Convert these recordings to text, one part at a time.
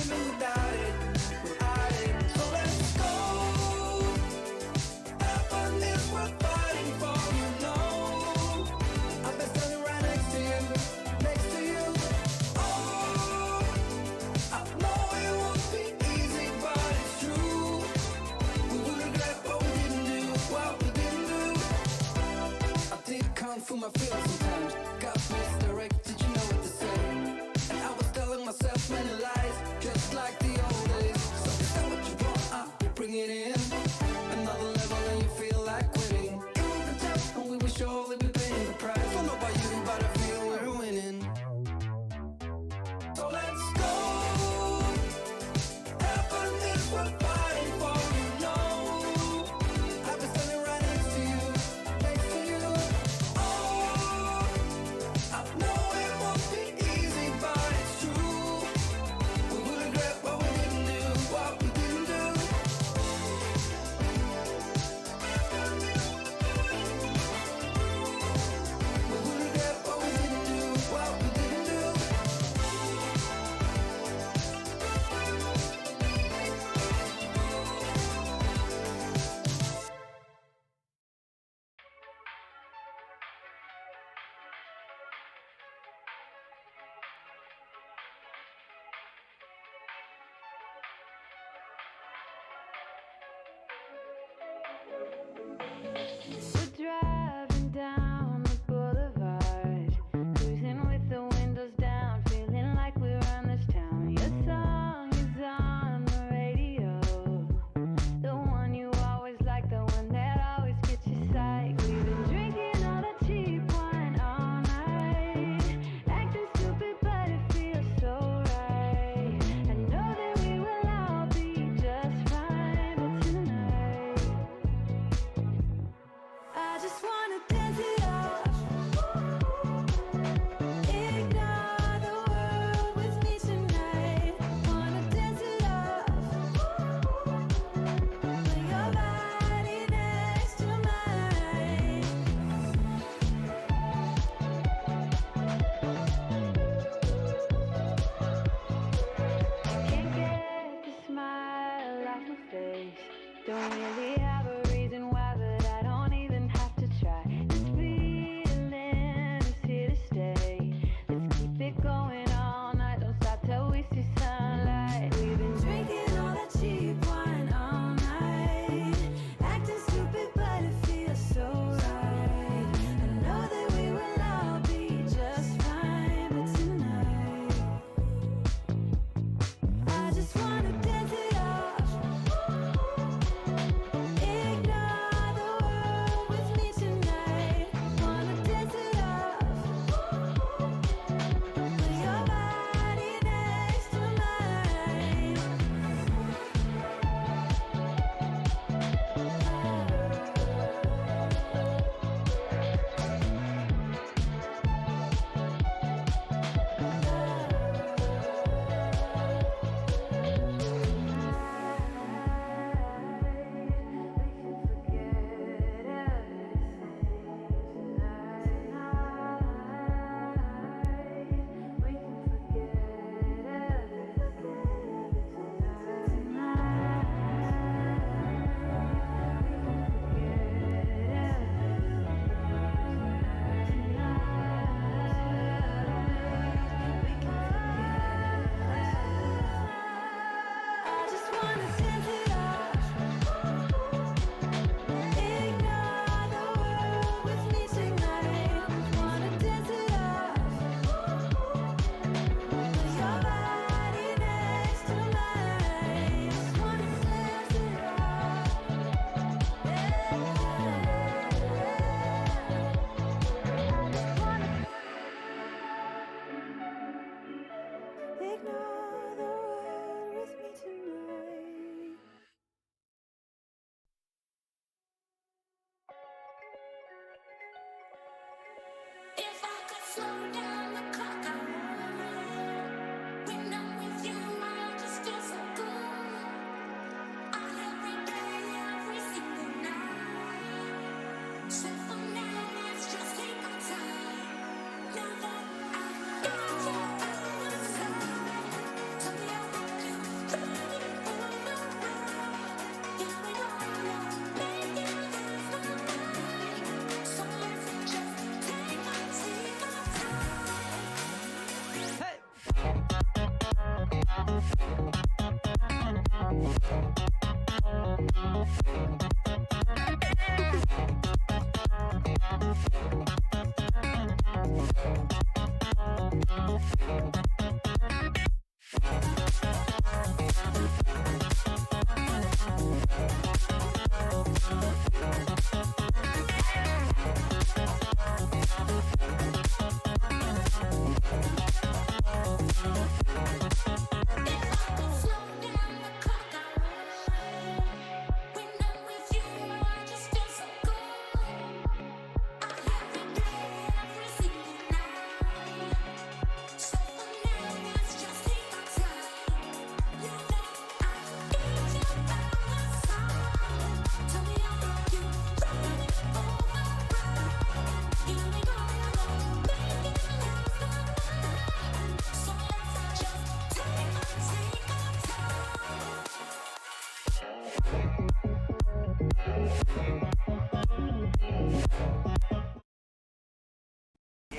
living without it, without it. So let's go. Heaven is worth fighting for, you know. I'll be standing right next to you, next to you. Oh, I know it won't be easy, but it's true. We will regret what we didn't do, what we didn't do. I did kung fu my feelings sometimes, got misdirected, you know what to say. And I was telling myself many lies, just like the old days. So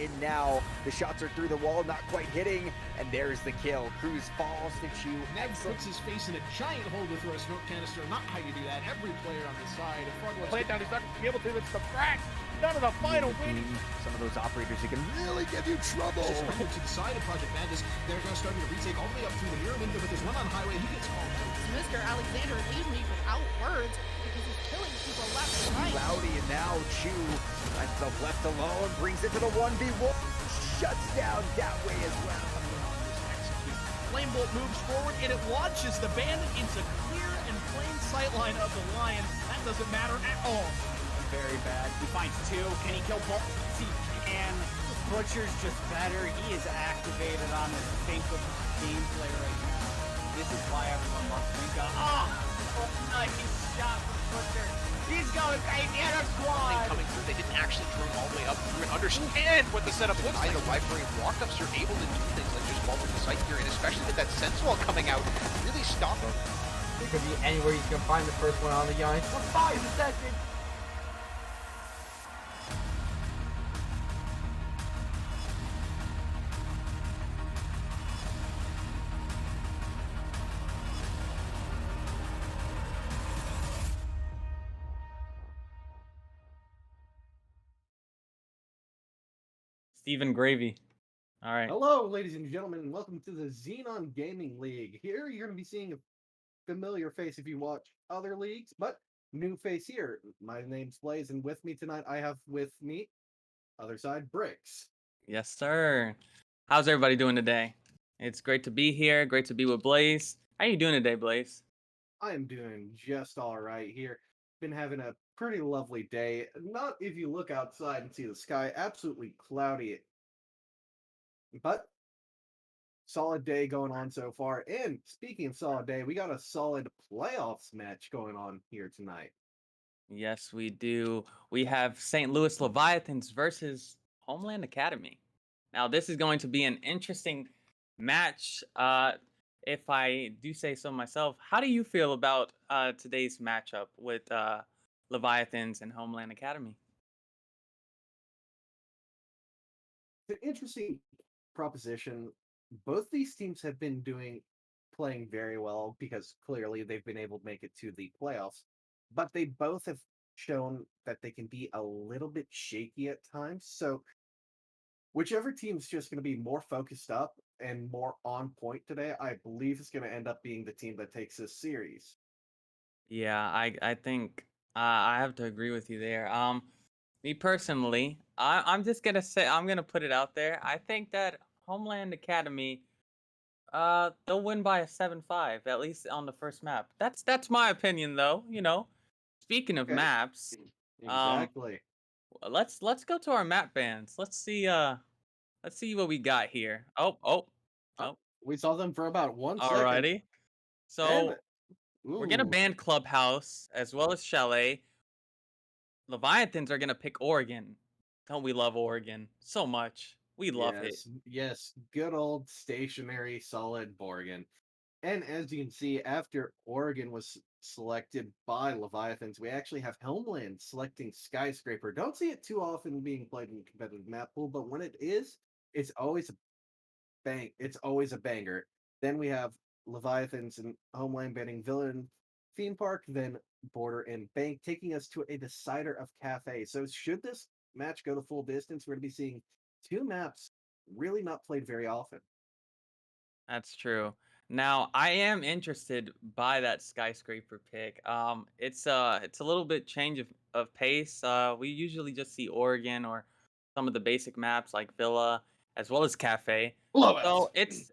in now. The shots are through the wall, not quite hitting, and there's the kill. Cruz falls to Chew. Ned puts his face in a giant hole to throw a smoke canister. Not how you do that. Every player on the side. Play it down, he's not going to be able to. It's the frack. Down to the final win. Some of those operators who can really give you trouble. Just to the side of Project Madness. They're going to start to retake all the way up through the mirror window, but there's one on highway. He gets called out. Mr. Alexander leaves me without words because he's killing people left and right. Rowdy, and now Chew finds himself left alone, brings it to the 1v1, shuts down that way as well. Flamebolt moves forward and it launches the bandit into clear and plain sightline of the Lion. That doesn't matter at all. Very bad. He finds two. Can he kill both? He can. Butcher's just better. He is activated on the think of gameplay right now. This is why everyone loves Minka. Oh, nice shot from Butcher. He's going crazy at our squad. Coming through, they didn't actually throw him all the way up through and understand what the setup looks like. The library walk-ups are able to do things like just bubble the site here, and especially with that sense wall coming out, really stop him. It could be anywhere you can find the first one on the yarn for 5 seconds. Stephen Gravy. All right. Hello, ladies and gentlemen, and welcome to the Xenon Gaming League. Here, you're going to be seeing a familiar face if you watch other leagues, but new face here. My name's Blaze, and with me tonight, I have with me, other side, Brix. Yes, sir. How's everybody doing today? It's great to be here. Great to be with Blaze. How you doing today, Blaze? I am doing just all right here. Been having a pretty lovely day. Not if you look outside and see the sky, absolutely cloudy. But solid day going on so far. And speaking of solid day, we got a solid playoffs match going on here tonight. Yes, we do. We have St. Louis Leviathans versus Homeland Academy. Now, this is going to be an interesting match. If I do say so myself, how do you feel about today's matchup with Leviathans and Homeland Academy? It's an interesting proposition. Both these teams have been playing very well because clearly they've been able to make it to the playoffs, but they both have shown that they can be a little bit shaky at times. So whichever team's just going to be more focused up and more on point today, I believe is going to end up being the team that takes this series. Yeah, I think I have to agree with you there. Me personally, I'm just gonna say I'm gonna put it out there. I think that Homeland Academy, they'll win by a 7-5, at least on the first map. That's my opinion, though. You know, speaking of Okay. maps, Exactly. let's go to our map bands. Let's see what we got here. Oh. We saw them for about 1 second. Alrighty. So And, we're gonna ooh, ban Clubhouse as well as Chalet. Leviathans are gonna pick Oregon. Don't we love Oregon so much? We love it. yes, good old stationary solid Oregon. And as you can see, after Oregon was selected by Leviathans, we actually have Homeland selecting Skyscraper. Don't see it too often being played in competitive map pool, but when it is, it's always a It's always a banger. Then we have Leviathans and Homeland banning Villain Theme Park, then Border and Bank, taking us to a decider of Cafe. So should this match go the full distance, we're going to be seeing two maps really not played very often. That's true. Now, I am interested by that Skyscraper pick. It's a little bit change of pace. We usually just see Oregon or some of the basic maps like Villa as well as Cafe. Love it. So it's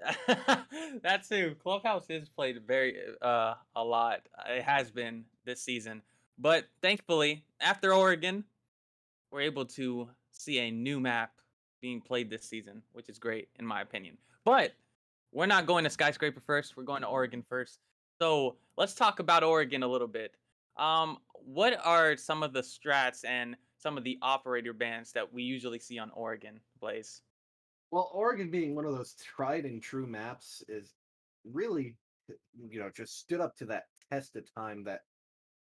that too. Clubhouse is played very a lot. It has been this season, but thankfully after Oregon, we're able to see a new map being played this season, which is great in my opinion. But we're not going to Skyscraper first. We're going to Oregon first. So let's talk about Oregon a little bit. What are some of the strats and some of the operator bands that we usually see on Oregon, Blaze? Well, Oregon being one of those tried and true maps is really, just stood up to that test of time that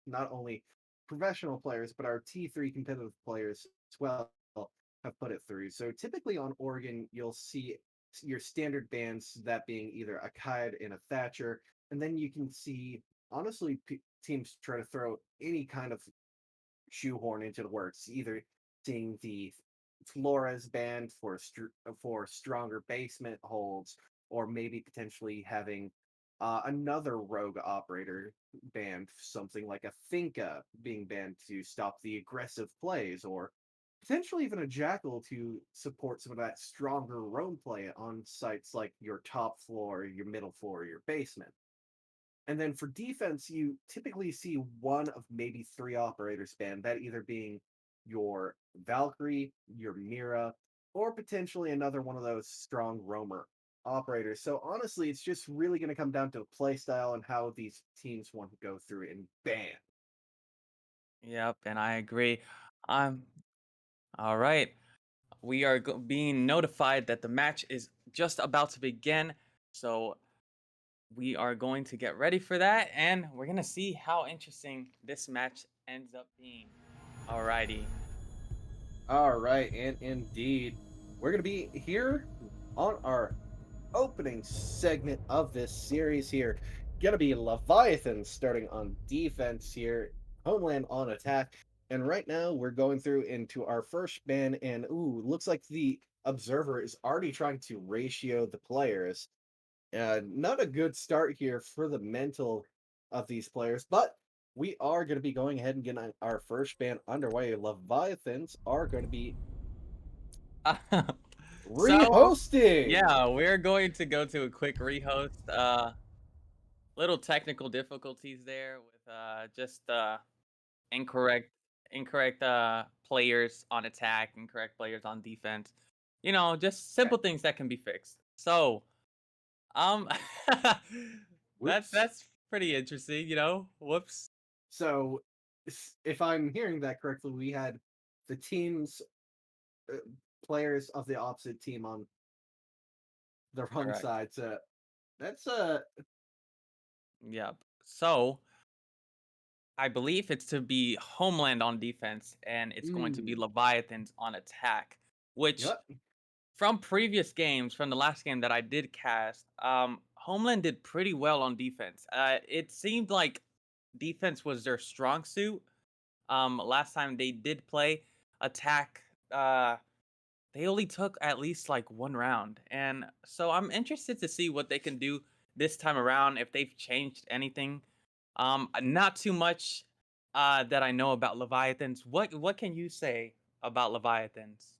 not only professional players, but our T3 competitive players as well have put it through. So typically on Oregon, you'll see your standard bans, that being either a Kide and a Thatcher, and then you can see honestly teams try to throw any kind of shoehorn into the works, either seeing the Flores banned for stronger basement holds, or maybe potentially having another rogue operator banned, something like a Finca being banned to stop the aggressive plays, or potentially even a Jackal to support some of that stronger roam play on sites like your top floor, your middle floor, your basement. And then for defense, you typically see one of maybe three operators banned, that either being your Valkyrie, your Mira, or potentially another one of those strong roamer operators. So honestly, it's just really going to come down to play style and how these teams want to go through and ban. Yep, and I agree. Um, all right. We are being notified that the match is just about to begin. So we are going to get ready for that, and we're going to see how interesting this match ends up being. Alrighty. All right, and indeed, we're going to be here on our opening segment of this series here. Gonna be Leviathan starting on defense here, Homeland on attack. And right now we're going through into our first ban, and ooh, looks like the observer is already trying to ratio the players. Not a good start here for the mental of these players, but we are going to be going ahead and getting our first ban underway. Leviathans are going to be So, rehosting. yeah, we're going to go to a quick rehost. Little technical difficulties there with just incorrect incorrect players on attack, incorrect players on defense. You know, just Okay. simple things that can be fixed. So, um that's Whoops. that's pretty interesting, you know. Whoops. So, if I'm hearing that correctly, we had the team's uh, players of the opposite team on the wrong Correct. side. So that's Yep. So, I believe it's to be Homeland on defense and it's going to be mm, Leviathans on attack, which yep. from previous games, from the last game that I did cast, Homeland did pretty well on defense. It seemed like defense was their strong suit. Last time they did play attack, they only took at least like one round, and so I'm interested to see what they can do this time around if they've changed anything. Not too much that I know about Leviathans. What can you say about Leviathans?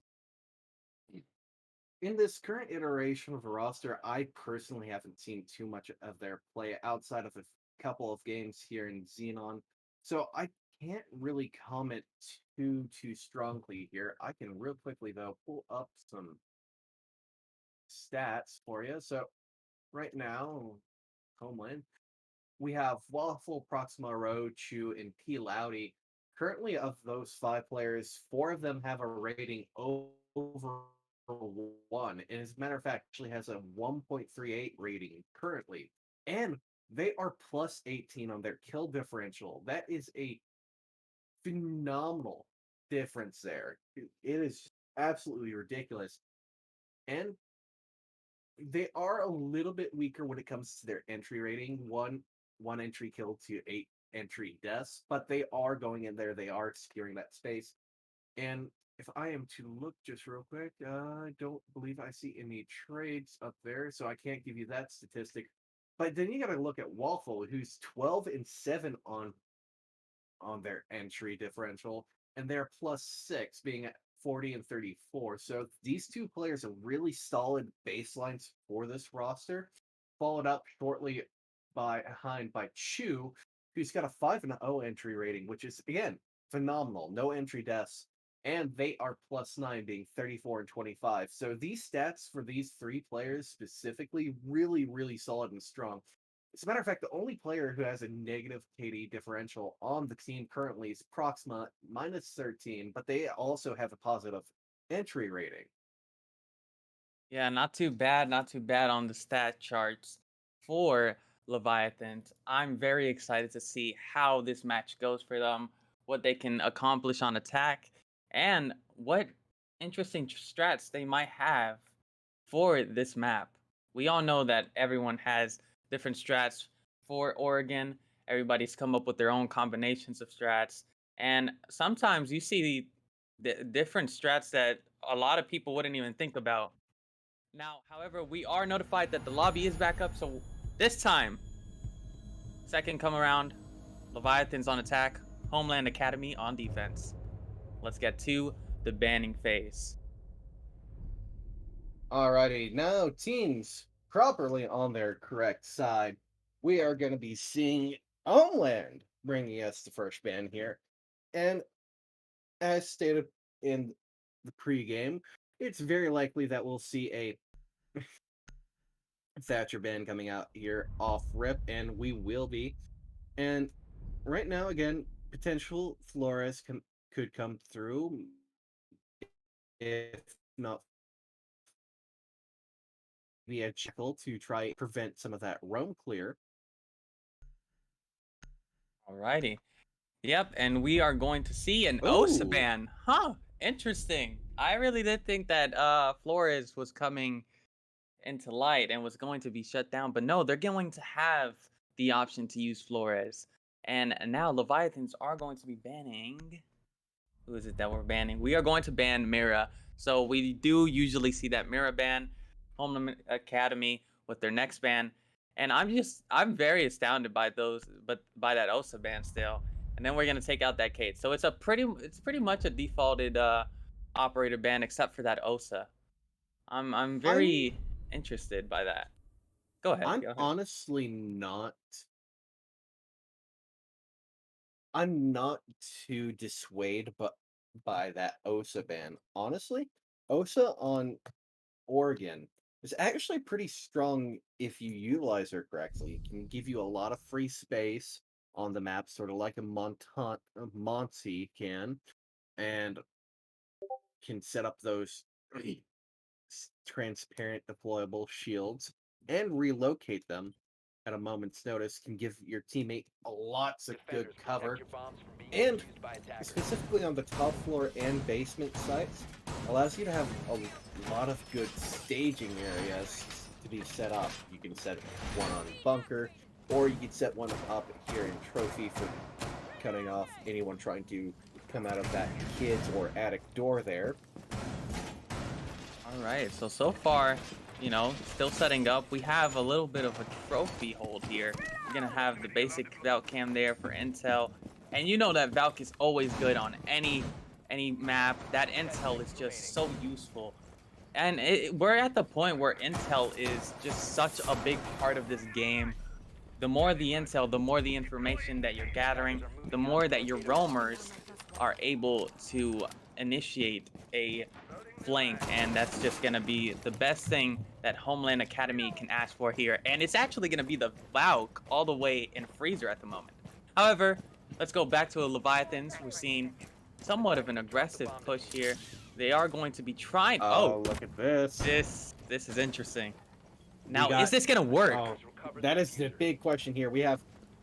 In this current iteration of the roster, I personally haven't seen too much of their play outside of a couple of games here in Xenon. So I can't really comment too strongly here. I can real quickly though pull up some stats for you. So right now, Homeland, we have Waffle, Proxima Row, Chu, and P. Loudy. Currently, of those five players, four of them have a rating over one. And as a matter of fact, actually has a 1.38 rating currently. And they are plus 18 on their kill differential. That is a phenomenal difference there. It is absolutely ridiculous. And they are a little bit weaker when it comes to their entry rating. One entry kill to 8 entry deaths, but they are going in there. They are securing that space. And if I am to look just real quick, I don't believe I see any trades up there, so I can't give you that statistic. But then you got to look at Waffle, who's 12-7 on their entry differential, and they're +6, being at 40 and 34. So these two players are really solid baselines for this roster, followed up shortly behind by Chu, who's got a 5-0 entry rating, which is again phenomenal. No entry deaths, and they are +9, being 34 and 25. So these stats for these three players specifically really solid and strong. As a matter of fact, the only player who has a negative KD differential on the team currently is Proxima, -13, but they also have a positive entry rating. Yeah, not too bad, not too bad on the stat charts for Leviathans. I'm very excited to see how this match goes for them, what they can accomplish on attack, and what interesting strats they might have for this map. We all know that everyone has different strats for Oregon. Everybody's come up with their own combinations of strats, and sometimes you see the different strats that a lot of people wouldn't even think about. Now, however, we are notified that the lobby is back up, so this time, second come around, Leviathans on attack, Homeland Academy on defense. Let's get to the banning phase. Alrighty, now teams properly on their correct side. We are going to be seeing Homeland bringing us the first ban here. And as stated in the pregame, it's very likely that we'll see a Thatcher ban coming out here off rip, and we will be. And right now, again, potential Flores could come through, if not be a Jekyll to try prevent some of that roam clear. Alrighty. Yep, and we are going to see an Ooh. OSA ban. Huh, interesting. I really did think that Flores was coming into light and was going to be shut down, but no, they're going to have the option to use Flores. And now Leviathans are going to be banning. Who is it that we're banning? We are going to ban Mira. So we do usually see that Mira ban, Homeland Academy with their next ban. And I'm very astounded by those, but by that OSA ban still. And then we're gonna take out that Kate. So it's pretty much a defaulted operator ban except for that OSA. I'm very interested by that. Go ahead. I'm go ahead. honestly not. I'm not too dissuaded by that OSA ban. Honestly, OSA on Oregon is actually pretty strong if you utilize her correctly. It can give you a lot of free space on the map, sort of like a Monty can, and can set up those transparent deployable shields and relocate them at a moment's notice. Can give your teammate lots of good cover, and specifically on the top floor and basement sites, allows you to have a lot of good staging areas to be set up. You can set one on bunker, or you can set one up here in trophy for cutting off anyone trying to come out of that kids or attic door there. All right, so far, you know, still setting up. We have a little bit of a trophy hold here. We're gonna have the basic Valk cam there for intel, and you know that Valk is always good on any map. That intel is just so useful, and we're at the point where intel is just such a big part of this game. The more the intel, the more the information that you're gathering, the more that your roamers are able to initiate a flank, and that's just gonna be the best thing that Homeland Academy can ask for here. And it's actually gonna be the Valk all the way in freezer at the moment. However, let's go back to the Leviathans. We're seeing somewhat of an aggressive push here. They are going to be trying. Oh, look at this. This is interesting. Now, got- is this gonna work? Oh, that is the big question here. We have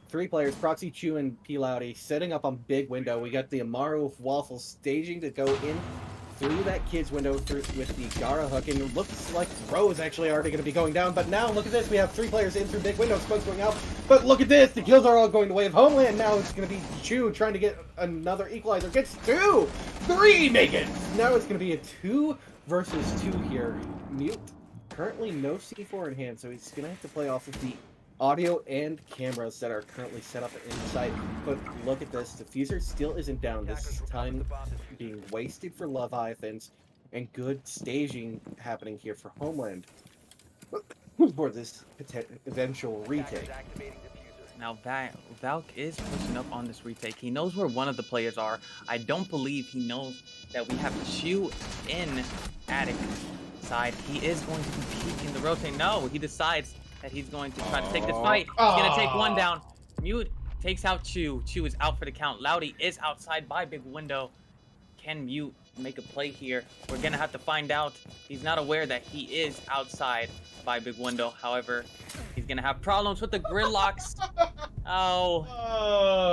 three players, Proxy, Chu, and P. Loudy, setting up on big window. We got the Amaru Waffle staging to go in through that kid's window with the Gara hook, and it looks like Rose actually already going to be going down, but now look at this, we have three players in through big window, Smoke's going out, but look at this, the kills are all going the way of Homeland. Now it's going to be Chu trying to get another equalizer, gets 2! 3 Megan! Now it's going to be a 2 versus 2 here. Mute, currently no C4 in hand, so he's going to have to play off of the audio and cameras that are currently set up inside. But look at this, diffuser still isn't down. This is time being wasted for Leviathans, and good staging happening here for Homeland for this eventual retake. Now, Valk is pushing up on this retake. He knows where one of the players are. I don't believe he knows that we have Chu in attic side. He is going to be peeking the rotate. No, he decides that he's going to try to take this fight. He's going to take one down. Mute takes out Chu. Chu is out for the count. Loudy is outside by big window. Can Mute make a play here? We're going to have to find out. He's not aware that he is outside by big window. However, he's going to have problems with the grid locks. Oh.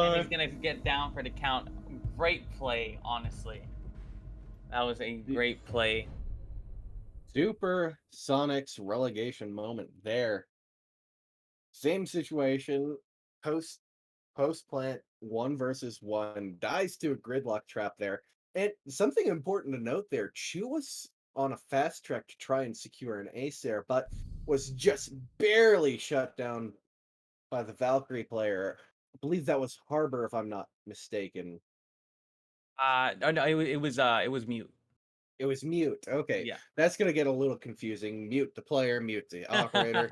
And he's going to get down for the count. Great play, honestly. That was a great play. Super Sonics relegation moment there. Same situation. Post post plant 1 versus 1 dies to a gridlock trap there. And something important to note there, Chu was on a fast track to try and secure an ace there, but was just barely shut down by the Valkyrie player. I believe that was Harbor, if I'm not mistaken. Oh, no, it was mute. It was mute. Okay, Yeah. that's gonna get a little confusing. Mute the player, mute the operator.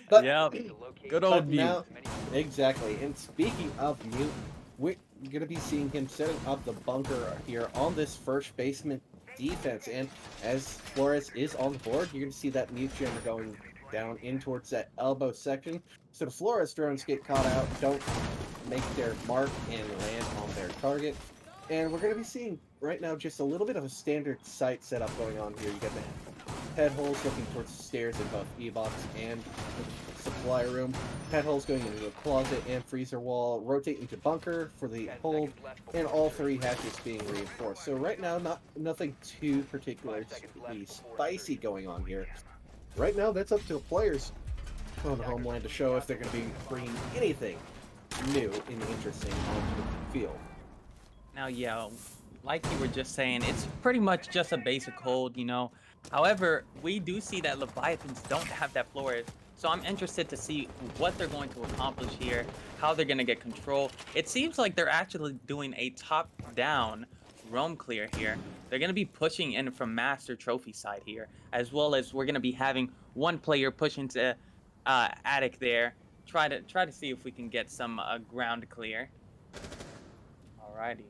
But Yep. Good but old mute. now exactly. And speaking of mute, we're gonna be seeing him setting up the bunker here on this first basement defense. And as Flores is on the board, you're gonna see that mute gem going down in towards that elbow section. So the Flores drones get caught out, don't make their mark and land on their target. And we're going to be seeing right now just a little bit of a standard site setup going on here. You got the head holes looking towards the stairs in both E-box and the supply room. Head holes going into the closet and freezer wall, rotating to bunker for the hold, and all 3 hatches being reinforced. So right now, nothing too particularly spicy going on here. Right now, that's up to the players on Homeland to show if they're going to be bringing anything new and interesting onto the field. Now, yeah, like you were just saying, it's pretty much just a basic hold, However, we do see that Leviathans don't have that Flores, so I'm interested to see what they're going to accomplish here, how they're going to get control. It seems like they're actually doing a top-down roam clear here. They're going to be pushing in from Master Trophy side here, as well as we're going to be having one player push into Attic there, try to see if we can get some ground clear. Alrighty.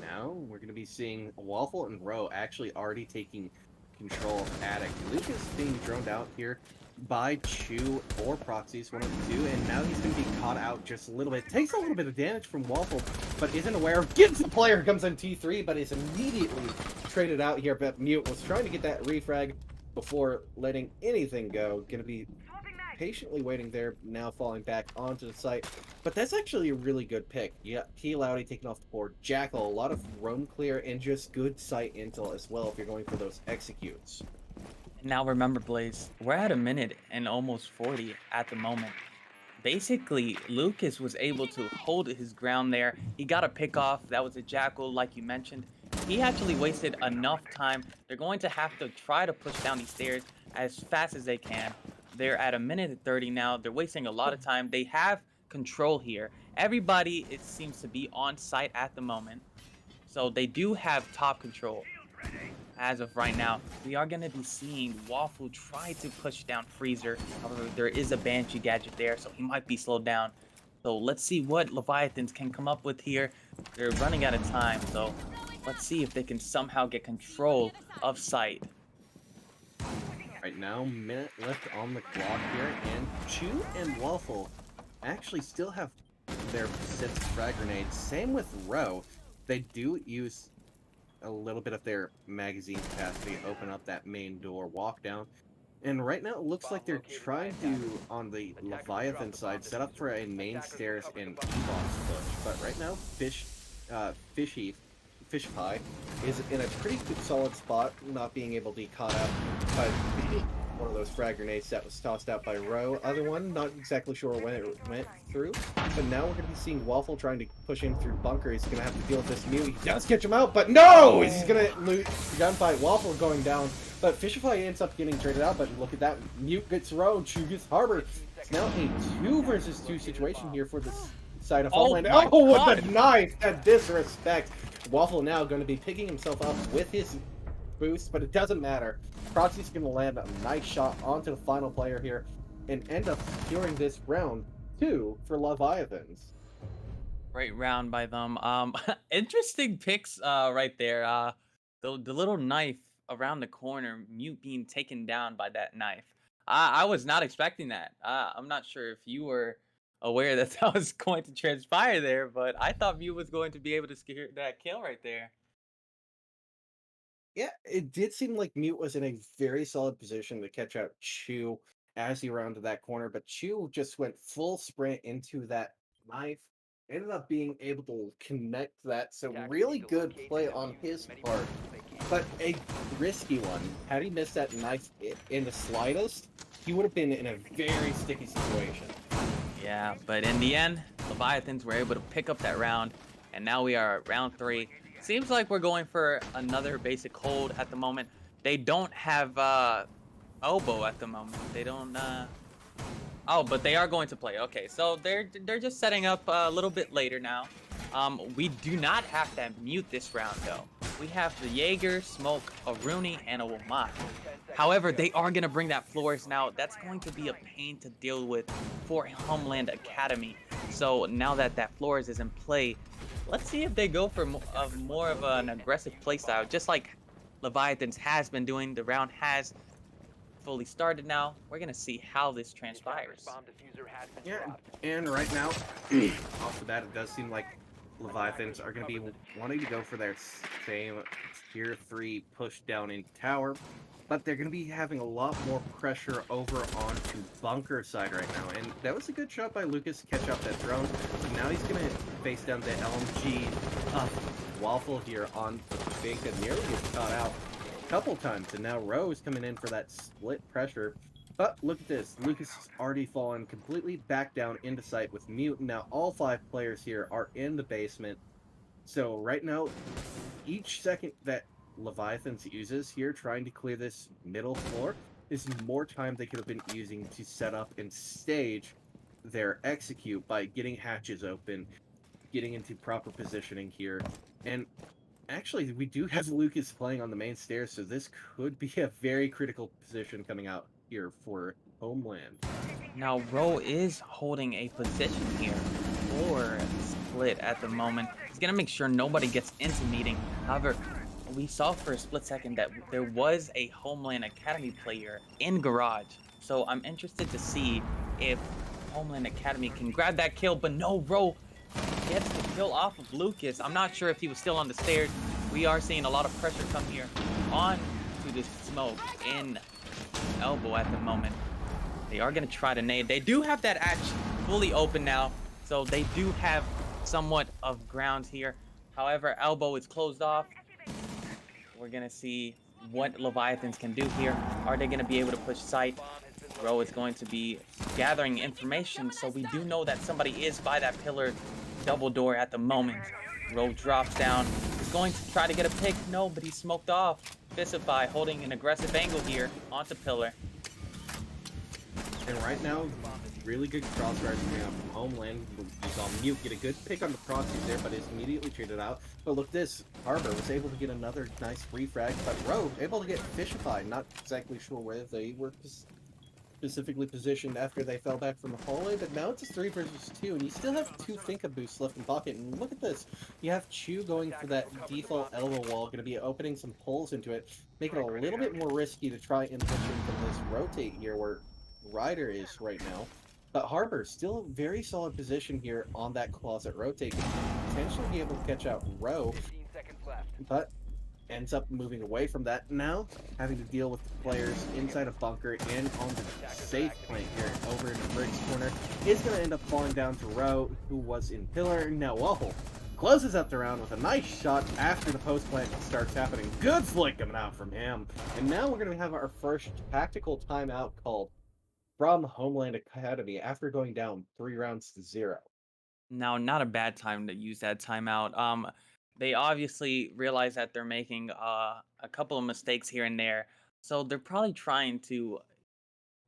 Now we're going to be seeing Waffle and Roe actually already taking control of Attic. Luke is being droned out here by Chu or Proxies, one of the two, and now he's going to be caught out just a little bit. Takes a little bit of damage from Waffle, but isn't aware of. Gets the player, comes on T3, but is immediately traded out here. But Mute was trying to get that refrag before letting anything go. Going to be patiently waiting there, now falling back onto the site. But that's actually a really good pick. Yeah, T Loudy taken off the board. Jackal, a lot of roam clear and just good site intel as well if you're going for those executes. Now remember, Blaze, we're at a minute and almost 40 at the moment. Basically, Lucas was able to hold his ground there. He got a pick off. That was a Jackal, like you mentioned. He actually wasted enough time. They're going to have to try to push down these stairs as fast as they can. They're at a minute and 30 now. They're wasting a lot of time. They have control here. Everybody, it seems to be on site at the moment. So they do have top control. As of right now, we are going to be seeing Waffle try to push down Freezer. However, there is a Banshee gadget there, so he might be slowed down. So let's see what Leviathans can come up with here. They're running out of time, so let's see if they can somehow get control of site. Right now, minute left on the clock here, and Chu and Waffle actually still have their sets of frag grenades. Same with Roe. They do use a little bit of their magazine capacity to open up that main door walk down. And right now it looks like they're trying to, on the Leviathan side, set up for a main stairs and E-box push. But right now, Fish Pie is in a pretty good solid spot, not being able to be caught out by one of those frag grenades that was tossed out by Roe. Other one, not exactly sure when it went through. But now we're going to be seeing Waffle trying to push in through bunker. He's going to have to deal with this Mew. He does catch him out, but no! He's going to lose the gunfight. Waffle going down. But Fishify ends up getting traded out, but look at that. Mute gets Roe, Chu gets Harbor. It's now a 2 versus 2 situation here for this side of Homeland. Oh, with the knife! That disrespect. Waffle now going to be picking himself up with his boost, but it doesn't matter. Proxy's going to land a nice shot onto the final player here and end up securing this round 2 for Leviathans. Great round by them. Interesting picks right there. The little knife around the corner, Mute being taken down by that knife. I was not expecting that. I'm not sure if you were aware that that was going to transpire there, but I thought Mute was going to be able to secure that kill right there. Yeah, it did seem like Mute was in a very solid position to catch out Chu as he rounded that corner, but Chu just went full sprint into that knife ended up being able to connect that. So really good play on his part, but a risky one. Had he missed that knife in the slightest, he would have been in a very sticky situation. Yeah, but in the end, Leviathans were able to pick up that round, and now we are at round 3. Seems like we're going for another basic hold at the moment. They don't have elbow at the moment. They don't oh, but they are going to play. Okay, so they're just setting up a little bit later now. We do not have to mute this round though. We have the Jaeger, Smoke, a Rooney, and a Wamat. However, they are going to bring that Flores now. That's going to be a pain to deal with for Homeland Academy. So now that Flores is in play, let's see if they go for more of an aggressive playstyle, just like Leviathans has been doing. The round has fully started now. We're going to see how this transpires. Yeah, and right now, off the bat, it does seem like Leviathans are going to be wanting to go for their same tier 3 push down in tower, but they're going to be having a lot more pressure over onto bunker side right now. And that was a good shot by Lucas to catch up that drone. But now he's going to face down the LMG Waffle here on the fake and nearly gets caught out a couple times. And now Rose coming in for that split pressure. But look at this, Lucas has already fallen completely back down into sight with Mute. Now all 5 players here are in the basement. So right now, each second that Leviathans uses here trying to clear this middle floor is more time they could have been using to set up and stage their execute by getting hatches open, getting into proper positioning here. And actually, we do have Lucas playing on the main stairs, so this could be a very critical position coming out here for Homeland. Now, Ro is holding a position here for split at the moment. He's going to make sure nobody gets into meeting. However, we saw for a split second that there was a Homeland Academy player in garage. So I'm interested to see if Homeland Academy can grab that kill, but no, Ro gets the kill off of Lucas. I'm not sure if he was still on the stairs. We are seeing a lot of pressure come here on to the smoke in elbow at the moment. They are going to try to nade. They do have that hatch fully open now, so they do have somewhat of ground here. However, elbow is closed off. We're going to see what Leviathans can do here. Are they going to be able to push site? Ro is going to be gathering information, so we do know that somebody is by that pillar double door at the moment. Ro drops down. He's going to try to get a pick. No, but he's smoked off. Fisify holding an aggressive angle here onto pillar. And right now, really good crossfire coming out from Homeland. We saw Mute get a good pick on the proxies there, but is immediately traded out. But look, this Harbor was able to get another nice free frag, but Ro able to get Fishified. Not exactly sure where they were specifically positioned after they fell back from the hallway, but now it's a 3 versus 2, and you still have 2 Finka boosts left in pocket. And look at this, you have Chu going for that default elbow wall, going to be opening some holes into it, making it a little bit more risky to try and push in from this rotate here where Ryder is right now. But Harbor still very solid position here on that closet rotate, potentially be able to catch out Ro, but ends up moving away from that now, having to deal with the players inside of bunker and on the safe plant here over in Brig's corner. Is going to end up falling down to Ro, who was in pillar. Now Waffle closes up the round with a nice shot after the post plant starts happening. Good flick coming out from him. And now we're going to have our first tactical timeout called from Homeland Academy after going down 3 rounds to 0. Now, not a bad time to use that timeout. They obviously realize that they're making a couple of mistakes here and there, so they're probably trying to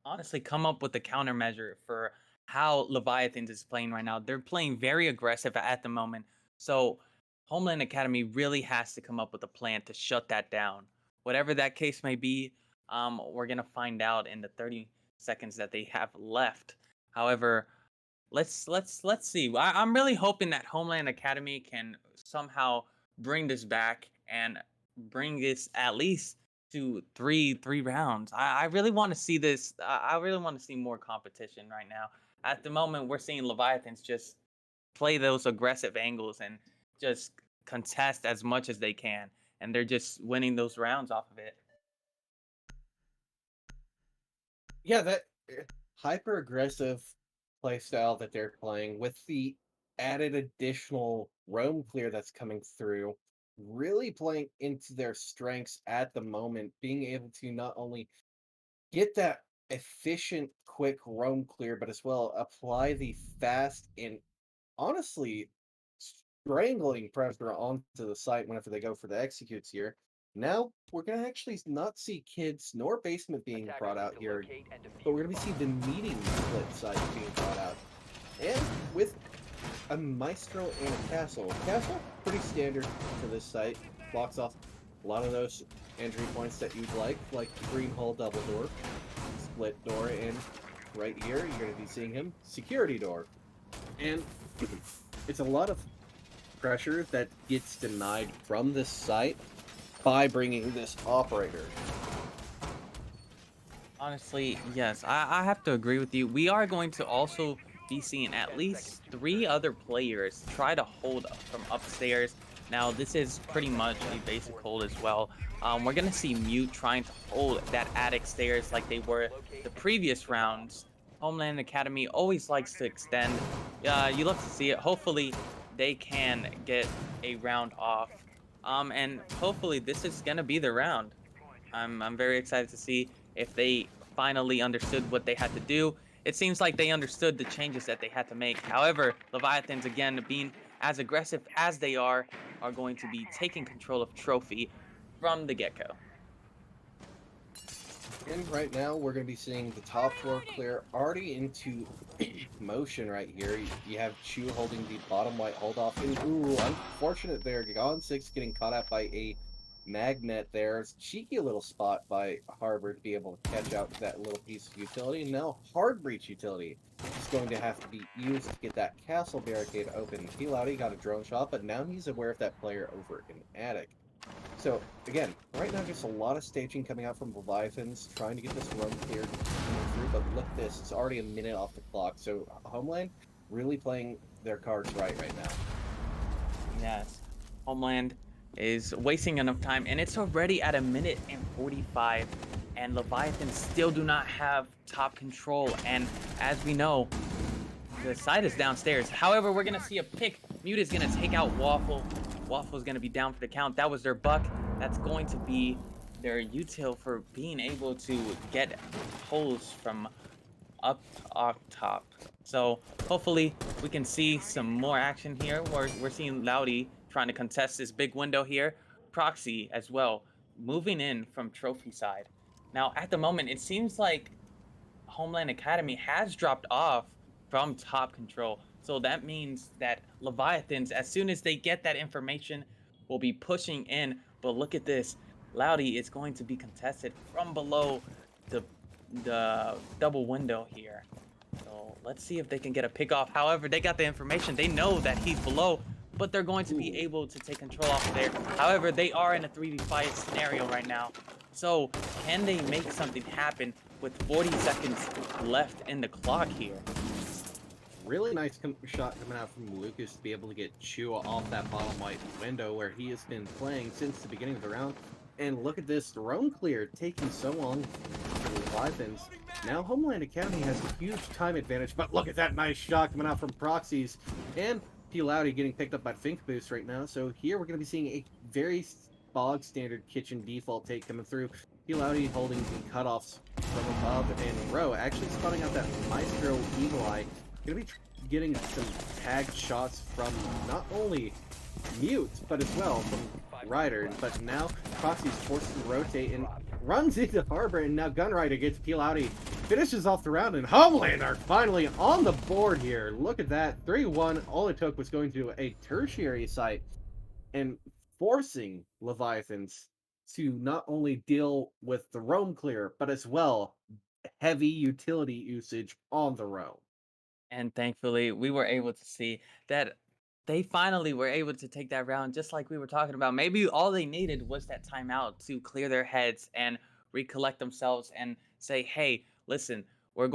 honestly come up with a countermeasure for how Leviathans is playing right now. They're playing very aggressive at the moment, so Homeland Academy really has to come up with a plan to shut that down. Whatever that case may be, we're gonna find out in the 30 seconds that they have left. However, let's see. I'm really hoping that Homeland Academy can somehow bring this back and bring this at least to three rounds. I really want to see this. I really want to see more competition right now. At the moment, we're seeing Leviathans just play those aggressive angles and just contest as much as they can, and they're just winning those rounds off of it. Yeah, that hyper aggressive playstyle that they're playing with the added additional roam clear that's coming through, really playing into their strengths at the moment, being able to not only get that efficient, quick roam clear, but as well apply the fast and honestly strangling pressure onto the site whenever they go for the executes here. Now we're gonna actually not see kids nor basement being brought out here, but we're gonna see the meeting split site being brought out. And with a maestro and a castle. Castle, pretty standard for this site. Blocks off a lot of those entry points that you'd like green hole double door, split door, and right here you're going to be seeing him security door. And it's a lot of pressure that gets denied from this site by bringing this operator. Honestly, yes, I have to agree with you. We are going to also be seeing at least 3 other players try to hold up from upstairs. Now, this is pretty much a basic hold as well. We're going to see Mute trying to hold that attic stairs like they were the previous rounds. Homeland Academy always likes to extend. You love to see it. Hopefully, they can get a round off. And hopefully, this is going to be the round. I'm very excited to see if they finally understood what they had to do. It seems like they understood the changes that they had to make. However, Leviathans, again, being as aggressive as they are going to be taking control of Trophy from the get-go. And right now, we're going to be seeing the top floor clear already into motion right here. You have Chu holding the bottom white hold off. And, ooh, unfortunate there. Gone 6 getting caught out by a magnet there. It's a cheeky little spot by Harbor to be able to catch out that little piece of utility. And now hard breach utility is going to have to be used to get that castle barricade open. P-Loudy got a drone shot, but now he's aware of that player over in attic. So, again, right now just a lot of staging coming out from Leviathans, trying to get this room cleared through, but look at this, it's already a minute off the clock, so Homeland really playing their cards right now. Yes, Homeland is wasting enough time, and it's already at 1:45, and Leviathans still do not have top control, and as we know, the side is downstairs. However, we're gonna see a pick. Mute is gonna take out Waffle. Waffle's gonna be down for the count. That was their buck. That's going to be their util for being able to get holes from up top. So hopefully we can see some more action here. We're seeing Loudy trying to contest this big window here. Proxy as well, moving in from Trophy side. Now at the moment, it seems like Homeland Academy has dropped off from top control. So that means that Leviathans, as soon as they get that information, will be pushing in. But look at this. Loudy is going to be contested from below the double window here. So let's see if they can get a pick off. However, they got the information. They know that he's below, but they're going to be able to take control off of there. However, they are in a 3v5 scenario right now. So can they make something happen with 40 seconds left in the clock here? Really nice shot coming out from Lucas to be able to get Chu off that bottom white window where he has been playing since the beginning of the round. And look at this, the roam clear taking so long for the Leviathans. Now Homeland Academy has a huge time advantage, but look at that nice shot coming out from Proxies. And P-Loudy getting picked up by Fink Boost right now. So here we're going to be seeing a very bog standard kitchen default take coming through. P-Loudy holding the cutoffs from above, and Row actually spotting out that Maestro Eagle Eye. Going to be getting some tagged shots from not only Mute, but as well from Ryder. But now Proxy's forced to rotate and runs into Harbor, and now Gunrider gets P-Loudy, finishes off the round, and Homeland are finally on the board here. Look at that, 3-1. All it took was going to a tertiary site and forcing Leviathans to not only deal with the roam clear, but as well heavy utility usage on the roam. And thankfully, we were able to see that they finally were able to take that round, just like we were talking about. Maybe all they needed was that timeout to clear their heads and recollect themselves and say, hey, listen, we're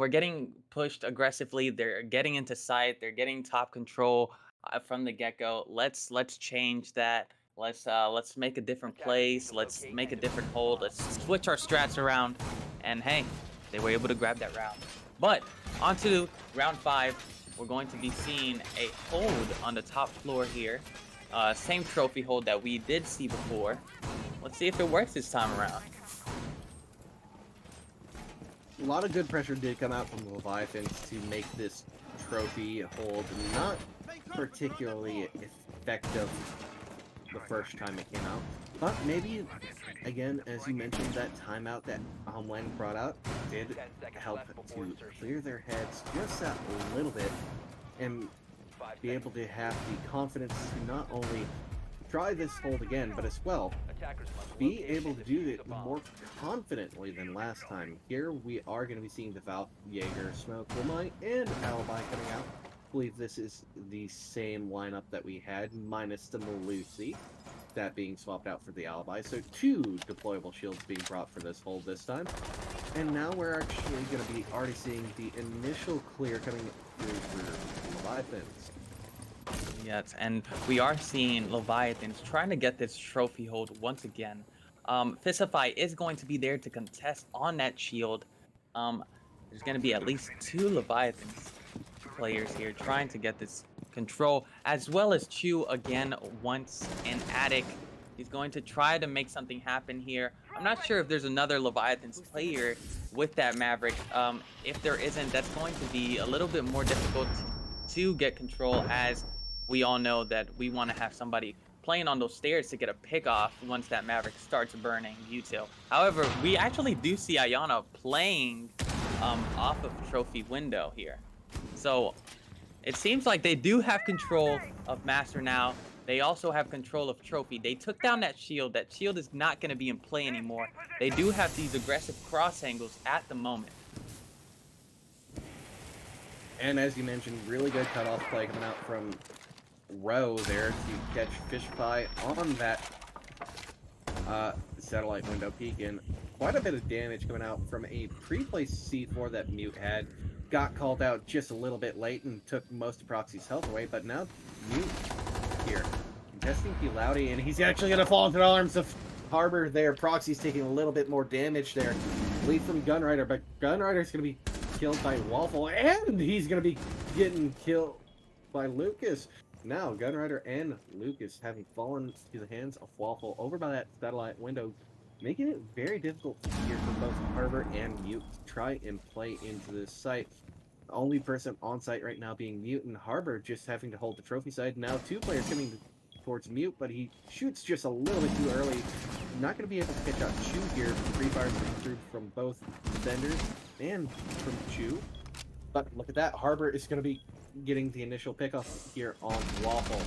getting pushed aggressively. They're getting into sight. They're getting top control from the get-go. Let's change that. Let's make a different place. Let's make a different hold. Let's switch our strats around. And hey, they were able to grab that round. But on to round 5. we're going to be seeing a hold on the top floor here. Same trophy hold that we did see before. Let's see if it works this time around. A lot of good pressure did come out from the Leviathans to make this trophy hold not particularly effective the first time it came out. But maybe, again, as you mentioned, that timeout that Homeland brought out did help to clear their heads just a little bit and be able to have the confidence to not only try this hold again, but as well be able to do it more confidently than last time. Here we are going to be seeing the Valk, Jaeger, Smoke, Lamai, and Alibi coming out. I believe this is the same lineup that we had, minus the Malusi, that being swapped out for the Alibi. So 2 deployable shields being brought for this hold this time. And now we're actually going to be already seeing the initial clear coming through for Leviathans. Yes, and we are seeing Leviathans trying to get this trophy hold once again. Fisify is going to be there to contest on that shield. There's going to be at least 2 Leviathans players here trying to get this control, as well as Chu again once in Attic. He's going to try to make something happen here. I'm not sure if there's another Leviathans player with that Maverick. If there isn't, that's going to be a little bit more difficult to get control, as we all know that we want to have somebody playing on those stairs to get a pick off once that Maverick starts burning util. However, we actually do see Ayana playing off of trophy window here. So it seems like they do have control of Master now. They also have control of trophy. They took down that shield. That shield is not going to be in play anymore. They do have these aggressive cross angles at the moment. And as you mentioned, really good cutoff play coming out from Row there to catch Fishpie on that satellite window peek, and quite a bit of damage coming out from a pre-placed C4 that Mute had. Got called out just a little bit late and took most of Proxy's health away, but now Mute here contesting P-Loudy, and he's actually going to fall into the arms of Harbor there. Proxy's taking a little bit more damage there. Lead from Gunrider, but Gunrider's going to be killed by Waffle, and he's going to be getting killed by Lucas. Now, Gunrider and Lucas having fallen to the hands of Waffle over by that satellite window, making it very difficult here for both Harbor and Mute to try and play into this site. The only person on site right now being Mute, and Harbor just having to hold the trophy side. Now 2 players coming towards Mute, but he shoots just a little bit too early. Not going to be able to catch out Chu here. Free fires being through from both defenders and from Chu. But look at that, Harbor is going to be getting the initial pickoff here on Waffle.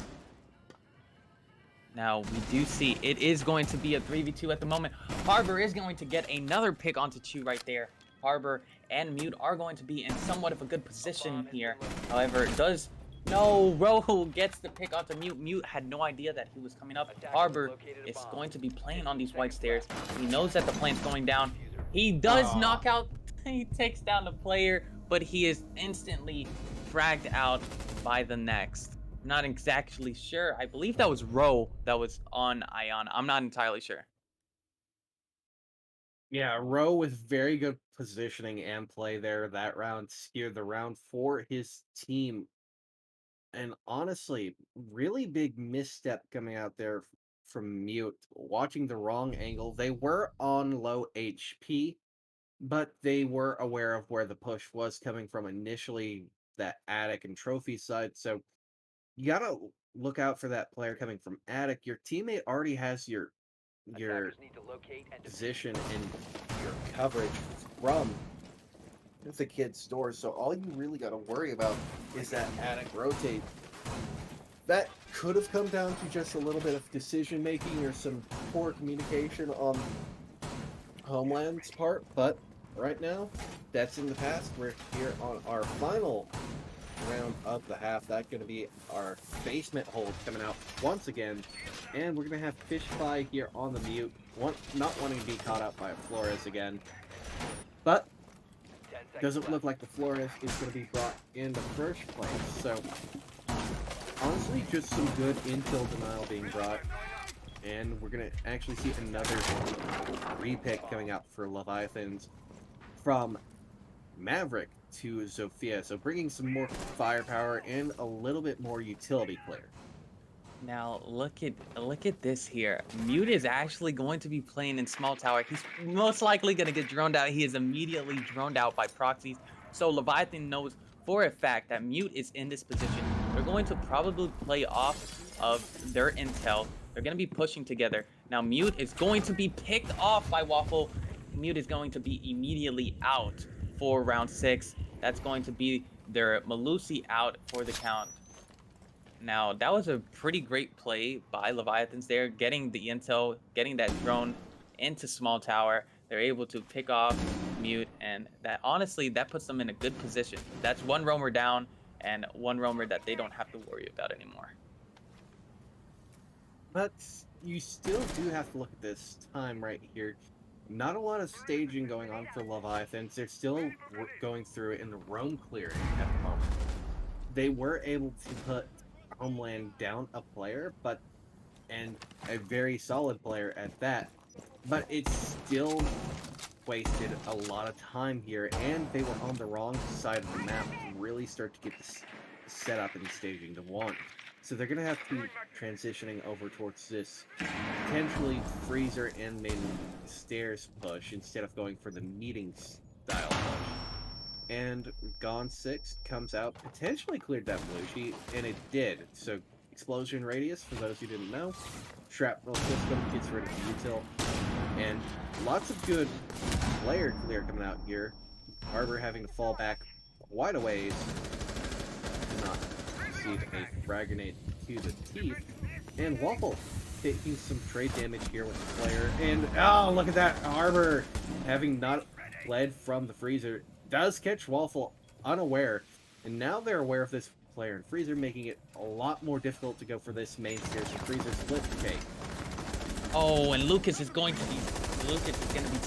Now, we do see it is going to be a 3v2 at the moment. Harbor is going to get another pick onto Chu right there. Harbor and Mute are going to be in somewhat of a good position here. However, it does... No, Roho gets the pick onto Mute. Mute had no idea that he was coming up. Harbor is going to be playing on these white stairs. He knows that the plane's going down. He does knock out... He takes down the player, but he is instantly fragged out by the next. I'm not exactly sure. I believe that was Ro that was on Ayana. I'm not entirely sure. Yeah, Rowe with very good positioning and play there that round, steered the round for his team. And honestly, really big misstep coming out there from Mute, watching the wrong angle. They were on low HP, but they were aware of where the push was coming from initially, that Attic and Trophy side. So you gotta look out for that player coming from Attic. Your teammate already has your position and your coverage from the kid's store. So all you really got to worry about is that Attic rotate. That could have come down to just a little bit of decision making or some poor communication on Homeland's part, but right now that's in the past. We're here on our final round of the half. That's going to be our basement hold coming out once again, and we're going to have Fishpie here on the Mute, not wanting to be caught up by a Flores again, but doesn't look like the Flores is going to be brought in the first place. So honestly, just some good infill denial being brought, and we're going to actually see another repick coming out for Leviathans from Maverick to Zofia, so bringing some more firepower and a little bit more utility player. Now look at this here. Mute is actually going to be playing in small tower. He's most likely going to get droned out. He is immediately droned out by proxies. So Leviathan knows for a fact that Mute is in this position. They're going to probably play off of their intel. They're going to be pushing together. Now Mute is going to be picked off by Waffle. Mute is going to be immediately out for round 6. That's going to be their Malusi out for the count. Now, that was a pretty great play by Leviathans there, getting the intel, getting that drone into small tower. They're able to pick off Mute, and that honestly, that puts them in a good position. That's one roamer down, and one roamer that they don't have to worry about anymore. But you still do have to look at this time right here. Not a lot of staging going on for Leviathans. They're still going through it in the roam clearing at the moment. They were able to put Homeland down a player, and a very solid player at that, but it's still wasted a lot of time here, and they were on the wrong side of the map to really start to get this set up and staging to want. So they're gonna have to be transitioning over towards this potentially freezer and maybe stairs push instead of going for the meeting style push. And Gone 6 comes out, potentially cleared that blue sheet, and it did. So, explosion radius, for those who didn't know. Shrapnel system gets rid of the util. And lots of good player clear coming out here. Harbor having to fall back quite a ways to not receive a frag grenade to the teeth. And Waffle taking some trade damage here with the player. And, oh, look at that! Harbor, having not fled from the freezer, does catch Waffle unaware, and now they're aware of this player in freezer, making it a lot more difficult to go for this main stairs and freezer split cake. Oh, and Lucas is going to be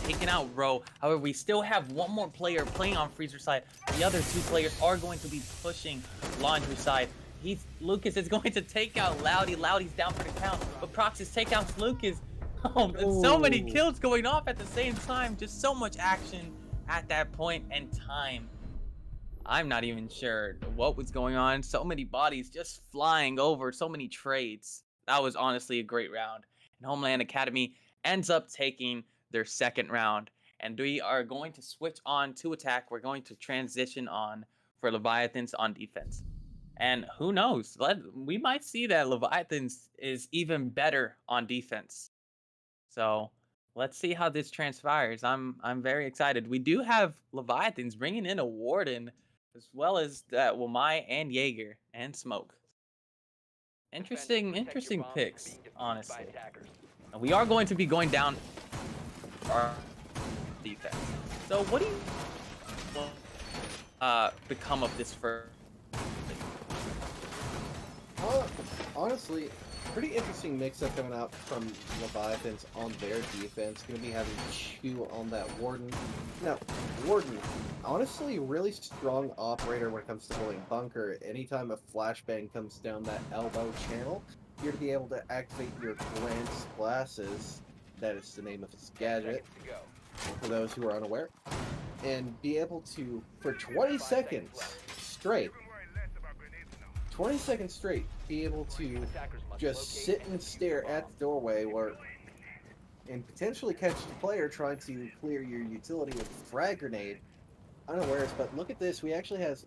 taking out Row. However, we still have one more player playing on freezer side. The other two players are going to be pushing laundry side. Lucas is going to take out Loudy. Loudy's down for the count, but Proxys take out Lucas. Oh, and so many kills going off at the same time. Just so much action at that point in time. I'm not even sure what was going on. So many bodies just flying over, so many trades. That was honestly a great round. And Homeland Academy ends up taking their second round. And we are going to switch on to attack. We're going to transition on for Leviathans on defense. And who knows? We might see that Leviathans is even better on defense. So let's see how this transpires. I'm very excited. We do have Leviathans bringing in a Warden, as well as Wamai and Jaeger and Smoke. Interesting picks, honestly. And we are going to be going down our defense. So what do you become of this first? Honestly, pretty interesting mix-up coming out from Leviathans on their defense. Going to be having Chew on that Warden. Now, Warden, honestly, really strong operator when it comes to holding bunker. Anytime a flashbang comes down that elbow channel, you're to be able to activate your Grant's glasses. That is the name of his gadget, for those who are unaware. And be able to, for 20 seconds straight, be able to just sit and stare at the doorway and potentially catch the player trying to clear your utility with a frag grenade unawares. But look at this, we actually have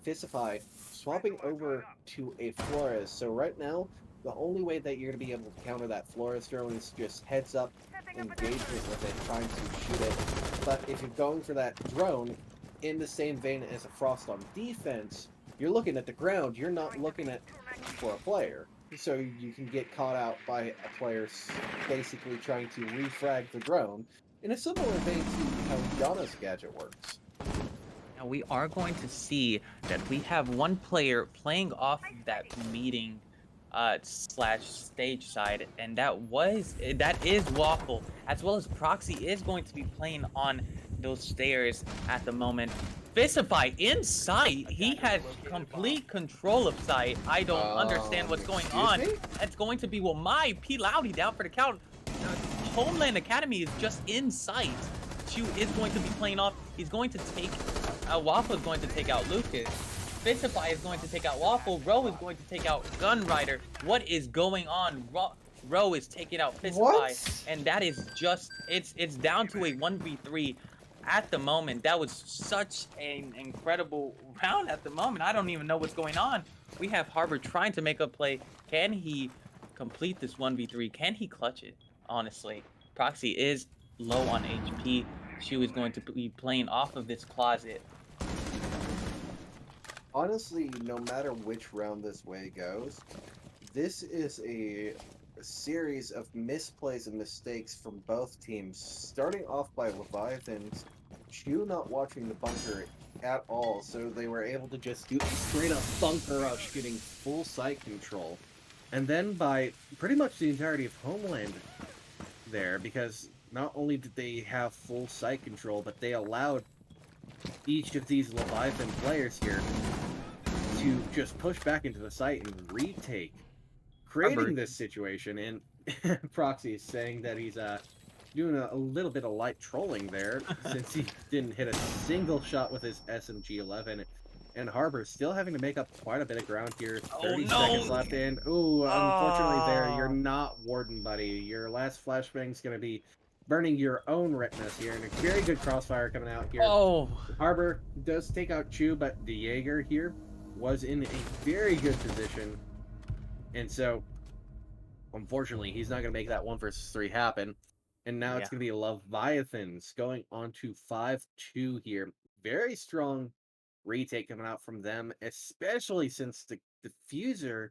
Fisify swapping over to a Flores. So right now, the only way that you're going to be able to counter that Flores drone is just heads up engagement with it, trying to shoot it. But if you're going for that drone, in the same vein as a Frost on defense, you're looking at the ground, you're not looking for a player. So you can get caught out by a player basically trying to refrag the drone, in a similar vein to how Yana's gadget works. Now we are going to see that we have one player playing off of that meeting slash stage side, and that is Waffle, as well as Proxy is going to be playing on those stairs at the moment. Fisify in sight. He has complete control of sight. I don't understand what's going on. That's going to be Wamai. P. Loudy down for the count. Homeland Academy is just in sight. Chew is going to be playing off. He's going to take Waffle is going to take out Lucas. Fistify is going to take out Waffle. Ro is going to take out Gunrider. What is going on? Ro is taking out Fistify, What? and that is just it's down to a 1v3 at the moment. That was such an incredible round at the moment. I don't even know what's going on. We have Harbor trying to make a play. Can he complete this 1v3? Can he clutch it? Honestly, Proxy is low on HP. She is going to be playing off of this closet. Honestly, no matter which round this way goes, this is a series of misplays and mistakes from both teams. Starting off by Leviathans, Chu not watching the bunker at all, so they were able to just do a straight up bunker rush, getting full site control. And then by pretty much the entirety of Homeland there, because not only did they have full site control, but they allowed each of these Leviathan players here to just push back into the site and retake, creating this situation. And Proxy is saying that he's doing a little bit of light trolling there, since he didn't hit a single shot with his SMG-11. And Harbor still having to make up quite a bit of ground here. 30 seconds left in. Ooh, unfortunately there, you're not Warden, buddy. Your last flashbang's going to be burning your own retinas here. And a very good crossfire coming out here. Oh, Harbor does take out Chu, but the Jaeger here was in a very good position. And so, unfortunately, he's not going to make that 1 versus 3 happen. And now it's going to be Leviathans going on to 5-2 here. Very strong retake coming out from them, especially since the diffuser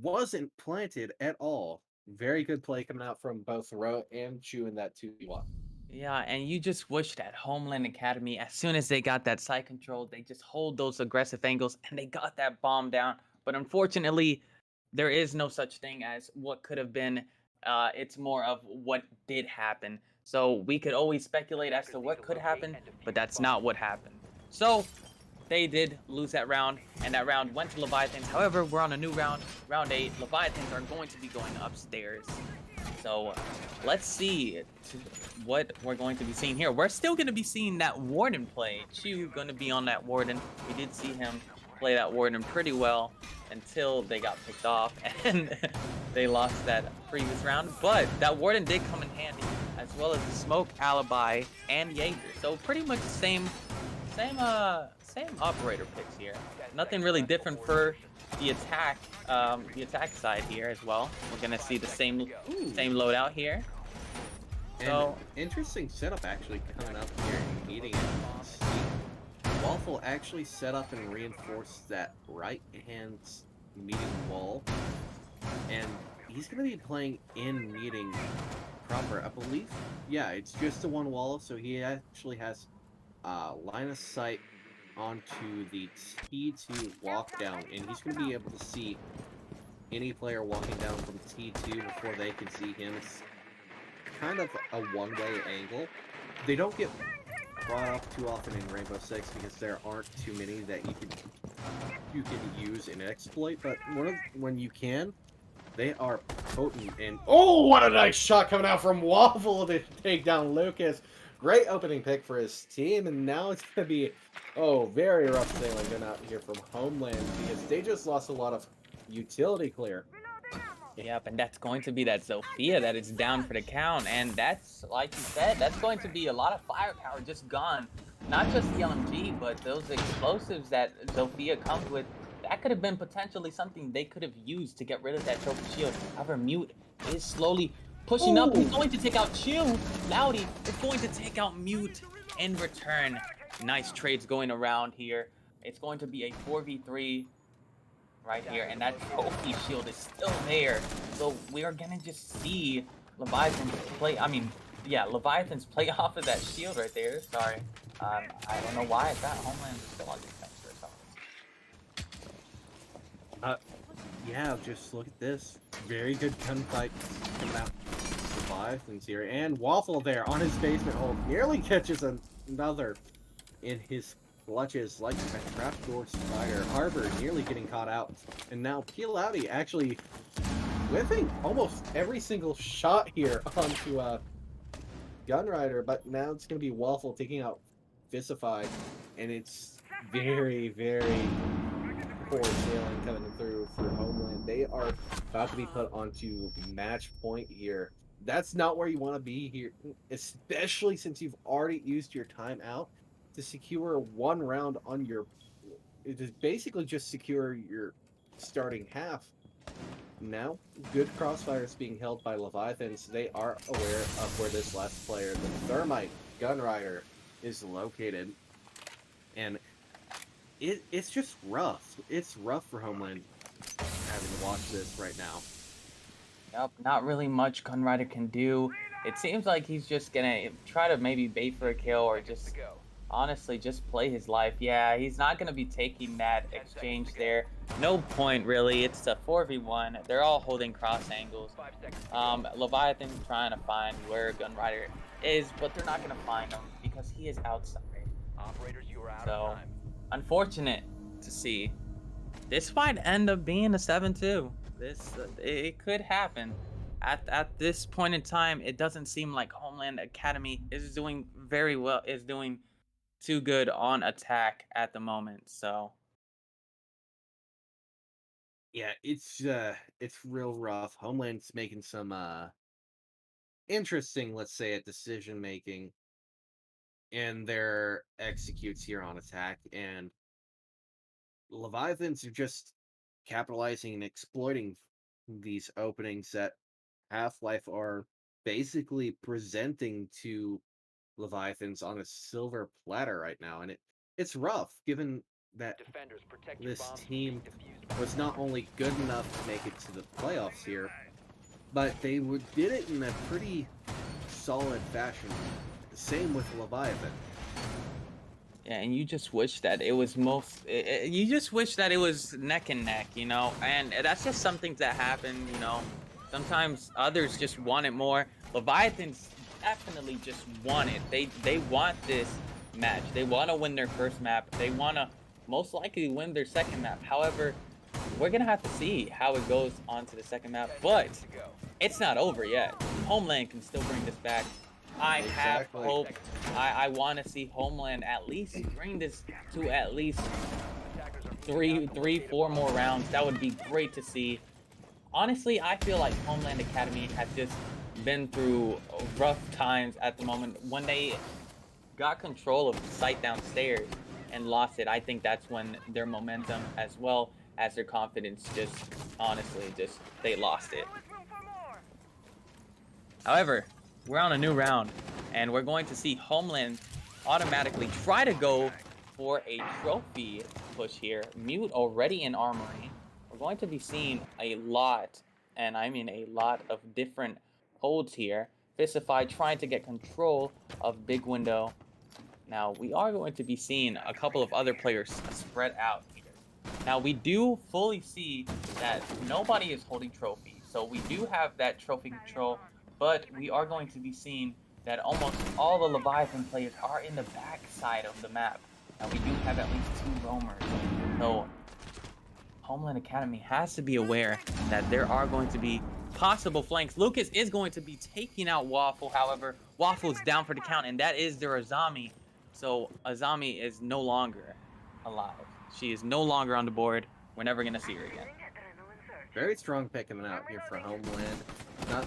wasn't planted at all. Very good play coming out from both Ro and Chu in that 2v1. yeah, and you just wish that Homeland Academy, as soon as they got that site control, they just hold those aggressive angles and they got that bomb down. But unfortunately, there is no such thing as what could have been. It's more of what did happen. So we could always speculate as to what could happen, but that's not what happened. So they did lose that round, and that round went to Leviathans. However, we're on a new round, round 8. Leviathans are going to be going upstairs. So let's see what we're going to be seeing here. We're still going to be seeing that Warden play. Chu going to be on that Warden. We did see him play that Warden pretty well until they got picked off and they lost that previous round. But that Warden did come in handy, as well as the Smoke, Alibi, and Jaeger. So pretty much the same operator picks here. Nothing really different for the attack side here as well. We're gonna see the same loadout here. So interesting setup actually coming up here in meeting. Waffle actually set up and reinforced that right hand meeting wall, and he's gonna be playing in meeting proper, I believe. Yeah, it's just the one wall, so he actually has line of sight onto the T2 walk down, and he's going to be able to see any player walking down from T2 before they can see him. It's kind of a one-way angle. They don't get brought up too often in Rainbow Six because there aren't too many that you can use in exploit, but when you can, they are potent. And oh, what a nice shot coming out from Waffle to take down Lucas. Great opening pick for his team, and now it's going to be, very rough sailing going out here from Homeland because they just lost a lot of utility clear. Yep, and that's going to be that Zofia that is down for the count, and that's, like you said, that's going to be a lot of firepower just gone. Not just the LMG, but those explosives that Zofia comes with, that could have been potentially something they could have used to get rid of that trophy shield. However, Mute is slowly pushing up. He's going to take out Chill. Loudy is going to take out Mute in return. Nice trades going around here. It's going to be a 4v3 right here, and that trophy shield is still there. So we are gonna just see Leviathans play. Leviathans play off of that shield right there. Sorry, I don't know why that Homeland is still on defense for some. Yeah, just look at this. Very good gunfight coming out. Leviathans here, and Waffle there on his basement hole nearly catches another in his clutches like a trapdoor spider. Harbor nearly getting caught out, and now Loudy actually whiffing almost every single shot here onto Gunrider, but now it's going to be Waffle taking out Fisify, and it's very, very poor sailing coming through for Homeland. They are about to be put onto match point here. That's not where you want to be here, especially since you've already used your timeout to secure one round on your. It is basically just secure your starting half. Now, good crossfire is being held by Leviathans. They are aware of where this last player, the Thermite Gunrider, is located. And it's just rough. It's rough for Homeland having to watch this right now. Yep, not really much Gunrider can do. It seems like he's just gonna try to maybe bait for a kill or just honestly just play his life. Yeah, he's not gonna be taking that exchange there. No point really. It's a 4v1. They're all holding cross angles. Leviathan's trying to find where Gunrider is, but they're not gonna find him because he is outside. So unfortunate to see. This might end up being a 7-2. It could happen. At this point in time, it doesn't seem like Homeland Academy is doing very well. Is doing too good on attack at the moment. So Yeah, it's real rough. Homeland's making some interesting, let's say, at decision making in their executes here on attack, and Leviathans are just capitalizing and exploiting these openings that Half-Life are basically presenting to Leviathans on a silver platter right now, and it's rough given that this team was not only good enough to make it to the playoffs here, but they did it in a pretty solid fashion. Same with Leviathan. yeah, and you just wish that it was you just wish that it was neck and neck, you know, and that's just something that happened, you know. Sometimes others just want it more. Leviathans definitely just want it. They want this match. They want to win their first map. They want to most likely win their second map. However, we're gonna have to see how it goes on to the second map, but it's not over yet. Homeland can still bring this back. I have hope. I want to see Homeland at least bring this to at least four more rounds. That would be great to see. Honestly, I feel like Homeland Academy has just been through rough times at the moment. When they got control of the site downstairs and lost it, I think that's when their momentum as well as their confidence just, honestly, just, they lost it. However, we're on a new round, and we're going to see Homeland automatically try to go for a trophy push here. Mute already in Armory. We're going to be seeing a lot, and I mean a lot, of different holds here. Fisify trying to get control of Big Window. Now, we are going to be seeing a couple of other players spread out here. Now, we do fully see that nobody is holding trophy, so we do have that trophy control, but we are going to be seeing that almost all the Leviathan players are in the back side of the map. Now, we do have at least 2 roamers, so Homeland Academy has to be aware that there are going to be possible flanks. Lucas is going to be taking out Waffle, however, Waffle is down for the count, and that is their Azami. So Azami is no longer alive. She is no longer on the board. We're never going to see her again. Very strong pick coming out here for Homeland. Not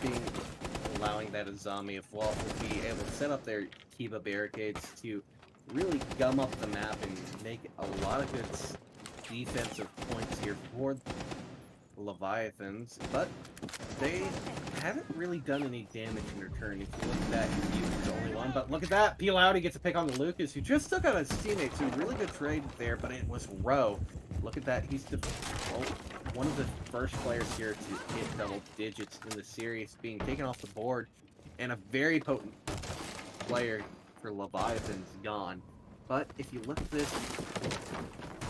allowing that Azami of Waffle be able to set up their Kiba barricades to really gum up the map and make a lot of good defensive points here for Leviathans, but they haven't really done any damage in return. If you look at that, Mute's the only one, but look at that! Peel out, he gets a pick on the Lucas, who just took out his teammate, so really good trade there, but it was Rowe. Look at that, he's one of the first players here to hit double digits in the series, being taken off the board, and a very potent player for Leviathan's gone. But if you look at this,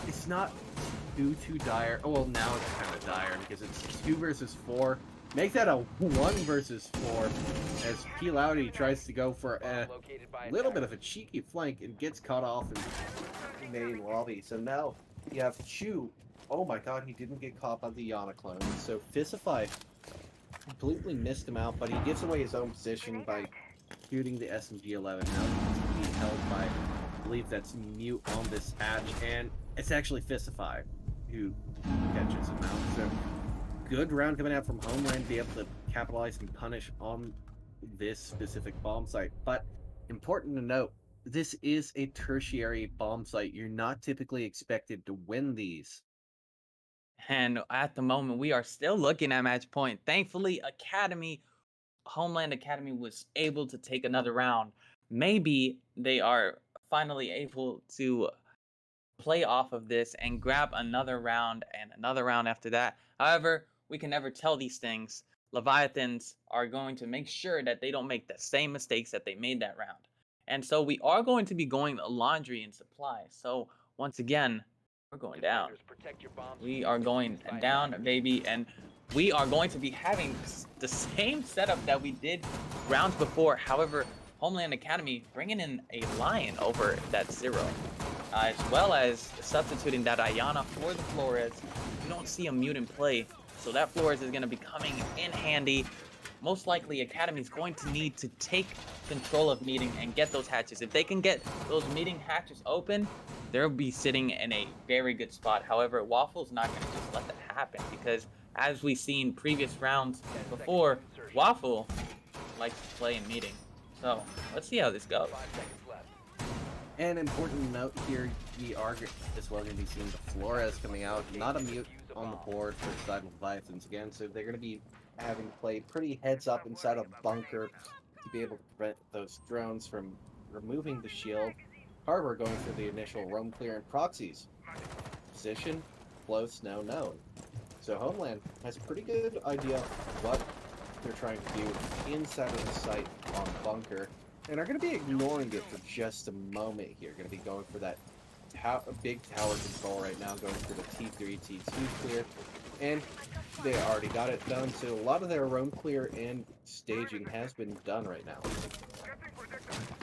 it's not too dire. Oh, well, now it's kind of dire because it's 2 versus 4. Make that a 1 versus 4 as P-Loudy tries to go for a little bit of a cheeky flank and gets caught off in the main lobby. So now you have Chu. Oh my god, he didn't get caught by the Yana clone. So Fisify completely missed him out, but he gives away his own position by shooting the SMG-11. Now he's being held by believe that's mute on this hatch, and it's actually Fistify who catches him out. So good round coming out from Homeland, be able to capitalize and punish on this specific bomb site. But important to note, this is a tertiary bomb site. You're not typically expected to win these. And at the moment, we are still looking at match point. Thankfully, Homeland Academy was able to take another round. Maybe they are finally able to play off of this and grab another round and another round after that. However, we can never tell these things. Leviathans are going to make sure that they don't make the same mistakes that they made that round. And so we are going to be going laundry and supply. So once again, we're going down. We are going down, baby, and we are going to be having the same setup that we did rounds before. However, Homeland Academy bringing in a Lion over that Zero, as well as substituting that Ayana for the Flores. You don't see a mute in play, so that Flores is going to be coming in handy. Most likely, Academy is going to need to take control of meeting and get those hatches. If they can get those meeting hatches open, they'll be sitting in a very good spot. However, Waffle's not going to just let that happen, because as we've seen previous rounds before, Waffle likes to play in meeting. So let's see how this goes. And important note here, we are as well going to be seeing the Flores coming out. Not a mute on the board for the side of Leviathans again, so they're going to be having to play pretty heads up inside a bunker to be able to prevent those drones from removing the shield. Harbor going for the initial roam clear and proxies. Position, close, now known. So Homeland has a pretty good idea of what they're trying to do inside of the site on bunker, and are going to be ignoring it for just a moment here. Going to be going for that big tower control right now, going for the T3, T2 clear, and they already got it done. So a lot of their roam clear and staging has been done right now.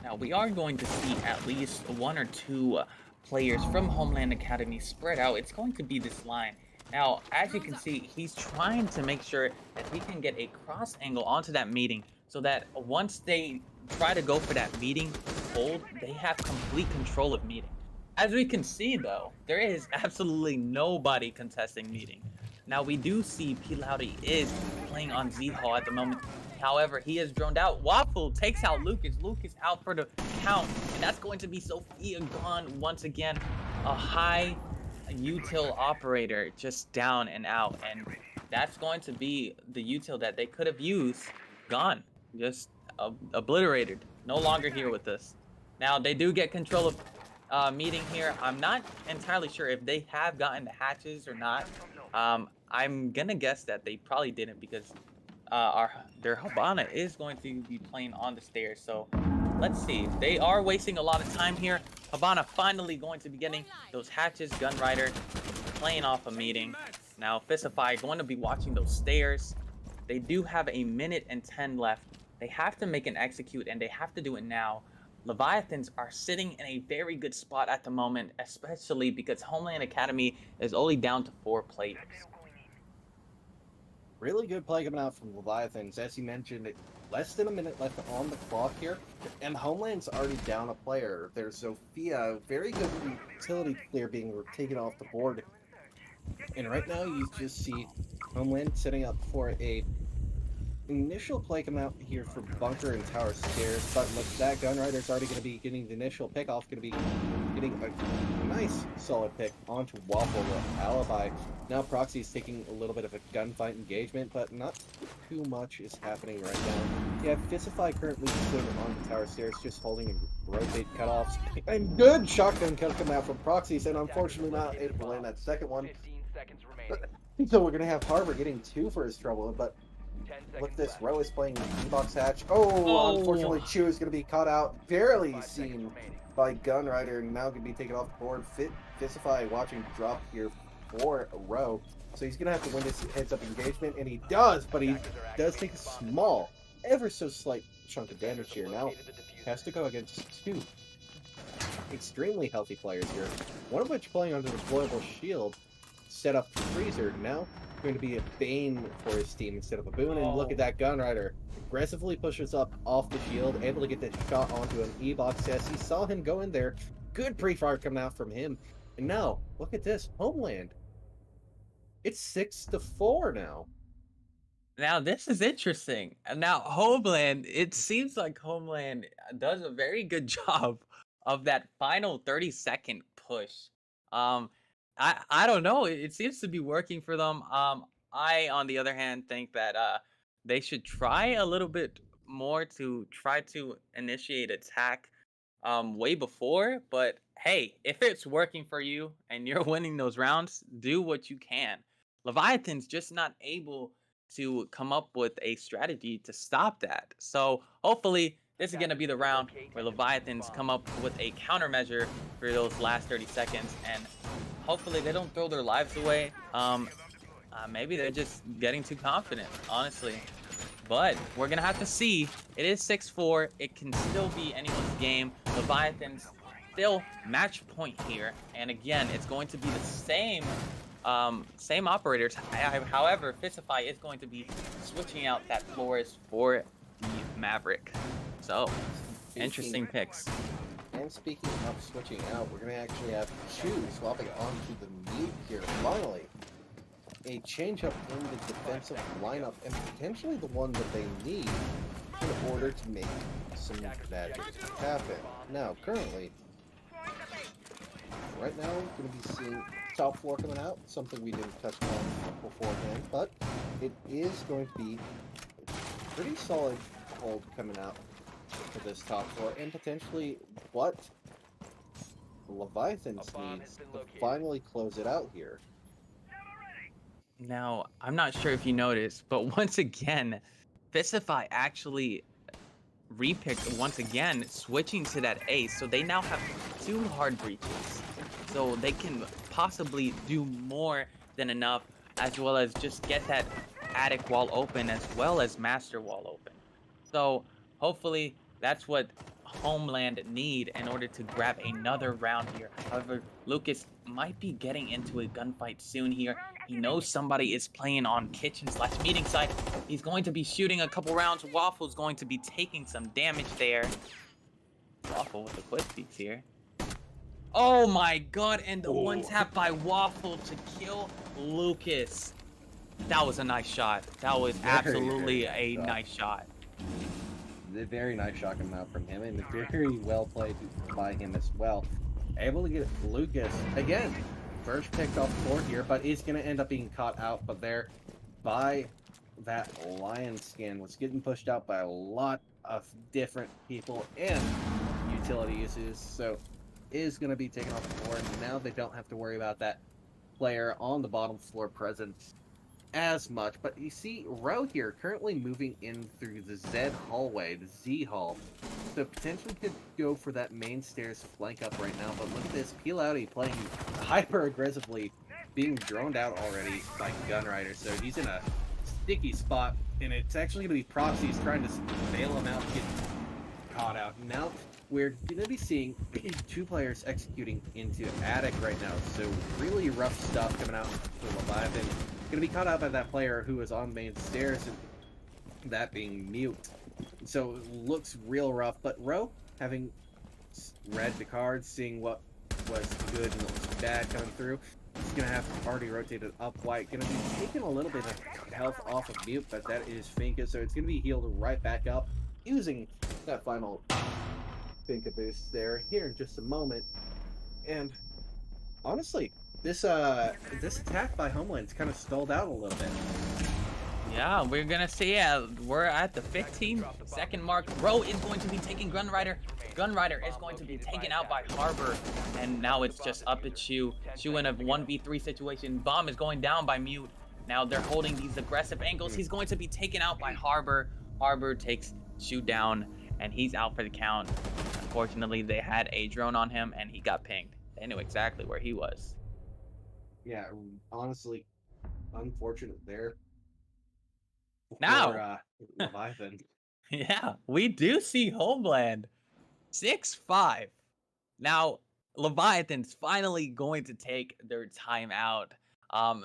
Now we are going to see at least one or two players from Homeland Academy spread out. It's going to be this line. Now, as you can see, he's trying to make sure that he can get a cross angle onto that meeting, so that once they try to go for that meeting hold, they have complete control of meeting. As we can see, though, there is absolutely nobody contesting meeting. Now, we do see P. Loudy is playing on Z-Hall at the moment. However, he is droned out. Waffle takes out Lucas. Lucas out for the count, and that's going to be Sophia gone once again. A high util operator just down and out, and that's going to be the util that they could have used. Gone, just obliterated, no longer here with us. Now they do get control of meeting here. I'm not entirely sure if they have gotten the hatches or not. I'm gonna guess that they probably didn't, because their Habana is going to be playing on the stairs. So let's see. They are wasting a lot of time here. Habana finally going to be getting those hatches. Gunrider playing off a meeting. Now Fistify going to be watching those stairs. They do have a minute and 10 left. They have to make an execute, and they have to do it now. Leviathans are sitting in a very good spot at the moment, especially because Homeland Academy is only down to 4 players. Really good play coming out from Leviathans. As you mentioned, less than a minute left on the clock here, and Homeland's already down a player. There's Sophia, very good utility clear being taken off the board. And right now you just see Homeland setting up for a initial play coming out here for bunker and tower stairs. But look, that Gunrider's already going to be getting the initial pick off, going to be getting a nice solid pick onto Waffle with Alibi. Now Proxy's taking a little bit of a gunfight engagement, but not too much is happening right now. Yeah, Fistify currently stood on the tower stairs, just holding and rotate cutoffs. And good shotgun cut coming out from Proxies, and unfortunately not able to land that second one. So we're going to have Harbor getting 2 for his trouble, but look, this Row is playing box hatch. Oh, unfortunately Chu is going to be caught out, barely seen by Gunrider, now going to be taken off the board. Fistify watching drop here for a Row, so he's going to have to win this heads-up engagement, and he does, but he does take a small, ever so slight chunk of damage here. Now has to go against 2 extremely healthy players here, one of which playing under the deployable shield, set up the Freezer. Now going to be a bane for his team instead of a boon. And look at that Gunrider aggressively pushes up off the shield, able to get that shot onto an E-box. Yes, he saw him go in there, Good pre-fire coming out from him. And now, look at this. Homeland. It's 6-4 now. Now this is interesting. Now Homeland, it seems like Homeland does a very good job of that final 30-second push. Um, I don't know. It seems to be working for them. I on the other hand think that they should try a little bit more to try to initiate attack way before. But hey, if it's working for you and you're winning those rounds, do what you can. Leviathan's just not able to come up with a strategy to stop that. So hopefully this is going to be the round where Leviathans come up with a countermeasure for those last 30 seconds, and hopefully they don't throw their lives away. Maybe they're just getting too confident, honestly. But we're going to have to see. It is 6-4. It can still be anyone's game. Leviathans still match point here. And again, it's going to be the same operators. However, Fisify is going to be switching out that Flores for the Maverick. So, interesting picks. And speaking of switching out, we're going to actually have Chu swapping onto the mute here. Finally, a change-up in the defensive lineup, and potentially the one that they need in order to make some magic happen. Now, currently, right now, we're going to be seeing top floor coming out, something we didn't touch on beforehand, but it is going to be a pretty solid hold coming out for this top floor, and potentially what Leviathans needs to finally close it out here. Now, I'm not sure if you noticed, but once again, Fisify actually repicked once again, switching to that ace. So they now have 2 hard breaches. So they can possibly do more than enough, as well as just get that attic wall open as well as master wall open. So hopefully that's what Homeland need in order to grab another round here. However, Lucas might be getting into a gunfight soon here. He knows somebody is playing on kitchen/meeting site. He's going to be shooting a couple rounds. Waffle's going to be taking some damage there. Waffle with the quick peeks here. Oh my god, and the one tap by Waffle to kill Lucas. That was a nice shot. That was absolutely a nice shot. A very nice shot coming out from him, and very well played by him as well. Able to get Lucas again. First picked off the board here, but is going to end up being caught out. But there, by that lion skin, was getting pushed out by a lot of different people and utility uses. So is going to be taken off the board. And now they don't have to worry about that player on the bottom floor presence as much. But you see Ro here currently moving in through the Z hallway, the Z hall. So potentially could go for that main stairs flank up right now. But look at this, Peel Outie playing hyper aggressively, being droned out already by Gunrider. So he's in a sticky spot, and it's actually going to be Proxy's trying to bail him out, get caught out. Now we're going to be seeing 2 players executing into attic right now. So really rough stuff coming out for Leviathan. Going to be caught out by that player who is on main stairs, and that being mute. So it looks real rough, but Ro, having read the cards, seeing what was good and what was bad coming through, he's going to have to already rotated up white. Going to be taking a little bit of health off of mute, but that is Finka, so it's going to be healed right back up, using that final Finka boost there here in just a moment. And honestly, this attack by Homeland's kind of stalled out a little bit. Yeah, we're gonna see. We're at the 15-second mark. Ro is going to be taking Gunrider. Gunrider is going to be taken out by Harbor, and now it's just up to Chu. Chu in a 1v3 situation. Bomb is going down by Mute. Now they're holding these aggressive angles. He's going to be taken out by Harbor. Harbor takes Chu down, and he's out for the count. Unfortunately, they had a drone on him, and he got pinged. They knew exactly where he was. Yeah, honestly, unfortunate there. Now, for, Leviathan. Yeah, we do see Homeland 6-5. Now, Leviathan's finally going to take their time out.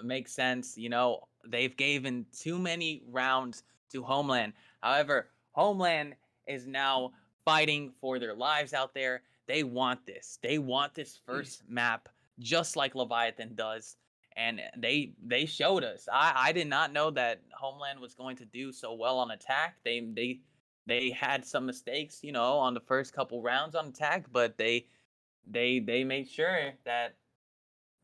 Makes sense, you know, they've given too many rounds to Homeland. However, Homeland is now fighting for their lives out there. They want this. They want this first map just like Leviathan does. And they showed us. I did not know that Homeland was going to do so well on attack. They had some mistakes, you know, on the first couple rounds on attack, but they made sure that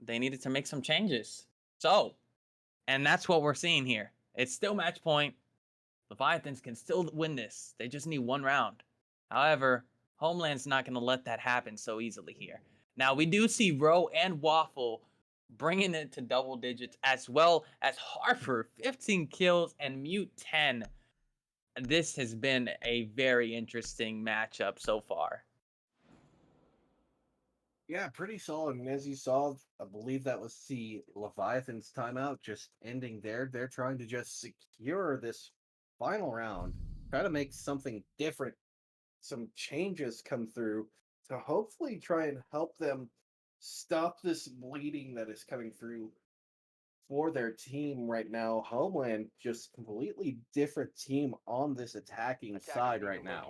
they needed to make some changes. So, and that's what we're seeing here. It's still match point. Leviathans can still win this. They just need one round. However, Homeland's not going to let that happen so easily here. Now, we do see Roe and Waffle bringing it to double digits, as well as Harper, 15 kills, and Mute 10. This has been a very interesting matchup so far. Yeah, pretty solid. And as you saw, I believe that was the Leviathan's timeout just ending there. They're trying to just secure this final round, try to make something different, some changes come through to hopefully try and help them stop this bleeding that is coming through for their team right now. Homeland, just completely different team on this attacking side right now.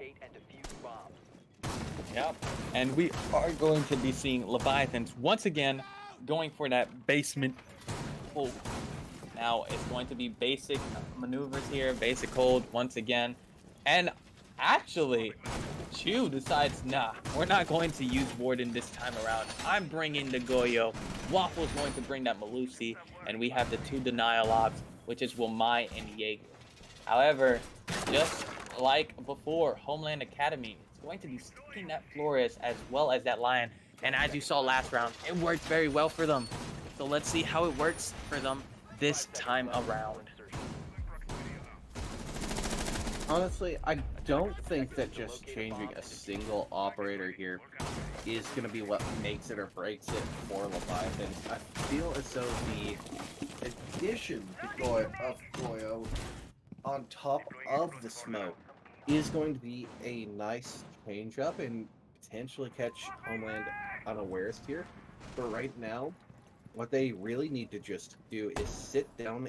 Yep. And we are going to be seeing Leviathans once again going for that basement hold. Now it's going to be basic maneuvers here, basic hold once again. And actually, Chu decides, nah, we're not going to use Warden this time around. I'm bringing the Goyo. Waffle's going to bring that Malusi. And we have the two denial ops, which is Wamai and Jaeger. However, just like before, Homeland Academy is going to be sticking that Flores as well as that Lion. And as you saw last round, it worked very well for them. So let's see how it works for them this time around. Honestly, I don't think that just changing a single operator here is going to be what makes it or breaks it for Leviathans. I feel as though the addition to Goyo on top of the smoke is going to be a nice change up and potentially catch Homeland unawares here. But right now, what they really need to just do is sit down,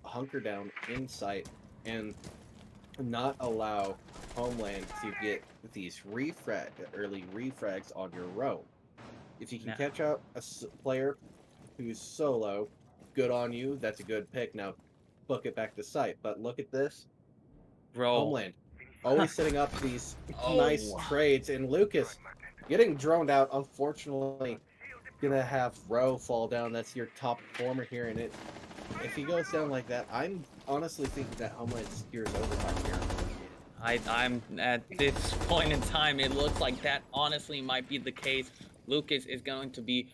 hunker down in sight, and not allow Homeland to get these early refrags on your row. If you can catch out a player who's solo, good on you. That's a good pick. Now, book it back to site. But look at this. Bro. Homeland always setting up these nice trades, and Lucas getting droned out. Unfortunately, gonna have Roe fall down. That's your top performer here, and if he goes down like that, I'm honestly thinking that Homeland steers overtime here. I'm at this point in time, it looks like that honestly might be the case. Lucas is going to be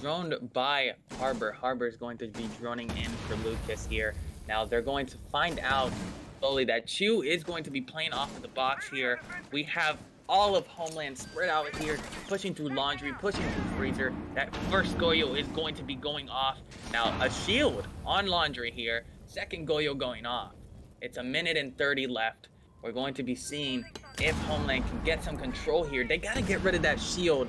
droned by Harbor. Harbor is going to be droning in for Lucas here. Now they're going to find out slowly that Chu is going to be playing off of the box here. We have all of Homeland spread out here, pushing through Laundry, pushing through Freezer. That first Goyo is going to be going off. Now a shield on Laundry here. Second Goyo going off. It's a minute and 30 left. We're going to be seeing if Homeland can get some control here. They got to get rid of that shield.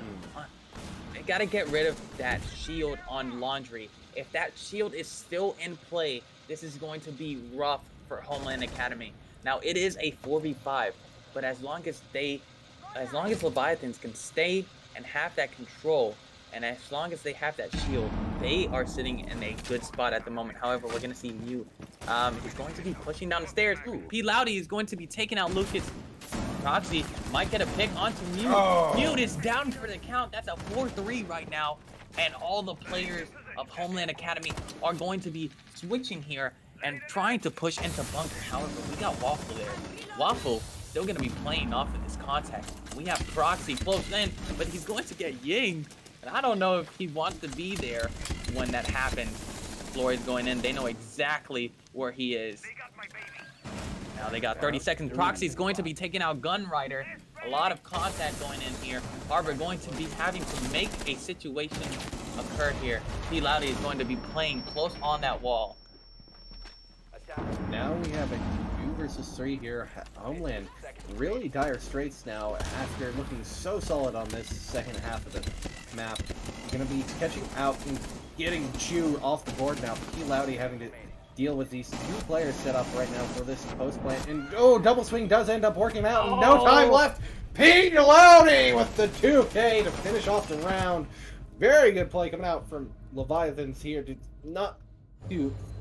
They got to get rid of that shield on Laundry. If that shield is still in play, this is going to be rough for Homeland Academy. Now it is a 4v5, but as long as Leviathans can stay and have that control, and as long as they have that shield, they are sitting in a good spot at the moment. However, we're going to see Mute. He's going to be pushing down the stairs. P. Loudy is going to be taking out Lucas. Proxy might get a pick onto Mute. Mute is down for the count. That's a 4-3 right now. And all the players of Homeland Academy are going to be switching here and trying to push into bunker. However, we got Waffle there. Waffle still going to be playing off of this contact. We have Proxy close in, but he's going to get yinged. And I don't know if he wants to be there when that happens. Flory's going in. They know exactly where he is. Now they got 30 seconds. Proxy's going to be taking out Gun Rider. A lot of contact going in here. Harbor going to be having to make a situation occur here. P. Loudy is going to be playing close on that wall. Now we have a 2 versus 3 here. Homeland really dire straits now after looking so solid on this second half of the map. Gonna be catching out and getting Chu off the board now. P. Loudy having to deal with these two players set up right now for this post plant. And oh, double swing does end up working out. And no time left. Pete Lowney with the 2K to finish off the round. Very good play coming out from Leviathans here to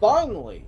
finally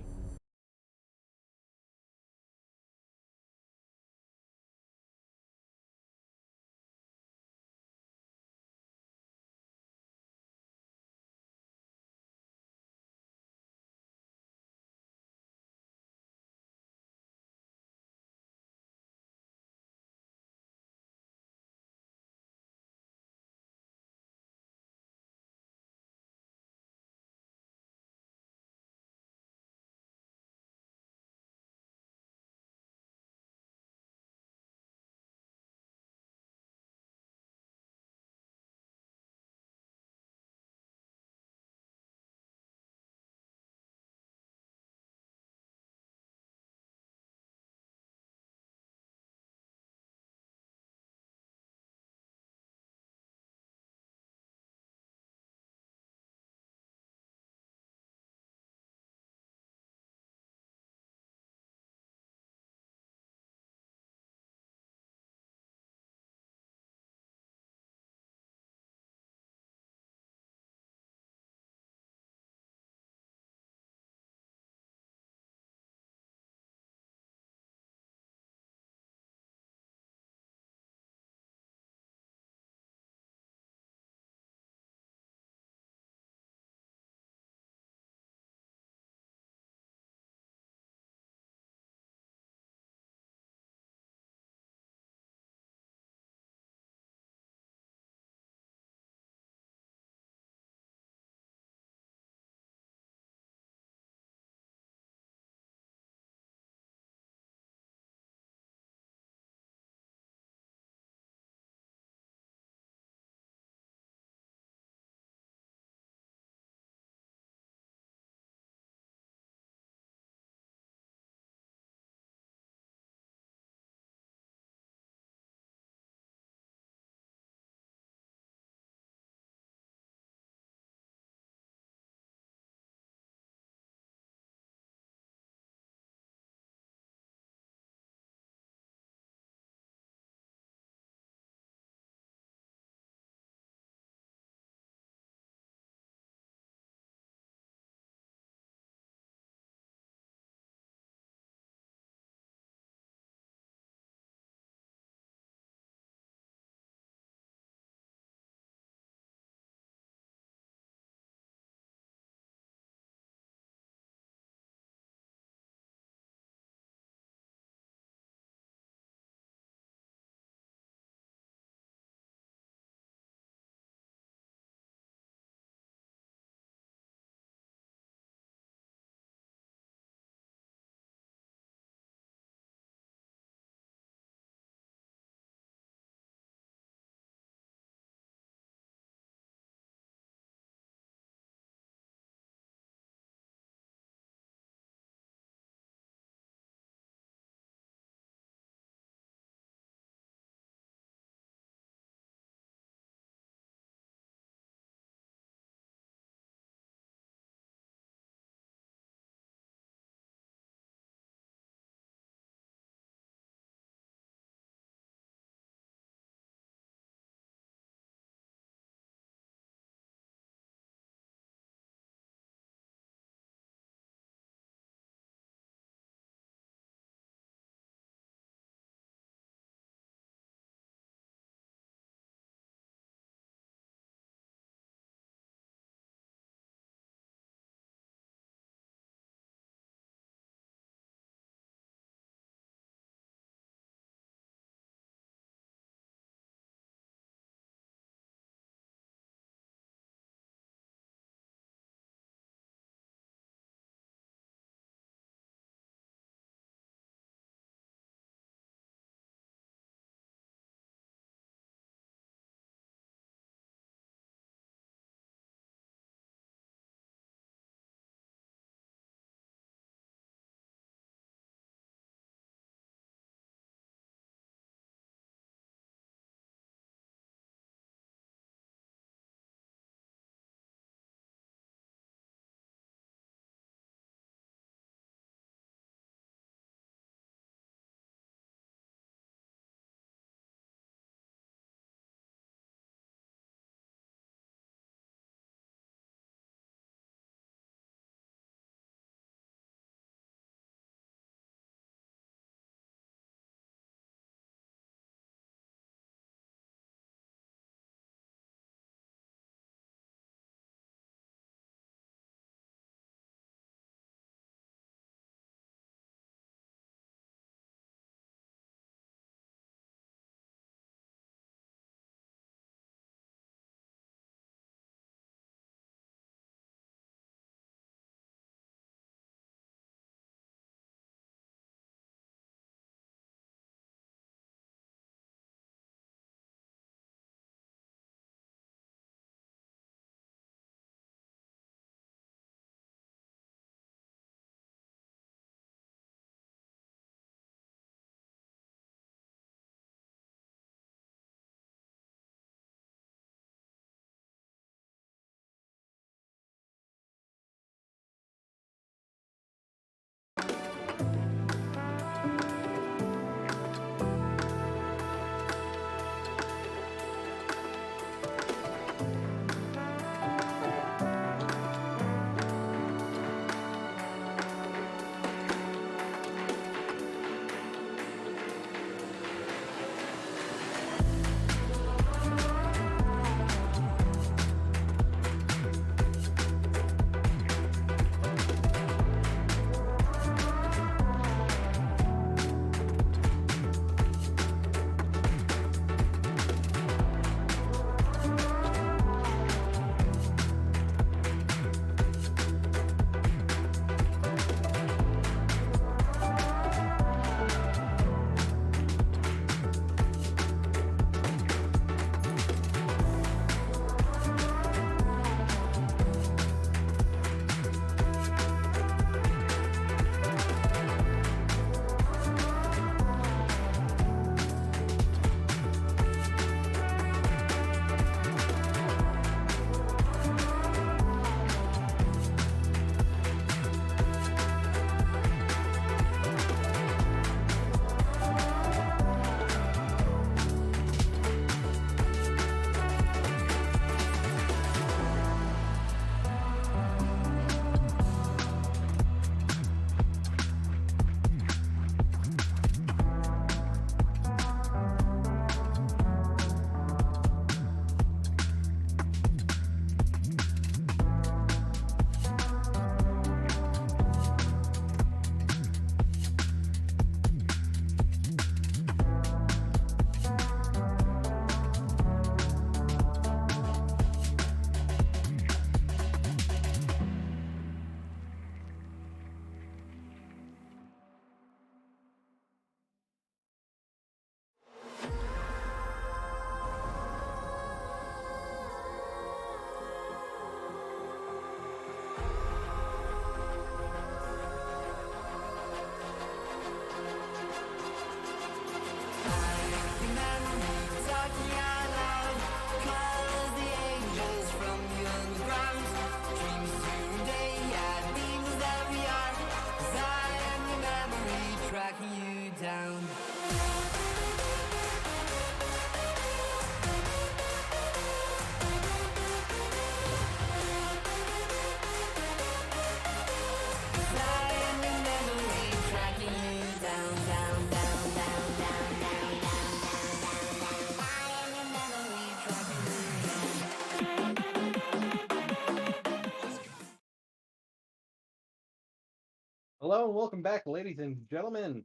Hello and welcome back, ladies and gentlemen.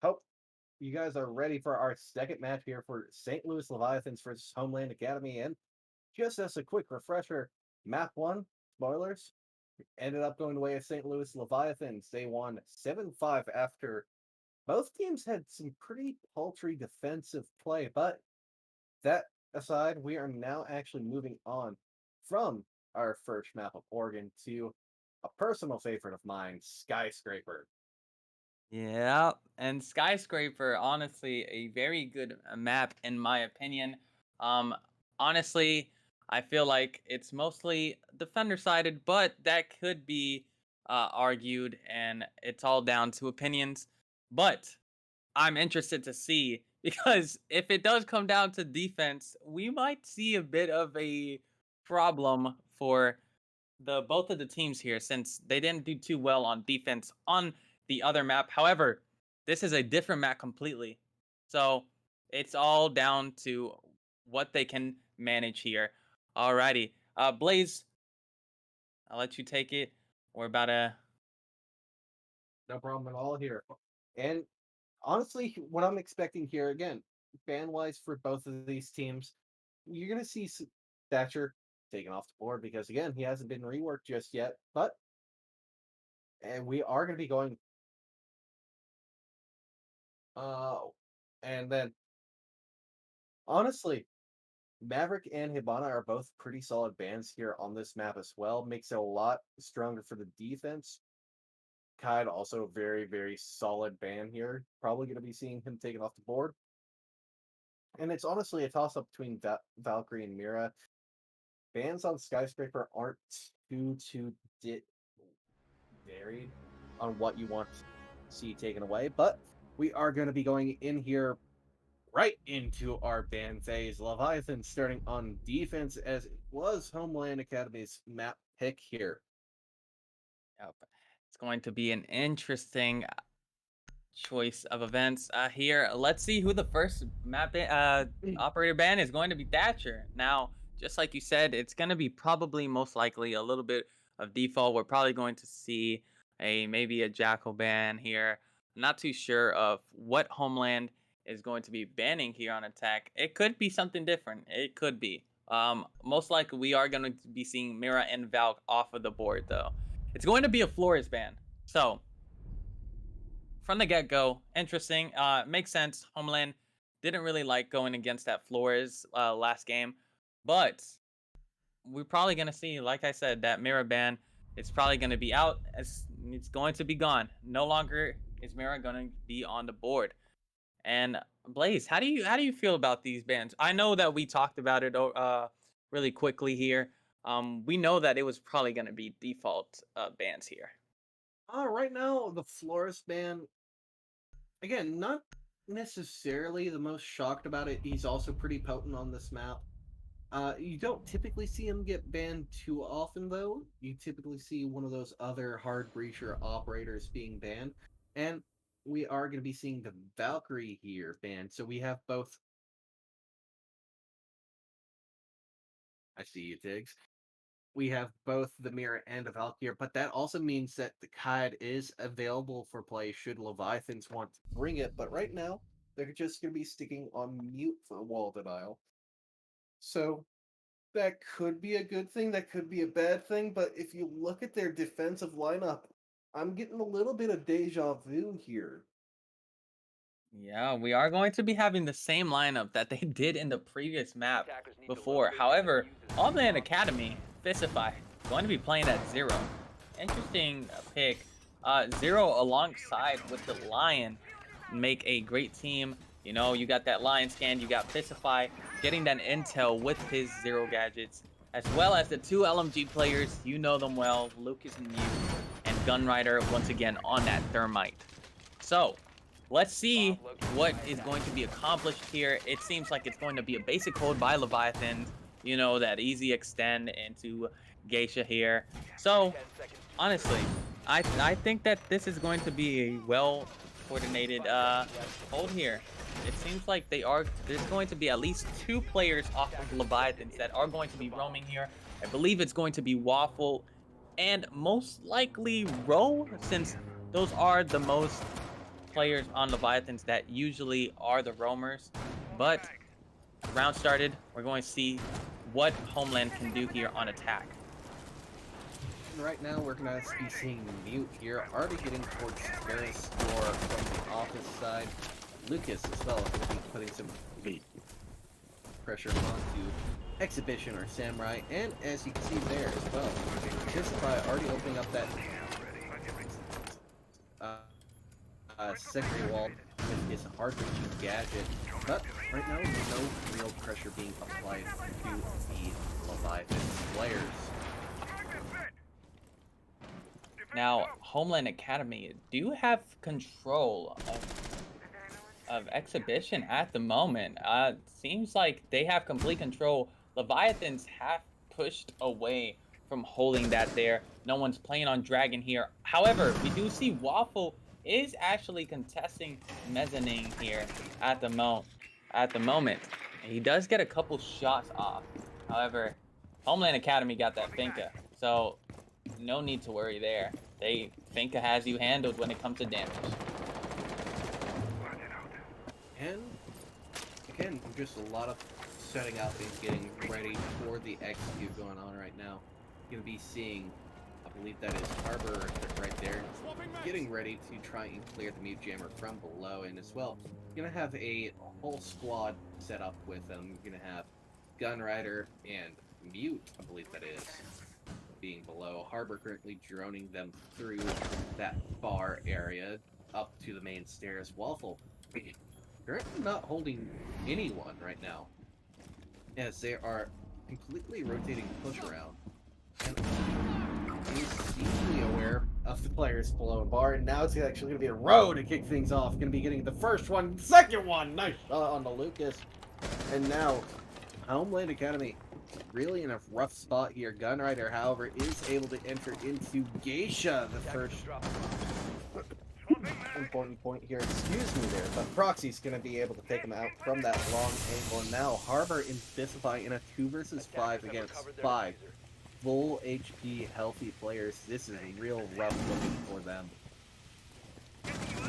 Hope you guys are ready for our second match here for St. Louis Leviathans versus Homeland Academy. And just as a quick refresher, map 1, spoilers, ended up going the way of St. Louis Leviathans. They won 7-5 after both teams had some pretty paltry defensive play. But that aside, we are now actually moving on from our first map of Oregon to a personal favorite of mine, Skyscraper. Yeah, and Skyscraper, honestly, a very good map in my opinion. Um, Honestly, I feel like it's mostly defender sided, but that could be argued, and it's all down to opinions. But I'm interested to see because if it does come down to defense, we might see a bit of a problem for the both of the teams here since they didn't do too well on defense on the other map. However, this is a different map completely. So it's all down to what they can manage here. Alrighty. Blaze, I'll let you take it. We're about to No problem at all here. And honestly, what I'm expecting here again, ban wise for both of these teams, you're going to see Thatcher taken off the board because again, he hasn't been reworked just yet. But and we are going to be going. And then honestly, Maverick and Hibana are both pretty solid bans here on this map as well. Makes it a lot stronger for the defense. Kide also very, very solid ban here. Probably going to be seeing him taken off the board. And it's honestly a toss-up between Valkyrie and Mira. Bans on Skyscraper aren't too varied on what you want to see taken away, but we are going to be going in here right into our ban phase. Leviathan starting on defense as it was Homeland Academy's map pick here. Yep. It's going to be an interesting choice of events here. Let's see who the first map operator ban is going to be. Thatcher. Now, just like you said, it's going to be probably most likely a little bit of default. We're probably going to see maybe a Jackal ban here. I'm not too sure of what Homeland is going to be banning here on attack. It could be something different. It could be. Most likely we are going to be seeing Mira and Valk off of the board though. It's going to be a Flores ban. So from the get-go, interesting. Makes sense. Homeland didn't really like going against that Flores last game, but we're probably gonna see, like I said, that Mira ban. It's probably gonna be out. As it's going to be gone. No longer is Mira gonna be on the board. And Blaze, how do you feel about these bans? I know that we talked about it really quickly here. We know that it was probably gonna be default bans here. Right now, the Flores ban, again, not necessarily the most shocked about it. He's also pretty potent on this map. You don't typically see him get banned too often, though. You typically see one of those other hard breacher operators being banned. And we are going to be seeing the Valkyrie here banned. So we have both. I see you, Tiggs. We have both the Mirror and the Valkyrie, but that also means that the Kide is available for play should Leviathans want to bring it. But right now, they're just going to be sticking on mute for wall denial. So that could be a good thing, that could be a bad thing, but if you look at their defensive lineup, I'm getting a little bit of deja vu here. Yeah, we are going to be having the same lineup that they did in the previous map before. However, Homeland Academy, Fistify, going to be playing at Zero. Interesting pick. Zero alongside with the Lion make a great team. You know, you got that Lion scan, you got Fistify getting that intel with his Zero gadgets, as well as the two LMG players. You know them well, Lucas and Mew, and Gunrider once again on that Thermite. So let's see what is going to be accomplished here. It seems like it's going to be a basic code by Leviathan. You know, that easy extend into Geisha here. So, honestly, I think that this is going to be a well-coordinated hold here. It seems like there's going to be at least two players off of Leviathans that are going to be roaming here. I believe it's going to be Waffle and most likely Ro, since those are the most players on Leviathans that usually are the roamers. But round started, we're going to see what Homeland can do here on attack. Right now, we're going to be seeing Mute here, already getting towards Terrace or from the office side. Lucas as well, going to be putting some pressure onto Exhibition or Samurai, and as you can see there as well, Justify already opening up that secondary wall with his hard-reaching gadget, but right now there's no real pressure being applied to the Leviathan players. Now, Homeland Academy do have control of Exhibition at the moment. Seems like they have complete control. Leviathans have pushed away from holding that there. No one's playing on Dragon here. However, we do see Waffle is actually contesting Mezzanine here at the moment. He does get a couple shots off. However, Homeland Academy got that Finka, so no need to worry there. Finka has you handled when it comes to damage. And again, just a lot of setting up and getting ready for the execute going on right now. You're gonna be seeing, I believe that is Harbor right there, getting ready to try and clear the Mute Jammer from below, and as well, you're gonna have a whole squad set up with them. You're gonna have Gunrider and Mute, I believe that is, being below. Harbor currently droning them through that bar area up to the main stairs. Waffle currently not holding anyone right now, as they are completely rotating push around. And he's deeply aware of the players below in bar, and now it's actually going to be a row to kick things off. Going to be getting the first one, second one, nice shot on the Lucas. And now, Homeland Academy really in a rough spot here. Gunrider, however, is able to enter into Geisha, the first important point here. Excuse me there, but Proxy's going to be able to take him out from that long angle. And now, Harbor and Bisify in a 2 versus 5 against 5 full HP healthy players. This is real rough looking for them.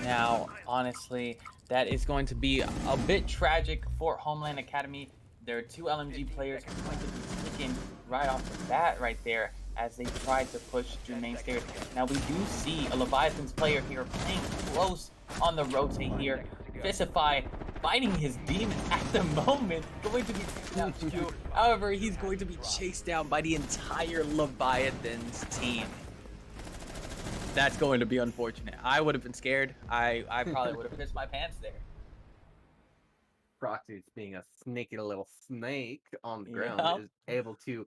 Now, honestly, that is going to be a bit tragic for Homeland Academy. There are 2 LMG players who are going to be taken right off the bat right there as they try to push through main stairs. Now, we do see a Leviathans player here playing close on the rotate here. Fisify fighting his demons at the moment, going to be taken out too. However, he's going to be chased down by the entire Leviathans team. That's going to be unfortunate. I would have been scared. I probably would have pissed my pants there. Proxy, being a sneaky little snake on the ground, is able to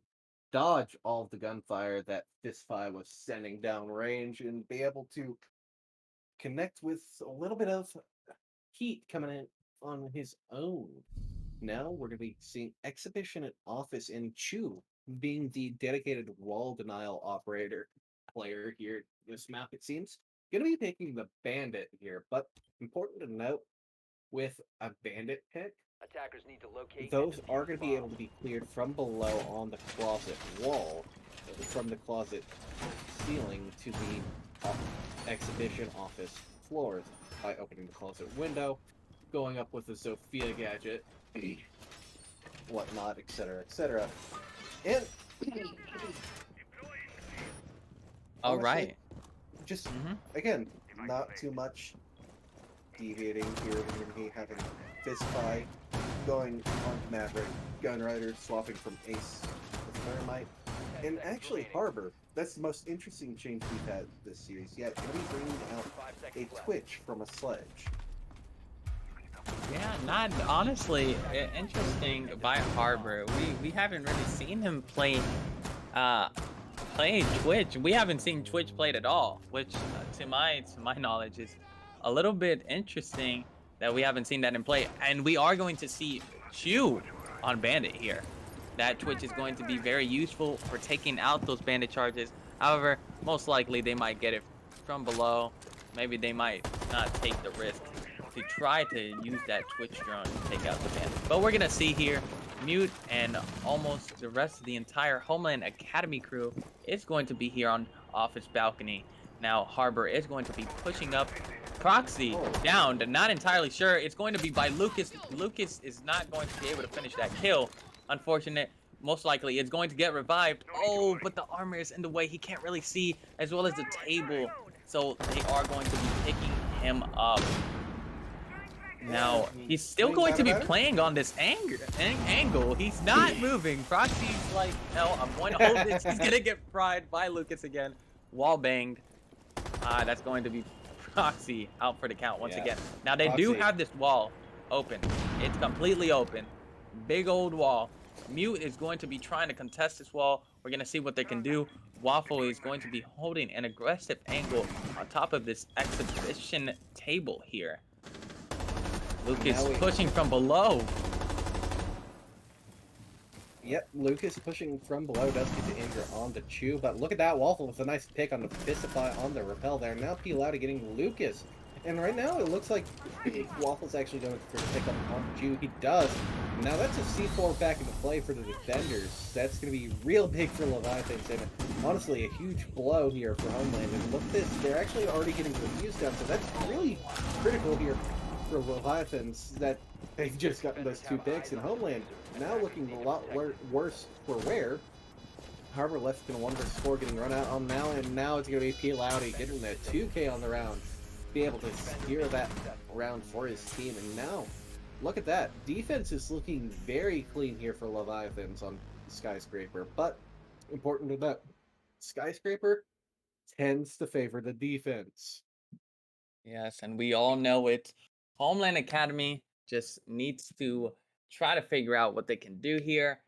dodge all of the gunfire that Fistfy was sending down range and be able to connect with a little bit of heat coming in on his own. Now we're going to be seeing Exhibition at Office and Chu being the dedicated wall denial operator player here. This map, it seems, going to be picking the Bandit here, but important to note, with a Bandit pick, attackers need to locate those are going to be able to be cleared from below on the closet wall, from the closet ceiling to the Exhibition office floors by opening the closet window, going up with the Sophia gadget, whatnot, etc., etc. And all right, just again, not too much deviating here. We're going to be having Fistfy going on to Maverick, Gunrider swapping from Ace to Thermite, and actually Harbor. That's the most interesting change we've had this series yet. Going to be bringing out a Twitch from a Sledge. Yeah, not honestly interesting by Harbor. We haven't really seen him play Twitch. We haven't seen Twitch played at all, which to my knowledge is a little bit interesting that we haven't seen that in play. And we are going to see Chu on Bandit here. That Twitch is going to be very useful for taking out those Bandit charges. However, most likely they might get it from below. Maybe they might not take the risk to try to use that Twitch drone to take out the Bandit. But we're gonna see here, Mute and almost the rest of the entire Homeland Academy crew is going to be here on Office Balcony. Now Harbor is going to be pushing up. Proxy down, not entirely sure. It's going to be by Lucas. Lucas is not going to be able to finish that kill. Unfortunate. Most likely it's going to get revived. Oh, but the armor is in the way. He can't really see, as well as the table. So they are going to be picking him up. Now, he's still going to be playing on this angle. He's not moving. Proxy's like, no, I'm going to hold this. He's going to get fried by Lucas again. Wall banged. That's going to be Proxy out for the count once again. Now, they do have this wall open. It's completely open. Big old wall. Mute is going to be trying to contest this wall. We're going to see what they can do. Waffle is going to be holding an aggressive angle on top of this exhibition table here. Lucas pushing from below. Yep, Lucas pushing from below does get the injure on the Chew, but look at that Waffle with a nice pick on the Fistify on the Repel there. Now P-Loudy getting Lucas. And right now it looks like Waffle's actually going to pick up on the Chew. He does. Now that's a C4 back into play for the defenders. That's going to be real big for Leviathans, and honestly a huge blow here for Homeland. And look at this, they're actually already getting confused down, so that's really critical here for Leviathans that they've just gotten those 2 picks. And Homeland now looking a lot worse for wear. Harbor left's going to wonder score getting run out on now, and now it's going to be P-Loudy getting the 2K on the round. Be able to secure that round for his team. And now look at that, defense is looking very clean here for Leviathans on Skyscraper, but important to note, Skyscraper tends to favor the defense. Yes, and we all know it. Homeland Academy just needs to try to figure out what they can do here,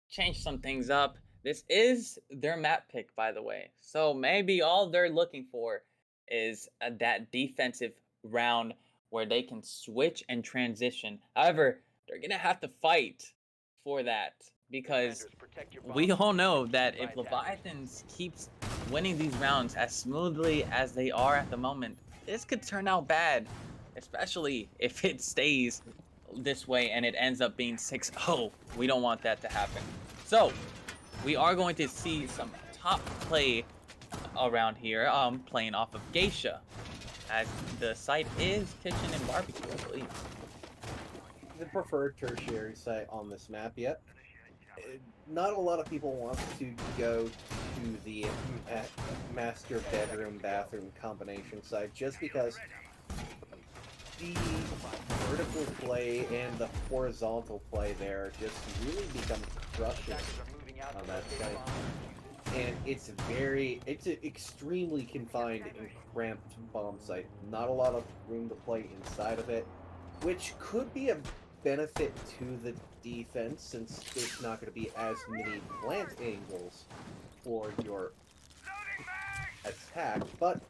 change some things up. This is their map pick, by the way, so maybe all they're looking for is that defensive round where they can switch and transition. However, they're going to have to fight for that, because we all know that if Leviathans keeps winning these rounds as smoothly as they are at the moment, this could turn out bad, especially if it stays this way and it ends up being 6-0. We don't want that to happen. So we are going to see some top play around here, playing off of Geisha, as the site is Kitchen and Barbecue, I believe. The preferred tertiary site on this map yet. Not a lot of people want to go to the master bedroom bathroom combination site, just because the vertical play and the horizontal play there just really become crushing on that site. And it's an extremely confined and cramped bomb site. Not a lot of room to play inside of it, which could be a benefit to the defense, since there's not going to be as many plant angles for your attack. But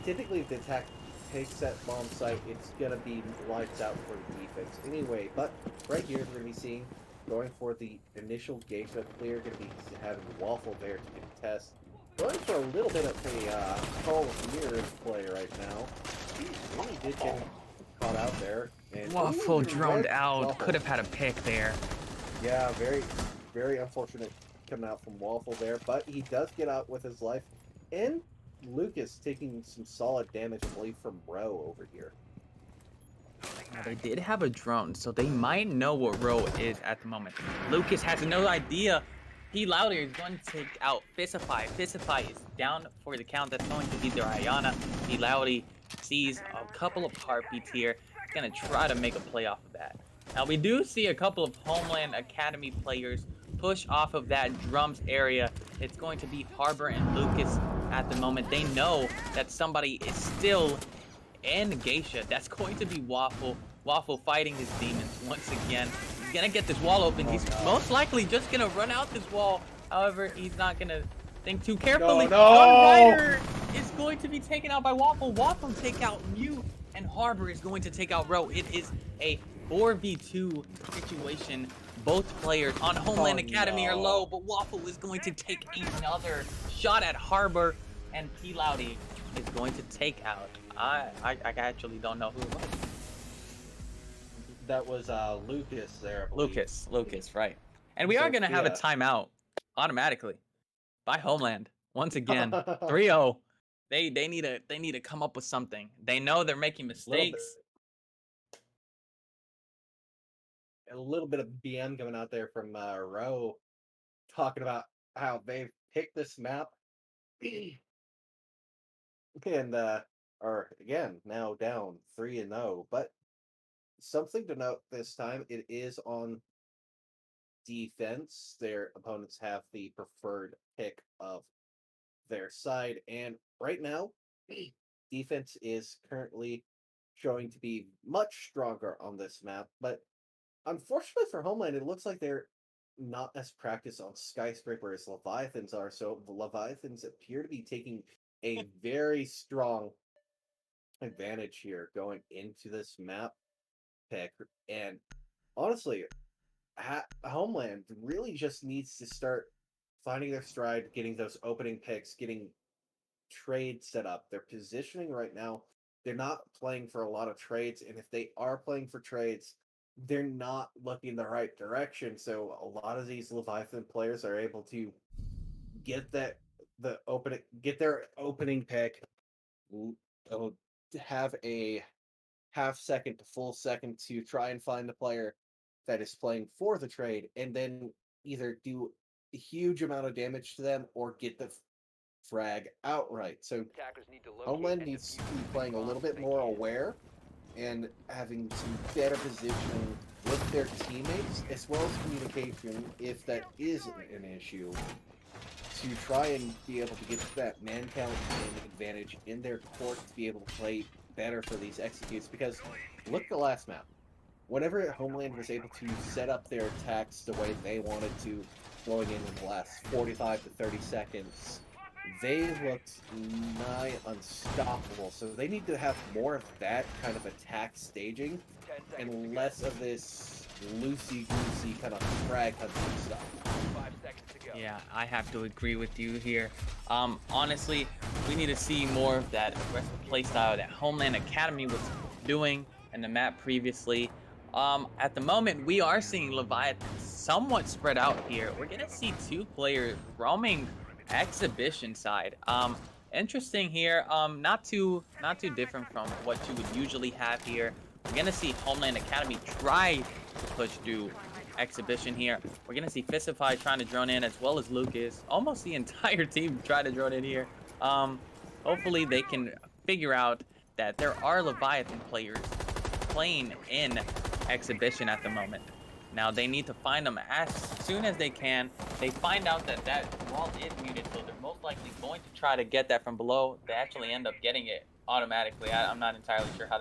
typically if the attack takes that bomb site, it's going to be lights out for the defense anyway. But right here we're going to be seeing, going for the initial Geisha clear, going to be having Waffle there to contest. Going for a little bit of a Call of Mirrors play right now. He really did get caught out there. And Waffle droned out. Waffle. Could have had a pick there. Yeah, very, very unfortunate coming out from Waffle there, but he does get out with his life. And Lucas taking some solid damage, I believe, from Row over here. Now, they did have a drone, so they might know what Row is at the moment. Lucas has no idea. P-Loudy is going to take out Fistify. Fistify is down for the count. That's going to be their Ayana. P-Loudy sees a couple of heartbeats here. He's going to try to make a play off of that. Now, we do see a couple of Homeland Academy players push off of that drums area. It's going to be Harbor and Lucas at the moment. They know that somebody is still in Geisha. That's going to be Waffle. Waffle fighting his demons once again. He's gonna get this wall open. He's most likely just gonna run out this wall. However, he's not gonna think too carefully. Rider is going to be taken out by Waffle. Waffle take out Mew, and Harbor is going to take out Row. It is a 4v2 situation. Both players on Homeland Academy are low, but Waffle is going to take another shot at Harbor, and P-Loudy is going to take out. I actually don't know who it was. That was Lucas there, I believe. Lucas, right. And we are going to have a timeout automatically by Homeland. Once again, 3-0. They need to come up with something. They know they're making mistakes. A little bit of BM coming out there from Rowe, talking about how they've picked this map and are again now down 3-0. But something to note this time, it is on defense. Their opponents have the preferred pick of their side, and right now, defense is currently showing to be much stronger on this map. But unfortunately for Homeland, it looks like they're not as practiced on Skyscraper as Leviathans are. So the Leviathans appear to be taking a very strong advantage here going into this map pick. And honestly, Homeland really just needs to start finding their stride, getting those opening picks, getting trade set up. Their positioning right now, they're not playing for a lot of trades, and if they are playing for trades, they're not looking the right direction. So a lot of these Leviathan players are able to get their opening pick, have a half second to full second to try and find the player that is playing for the trade, and then either do a huge amount of damage to them or get the frag outright. So Homeland needs to be playing a little bit more aware and having some better positioning with their teammates, as well as communication, if that is an issue, to try and be able to get that man count and advantage in their court to be able to play better for these executes. Because look at the last map. Whenever Homeland was able to set up their attacks the way they wanted to, going in the last 45 to 30 seconds, they looked nigh unstoppable. So they need to have more of that kind of attack staging and less of this loosey-goosey kind of frag hunting stuff. Yeah, I have to agree with you here. Honestly, we need to see more of that aggressive playstyle that Homeland Academy was doing in the map previously. At the moment, we are seeing Leviathans somewhat spread out here. We're gonna see two players roaming exhibition side. Interesting here. Not too different from what you would usually have here. We're gonna see Homeland Academy try to push through exhibition here. We're gonna see Fistify trying to drone in, as well as Lucas. Almost the entire team try to drone in here. Hopefully they can figure out that there are Leviathan players playing in exhibition at the moment. Now they need to find them as soon as they can. They find out that that wall is muted, so they're most likely going to try to get that from below. They actually end up getting it automatically. I'm not entirely sure how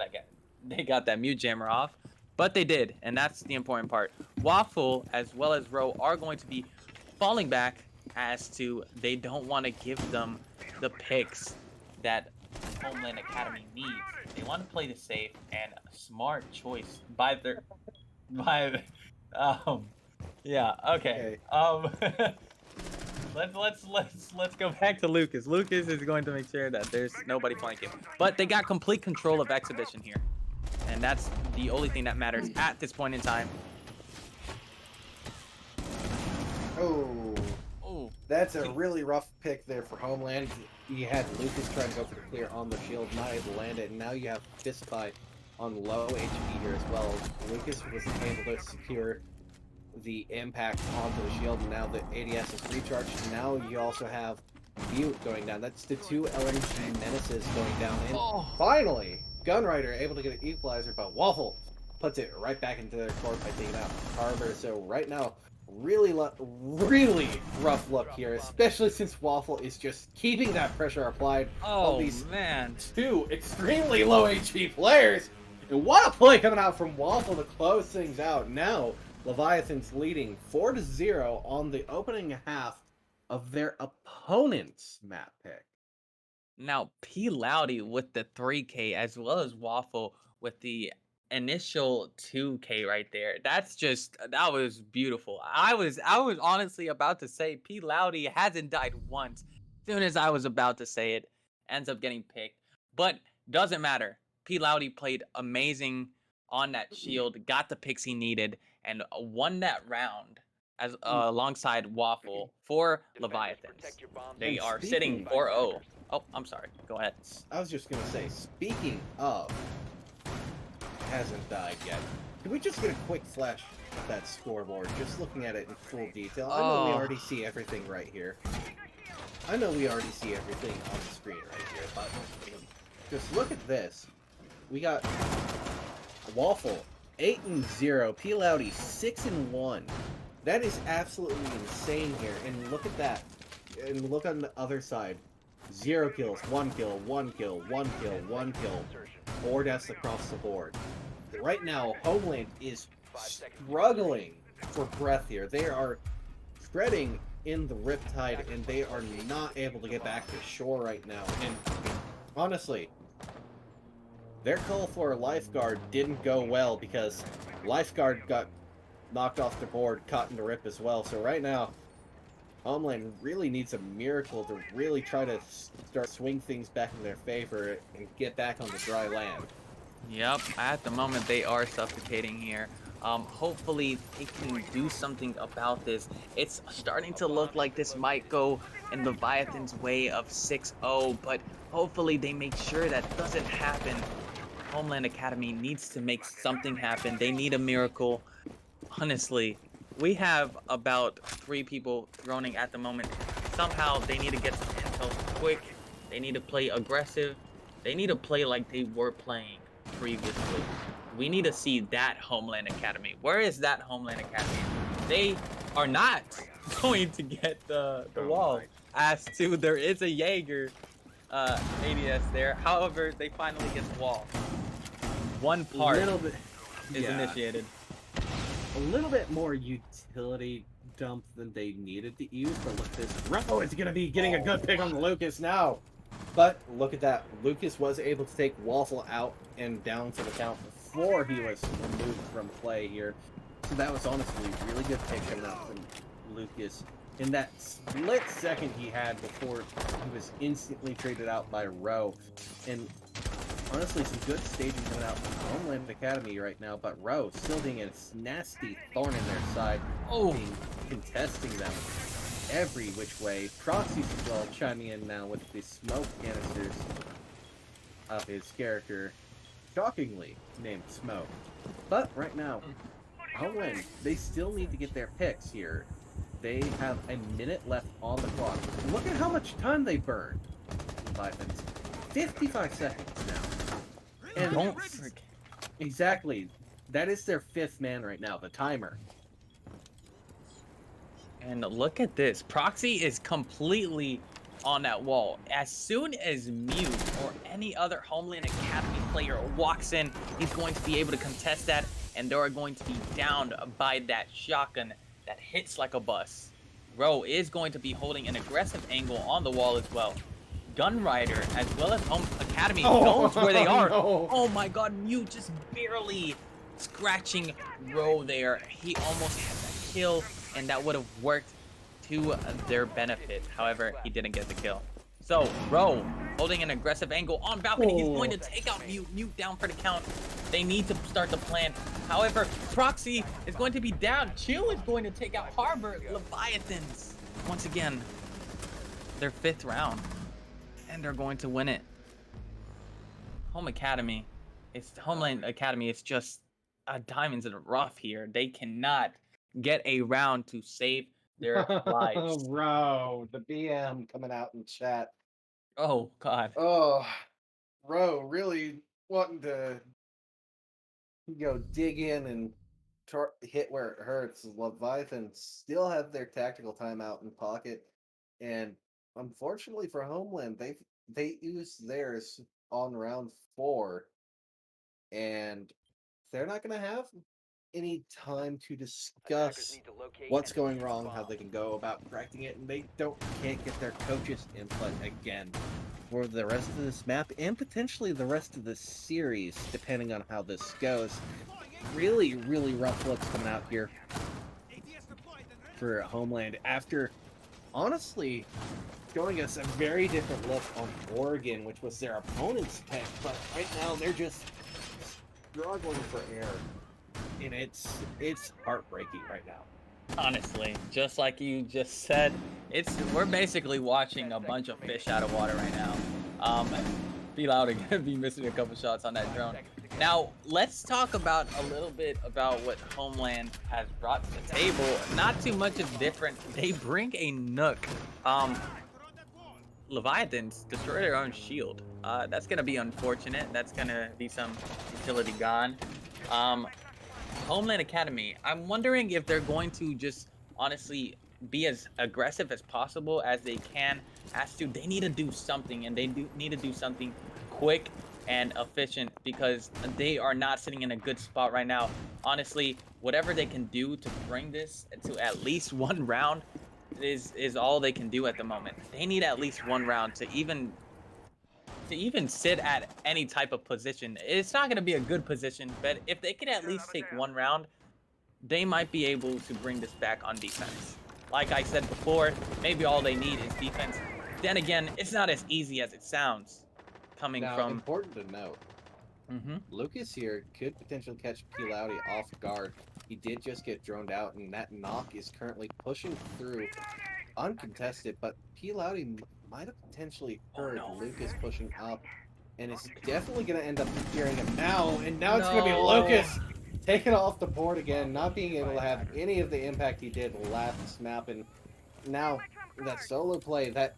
they got that mute jammer off, but they did, and that's the important part. Waffle as well as Rowe are going to be falling back as to they don't want to give them the picks that Homeland Academy needs. They want to play the safe, and a smart choice by yeah, okay. Let's go back to Lucas. Lucas is going to make sure that there's nobody flanking. But they got complete control of exhibition here, and that's the only thing that matters at this point in time. Oh, that's a really rough pick there for Homeland. You had Lucas trying to go for the clear on the shield, not able to land it, and now you have Fistify on low HP here as well. Lucas was able to secure the impact onto the shield, and now the ADS is recharged. Now you also have Mute going down. That's the two LMG menaces going down. And finally, Gunrider able to get an equalizer, but Waffle puts it right back into their court by taking out Harbor. So right now, really rough look here, especially since Waffle is just keeping that pressure applied on these two extremely low HP players. And what a play coming out from Waffle to close things out. Now, Leviathans leading 4-0 on the opening half of their opponent's map pick. Now, P. Loudy with the 3K, as well as Waffle with the initial 2K right there. That was beautiful. I was honestly about to say P. Loudy hasn't died once. As soon as I was about to say it, ends up getting picked. But doesn't matter. P. Loudy played amazing on that shield, got the picks he needed, and won that round alongside Waffle for Leviathans. They are sitting 4-0. Oh, I'm sorry. Go ahead. I was just gonna say, speaking of, hasn't died yet. Can we just get a quick flash of that scoreboard? Just looking at it in full detail. I know we already see everything right here. I know we already see everything on the screen right here, but just look at this. We got Waffle 8-0, P Loudy 6-1. That is absolutely insane here. And look at that. And look on the other side. 0 kills, 1 kill, 1 kill, 1 kill, 1 kill. 4 deaths across the board. Right now, Homeland is struggling for breath here. They are treading in the riptide, and they are not able to get back to shore right now. And honestly, their call for a lifeguard didn't go well because lifeguard got knocked off the board, caught in the rip as well. So right now, Homeland really needs a miracle to really try to start swing things back in their favor and get back on the dry land. Yep, at the moment they are suffocating here. Hopefully they can do something about this. It's starting to look like this might go in Leviathan's way of 6-0, but hopefully they make sure that doesn't happen. Homeland Academy needs to make something happen. They need a miracle. Honestly, we have about 3 people droning at the moment. Somehow they need to get some intel quick. They need to play aggressive. They need to play like they were playing previously. We need to see that Homeland Academy. Where is that Homeland Academy? They are not going to get the wall. As to, there is a Jaeger ADS there. However, they finally get the wall. One part is initiated. A little bit more utility dump than they needed to use, but look, this Ruffo is going to be getting a good pick on the Lucas now. But look at that. Lucas was able to take Waffle out and down to the count before he was removed from play here. So that was honestly a really good pick coming out from Lucas. In that split second he had before he was instantly traded out by Rowe. And honestly, some good staging coming out from Homeland Academy right now, but Rowe still being a nasty thorn in their side, contesting them every which way. Proxies as well chiming in now with the smoke canisters of his character, shockingly named Smoke. But right now, Homeland, they still need to get their picks here. They have a minute left on the clock. Look at how much time they burned. Leviathans. 55 seconds now. And Don't forget. Exactly. That is their 5th man right now, the timer. And look at this. Proxy is completely on that wall. As soon as Mute or any other Homeland Academy player walks in, he's going to be able to contest that, and they are going to be downed by that shotgun that hits like a bus. Rowe is going to be holding an aggressive angle on the wall as well. Gunrider, as well as Home Academy, knows where they are. No. Oh my god, Mute just barely scratching Rowe there. He almost had that kill, and that would have worked to their benefit. However, he didn't get the kill. So, Rowe holding an aggressive angle on balcony. He's going to take out Mute. Mute down for the count. They need to start the plan. However, Proxy is going to be down. Chill is going to take out Harbor. Leviathans, once again, their 5th round. And they're going to win it. Homeland Academy is just diamonds in the rough here. They cannot get a round to save their lives. Bro, the BM coming out in chat. Oh god. Oh, Ro really wanting to dig in and hit where it hurts. Leviathans still have their tactical timeout in pocket, and unfortunately for Homeland, they used theirs on round 4, and they're not going to have any time to discuss what's going wrong, how they can go about correcting it, and they can't get their coaches' input again for the rest of this map and potentially the rest of the series, depending on how this goes. Really, really rough looks coming out here for Homeland after, honestly, showing us a very different look on Oregon, which was their opponent's pick, but right now they're just struggling for air. And it's heartbreaking right now. Honestly, just like you just said, we're basically watching a bunch of fish out of water right now. Be loud again, be missing a couple shots on that drone. Now, let's talk about a little bit about what Homeland has brought to the table. Not too much is different. They bring a Nook. Leviathans destroy their own shield. That's gonna be unfortunate. That's gonna be some utility gone. Homeland Academy, I'm wondering if they're going to just honestly be as aggressive as possible as they can. They need to do something, and they do need to do something quick and efficient because they are not sitting in a good spot right now. Honestly, whatever they can do to bring this to at least one round is all they can do at the moment. They need at least one round to even sit at any type of position. It's not going to be a good position, but if they could at least take one round, they might be able to bring this back on defense. Like I said before, maybe all they need is defense. Then again, it's not as easy as it sounds coming Now, from... important to note, Lucas here could potentially catch P-Loudy off guard. He did just get droned out, and that knock is currently pushing through uncontested, but P-Loudy might have potentially heard Lucas pushing up, and is definitely going to end up hearing him now, and now it's going to be Lucas taking off the board again, not being able to have any of the impact he did last map, and now that solo play that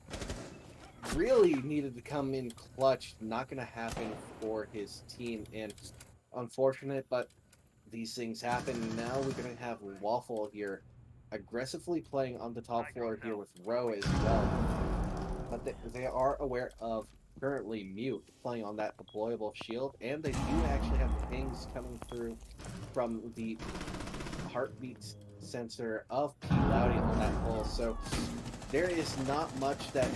really needed to come in clutch, not going to happen for his team, and unfortunate, but these things happen. Now we're going to have Waffle here aggressively playing on the top floor here with Row as well, but they are aware of currently Mute playing on that deployable shield, and they do actually have pings coming through from the heartbeat sensor of P-Loudy on that pole, so there is not much that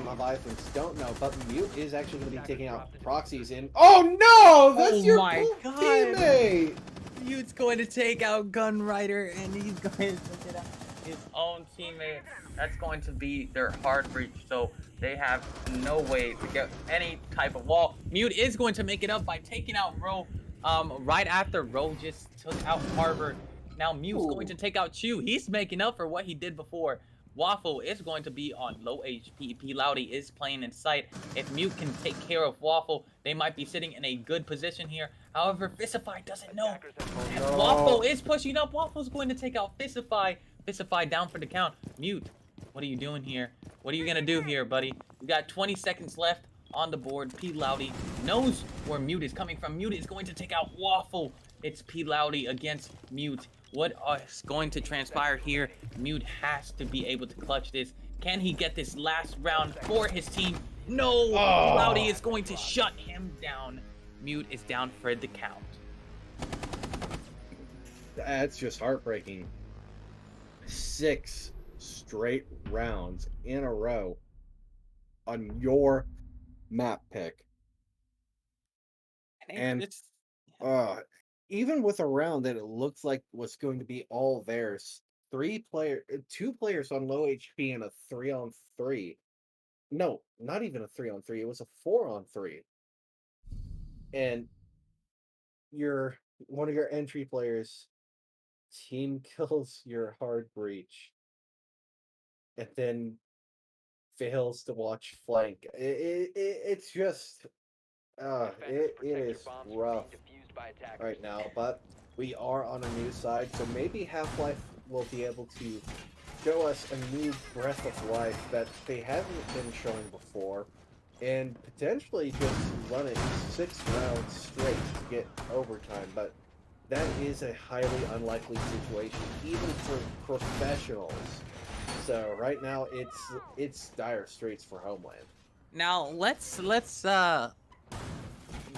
Leviathans don't know, but Mute is actually going to be taking out proxies in. Oh no! That's your teammate! Mute's going to take out Gunrider, and he's going to take out his own teammate. That's going to be their hard breach, so they have no way to get any type of wall. Mute is going to make it up by taking out Row right after Row just took out Harbor. Now Mute's going to take out Chew. He's making up for what he did before. Waffle is going to be on low HP. P-Loudy is playing in sight. If Mute can take care of Waffle, they might be sitting in a good position here. However, Fistify doesn't know. Waffle is pushing up. Waffle's going to take out Fistify. Fistify down for the count. Mute, what are you doing here? What are you going to do here, buddy? We got 20 seconds left on the board. P-Loudy knows where Mute is coming from. Mute is going to take out Waffle. It's P-Loudy against Mute. What is going to transpire here? Mute has to be able to clutch this. Can he get this last round for his team? No! P-Loudy is going to shut him down. Mute is down for the count. That's just heartbreaking. 6 straight rounds in a row on your map pick. And even with a round that it looks like was going to be all theirs, 2 players on low HP and a 3-on-3. No, not even a 3-on-3. It was a 4-on-3. And one of your entry players team kills your hard breach, and then fails to watch flank. It's just it is rough right now, but we are on a new side, so maybe Half-Life will be able to show us a new breath of life that they haven't been showing before, and potentially just run it 6 rounds straight to get overtime, but that is a highly unlikely situation, even for professionals. So right now it's dire straits for Homeland. Now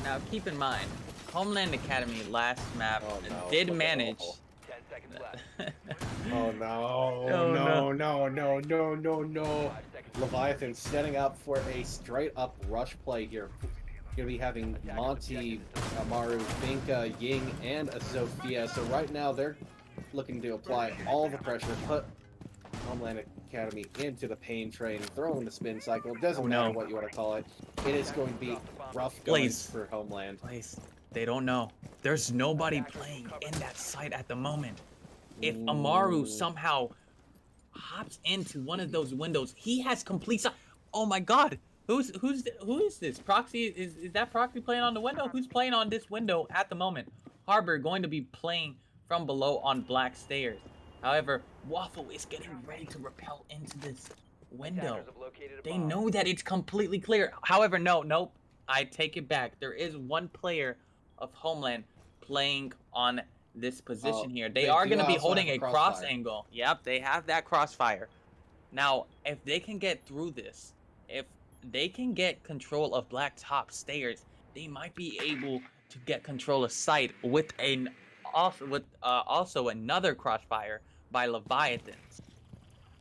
now keep in mind, Homeland Academy last map did manage. 10 seconds left. Oh no. Leviathan setting up for a straight up rush play here. Gonna be having Monty, Amaru, Binka, Ying, and a Sophia. So right now they're looking to apply all the pressure, put Homeland Academy into the pain train, throwing the spin cycle. Doesn't matter what you want to call it. It is going to be rough going for Homeland. They don't know. There's nobody playing in that site at the moment. If Amaru somehow hops into one of those windows, he has complete. Oh my God! Who is this? Proxy is that Proxy playing on the window? Who's playing on this window at the moment? Harbor going to be playing from below on black stairs. However, Waffle is getting ready to rappel into this window. They know that it's completely clear. However, nope. I take it back. There is one player of Homeland playing on this position here. They are going to be holding a cross angle. Yep, they have that crossfire. Now, if they can get through this, if they can get control of black top stairs, they might be able to get control of site with also another crossfire by Leviathans.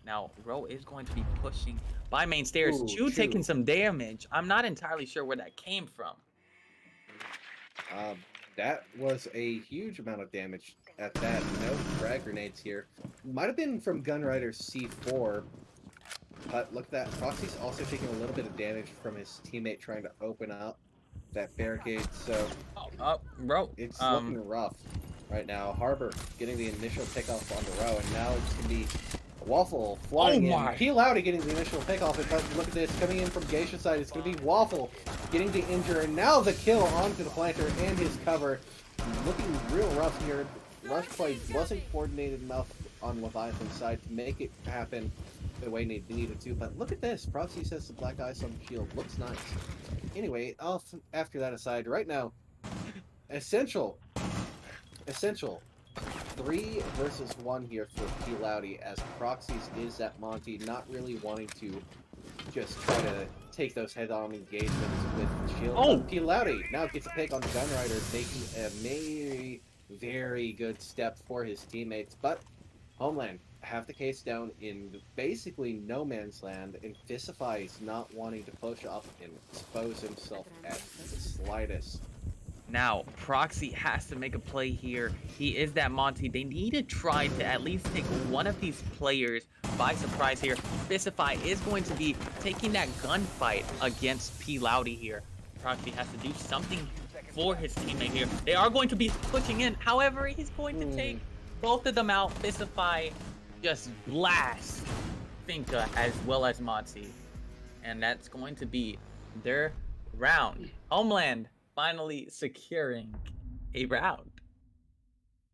Now, Ro is going to be pushing by main stairs. Chu taking some damage. I'm not entirely sure where that came from. That was a huge amount of damage at that. No frag grenades here. Might have been from Gunrider C4. But look at that. Proxy's also taking a little bit of damage from his teammate trying to open up that barricade. So Ro, it's looking rough right now. Harbor getting the initial pickoff on the row, and now it's going to be Waffle flying in. Peel out getting the initial pickoff, but look at this. Coming in from Geisha side, it's going to be Waffle getting the injure, and now the kill onto the planter and his cover. Looking real rough here. Rush play wasn't coordinated enough on Leviathan's side to make it happen the way they needed to, but look at this. Proxy says the black ice on the shield looks nice. Anyway, after that aside, right now, essential 3 versus 1 here for P. Loudy, as Proxies is that Monty, not really wanting to just try to take those head-on engagements with shield. Oh! P. Loudy now gets a pick on the Gunrider, making a very, very good step for his teammates, but Homeland have the case down in basically no man's land, and Fisify is not wanting to push up and expose himself at the slightest. Now, Proxy has to make a play here. He is that Monty. They need to try to at least take one of these players by surprise here. Fisify is going to be taking that gunfight against P. Loudy here. Proxy has to do something for his teammate here. They are going to be pushing in. However, he's going to take both of them out. Fisify just blast Finka as well as Monty. And that's going to be their round. Homeland finally securing a round.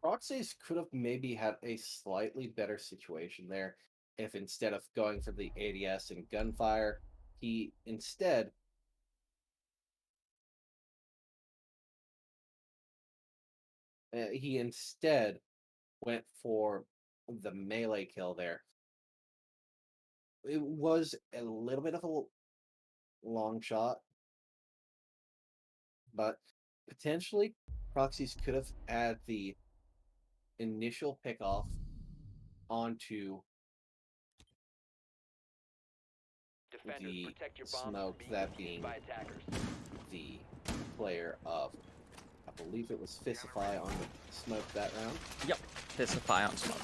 Proxies could have maybe had a slightly better situation there if instead of going for the ADS and gunfire, he instead went for the melee kill there. It was a little bit of a long shot, but potentially Proxies could have had the initial pickoff onto the smoke, that being the player of, I believe it was Fisify on the smoke that round. Yep, Fisify on smoke.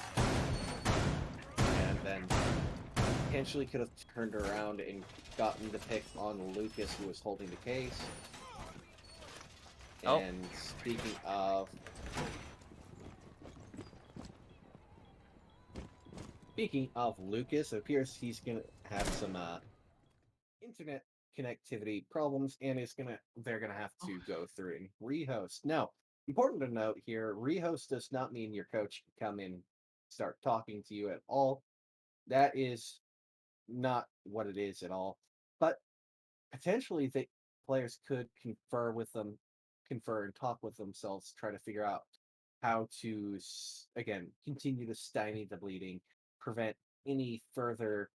And then potentially could have turned around and gotten the pick on Lucas, who was holding the case. And speaking of Lucas, it appears he's gonna have some internet connectivity problems, and they're gonna have to go through and rehost. Now, important to note here, rehost does not mean your coach can come in and start talking to you at all. That is not what it is at all. But potentially the players could confer and talk with themselves, try to figure out how to, again, continue to stymie the bleeding, prevent any further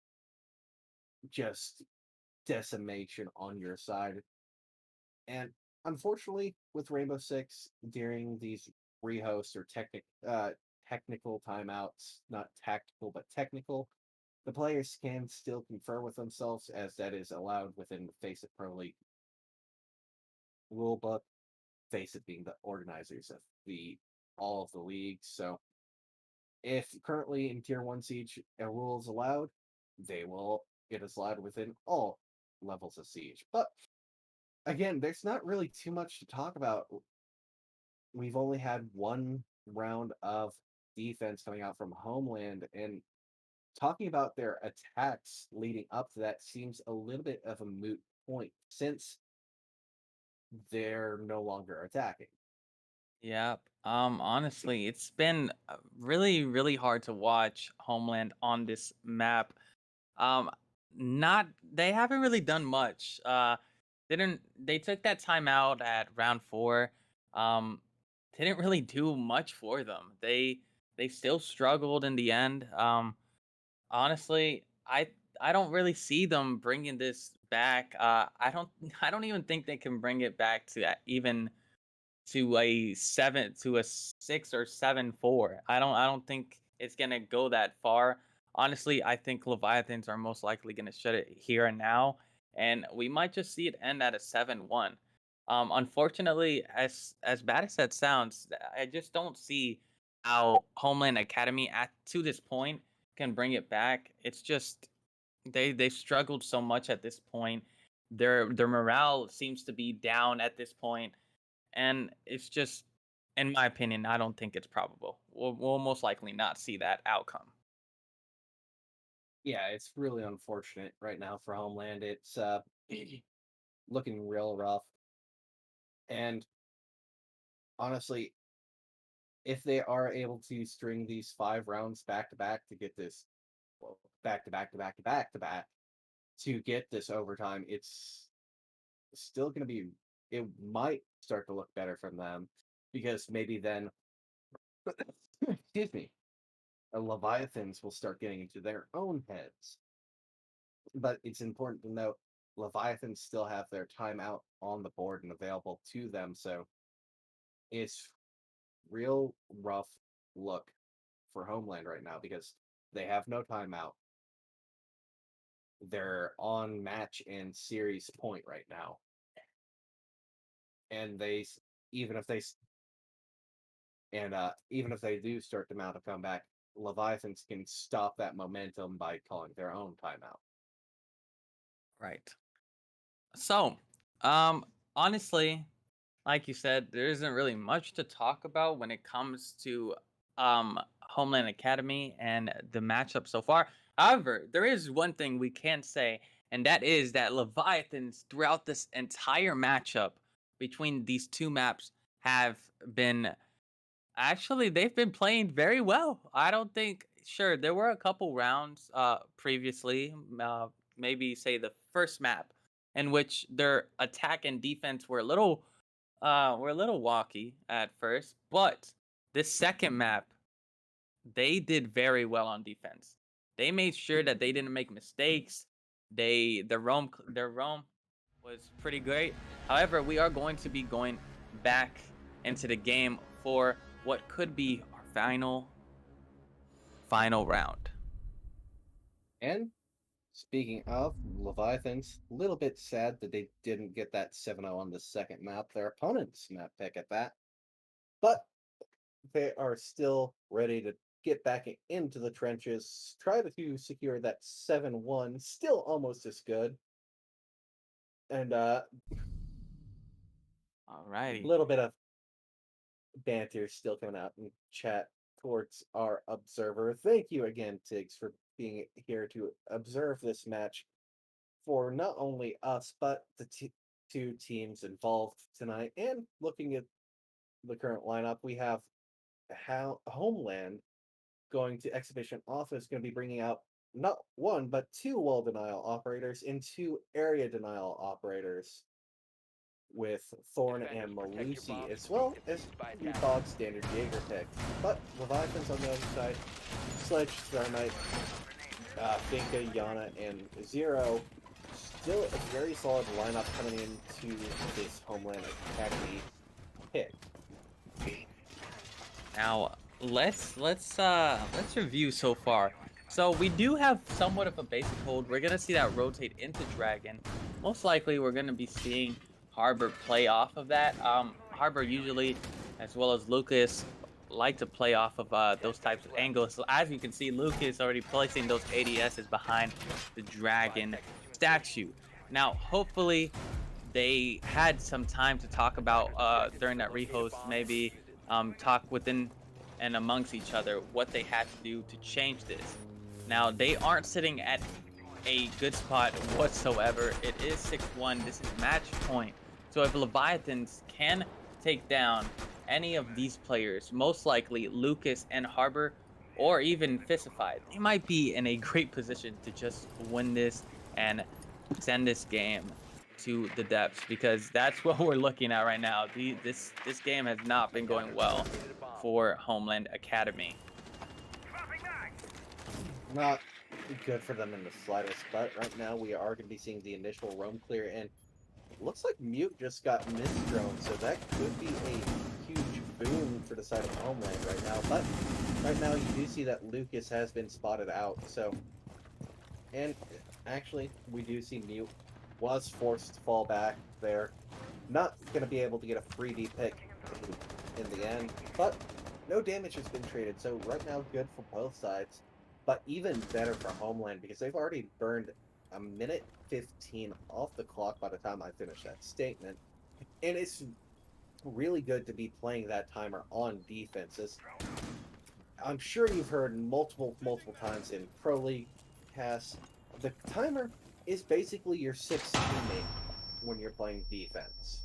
just decimation on your side. And unfortunately, with Rainbow Six, during these rehosts or technical timeouts, not tactical, but technical, the players can still confer with themselves, as that is allowed within the Face It Pro League rulebook. Face It being the organizers of all of the leagues. So if currently in Tier 1 Siege a rule is allowed, it is allowed within all levels of Siege. But again, there's not really too much to talk about. We've only had one round of defense coming out from Homeland, and talking about their attacks leading up to that seems a little bit of a moot point since they're no longer attacking. Yep. Honestly, it's been really, really hard to watch Homeland on this map. Um, not they haven't really done much. Didn't they took that time out at round 4. Um, didn't really do much for them. They still struggled in the end. Honestly, I don't really see them bringing this back. I don't even think they can bring it back to even to a 6 or 7-4. I don't think it's gonna go that far. Honestly, I think Leviathans are most likely gonna shut it here and now, and we might just see it end at a 7-1. Unfortunately, as bad as that sounds, I just don't see how Homeland Academy at to this point can bring it back. It's just they struggled so much at this point. Their morale seems to be down at this point, and it's just, in my opinion, I don't think it's probable. We'll most likely not see that outcome. Yeah, it's really unfortunate right now for Homeland. It's looking real rough. And honestly, if they are able to string these 5 rounds back to back to get this, well, back to back to back to back to back to get this overtime, it's still going to be, it might start to look better from them because maybe then, excuse me, Leviathans will start getting into their own heads. But it's important to note Leviathans still have their timeout on the board and available to them, so it's real rough look for Homeland right now because they have no timeout. They're on match and series point right now, and even if they even if they do start to mount a comeback, Leviathans can stop that momentum by calling their own timeout. Right. So, honestly, like you said, there isn't really much to talk about when it comes to Homeland Academy and the matchup so far. However, there is one thing we can say, and that is that Leviathans throughout this entire matchup between these two maps have been actually they've been playing very well. I don't think sure there were a couple rounds previously, maybe say the first map in which their attack and defense were a little walky at first, but this second map, they did very well on defense. They made sure that they didn't make mistakes. Their roam was pretty great. However, we are going to be going back into the game for what could be our final round. And speaking of Leviathans, a little bit sad that they didn't get that 7-0 on the second map, their opponent's map pick at that. But they are still ready to get back into the trenches, try to secure that 7-1, still almost as good. And a Alrighty. little bit of banter still coming out in chat towards our observer. Thank you again, Tiggs, for being here to observe this match for not only us, but the two teams involved tonight. And looking at the current lineup, we have Homeland going to Exhibition Office, going to be bringing out not one, but 2 wall denial operators and 2 area denial operators with Thorn and Malusi, as well as the bog standard Jaeger pick. But Leviathans on the other side, Sledge, Thermite, Finka, Yana, and Zero, still a very solid lineup coming into this Homeland Academy pick. Now let's review so far. So we do have somewhat of a basic hold. We're gonna see that rotate into Dragon. Most likely we're gonna be seeing Harbor play off of that. Harbor usually, as well as Lucas, like to play off of those types of angles. So as you can see, Lucas already placing those ADSs behind the Dragon statue. Now, hopefully, they had some time to talk about during that rehost, maybe talk within and amongst each other what they had to do to change this. Now, they aren't sitting at a good spot whatsoever. It is 6-1. This is match point. So if Leviathans can take down any of these players, most likely Lucas and Harbor, or even Fistified, they might be in a great position to just win this and send this game to the depths, because that's what we're looking at right now. This game has not been going well for Homeland Academy. Not good for them in the slightest, but right now we are going to be seeing the initial roam clear, and it looks like Mute just got misdrone, so that could be a huge boon for the side of Homeland right now. But right now you do see that Lucas has been spotted out, so... And actually, we do see Mute was forced to fall back there. Not going to be able to get a freebie pick in the end, but no damage has been traded, so right now good for both sides. But even better for Homeland, because they've already burned a minute 15 off the clock by the time I finish that statement. And it's really good to be playing that timer on defenses. I'm sure you've heard multiple times in Pro League casts, the timer is basically your sixth teammate when you're playing defense.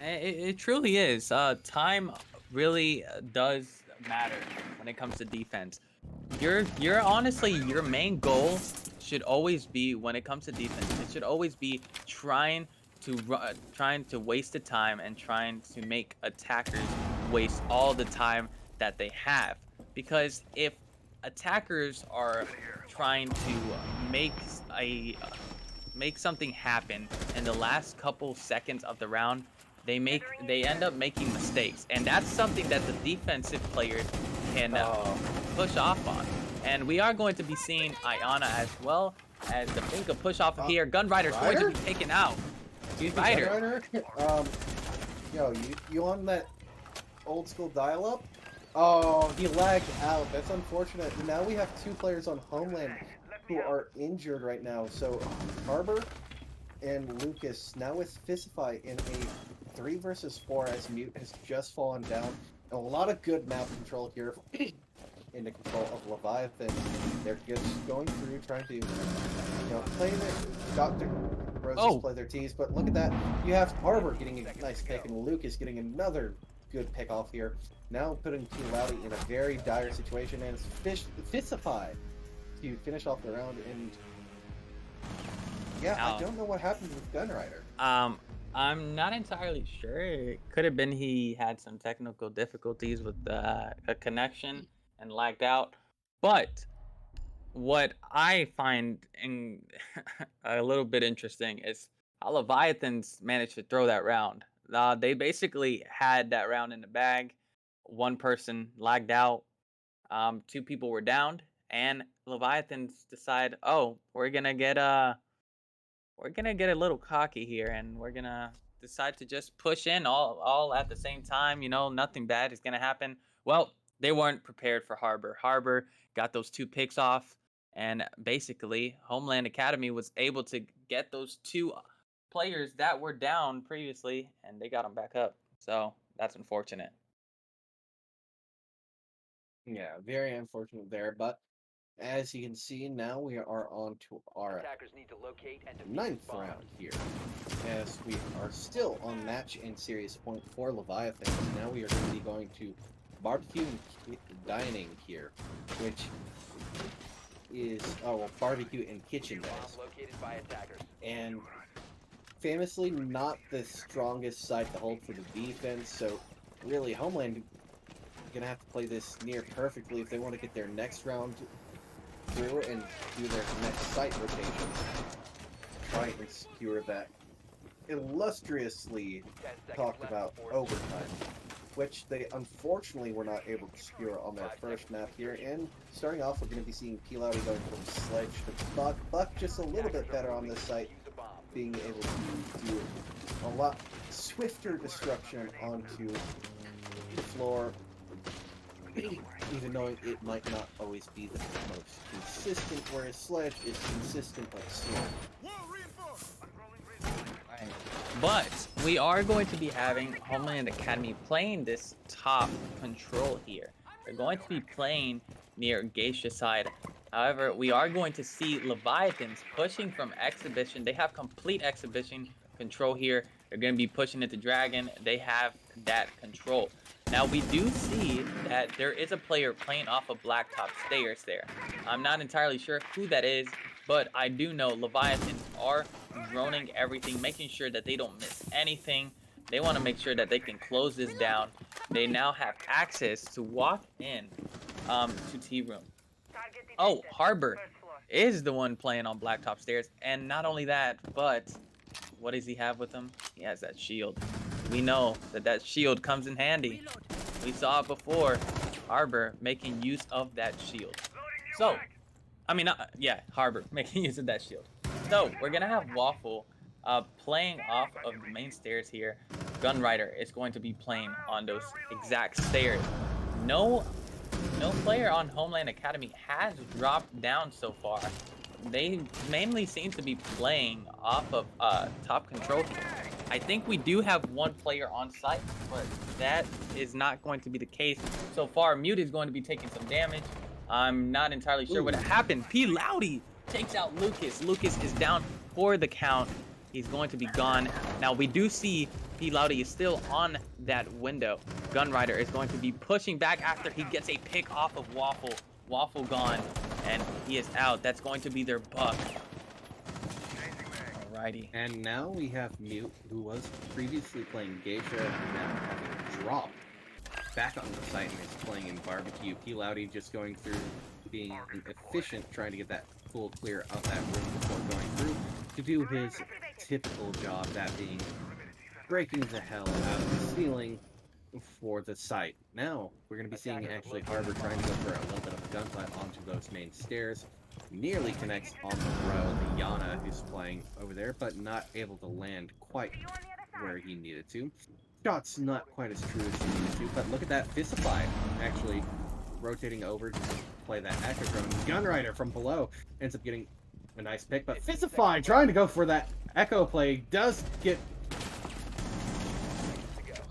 It truly is. Time really does matter when it comes to defense. You're honestly, your main goal should always be, when it comes to defense, it should always be trying to waste the time and trying to make attackers waste all the time that they have. Because if attackers are trying to make something happen in the last couple seconds of the round, they end up making mistakes, and that's something that the defensive players can push off on. And we are going to be seeing Iana as well as the Finka push off here. Gunrider's going to be taken out. Gunrider. Yo, you on that old school dial-up? Oh, he lagged out. That's unfortunate. Now we have two players on Homeland who are injured right now. So Harbor and Lucas, now with Fistify in a 3 versus 4 as Mute has just fallen down. And a lot of good map control here in the control of Leviathan. They're just going through, trying to, play their Dr. Roses play their T's, but look at that. You have Harbor getting a nice pick and Lucas getting another good pick off here. Now putting Team Loudy in a very dire situation, and it's Fistify to finish off the round. And yeah, I don't know what happened with Gunrider. I'm not entirely sure. It could have been he had some technical difficulties with a connection and lagged out. But what I find a little bit interesting is how Leviathans managed to throw that round. They basically had that round in the bag. One person lagged out. 2 people were downed, and Leviathans decide, we're gonna get a little cocky here, and we're gonna decide to just push in all at the same time. Nothing bad is gonna happen. Well, they weren't prepared for Harbor. Harbor got those 2 picks off, and basically Homeland Academy was able to get those 2 players that were down previously, and they got them back up. So that's unfortunate. Yeah, very unfortunate there, but as you can see, now we are on to our 9th round here, as we are still on match and series point for Leviathans. Now we are going to be going to barbecue and dining here, which is barbecue and kitchen guys. And famously not the strongest side to hold for the defense, so really Homeland gonna have to play this near perfectly if they want to get their next round through and do their next site rotation. Try and secure that illustriously talked about overtime, which they unfortunately were not able to secure on their first map here. And starting off, we're going to be seeing P-Loudy going from Sledge to Buck. Buck just a little bit better on this site, being able to do a lot swifter destruction onto the floor, even knowing it might not always be the most consistent, whereas Sledge is consistent but slow. But we are going to be having Homeland Academy playing this top control here. They're going to be playing near Geisha side. However, we are going to see Leviathans pushing from Exhibition. They have complete Exhibition control here. They're going to be pushing into Dragon. They have that control. Now, we do see that there is a player playing off of Blacktop Stairs there. I'm not entirely sure who that is, but I do know Leviathans are droning everything, making sure that they don't miss anything. They want to make sure that they can close this down. They now have access to walk in to T-Room. Oh, Harbor is the one playing on Blacktop Stairs. And not only that, but what does he have with him? He has that shield. We know that that shield comes in handy. We saw it before. Harbor making use of that shield. So, I mean, yeah, Harbor making use of that shield. So, we're going to have Waffle playing off of the main stairs here. Gunrider is going to be playing on those exact stairs. No player on Homeland Academy has dropped down so far. They mainly seem to be playing off of top control here. I think we do have one player on site, but that is not going to be the case so far. Mute is going to be taking some damage. I'm not entirely sure what happened. P. Loudy takes out Lucas. Lucas is down for the count. He's going to be gone. Now, we do see P. Loudy is still on that window. Gunrider is going to be pushing back after he gets a pick off of Waffle. Waffle gone, and he is out. That's going to be their buck. Alrighty. And now we have Mute, who was previously playing Geisha, now having dropped back on the site and is playing in Barbecue. P. Loudy just going through being efficient, trying to get that full clear of that room before going through to do his typical job, that being breaking the hell out of the ceiling for the site. Now, we're going to be seeing actually Harbor trying to go for a little bit of a gunfight onto those main stairs. Nearly connects on the row. Yana is playing over there, but not able to land quite where he needed to. Shot's not quite as true as he needed to, but look at that Fistify actually rotating over to play that Echo drone. Gunrider from below ends up getting a nice pick, but Fistify trying to go for that Echo play does get...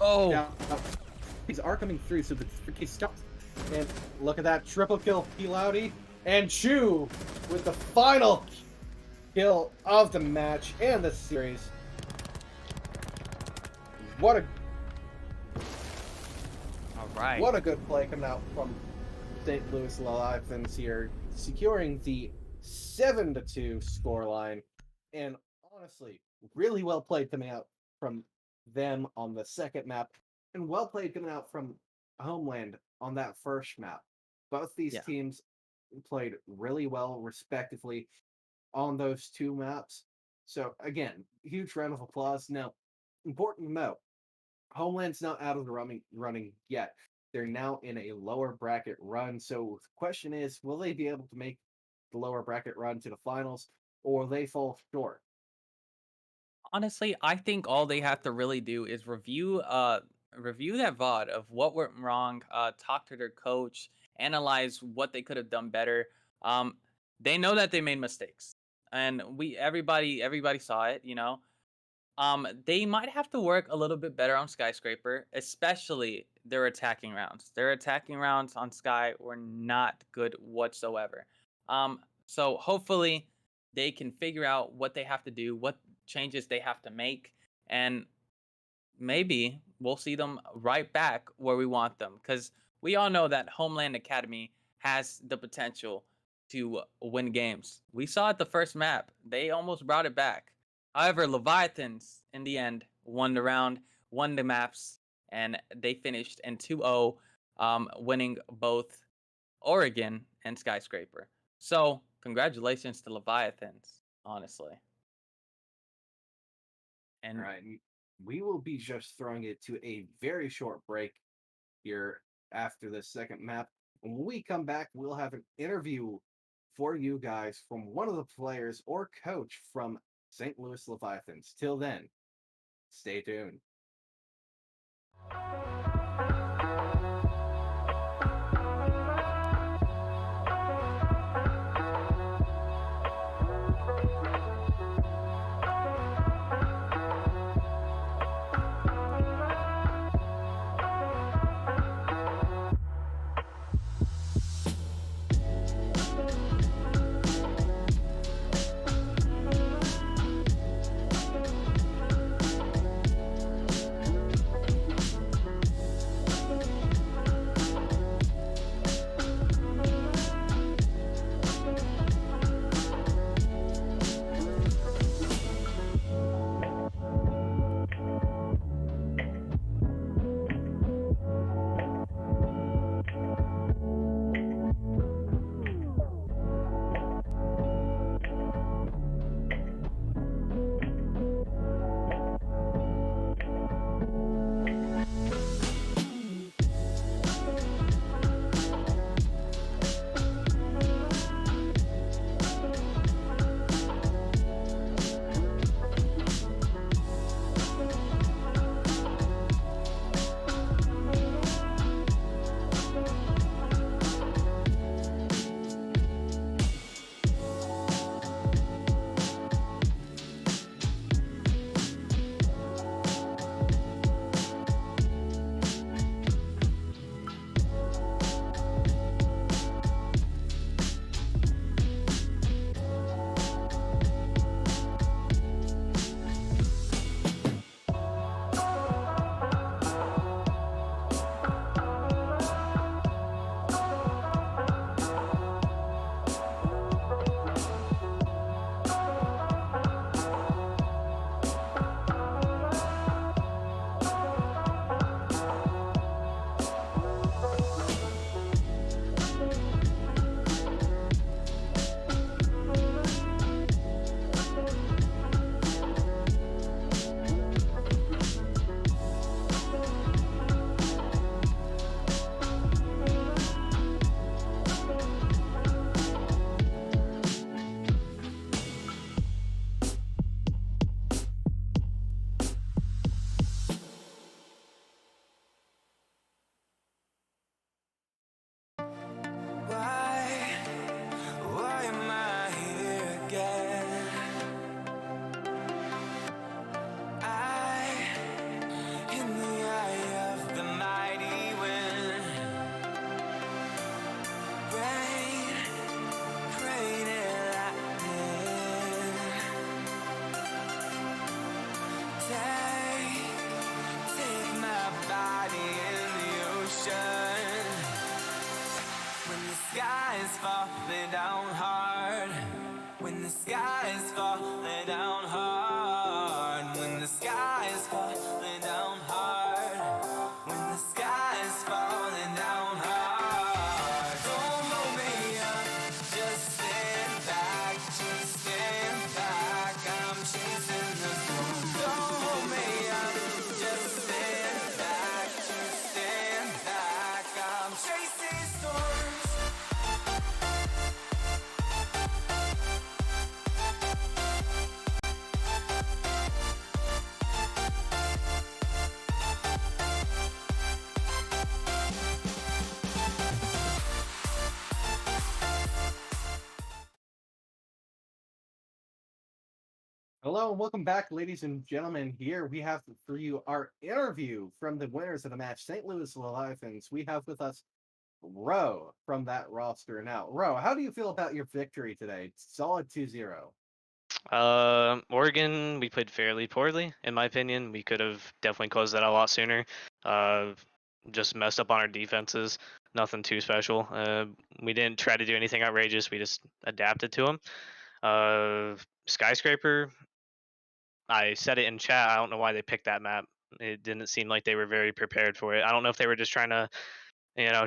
Oh! Now, these are coming through, so the freaking stops. And look at that triple kill, P. Loudy. And Chu with the final kill of the match and the series. What a Alright. What a good play coming out from St. Louis Leviathans here, securing the 7-2 scoreline. And honestly, really well played coming out from them on the second map, and well played coming out from Homeland on that first map. Both these teams played really well, respectively, on those two maps. So, again, huge round of applause. Now, important to note, Homeland's not out of the running yet. They're now in a lower bracket run. So, the question is, will they be able to make the lower bracket run to the finals, or will they fall short? Honestly, I think all they have to really do is review that VOD of what went wrong, talk to their coach, analyze what they could have done better. They know that they made mistakes, and everybody saw it, you know. They might have to work a little bit better on Skyscraper, especially their attacking rounds. Their attacking rounds on Sky were not good whatsoever. So hopefully they can figure out what they have to do, what changes they have to make, and maybe we'll see them right back where we want them, because we all know that Homeland Academy has the potential to win games. We saw it the first map. They almost brought it back. However, Leviathans, in the end, won the round, won the maps, and they finished in 2-0, winning both Oregon and Skyscraper. So, congratulations to Leviathans, honestly. And All right, we will be just throwing it to a very short break here after the second map. When we come back, we'll have an interview for you guys from one of the players or coach from St. Louis Leviathans. Till then, stay tuned. the sky is falling down hard, when the sky is falling down hard, when the sky is falling down hard. Don't hold me up, just stand back, just stand back. I'm chasing the storm. Don't hold me up, just stand back, just stand back. I'm chasing storms. Hello and welcome back, ladies and gentlemen. Here we have for you our interview from the winners of the match, St. Louis Leviathans. We have with us Ro from that roster. Now, Ro, how do you feel about your victory today? Solid 2-0. Oregon, we played fairly poorly, in my opinion. We could have definitely closed that a lot sooner. Just messed up on our defenses. Nothing too special. We didn't try to do anything outrageous. We just adapted to them. Skyscraper, I said it in chat. I don't know why they picked that map. It didn't seem like they were very prepared for it. I don't know if they were just trying to,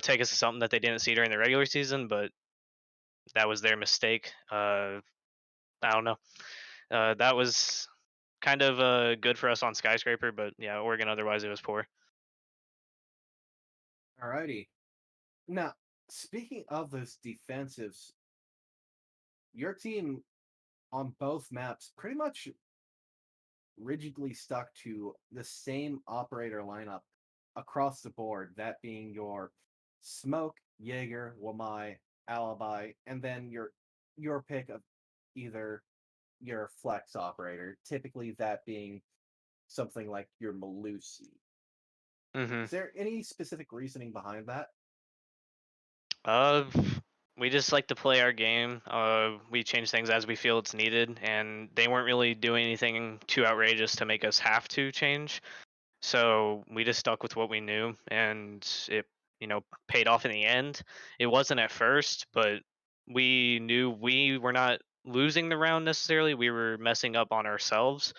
take us to something that they didn't see during the regular season, but that was their mistake. I don't know. That was kind of good for us on Skyscraper, but yeah, Oregon otherwise it was poor. Alrighty. Now, speaking of those defensives, your team on both maps pretty much rigidly stuck to the same operator lineup across the board, that being your Smoke, Jaeger, Wamai, Alibi, and then your pick of either your flex operator, typically that being something like your Malusi. Mm-hmm. Is there any specific reasoning behind that? Uh, we just like to play our game. We change things as we feel it's needed, and they weren't really doing anything too outrageous to make us have to change. So we just stuck with what we knew, and it, paid off in the end. It wasn't at first, but we knew we were not losing the round necessarily. We were messing up on ourselves.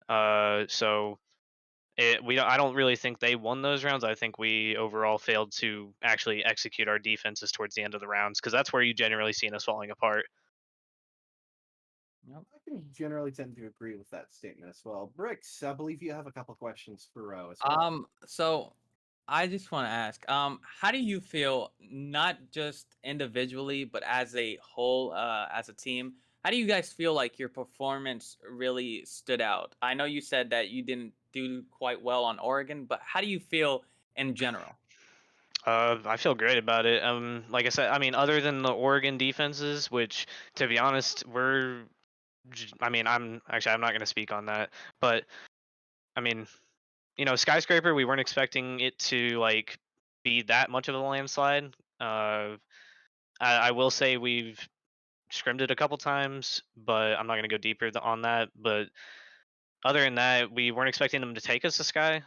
So I don't really think they won those rounds. I think we overall failed to actually execute our defenses towards the end of the rounds, because that's where you generally seen us falling apart. I can generally tend to agree with that statement as well. Brix, I believe you have a couple questions for Ro as well. So I just want to ask, how do you feel, not just individually, but as a whole, as a team? How do you guys feel like your performance really stood out? I know you said that you didn't do quite well on Oregon, but how do you feel in general? I feel great about it. Like I said, I mean, other than the Oregon defenses, which, to be honest, I mean, I'm not going to speak on that, but I mean, Skyscraper, we weren't expecting it to like be that much of a landslide. I will say we've scrimmed it a couple times, but I'm not going to go deeper on that. But other than that, we weren't expecting them to take us to Sky.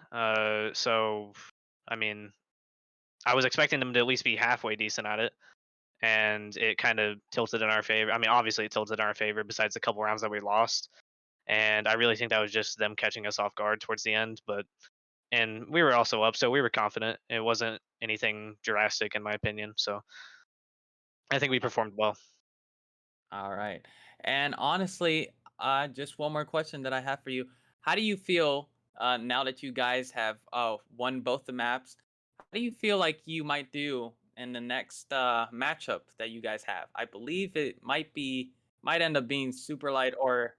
So I mean, I was expecting them to at least be halfway decent at it, and it kind of tilted in our favor. I mean, obviously it tilted in our favor besides the couple rounds that we lost. And I really think that was just them catching us off guard towards the end. And we were also up, so we were confident. It wasn't anything drastic in my opinion. So I think we performed well. All right. And honestly, just one more question that I have for you. How do you feel now that you guys have won both the maps? How do you feel like you might do in the next matchup that you guys have? I believe it might end up being super light or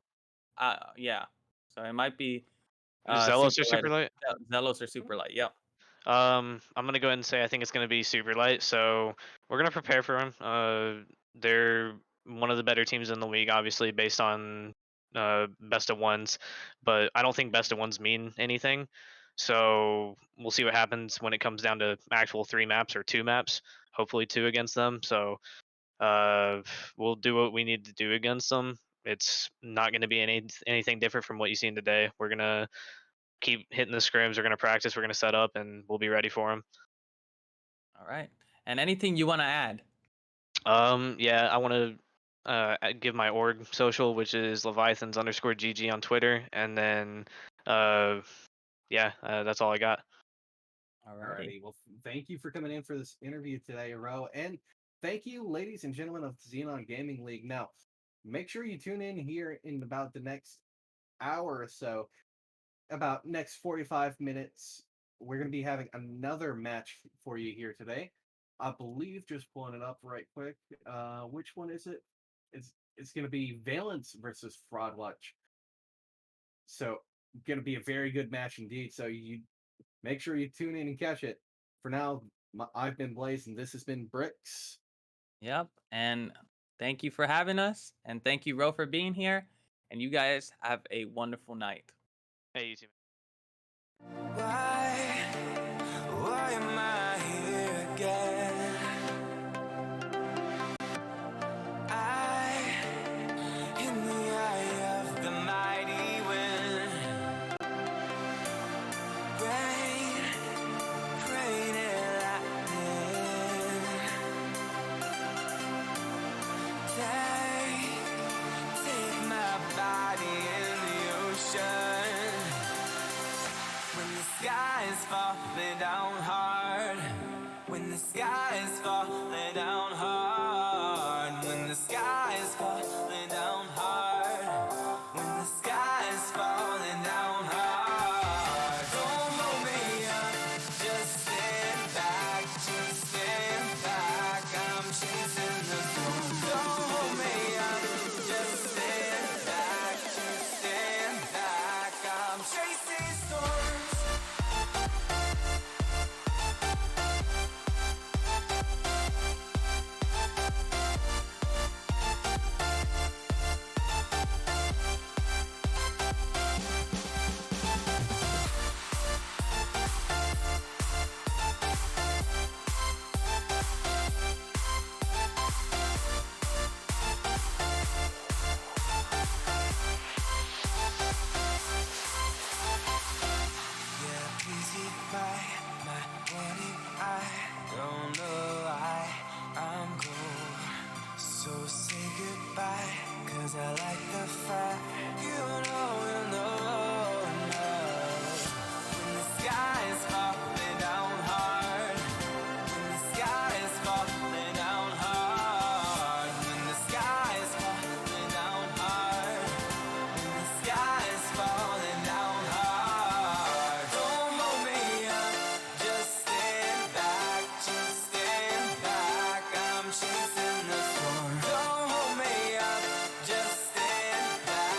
yeah. So it might be Zealous or super light, super light? Zealous or super light. Yep. I'm gonna go ahead and say I think it's gonna be super light. So we're gonna prepare for them. They're one of the better teams in the league, obviously based on best of ones, but I don't think best of ones mean anything. So we'll see what happens when it comes down to actual 3 maps or 2 maps. Hopefully 2 against them. So uh, we'll do what we need to do against them. It's not going to be anything different from what you've seen today. We're gonna keep hitting the scrims. We're gonna practice. We're gonna set up, and we'll be ready for them. All right. And anything you want to add? Yeah, I want to give my org social, which is Leviathans_GG on Twitter, and then yeah, that's all I got. Alrighty. Well, thank you for coming in for this interview today, Ro. And thank you, ladies and gentlemen of Xenon Gaming League. Now, make sure you tune in here in about the next hour or so, about next 45 minutes. We're going to be having another match for you here today. I believe, just pulling it up right quick. Which one is it? It's going to be Valence versus Fraudwatch. So, going to be a very good match indeed. So, you make sure you tune in and catch it. For now, I've been Blaze, and this has been Brix. Yep. And thank you for having us. And thank you, Ro, for being here. And you guys have a wonderful night. Hey, you too. Why am I here again? In the eye of the mighty wind, rain and lightning. Take my body in the ocean. When the sky is falling down hard, when the sky is falling down hard, when the sky is falling down hard, when the sky is falling down hard, don't hold me up, just stand back, I'm chasing the storm. Don't hold me up, just stand back, I'm chasing storms. Don't know why I'm cold. So say goodbye, 'cause I like the fact you know. When the sky is falling down hard, when the sky is falling down hard, when the sky is falling down hard, when the sky is falling down hard, don't hold me up, just stand back, I'm chasing the storm. Don't hold me up, just stand back,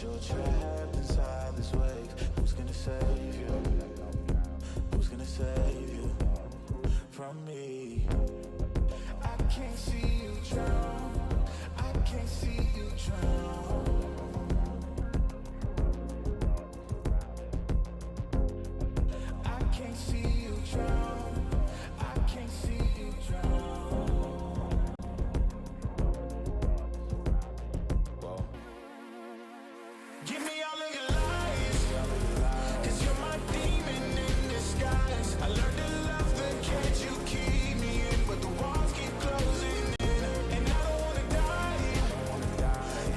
you're trapped inside this wave. Who's gonna save you? Who's gonna save you from me? I can't see you drown. I can't see you drown. I can't see you drown. I can't see you drown. Whoa. Give me all of your lies, 'cause you're my demon in disguise. I learned to love the cage you keep me in, but the walls keep closing in, and I don't wanna die.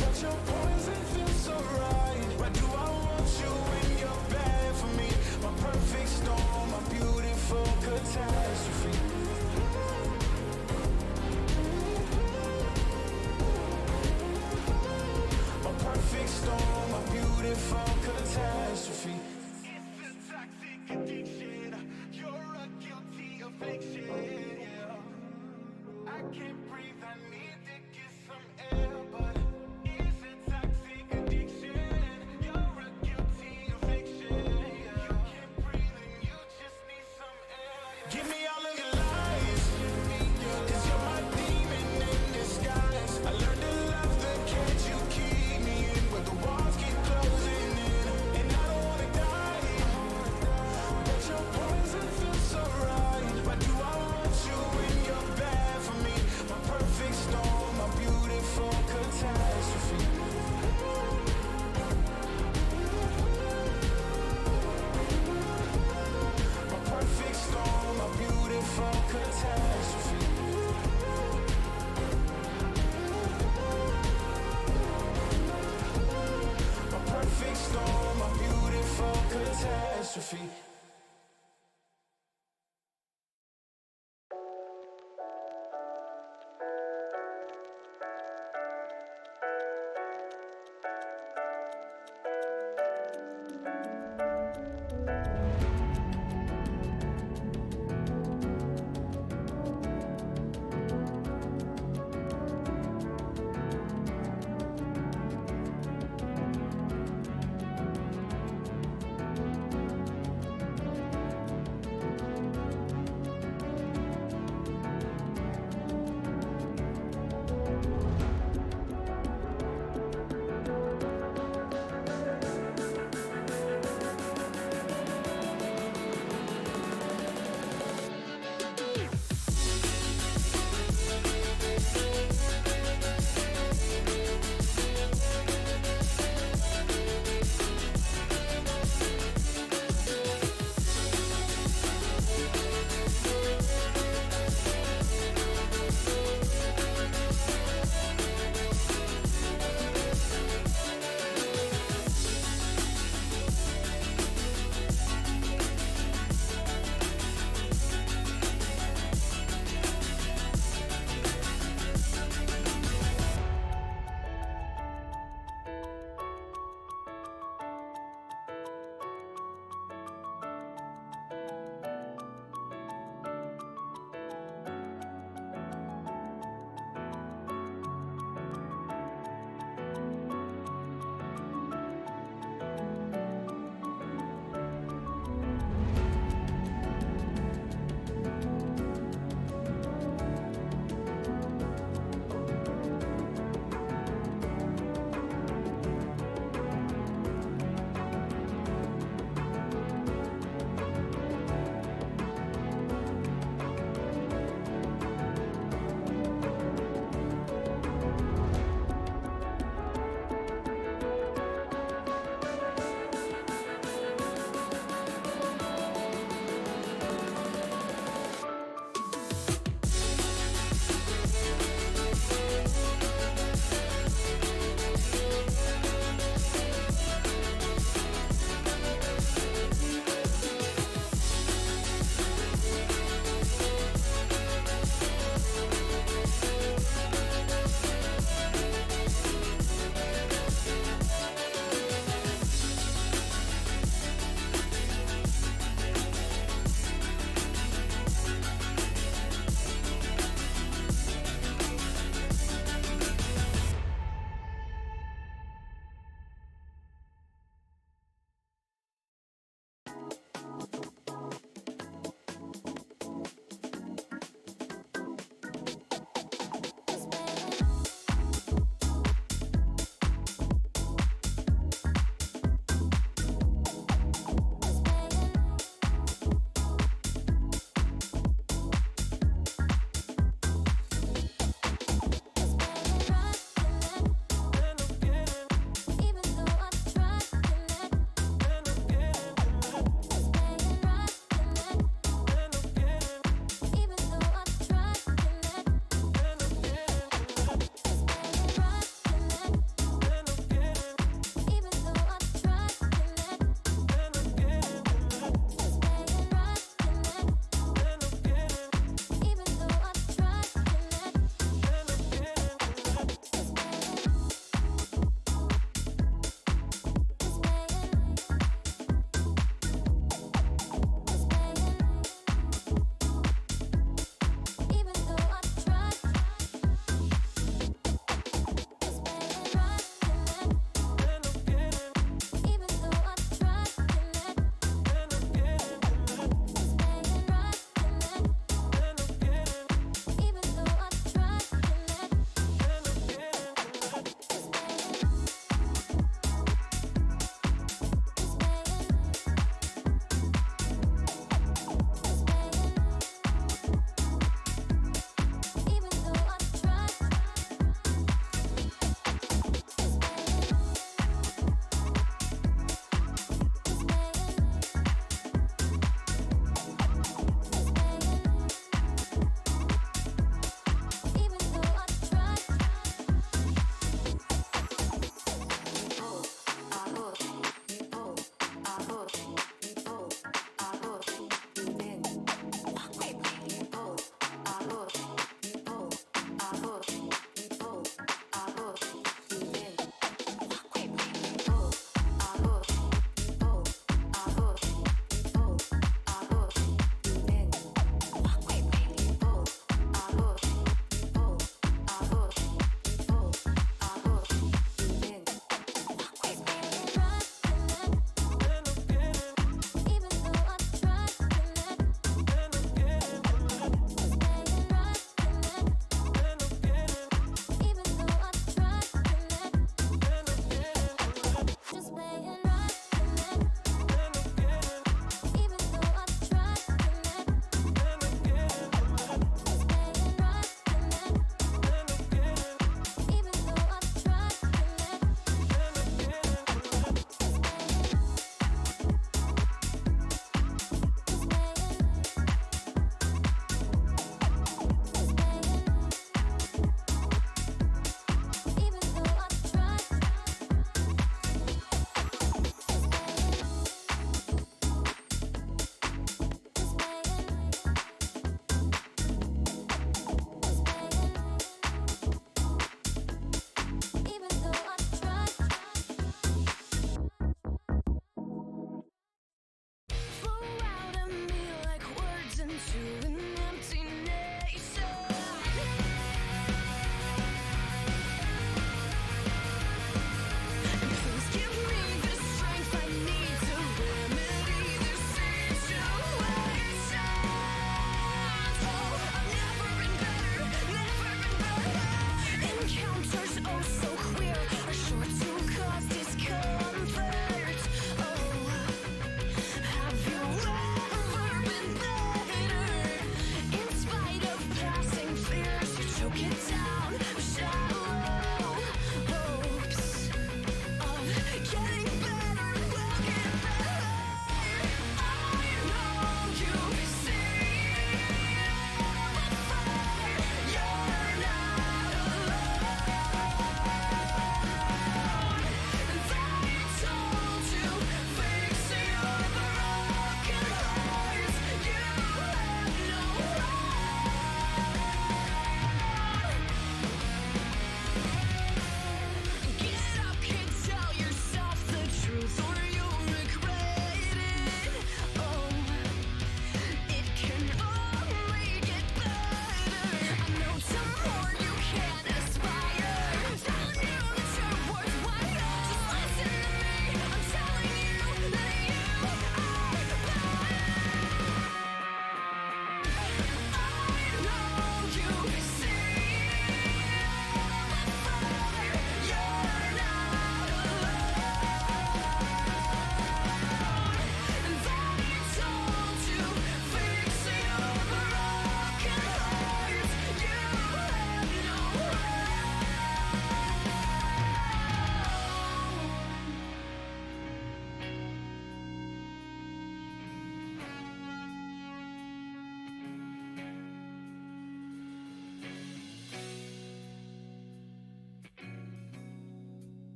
But your poison feels so right. Why do I want you when you're bad for me? My perfect storm, my beautiful catastrophe. My perfect storm, my beautiful catastrophe. It's a toxic addiction. You're a guilty affliction. Yeah. I can't breathe. I need to get some air, but it's a toxic addiction. You're a guilty affliction. Yeah. You can't breathe and you just need some air. Yeah. Give me all of your lies, 'cause you're my demon in disguise. I learned to love the cage you keep me in, but the walls keep closing in, and I don't wanna die. But your poison feels so right. Why do I want you when you're bad for me? My perfect storm, my beautiful catastrophe. My perfect storm, my beautiful catastrophe. My perfect storm, my beautiful catastrophe.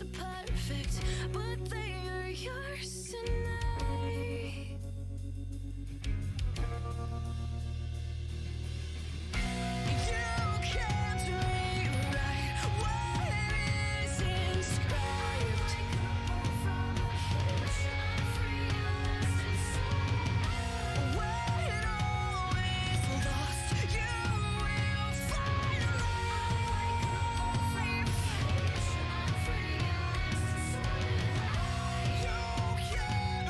so perfect, but they are yours tonight. You can't rewrite what is inscribed. When all is lost, you will find life. You can't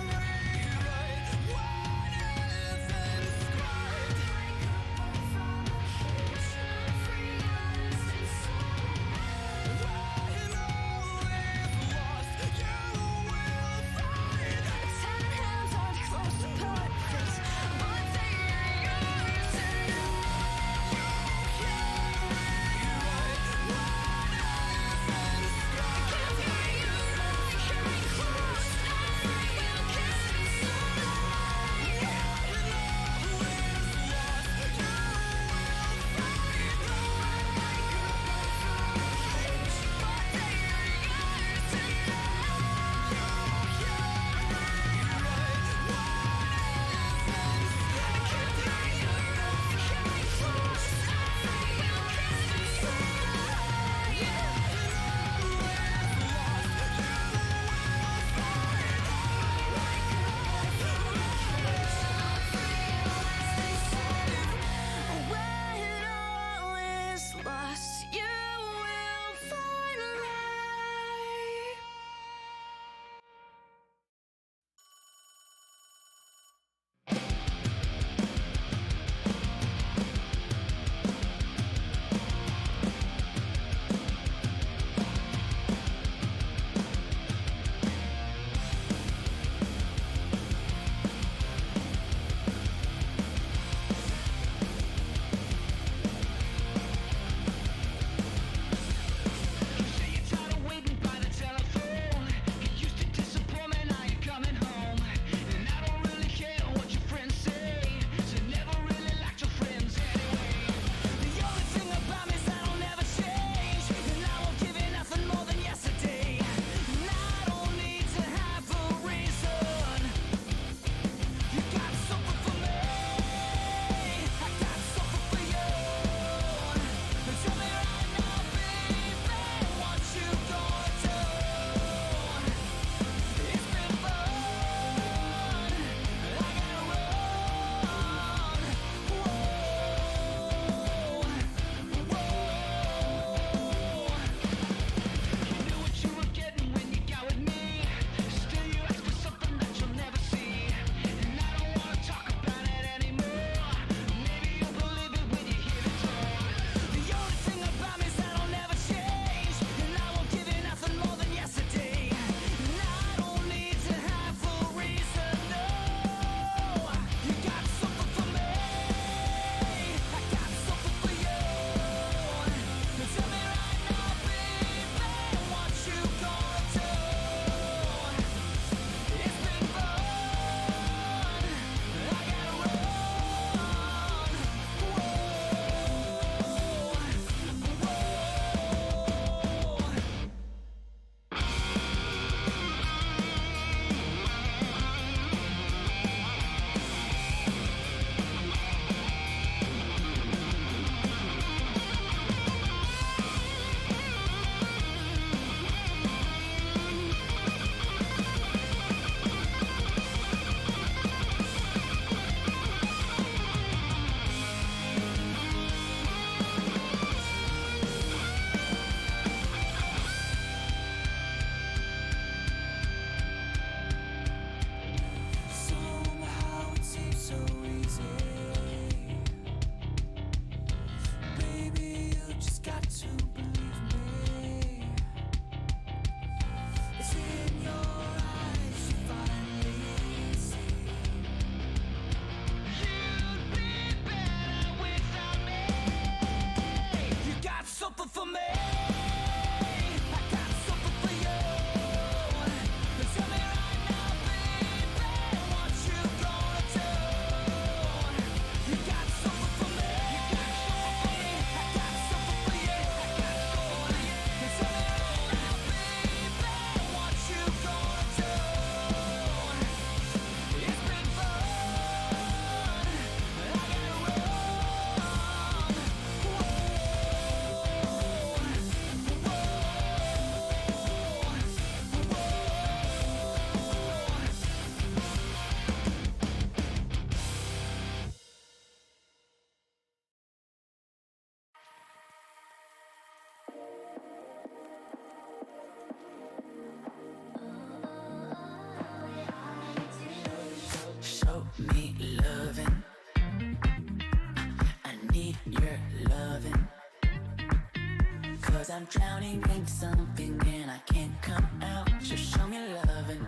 Cause I'm drowning in something and I can't come out. Just show me loving,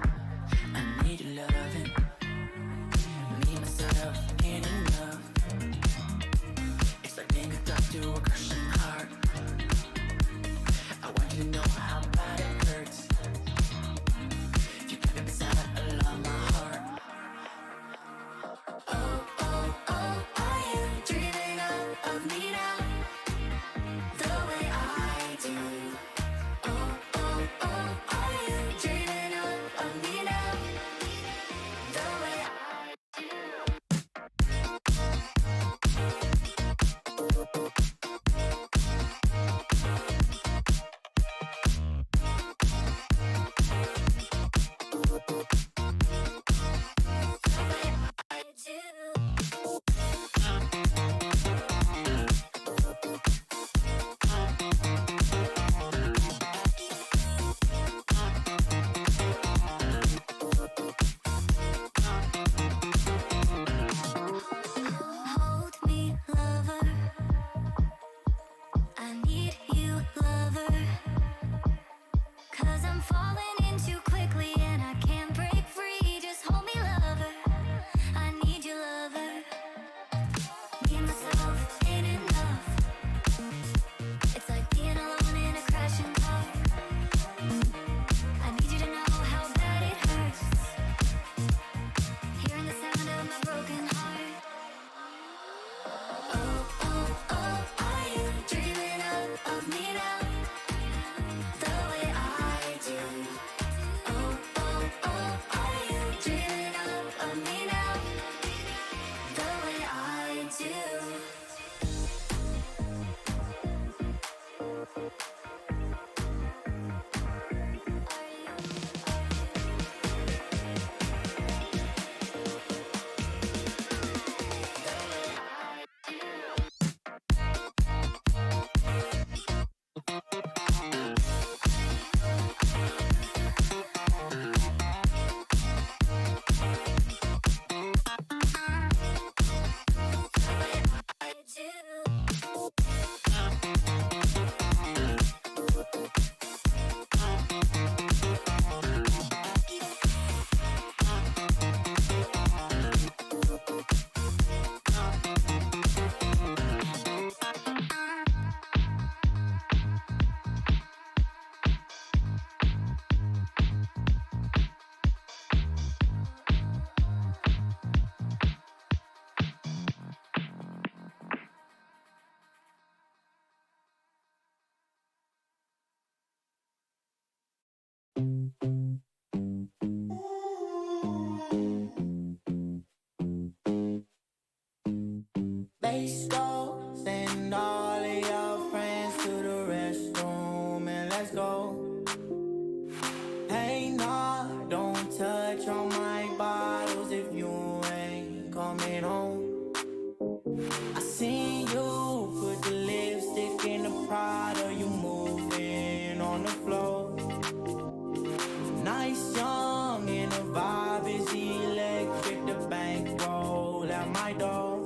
I need your loving. Me, myself, ain't enough. It's like being a dog to a crushing heart. I want you to know how bad it hurts. If you keep it beside along my heart. Oh, oh, oh, are you dreaming of me now? The way I do. Oh, oh, oh, are you dreaming of me now? The way I do. Hold me, lover. I need you, lover. Cause I'm falling in too quickly and I can't break free. Just hold me, lover. I need you, lover. Me and myself ain't enough. It's like being alone in a crashing car. I need you to know how bad it hurts. Hearing the sound of my broken heart. Oh, oh, oh, are you dreaming of me now? The way I do. Oh, oh, oh, are you dreaming of me now? The way I do. Let's go, send all of your friends to the restroom and let's go. Hey, nah, don't touch on my bottles if you ain't coming home. I seen you put the lipstick in the Prada, you moving on the floor. Nice, young, and the vibe is electric, the bank roll out my door.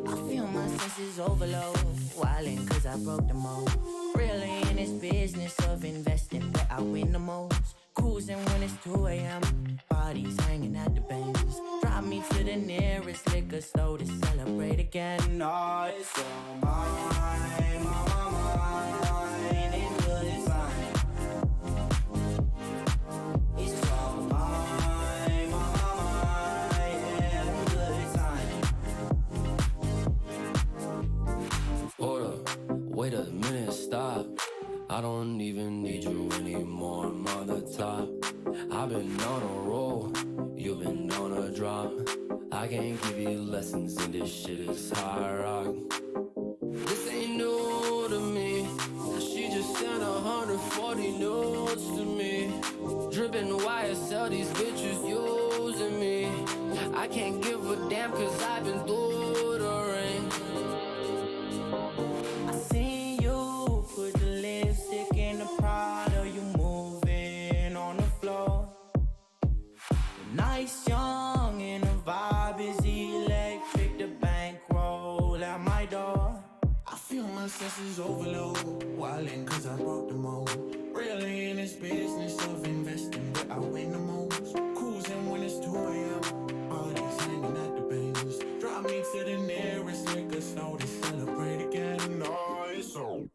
I feel my senses overload, wildin' cause I broke the mold. Really in this business of investing where I win the most. Cruising when it's 2 a.m., bodies hanging at the banks. Drive me to the nearest liquor store to celebrate again. Oh, it's on my mind, it's good sign. It's on my mind, yeah, good sign. Hold up, wait a minute, stop. I don't even need you anymore, I'm on the top. I've been on a roll, you've been on a drop. I can't give you lessons and this shit is high rock. This ain't new to me. She just sent 140 notes to me. Dripping YSL, these bitches using me. I can't give a damn cause I've been through the rain. I seen you put the lipstick in the Prada, you moving on the floor. Nice, young, and the vibe is electric, the bank roll out my door. I feel my senses is overload. Wildin' cause I brought the most. Really in this business of investing, but I win the most. Cruising when it's 2 a.m. All these hanging at the bins. Drive me to the nearest liquor store to celebrate again. Oh, it's so.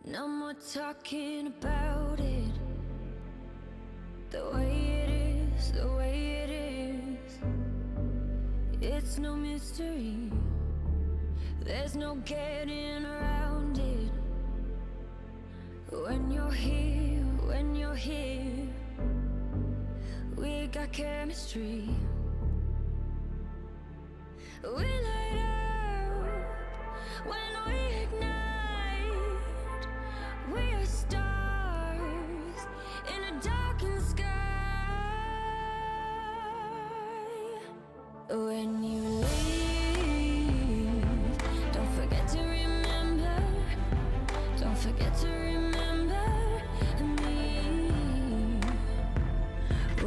No more talking about it. The way it is, the way it is. It's no mystery. There's no getting around it. When you're here, we got chemistry. We light up when we ignite. We're stars in a darkened sky. When you leave, don't forget to remember. Don't forget to remember me.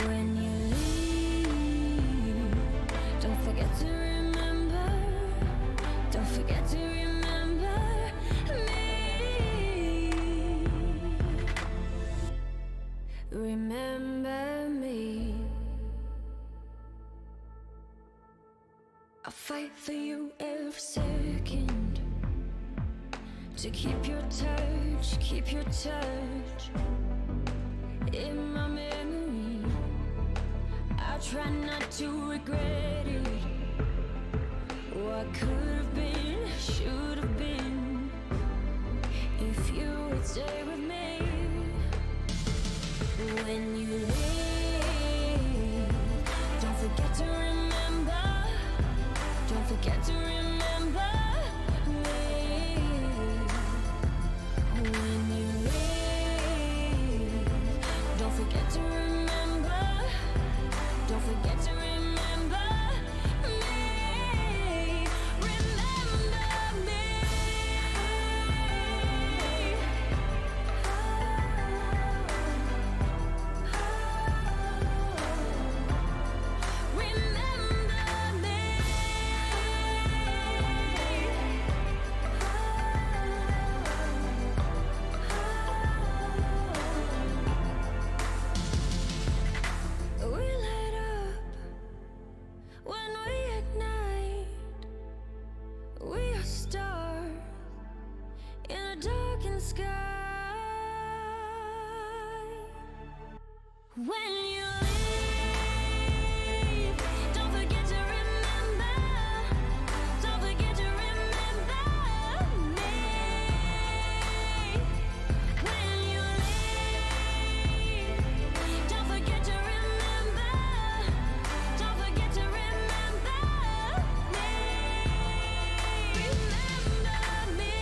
When you leave, don't forget to remember. Don't forget to remember me. Remember me. I'll fight for you every second. To keep your touch in my memory. I try not to regret it. What could have been, should have been. If you would stay with me. When you leave, don't forget to remember. Don't forget to remember me. When you leave, don't forget to remember. Don't forget to remember me. Remember me. Remember me. We light up when we ignite. We are stars in a darkened sky. When you leave, don't forget to remember. Don't forget to remember me. When you leave, don't forget to remember. Don't forget to remember me. Remember me.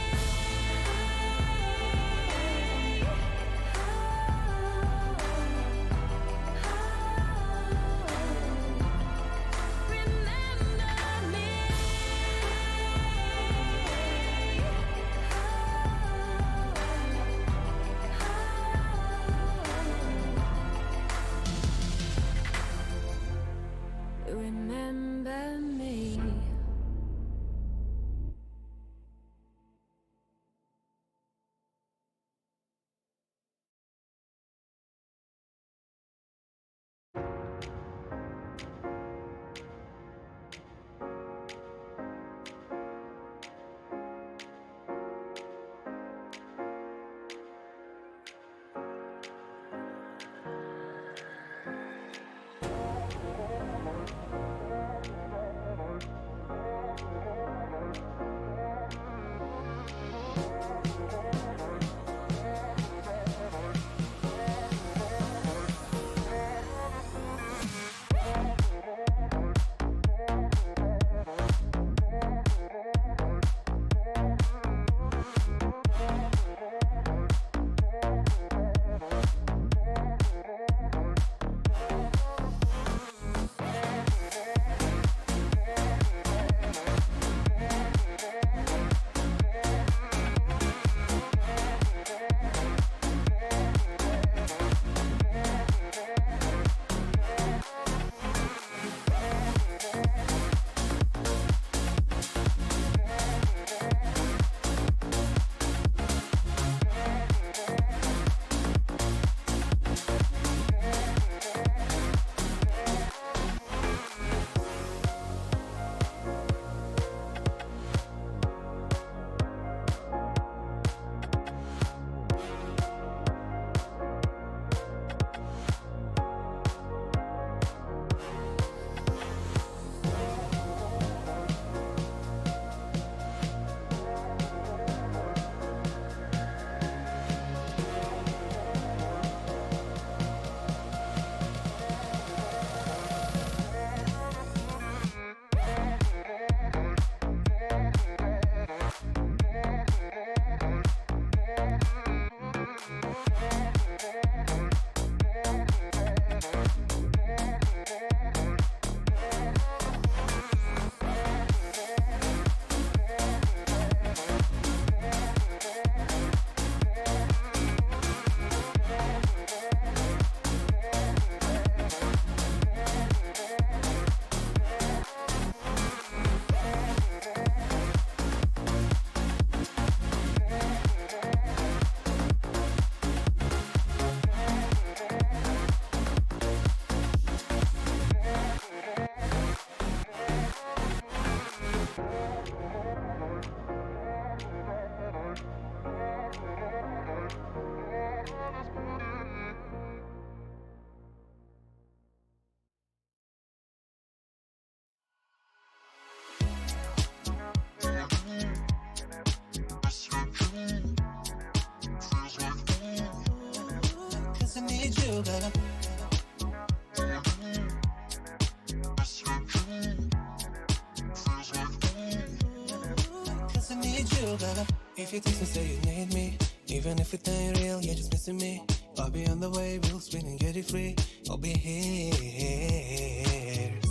you, baby. If you text me, say you need me. Even if it ain't real, you're just missing me. I'll be on the way, we'll spin and get it free. I'll be here,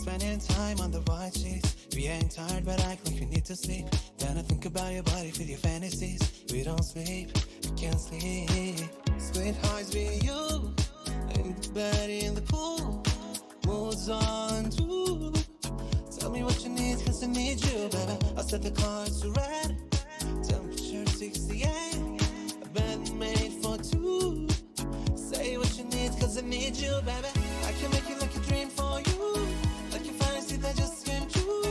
spending time on the right sheets. We ain't tired, but act like we need to sleep. Then I think about your body, feel your fantasies. We don't sleep, we can't sleep. Split highs with you, in the bed, in the pool. Moods on too. Tell me what you need, cause I need you, baby. I'll set the cards to red. Temperature 68. A bed made for two. Say what you need, cause I need you, baby. I can make it like a dream for you. Like a fantasy that just came true.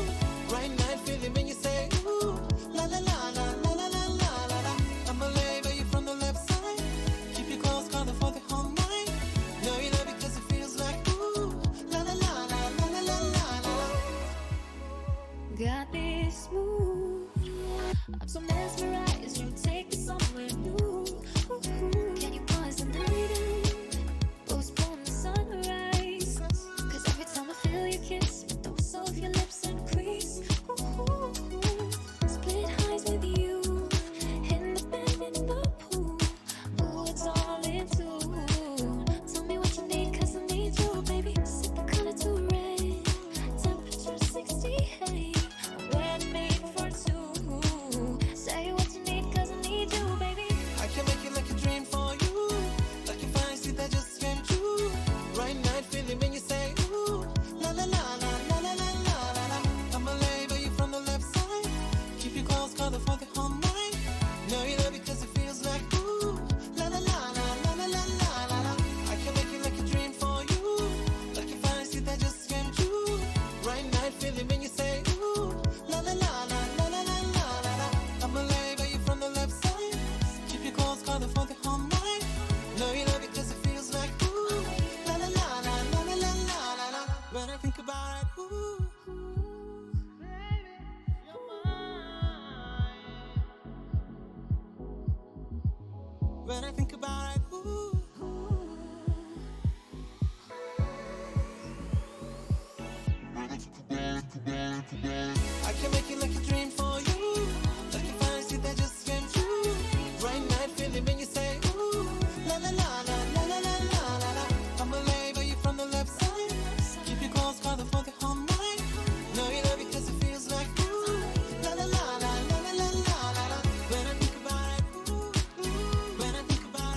Right night feeling when you say ooh. La la la la la la la la la la. I'ma label you from the left side. Keep you close, calling for the whole night. Know you love it cause it feels like ooh. La la la la la la la la la. Got this mood, I'm so mesmerized. You take me somewhere new. Can you pause the night and postpone the sunrise? Cause every time I feel your kiss, with those of your lips increase. Split highs with you, in the bed, in the pool. Ooh, it's all in tune. Tell me what you need, cause I need you, baby. Set the color to red, temperature 68. We're made for two. Say what you need, cause I need you, baby. I can make it like a dream for you. Like a fantasy that just came true. Right night feeling when you say ooh. La la la la la la la la la la. I'ma label you from the left side. Keep you close, calling for the whole night. Know you love it cause it feels like ooh. La la la la la la la la la la. I can make it like a dream for you. Like a fantasy that just came true. Right night feeling when you say ooh. La la la la la la la la la la. I'ma label you from the left side. Keep you close, calling for the whole night. Know you love it cause it feels like ooh. La la la la la la la la la la. When I think about it, ooh. When I think about it, ooh. I can make it like a dream for you. Like a fantasy that just came true. Right night feeling when you say ooh. La la la la la la la la la la. I'ma label you from the left side. Keep you close, calling for the whole night. Know you love it cause it feels like ooh. La la la la la la la la la la. When I think about it, ooh. When I think about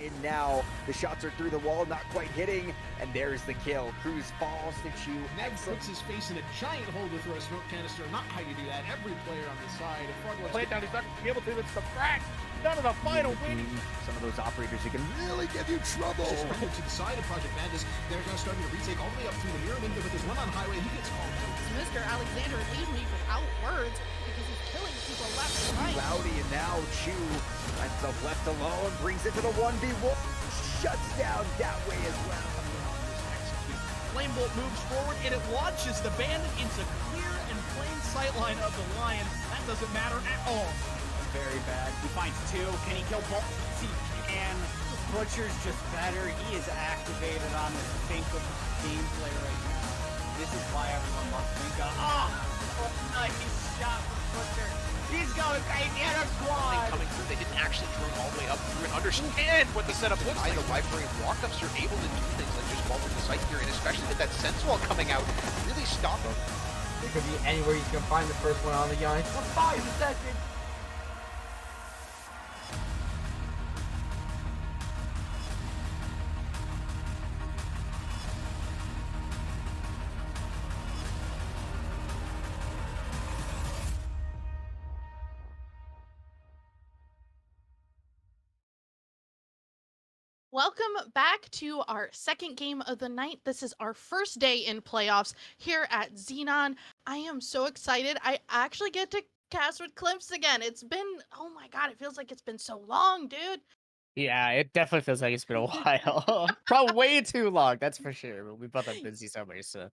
And now the shots are through the wall, not quite hitting, and there's the kill. Cruz falls to chew. XGS is facing a giant hole to throw a smoke canister. Not how you do that. Every player on the side. Play it down, he's not going to be able to. It's the frack. None of the final win. Some of those operators who can really give you trouble. Just right to the side of Project Madness. They're now starting to retake all the way up through the mirror window, but there's one on highway. He gets called out. Mr. Alexander leaves me without words because he's killing people left and right. Rowdy, and now Chew finds himself left alone, brings it to the 1v1, shuts down that way as well. Flamebolt moves forward and it launches the bandit into clear and plain sightline of the Lion. That doesn't matter at all. Very bad. He finds two. Can he kill both? He can. Butcher's just better. He is activated on the think of gameplay right now. This is why everyone loves Minka. Oh, nice shot from Butcher. He's going crazy at our squad. Coming through, they didn't actually turn all the way up through and understand what the setup looks like. The library walk-ups are able to do things like just vault the site here, and especially with that sense wall coming out, really stop them. It could be anywhere you can find the first one on the ice for 5 seconds. Welcome back to our second game of the night. This is our first day in playoffs here at Xenon. I am so excited. I actually get to cast with Clips again. It's been, oh my god, it feels like it's been so long, dude. Yeah, it definitely feels like it's been a while. Probably way too long, that's for sure. But we both have busy summers, so.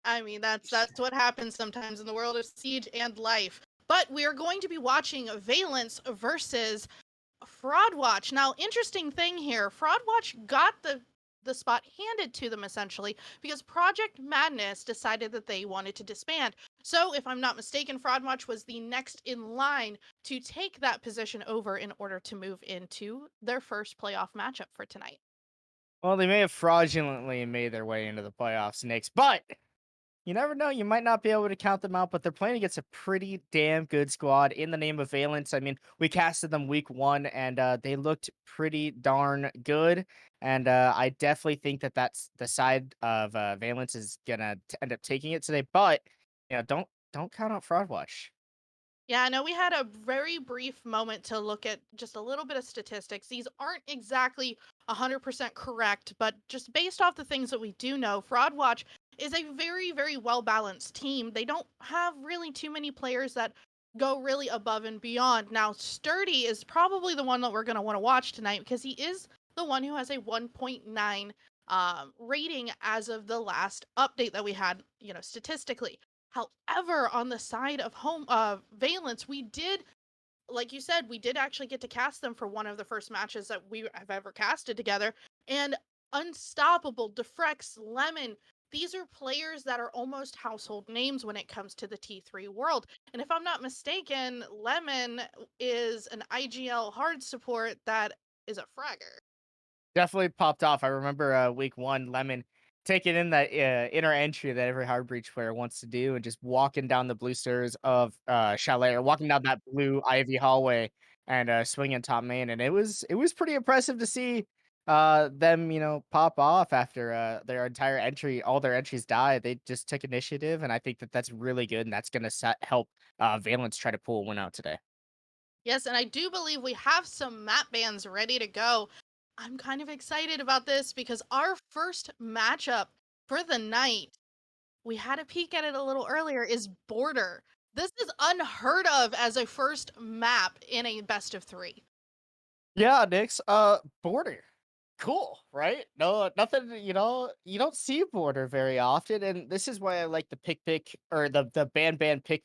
I mean, that's what happens sometimes in the world of Siege and life. But we are going to be watching Valence versus Fraudwatch. Now, interesting thing here, Fraudwatch got the spot handed to them essentially because Project Madness decided that they wanted to disband. So, if I'm not mistaken, Fraudwatch was the next in line to take that position over in order to move into their first playoff matchup for tonight. Well, they may have fraudulently made their way into the playoffs, Knicks, but you never know. You might not be able to count them out, but they're playing against a pretty damn good squad in the name of Valence. I mean, we casted them week 1, and they looked pretty darn good. And I definitely think that that's the side of Valence is gonna end up taking it today. But you know, don't count out Fraudwatch. Yeah, I know we had a very brief moment to look at just a little bit of statistics. These aren't exactly 100% correct, but just based off the things that we do know, Fraudwatch is a very, very well-balanced team. They don't have really too many players that go really above and beyond. Now, Sturdy is probably the one that we're going to want to watch tonight because he is the one who has a 1.9 rating as of the last update that we had, you know, statistically. However, on the side of Valence, we did, like you said, we did actually get to cast them for one of the first matches that we have ever casted together. And Unstoppable, Defrex, Lemon, these are players that are almost household names when it comes to the T3 world. And if I'm not mistaken, Lemon is an IGL hard support that is a fragger. Definitely popped off. I remember week 1, Lemon taking in that inner entry that every hard breach player wants to do and just walking down the blue stairs of Chalet, or walking down that blue ivy hallway and swinging top main. And it was pretty impressive to see them, you know, pop off after their entire entry, all their entries died. They just took initiative, and I think that that's really good, and that's going to help Valence try to pull a win out today. Yes, and I do believe we have some map bans ready to go. I'm kind of excited about this because our first matchup for the night, we had a peek at it a little earlier, is Border. This is unheard of as a first map in a best of 3. Yeah, Nix, Border. cool, right? No, nothing, you don't see border very often, and this is why I like the pick or the ban pick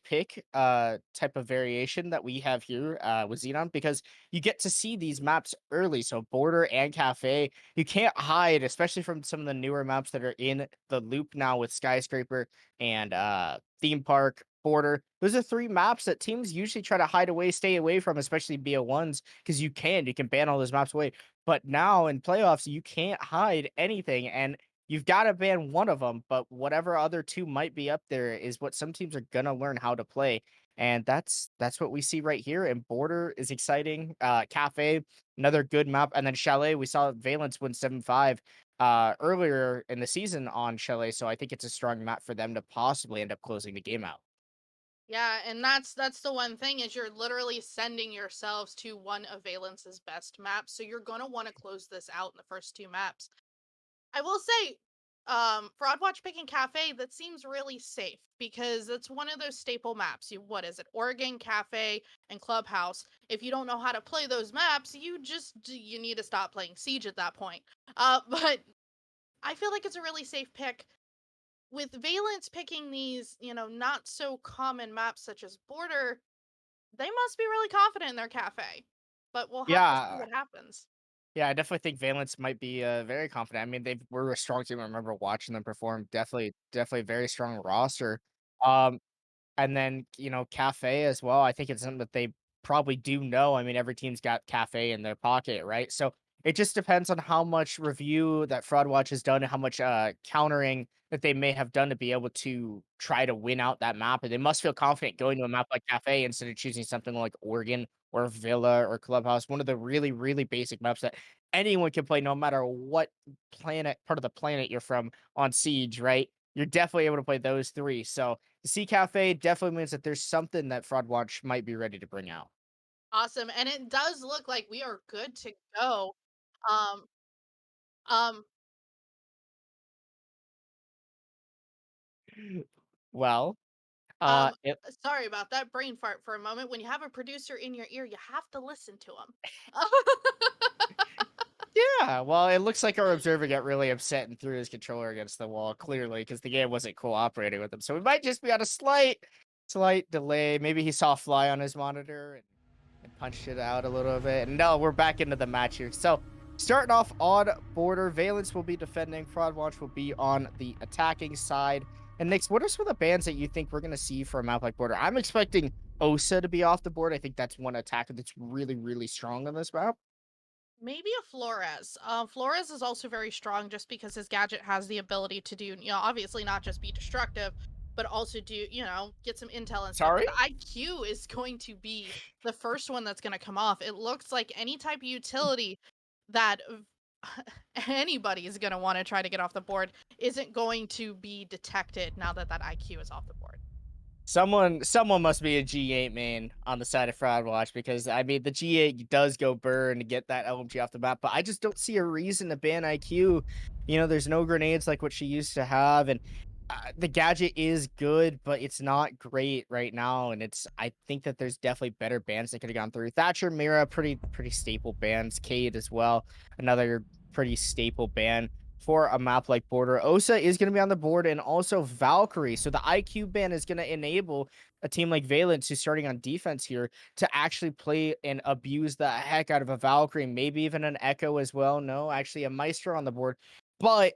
type of variation that we have here with Xenon, because you get to see these maps early. So border and cafe, you can't hide, especially from some of the newer maps that are in the loop now with skyscraper and theme park. Border. Those are three maps that teams usually try to hide away, stay away from, especially BO1s, because you can ban all those maps away. But now in playoffs, you can't hide anything, and you've got to ban one of them. But whatever other two might be up there is what some teams are gonna learn how to play, and that's what we see right here. And Border is exciting. Cafe, another good map, and then Chalet. We saw Valence win 7-5 earlier in the season on Chalet, so I think it's a strong map for them to possibly end up closing the game out. Yeah, and that's the one thing is you're literally sending yourselves to one of Valence's best maps, so you're gonna want to close this out in the first two maps. I will say, Fraudwatch picking Cafe, that seems really safe because it's one of those staple maps. What is it? Oregon, Cafe, and Clubhouse. If you don't know how to play those maps, you need to stop playing Siege at that point. But I feel like it's a really safe pick. With Valence picking these, not so common maps such as Border, they must be really confident in their Cafe. But we'll have to see Yeah, what happens. yeah, I definitely think Valence might be very confident. I mean, they were a strong team. I remember watching them perform. Definitely very strong roster. Um, and then, Cafe as well. I think it's something that they probably do know. I mean, every team's got Cafe in their pocket, right? So it just depends on how much review that Fraud Watch has done and how much countering that they may have done to be able to try to win out that map. And they must feel confident going to a map like Cafe instead of choosing something like Oregon or Villa or Clubhouse, one of the really, really basic maps that anyone can play no matter what part of the planet you're from on Siege, right? You're definitely able to play those three. So the Sea Cafe definitely means that there's something that Fraud Watch might be ready to bring out. Awesome. And it does look like we are good to go. Um, um, Well, um, it, sorry about that brain fart for a moment. When you have a producer in your ear, you have to listen to him. yeah, well, it looks like our observer got really upset and threw his controller against the wall, clearly, because the game wasn't cooperating with him. So we might just be on a slight delay. Maybe he saw a fly on his monitor and punched it out a little bit. And no, we're back into the match here. So starting off on Border, Valence will be defending, Fraud Watch will be on the attacking side. And Nix, what are some of the bans that you think we're going to see for a map like Border? I'm expecting Osa to be off the board. I think that's one attacker that's really, really strong on this map. Maybe a Flores. Flores is also very strong just because his gadget has the ability to do, obviously not just be destructive, but also do, get some intel and stuff. Sorry? But the IQ is going to be the first one that's going to come off. It looks like any type of utility that anybody is going to want to try to get off the board isn't going to be detected now that that IQ is off the board. Someone must be a G8 main on the side of Fraud Watch, because I mean the G8 does go burn to get that LMG off the map, but I just don't see a reason to ban IQ. There's no grenades like what she used to have, and the gadget is good, but it's not great right now. And I think that there's definitely better bans that could have gone through. Thatcher, Mira, pretty staple bans. Cade as well, another pretty staple ban for a map like Border. Osa is going to be on the board, and also Valkyrie. So the IQ ban is going to enable a team like Valence, who's starting on defense here, to actually play and abuse the heck out of a Valkyrie, maybe even an Echo as well. No, actually a Maestro on the board. But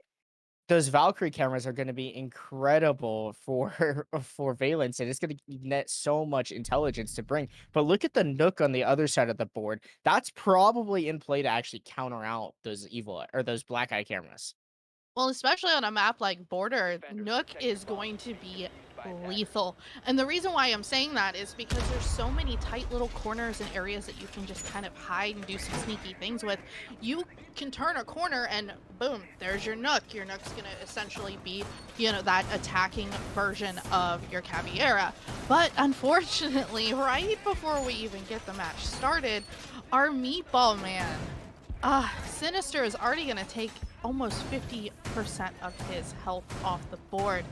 those Valkyrie cameras are going to be incredible for for Valence, and it's going to net so much intelligence to bring. But look at the Nook on the other side of the board. That's probably in play to actually counter out those evil or those black eye cameras. Well, especially on a map like Border, Nook is going to be lethal. And the reason why I'm saying that is because there's so many tight little corners and areas that you can just kind of hide and do some sneaky things with. You can turn a corner and boom, there's your Nook. Your Nook's going to essentially be, that attacking version of your Caveira. But unfortunately, right before we even get the match started, our Meatball Man, Sinister is already going to take almost 50% of his health off the board.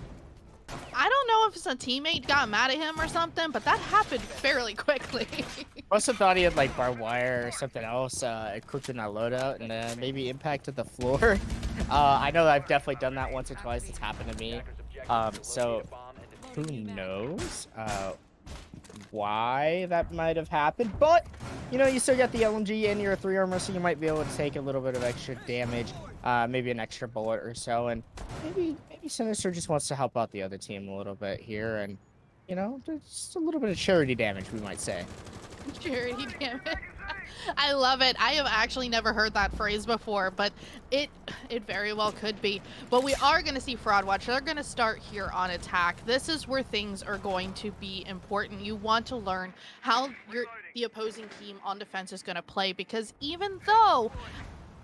I don't know if a teammate got mad at him or something, but that happened fairly quickly. Must have thought he had like barbed wire or something else equipped in that loadout and maybe impacted the floor. I know that I've definitely done that once or twice. It's happened to me. So who knows why that might have happened, but you know, you still got the LMG and you're a 3 armor, so you might be able to take a little bit of extra damage, maybe an extra bullet or so, and maybe Sinister just wants to help out the other team a little bit here, and you know, just a little bit of charity damage, we might say. Charity damage. I love it. I have actually never heard that phrase before, but it very well could be. But we are going to see Fraud Watch. They're going to start here on attack. This is where things are going to be important. You want to learn how the opposing team on defense is going to play, because even though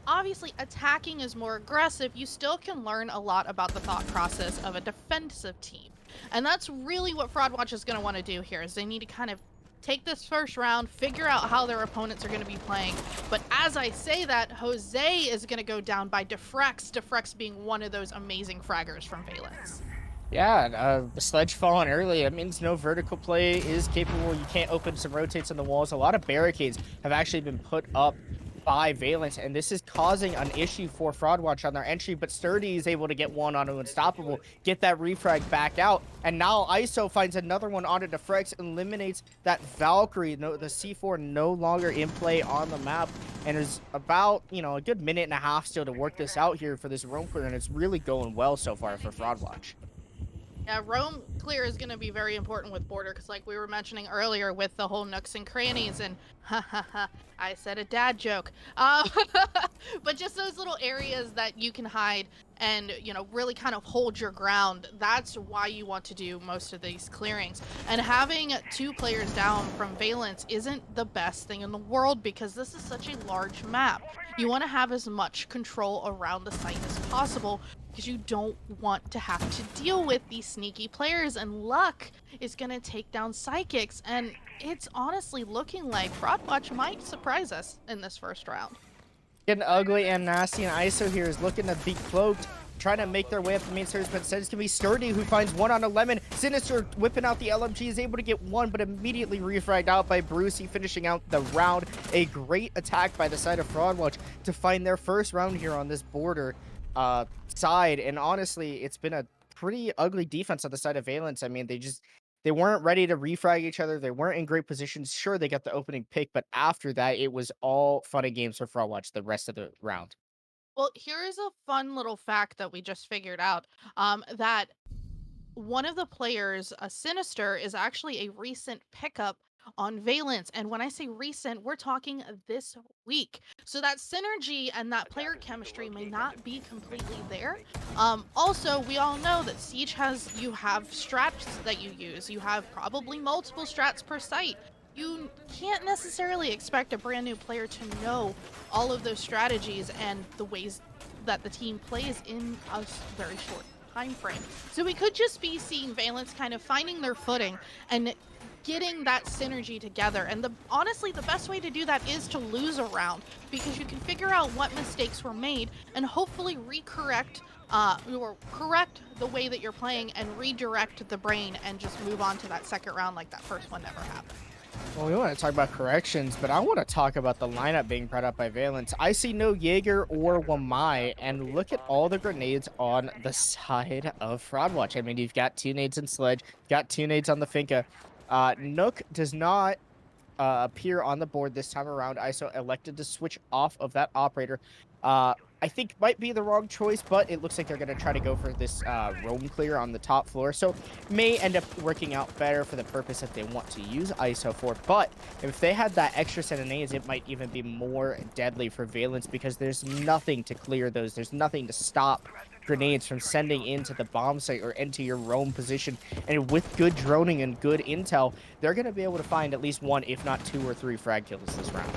obviously attacking is more aggressive, you still can learn a lot about the thought process of a defensive team. And that's really what Fraud Watch is going to want to do here, is they need to kind of take this first round, figure out how their opponents are going to be playing. But as I say that, Jose is going to go down by Defrex, Defrex being one of those amazing fraggers from Valence. Yeah, the sledge falling early, that means no vertical play is capable. You can't open some rotates on the walls. A lot of barricades have actually been put up by Valence, and this is causing an issue for Fraud Watch on their entry, but Sturdy is able to get one onto Unstoppable, get that refrag back out, and now ISO finds another one onto Defrex, eliminates that Valkyrie. No, the C4 no longer in play on the map, and there's about, you know, a good minute and a half still to work this out here for this roam clear, and it's really going well so far for Fraud Watch. Yeah, roam clear is going to be very important with Border, because like we were mentioning earlier with the whole nooks and crannies, and I said a dad joke. But just those little areas that you can hide and, you know, really kind of hold your ground. That's why you want to do most of these clearings. And having 2 players down from Valence isn't the best thing in the world, because this is such a large map. You want to have as much control around the site as possible, because you don't want to have to deal with these sneaky players, and luck is going to take down psychics, and it's honestly looking like Fraud Watch might surprise us in this first round. Getting ugly and nasty, and ISO here is looking to be cloaked, trying to make their way up the main stairs, but instead it's going to be Sturdy who finds one on a lemon. Sinister whipping out the LMG, is able to get one, but immediately refragged out by Brucey, finishing out the round. A great attack by the side of Fraud Watch to find their first round here on this border side, and honestly, it's been a pretty ugly defense on the side of Valence. I mean, they weren't ready to refrag each other. They weren't in great positions. Sure, they got the opening pick, but after that, it was all fun and games for Fraud Watch the rest of the round. Well, here is a fun little fact that we just figured out, that one of the players, a Sinister, is actually a recent pickup on Valence. And when I say recent, we're talking this week. So that synergy and that player chemistry may not be completely there. Also, we all know that Siege you have strats that you use. You have probably multiple strats per site. You can't necessarily expect a brand new player to know all of those strategies and the ways that the team plays in a very short time frame. So we could just be seeing Valence kind of finding their footing and getting that synergy together. And honestly, the best way to do that is to lose a round, because you can figure out what mistakes were made and hopefully correct the way that you're playing and redirect the brain and just move on to that second round like that first one never happened. Well, we want to talk about corrections, but I want to talk about the lineup being brought up by Valence. I see no Jaeger or Wamai, and look at all the grenades on the side of Fraud Watch. I mean, you've got 2 nades in Sledge, you've got 2 nades on the Finka. Nook does not appear on the board this time around. ISO elected to switch off of that operator. I think might be the wrong choice, but it looks like they're going to try to go for this roam clear on the top floor. So may end up working out better for the purpose that they want to use ISO for. But if they had that extra set of nades, it might even be more deadly for Valence, because there's nothing to clear those. There's nothing to stop grenades from sending into the bomb site or into your roam position. And with good droning and good intel, they're going to be able to find at least 1, if not 2 or 3 frag kills this round.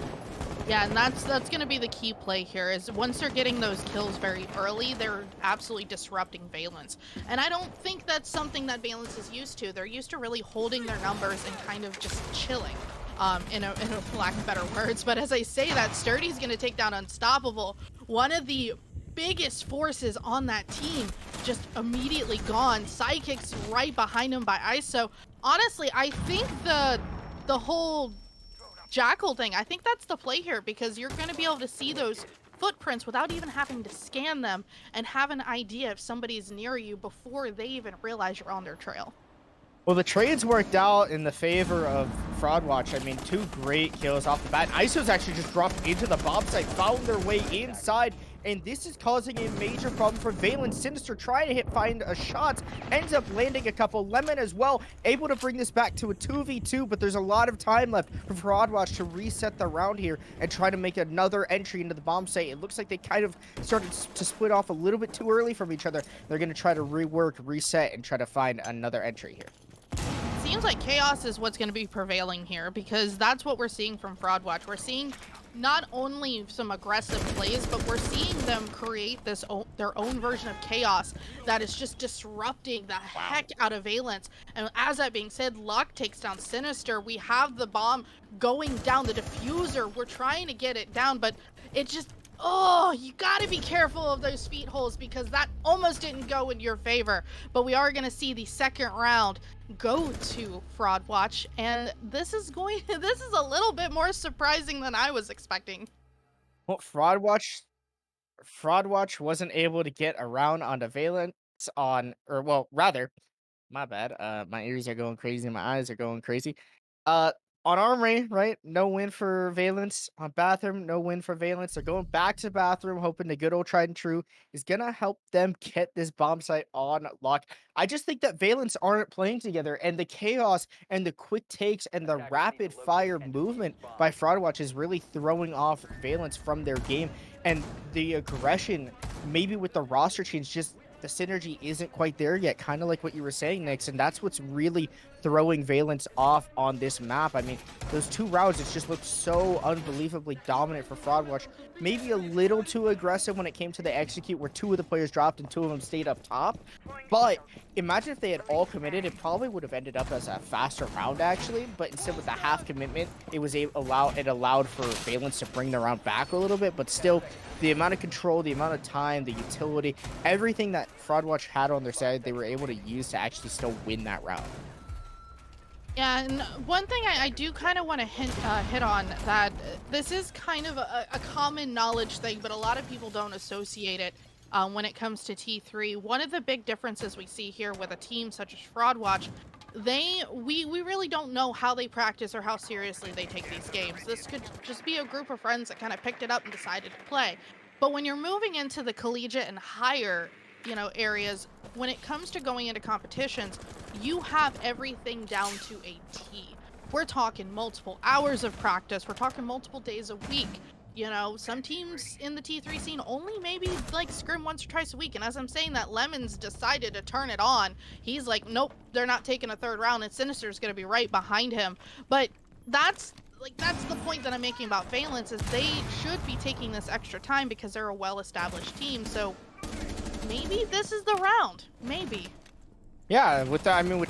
Yeah, and that's going to be the key play here, is once they're getting those kills very early, they're absolutely disrupting Valence. And I don't think that's something that Valence is used to. They're used to really holding their numbers and kind of just chilling, in a lack of better words. But as I say that, Sturdy's going to take down Unstoppable, one of the biggest forces on that team just immediately gone. Psychics right behind him by ISO. Honestly, I think the whole Jackal thing, I think that's the play here, because you're going to be able to see those footprints without even having to scan them and have an idea if somebody's near you before they even realize you're on their trail. Well, the trades worked out in the favor of Fraudwatch. I mean, 2 great kills off the bat. ISO's actually just dropped into the bomb site, found their way inside, and this is causing a major problem for Valen. Sinister trying to find a shot, ends up landing a couple. Lemon as well, able to bring this back to a 2v2, but there's a lot of time left for Fraudwatch to reset the round here and try to make another entry into the bomb site. It looks like they kind of started to split off a little bit too early from each other. They're going to try to rework, reset, and try to find another entry here. Seems like chaos is what's going to be prevailing here, because that's what we're seeing from Fraudwatch. We're seeing not only some aggressive plays, but we're seeing them create this their own version of chaos that is just disrupting the heck out of Valence. And as that being said, Luck takes down Sinister. We have the bomb going down, the diffuser. We're trying to get it down, but it just... Oh, you gotta be careful of those feet holes, because that almost didn't go in your favor. But we are gonna see the second round go to Fraudwatch, and this is a little bit more surprising than I was expecting. Well, Fraudwatch wasn't able to get around onto Valence my bad. My ears are going crazy, my eyes are going crazy. On Armory, right? No win for Valence. On Bathroom, no win for Valence. They're going back to Bathroom, hoping the good old tried and true is gonna help them get this bomb site on lock. I just think that Valence aren't playing together, and the chaos and the quick takes and the rapid fire movement by Fraudwatch is really throwing off Valence from their game. And the aggression, maybe with the roster change, just the synergy isn't quite there yet, kind of like what you were saying, Nix, and that's what's really throwing Valence off on this map. I mean, those 2 rounds, it's just looked so unbelievably dominant for Fraudwatch. Maybe a little too aggressive when it came to the execute, where 2 of the players dropped and 2 of them stayed up top. But imagine if they had all committed, it probably would have ended up as a faster round, actually. But instead, with the half commitment, it allowed for Valence to bring the round back a little bit. But still, the amount of control, the amount of time, the utility, everything that Fraudwatch had on their side, they were able to use to actually still win that round. Yeah, and one thing I do kind of want to hit on, that this is kind of a common knowledge thing, but a lot of people don't associate it when it comes to T3. One of the big differences we see here with a team such as Fraudwatch, we really don't know how they practice or how seriously they take these games. This could just be a group of friends that kind of picked it up and decided to play. But when you're moving into the collegiate and higher, areas, when it comes to going into competitions, you have everything down to a T. We're talking multiple hours of practice. We're talking multiple days a week. Some teams in the T3 scene only maybe like scrim once or twice a week. And as I'm saying that, Lemon's decided to turn it on. He's like, nope, they're not taking a third round, and Sinister's going to be right behind him. But that's the point that I'm making about Valence, is they should be taking this extra time because they're a well-established team. So maybe this is the round. Maybe. Yeah, with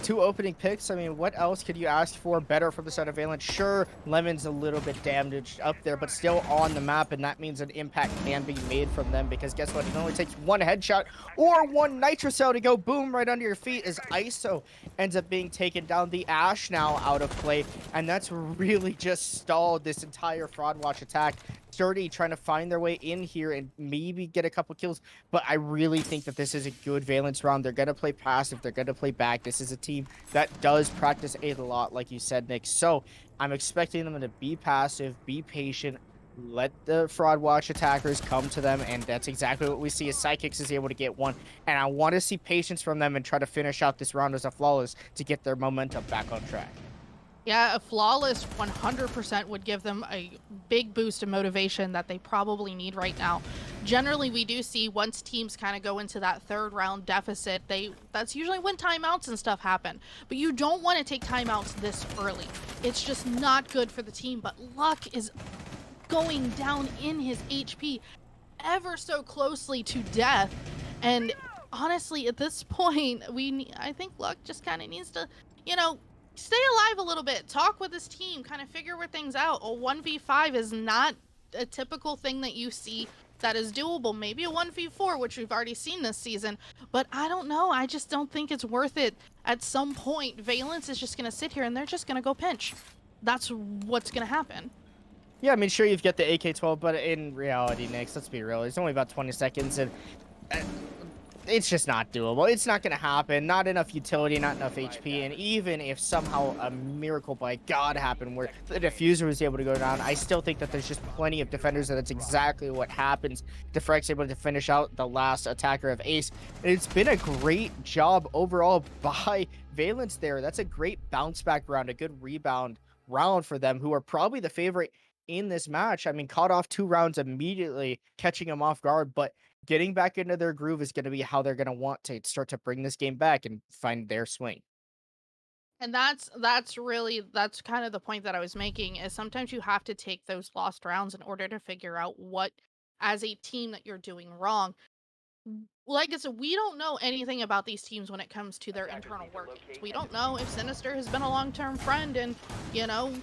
2 opening picks, what else could you ask for better from the side of Valence? Sure, Lemon's a little bit damaged up there, but still on the map, and that means an impact can be made from them, because guess what? It only takes 1 headshot or 1 nitro cell to go boom right under your feet, as ISO ends up being taken down. The Ash now out of play, and that's really just stalled this entire Fraudwatch attack. Sturdy trying to find their way in here and maybe get a couple kills, but I really think that this is a good Valence round. They're going to play passive. They're going to play back. This is a team that does practice a lot, like you said, Nick. So I'm expecting them to be passive, be patient, let the Fraudwatch attackers come to them, and that's exactly what we see as Psychics is able to get 1. And I want to see patience from them and try to finish out this round as a flawless to get their momentum back on track. Yeah, a flawless 100% would give them a big boost of motivation that they probably need right now. Generally, we do see once teams kind of go into that 3rd round deficit, that's usually when timeouts and stuff happen. But you don't want to take timeouts this early. It's just not good for the team. But Luck is going down in his HP ever so closely to death. And honestly, at this point, I think Luck just kind of needs to, stay alive a little bit, talk with his team, kind of figure things out. A 1v5 is not a typical thing that you see that is doable. Maybe a 1v4, which we've already seen this season, but I don't know. I just don't think it's worth it. At some point, Valence is just going to sit here and they're just going to go pinch. That's what's going to happen. Yeah, I mean, sure, you've got the AK-12, but in reality, Nix, let's be real, it's only about 20 seconds, and it's just not doable. It's not going to happen. Not enough utility, not enough HP, and even if somehow a miracle by God happened where the diffuser was able to go down, I still think that there's just plenty of defenders, and that's exactly what happens. Defrec's able to finish out the last attacker of Ace. It's been a great job overall by Valence there. That's a great bounce back round, a good rebound round for them, who are probably the favorite in this match. I mean, caught off 2 rounds immediately, catching them off guard, but getting back into their groove is going to be how they're going to want to start to bring this game back and find their swing. And that's kind of the point that I was making, is sometimes you have to take those lost rounds in order to figure out what, as a team, that you're doing wrong. Like I said, we don't know anything about these teams when it comes to their internal workings. We don't know if Sinister has been a long-term friend and, you know,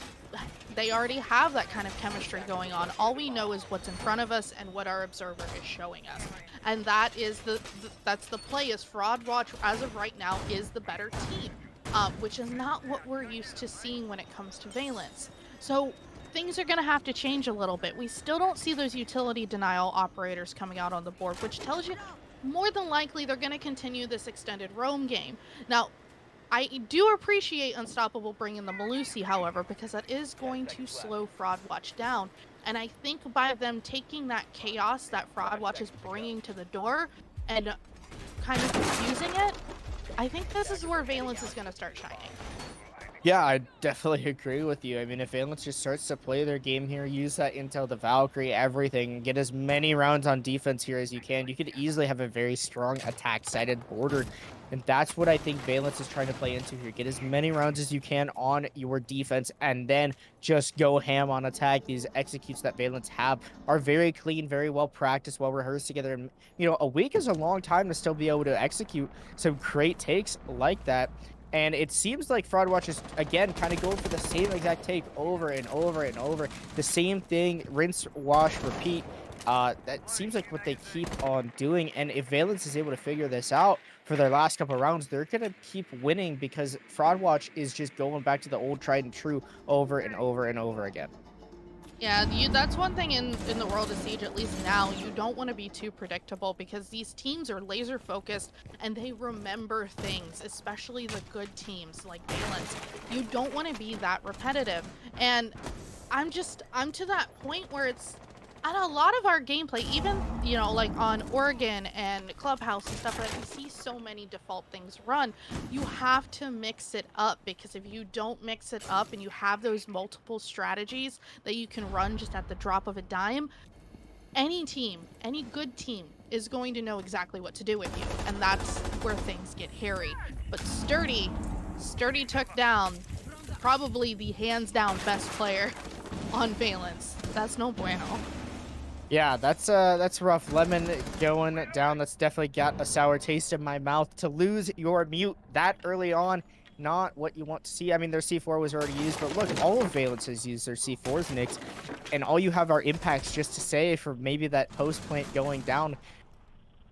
they already have that kind of chemistry going on. All we know is what's in front of us and what our observer is showing us. And that is that's the play, is Fraud Watch, as of right now, is the better team, which is not what we're used to seeing when it comes to Valence. So things are going to have to change a little bit. We still don't see those utility denial operators coming out on the board, which tells you more than likely they're going to continue this extended roam game. Now, I do appreciate Unstoppable bringing the Malusi, however, because that is going to slow Fraud Watch down. And I think by them taking that chaos that Fraud Watch is bringing to the door and kind of diffusing it, I think this is where Valence is going to start shining. Yeah, I definitely agree with you. I mean, if Valence just starts to play their game here, use that intel, the Valkyrie, everything, get as many rounds on defense here as you can, you could easily have a very strong attack-sided border. And that's what I think Valence is trying to play into here. Get as many rounds as you can on your defense, and then just go ham on attack. These executes that Valence have are very clean, very well practiced, well rehearsed together. And, you know, a week is a long time to still be able to execute some great takes like that. And it seems like Fraud Watch is, again, kind of going for the same exact take over and over and over. The same thing, rinse, wash, repeat. That seems like what they keep on doing. And if Valence is able to figure this out for their last couple of rounds, they're going to keep winning, because Fraud Watch is just going back to the old tried and true over and over and over again. Yeah, that's one thing in the world of Siege, at least now, you don't want to be too predictable, because these teams are laser focused and they remember things, especially the good teams like Valence. You don't want to be that repetitive. And I'm to that point where it's, on a lot of our gameplay, even, you know, like on Oregon and Clubhouse and stuff like that, we see so many default things run. You have to mix it up, because if you don't mix it up and you have those multiple strategies that you can run just at the drop of a dime, any team, any good team, is going to know exactly what to do with you. And that's where things get hairy. But Sturdy took down probably the hands down best player on Valence. That's no bueno. Yeah, that's rough. Lemon going down. That's definitely got a sour taste in my mouth. To lose your mute that early on, not what you want to see. I mean, their C4 was already used, but look, all of Valence has used their C4s, Nix, and all you have are impacts just to say for maybe that post plant going down.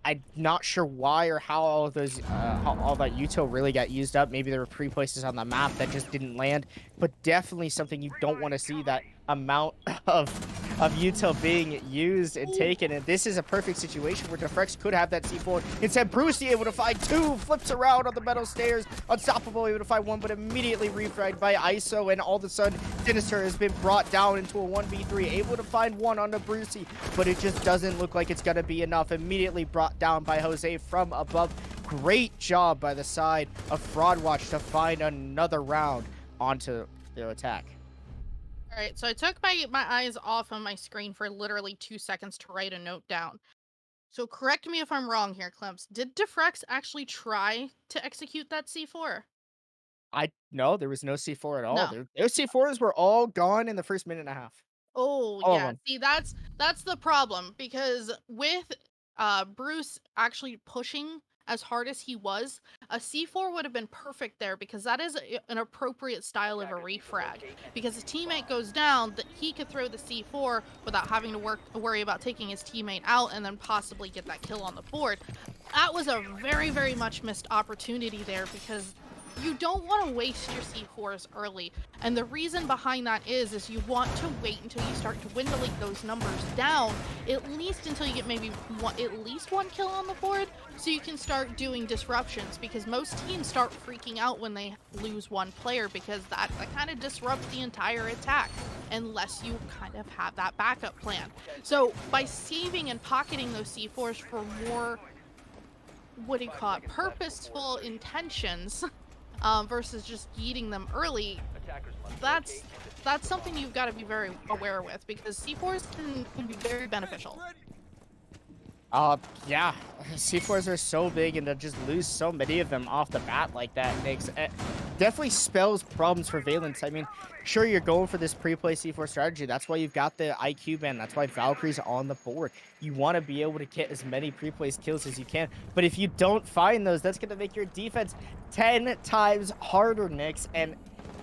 I'm not sure why or how all of those, all that util really got used up. Maybe there were pre-places on the map that just didn't land, but definitely something you don't want to see, that amount of util being used and taken. And this is a perfect situation where Defrex could have that C4. Instead, Brucey able to find 2, flips around on the metal stairs. Unstoppable able to find 1, but immediately refragged by ISO, and all of a sudden, Sinister has been brought down into a 1v3, able to find 1 on the Brucey, but it just doesn't look like it's going to be enough. Immediately brought down by Jose from above. Great job by the side of Fraud Watch to find another round onto their attack. All right, so I took my eyes off of my screen for literally 2 seconds to write a note down. So correct me if I'm wrong here, Clemps. Did Defrex actually try to execute that C4? No, there was no C4 at all. No. Their C4s were all gone in the first minute and a half. Oh, All of yeah. them. See, that's the problem, because with Bruce actually pushing as hard as he was, A C4 would have been perfect there because that is an appropriate style of a refrag. Because his teammate goes down, that he could throw the C4 without having to worry about taking his teammate out and then possibly get that kill on the board. That was a very, very much missed opportunity there because you don't want to waste your C4s early. And the reason behind that is you want to wait until you start dwindling those numbers down, at least until you get maybe at least one kill on the board, so you can start doing disruptions, because most teams start freaking out when they lose one player, because that kind of disrupts the entire attack, unless you kind of have that backup plan. So by saving and pocketing those C4s for more, what do you call it, purposeful intentions, versus just eating them early, that's something you've got to be very aware with, because C4s can be very beneficial. Yeah, C4s are so big, and to just lose so many of them off the bat like that makes it definitely spells problems for Valence. I mean, sure, you're going for this pre-play C4 strategy. That's why you've got the IQ ban. That's why Valkyrie's on the board. You want to be able to get as many pre-plays kills as you can. But if you don't find those, that's going to make your defense 10 times harder, Nyx. And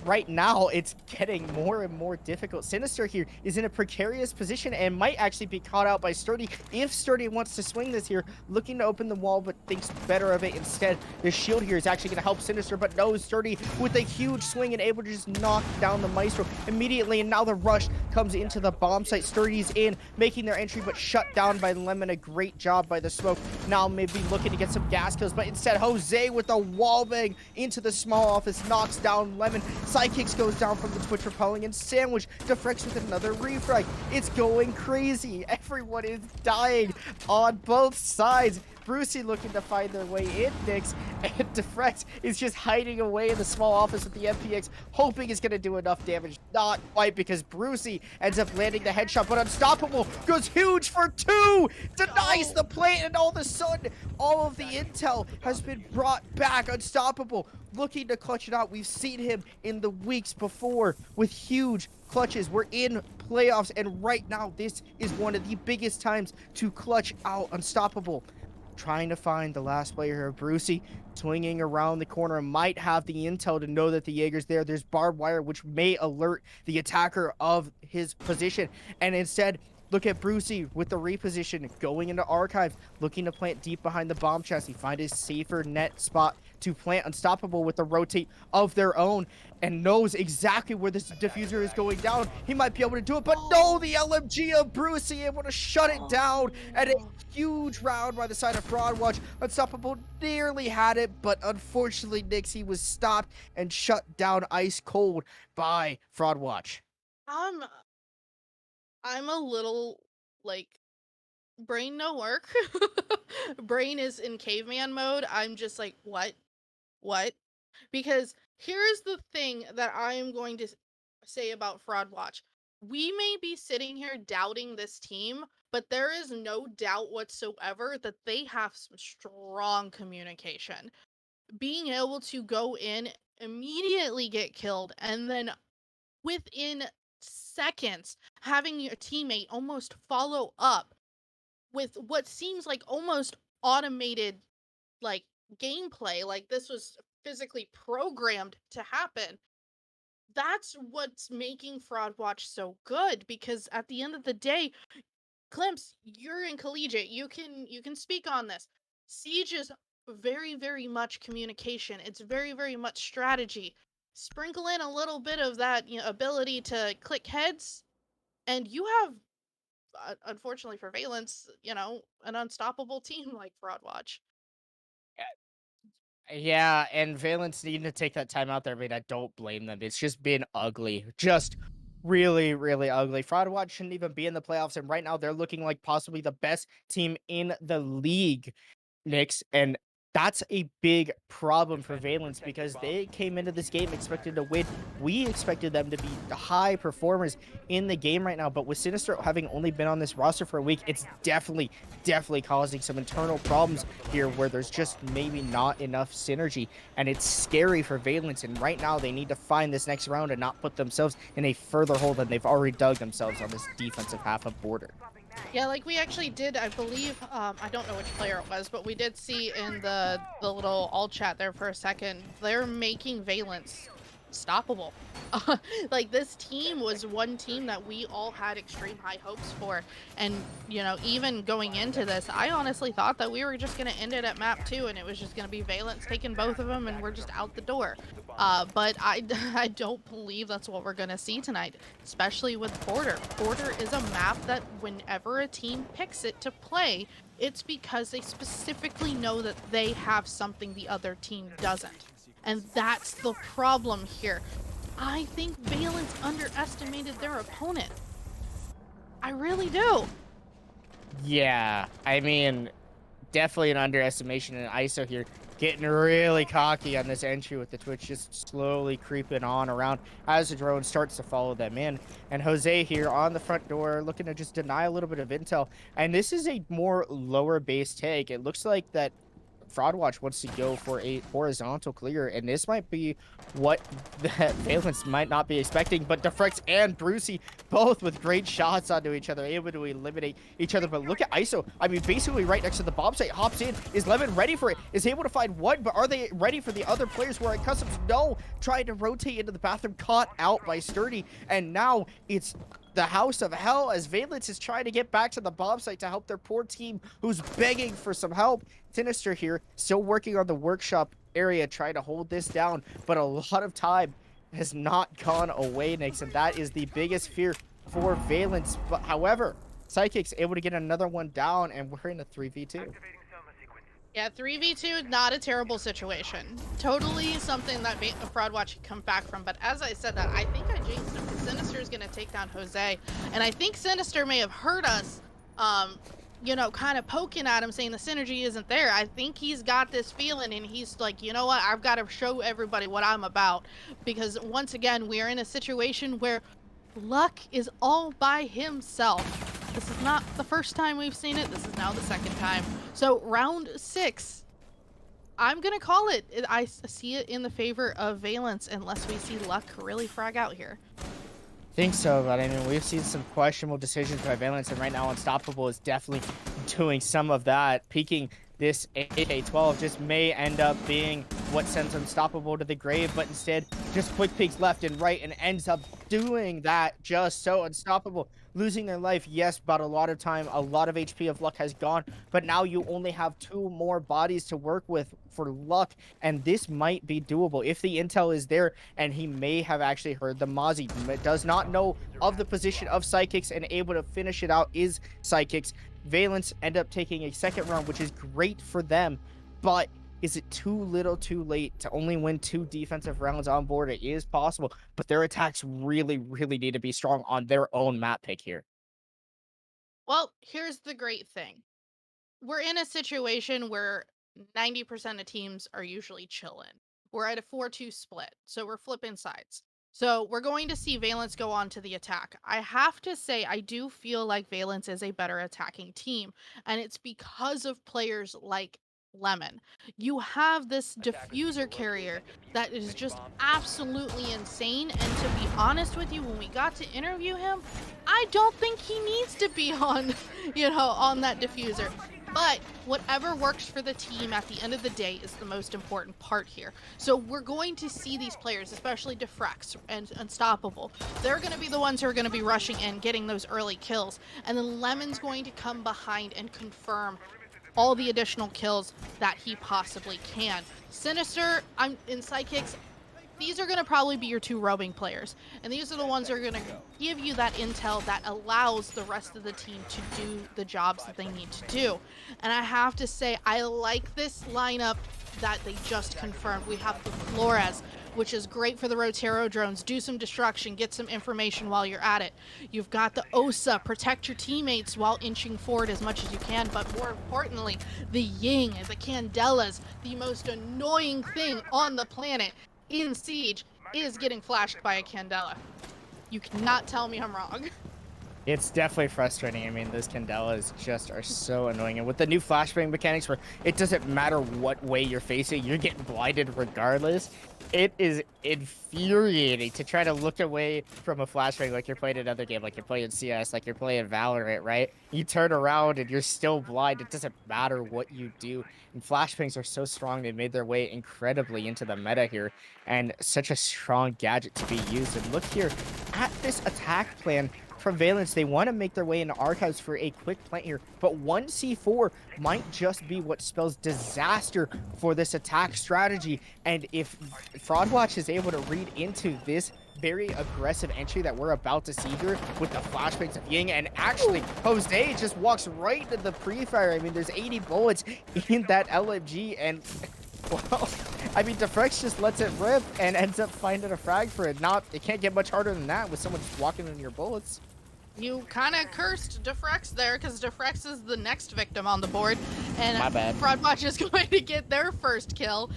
right now, it's getting more and more difficult. Sinister here is in a precarious position and might actually be caught out by Sturdy if Sturdy wants to swing this here, looking to open the wall, but thinks better of it instead. The shield here is actually going to help Sinister, but no, Sturdy with a huge swing and able to just knock down the Maestro immediately, and now the rush comes into the bomb site. Sturdy's in, making their entry, but shut down by Lemon. A great job by the smoke. Now maybe looking to get some gas kills, but instead Jose with a wall bang into the small office knocks down Lemon. Sidekicks goes down from the Twitch repelling, and Sandwich deflects with another refrag. It's going crazy. Everyone is dying on both sides. Brucey looking to find their way in, Nyx, and Defrex is just hiding away in the small office with the MPX, hoping it's going to do enough damage. Not quite, because Brucey ends up landing the headshot, but Unstoppable goes huge for 2, denies the plate, and all of a sudden, all of the intel has been brought back. Unstoppable looking to clutch it out. We've seen him in the weeks before with huge clutches. We're in playoffs, and right now, this is one of the biggest times to clutch out. Unstoppable trying to find the last player here. Brucey swinging around the corner, might have the intel to know that the Jaeger's there. There's barbed wire, which may alert the attacker of his position. And instead, look at Brucey with the reposition, going into Archive, looking to plant deep behind the bomb chassis, find a safer net spot to plant. Unstoppable with the rotate of their own, and knows exactly where this diffuser is going down. He might be able to do it, but no, the LMG of Brucey able to shut it down, and a huge round by the side of Fraudwatch. Unstoppable nearly had it, but unfortunately, Nyx, he was stopped and shut down ice cold by Fraudwatch. I'm a little, like, brain no work. Brain is in caveman mode. I'm just like, what? Because here's the thing that I am going to say about Fraudwatch. We may be sitting here doubting this team, but there is no doubt whatsoever that they have some strong communication. Being able to go in, immediately get killed, and then within seconds having your teammate almost follow up with what seems like almost automated, like, gameplay, like this was physically programmed to happen. That's what's making Fraudwatch so good, because at the end of the day, Clemps, you're in collegiate, you can speak on this. Siege is very, very much communication. It's very, very much strategy. Sprinkle in a little bit of that, ability to click heads, and you have, unfortunately for Valence, an unstoppable team like Fraudwatch. Yeah, and Valence needing to take that time out there, I mean, I don't blame them. It's just been ugly. Just really, really ugly. Fraudwatch shouldn't even be in the playoffs, and right now they're looking like possibly the best team in the league, Nyx, and that's a big problem for Valence, because they came into this game expected to win. We expected them to be the high performers in the game right now, but with Sinister having only been on this roster for a week, it's definitely causing some internal problems here, where there's just maybe not enough synergy, and it's scary for Valence. And right now they need to find this next round and not put themselves in a further hole than they've already dug themselves on this defensive half of border. Yeah, like we actually did, I believe, I don't know which player it was, but we did see in the little all chat there for a second, they're making Valence stoppable. Like this team was one team that we all had extreme high hopes for. And, you know, even going into this, I honestly thought that we were just going to end it at map 2 and it was just going to be Valence taking both of them and we're just out the door. But I don't believe that's what we're going to see tonight, especially with Border. Border is a map that whenever a team picks it to play, it's because they specifically know that they have something the other team doesn't. And that's the problem here. I think Valence underestimated their opponent. I really do. Yeah, I mean, definitely an underestimation. And ISO here getting really cocky on this entry with the Twitch just slowly creeping on around as the drone starts to follow them in. And Jose here on the front door looking to just deny a little bit of intel. And this is a more lower base take. It looks like that Fraudwatch wants to go for a horizontal clear, and this might be what that Valence might not be expecting, but Defrex and Brucey both with great shots onto each other, able to eliminate each other. But look at ISO. I mean, basically right next to the bomb site, hops in. Is Lemon ready for it? Is able to find one, but are they ready for the other players who are at customs? No, trying to rotate into the bathroom, caught out by Sturdy, and now it's the house of hell as Valence is trying to get back to the bomb site to help their poor team who's begging for some help. Sinister here, still working on the workshop area, trying to hold this down, but a lot of time has not gone away, Nix, and that is the biggest fear for Valence. But however, Psychic's able to get another one down, and we're in a 3v2. Yeah, 3v2, not a terrible situation. Totally something that Fraudwatch can come back from. But as I said that, I think I jinxed him because Sinister is going to take down Jose. And I think Sinister may have heard us, you know, kind of poking at him saying the synergy isn't there. I think he's got this feeling and he's like, you know what, I've got to show everybody what I'm about. Because once again, we are in a situation where Luck is all by himself. This is not the first time we've seen it. This is now the second time. So round 6, I'm going to call it. I see it in the favor of Valence unless we see Luck really frag out here. Think so, but I mean, we've seen some questionable decisions by Valence, and right now Unstoppable is definitely doing some of that. Peaking this AK-12 just may end up being what sends Unstoppable to the grave, but instead just quick peeks left and right and ends up doing that just so Unstoppable losing their life. Yes, but a lot of time, a lot of HP of Luck has gone, but now you only have 2 more bodies to work with for Luck, and this might be doable if the intel is there, and he may have actually heard the Mozzie. Does not know of the position of Psychics, and able to finish it out is Psychics. Valence end up taking a second round, which is great for them, but is it too little too late to only win 2 defensive rounds on board? It is possible, but their attacks really, really need to be strong on their own map pick here. Well, here's the great thing. We're in a situation where 90% of teams are usually chilling. We're at a 4-2 split, so we're flipping sides. So we're going to see Valence go on to the attack. I have to say, I do feel like Valence is a better attacking team, and it's because of players like Lemon. You have this diffuser carrier that is just absolutely insane, and to be honest with you, when we got to interview him, I don't think he needs to be on, you know, on that diffuser. But whatever works for the team at the end of the day is the most important part here. So we're going to see these players, especially Defrex and Unstoppable. They're going to be the ones who are going to be rushing in, getting those early kills. And then Lemon's going to come behind and confirm all the additional kills that he possibly can. Sinister, I'm in Psychics. These are going to probably be your 2 roaming players. And these are the ones that are going to give you that intel that allows the rest of the team to do the jobs that they need to do. And I have to say, I like this lineup that they just confirmed. We have the Flores, which is great for the Rotero drones. Do some destruction, get some information while you're at it. You've got the Osa, protect your teammates while inching forward as much as you can. But more importantly, the Ying, the Candelas, the most annoying thing on the planet in Siege is getting flashed by a Candela. You cannot tell me I'm wrong. It's definitely frustrating. I mean, those Candelas just are so annoying. And with the new flashbang mechanics where it doesn't matter what way you're facing, you're getting blinded regardless, It is infuriating to try to look away from a flashbang like you're playing another game, like you're playing CS, like you're playing Valorant, right? You turn around and you're still blind. It doesn't matter what you do. And flashbangs are so strong, they made their way incredibly into the meta here, and such a strong gadget to be used. And look here at this attack plan from Valence. They want to make their way into Archives for a quick plant here, but 1C4 might just be what spells disaster for this attack strategy. And if Fraudwatch is able to read into this very aggressive entry that we're about to see here with the flashbangs of Ying, and actually Jose just walks right into the pre-fire. I mean, there's 80 bullets in that LMG, and well, I mean, Defrex just lets it rip and ends up finding a frag for it. It can't get much harder than that with someone just walking in your bullets. You kind of cursed Defrex there, because Defrex is the next victim on the board, and My bad. Fraudwatch is going to get their first kill.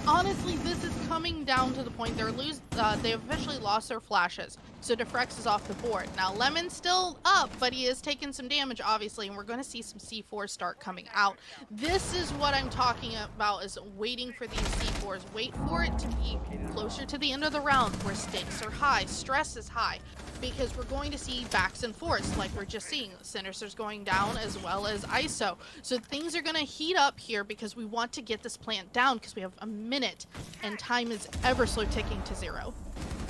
Honestly, this is coming down to the point they officially lost their flashes, so Defrex is off the board. Now, Lemon's still up, but he is taking some damage, obviously, and we're going to see some C4s start coming out. This is what I'm talking about, is waiting for these C4s. Wait for it to be closer to the end of the round, where stakes are high, stress is high, because we're going to see backs and forths like we're just seeing. Sinister's going down as well as ISO. So things are going to heat up here because we want to get this plant down because we have a minute and time is ever so ticking to 0.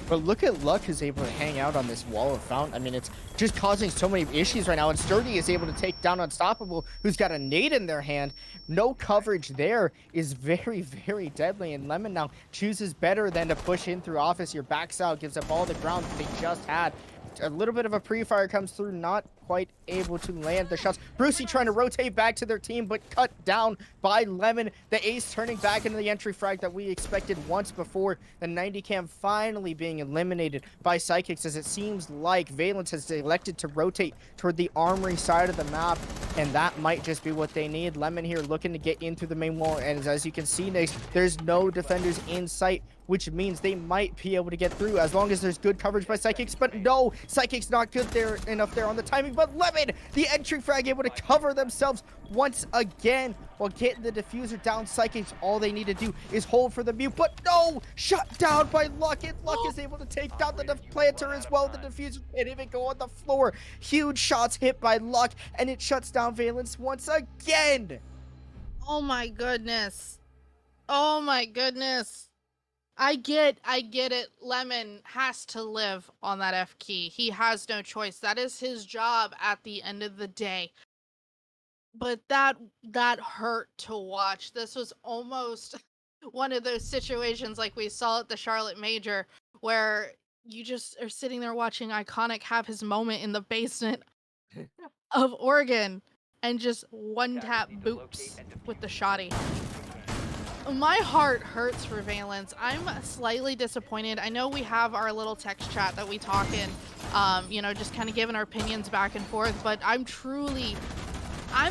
But look at Luck, who's able to hang out on this wall of Fountain. I mean, it's just causing so many issues right now. And Sturdy is able to take down Unstoppable, who's got a nade in their hand. No coverage there is very, very deadly. And Lemon now chooses better than to push in through Office. Your backs out, gives up all the ground that they just had. A little bit of a pre-fire comes through, not quite able to land the shots. Brucey trying to rotate back to their team, but cut down by Lemon. The ace turning back into the entry frag that we expected once before. The 90 cam finally being eliminated by Psychics, as it seems like Valence has elected to rotate toward the armory side of the map, and that might just be what they need. Lemon here looking to get in through the main wall, and as you can see, Nix, there's no defenders in sight, which means they might be able to get through as long as there's good coverage by Psychics. But no, Psychics not good enough there on the timing. But Lemon, the entry frag, able to cover themselves once again while getting the diffuser down. Psychics, all they need to do is hold for the mute. But no, shut down by Luck, and Luck is able to take down the planter as well. The diffuser can't even go on the floor. Huge shots hit by Luck, and it shuts down Valence once again. Oh my goodness. Oh my goodness. I get it. Lemon has to live on that F key. He has no choice. That is his job at the end of the day. But that hurt to watch. This was almost one of those situations like we saw at the Charlotte Major, where you just are sitting there watching Iconic have his moment in the basement of Oregon and just one tap boops with the shotty. My heart hurts for Valence. I'm slightly disappointed. I know we have our little text chat that we talk in, just kind of giving our opinions back and forth, but I'm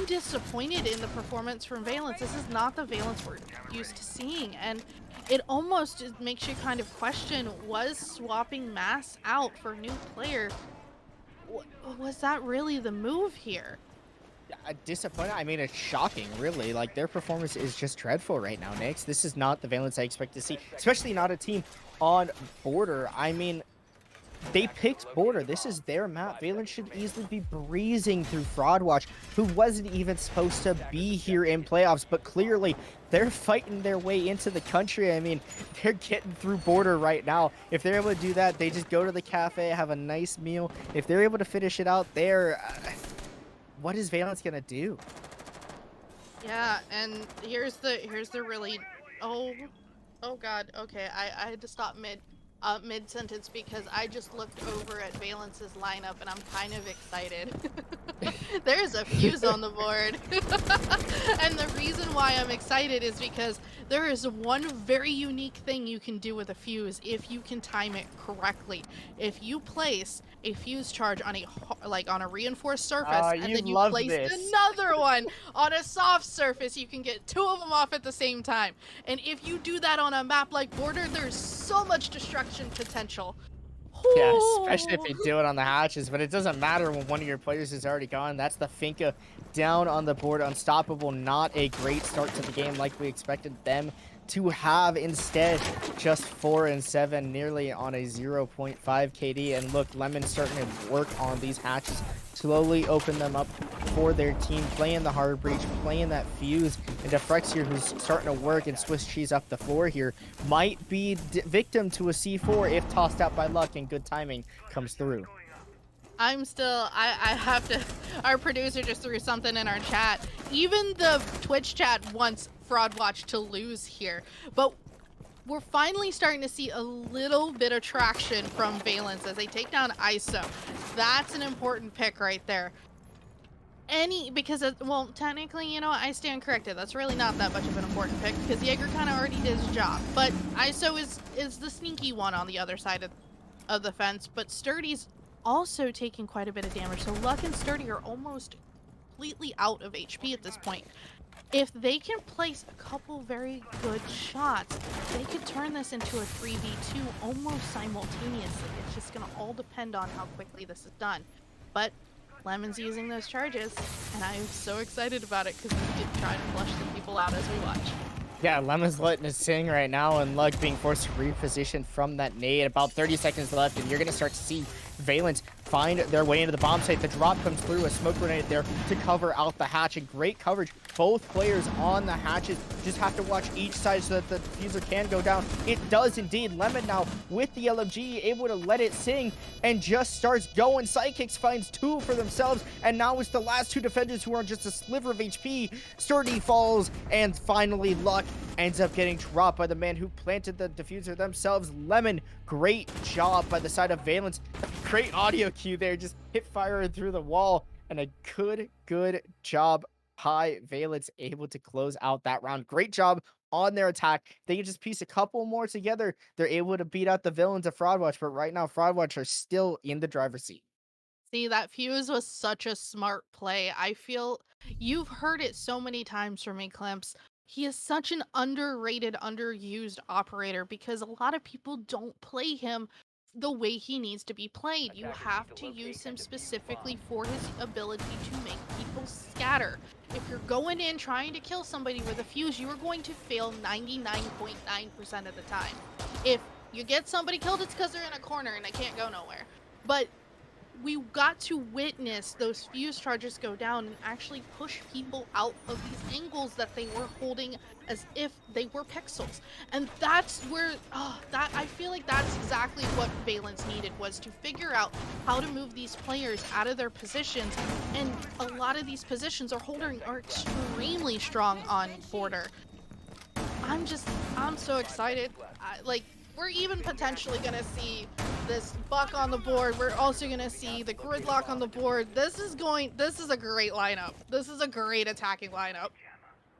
disappointed in the performance from Valence. This is not the Valence we're used to seeing, and it almost makes you kind of question, was swapping Mass out for a new player, was that really the move here? Disappointed. I mean, it's shocking, really. Like, their performance is just dreadful right now, Nix. This is not the Valence I expect to see, especially not a team on Border. I mean, they picked Border. This is their map. Valence should easily be breezing through Fraudwatch, who wasn't even supposed to be here in playoffs, but clearly they're fighting their way into the country. I mean, they're getting through Border right now. If they're able to do that, they just go to the cafe, have a nice meal. If they're able to finish it out there, what is Valence gonna do? Yeah, and here's the really oh god, okay, I had to stop mid sentence because I just looked over at Valence's lineup and I'm kind of excited. There's a fuse on the board. And the reason why I'm excited is because there is one very unique thing you can do with a fuse if you can time it correctly. If you place a fuse charge on a reinforced surface and then you place another one on a soft surface, you can get two of them off at the same time. And if you do that on a map like Border, there's so much destruction potential. Yeah, especially if you do it on the hatches, but it doesn't matter when one of your players is already gone. That's the Finka down on the board. Unstoppable, not a great start to the game like we expected them to have instead just 4 and 7, nearly on a 0.5 KD. And look, Lemon starting to work on these hatches, slowly open them up for their team, playing the hard breach, playing that fuse. And Defrex here, who's starting to work and Swiss cheese up the floor here, might be victim to a C4 if tossed out by luck and good timing comes through. I'm still, I have to, our producer just threw something in our chat. Even the Twitch chat wants Fraudwatch to lose here, but we're finally starting to see a little bit of traction from Valence as they take down ISO. That's an important pick right there. Because, well, technically, you know, I stand corrected. That's really not that much of an important pick because Jaeger kind of already did his job. But ISO is the sneaky one on the other side of the fence, but Sturdy's also taking quite a bit of damage. So Luck and Sturdy are almost completely out of HP at this point. If they can place a couple very good shots, they could turn this into a 3v2 almost simultaneously. It's just going to all depend on how quickly this is done. But Lemon's using those charges, and I'm so excited about it because we did try to flush the people out as we watch. Yeah, Lemon's letting it sing right now, and Luck being forced to reposition from that nade. About 30 seconds left, and you're going to start to see Valence find their way into the bomb site. The drop comes through, a smoke grenade there to cover out the hatch, and great coverage. Both players on the hatches just have to watch each side so that the diffuser can go down. It does indeed. Lemon now with the LMG able to let it sing and just starts going. Sidekicks finds 2 for themselves, and now it's the last 2 defenders who are just a sliver of HP. Sturdy falls, and finally Luck ends up getting dropped by the man who planted the diffuser themselves. Lemon, great job by the side of Valence. Great audio cue there, just hip fire through the wall, and a good job by Valence, able to close out that round. Great job on their attack. They can just piece a couple more together. They're able to beat out the villains of Fraudwatch, but right now Fraudwatch are still in the driver's seat. See, that fuse was such a smart play. I feel you've heard it so many times from me, Clemps. He is such an underrated, underused operator because a lot of people don't play him the way he needs to be played. You have to use him specifically for his ability to make people scatter. If you're going in trying to kill somebody with a fuse, you are going to fail 99.9% of the time. If you get somebody killed, it's because they're in a corner and they can't go nowhere. But we got to witness those fuse charges go down and actually push people out of these angles that they were holding as if they were pixels. And that's where, I feel like that's exactly what Valence needed, was to figure out how to move these players out of their positions. And a lot of these positions are extremely strong on border. I'm so excited. We're even potentially going to see this buck on the board. We're also going to see the gridlock on the board. This is a great lineup. This is a great attacking lineup.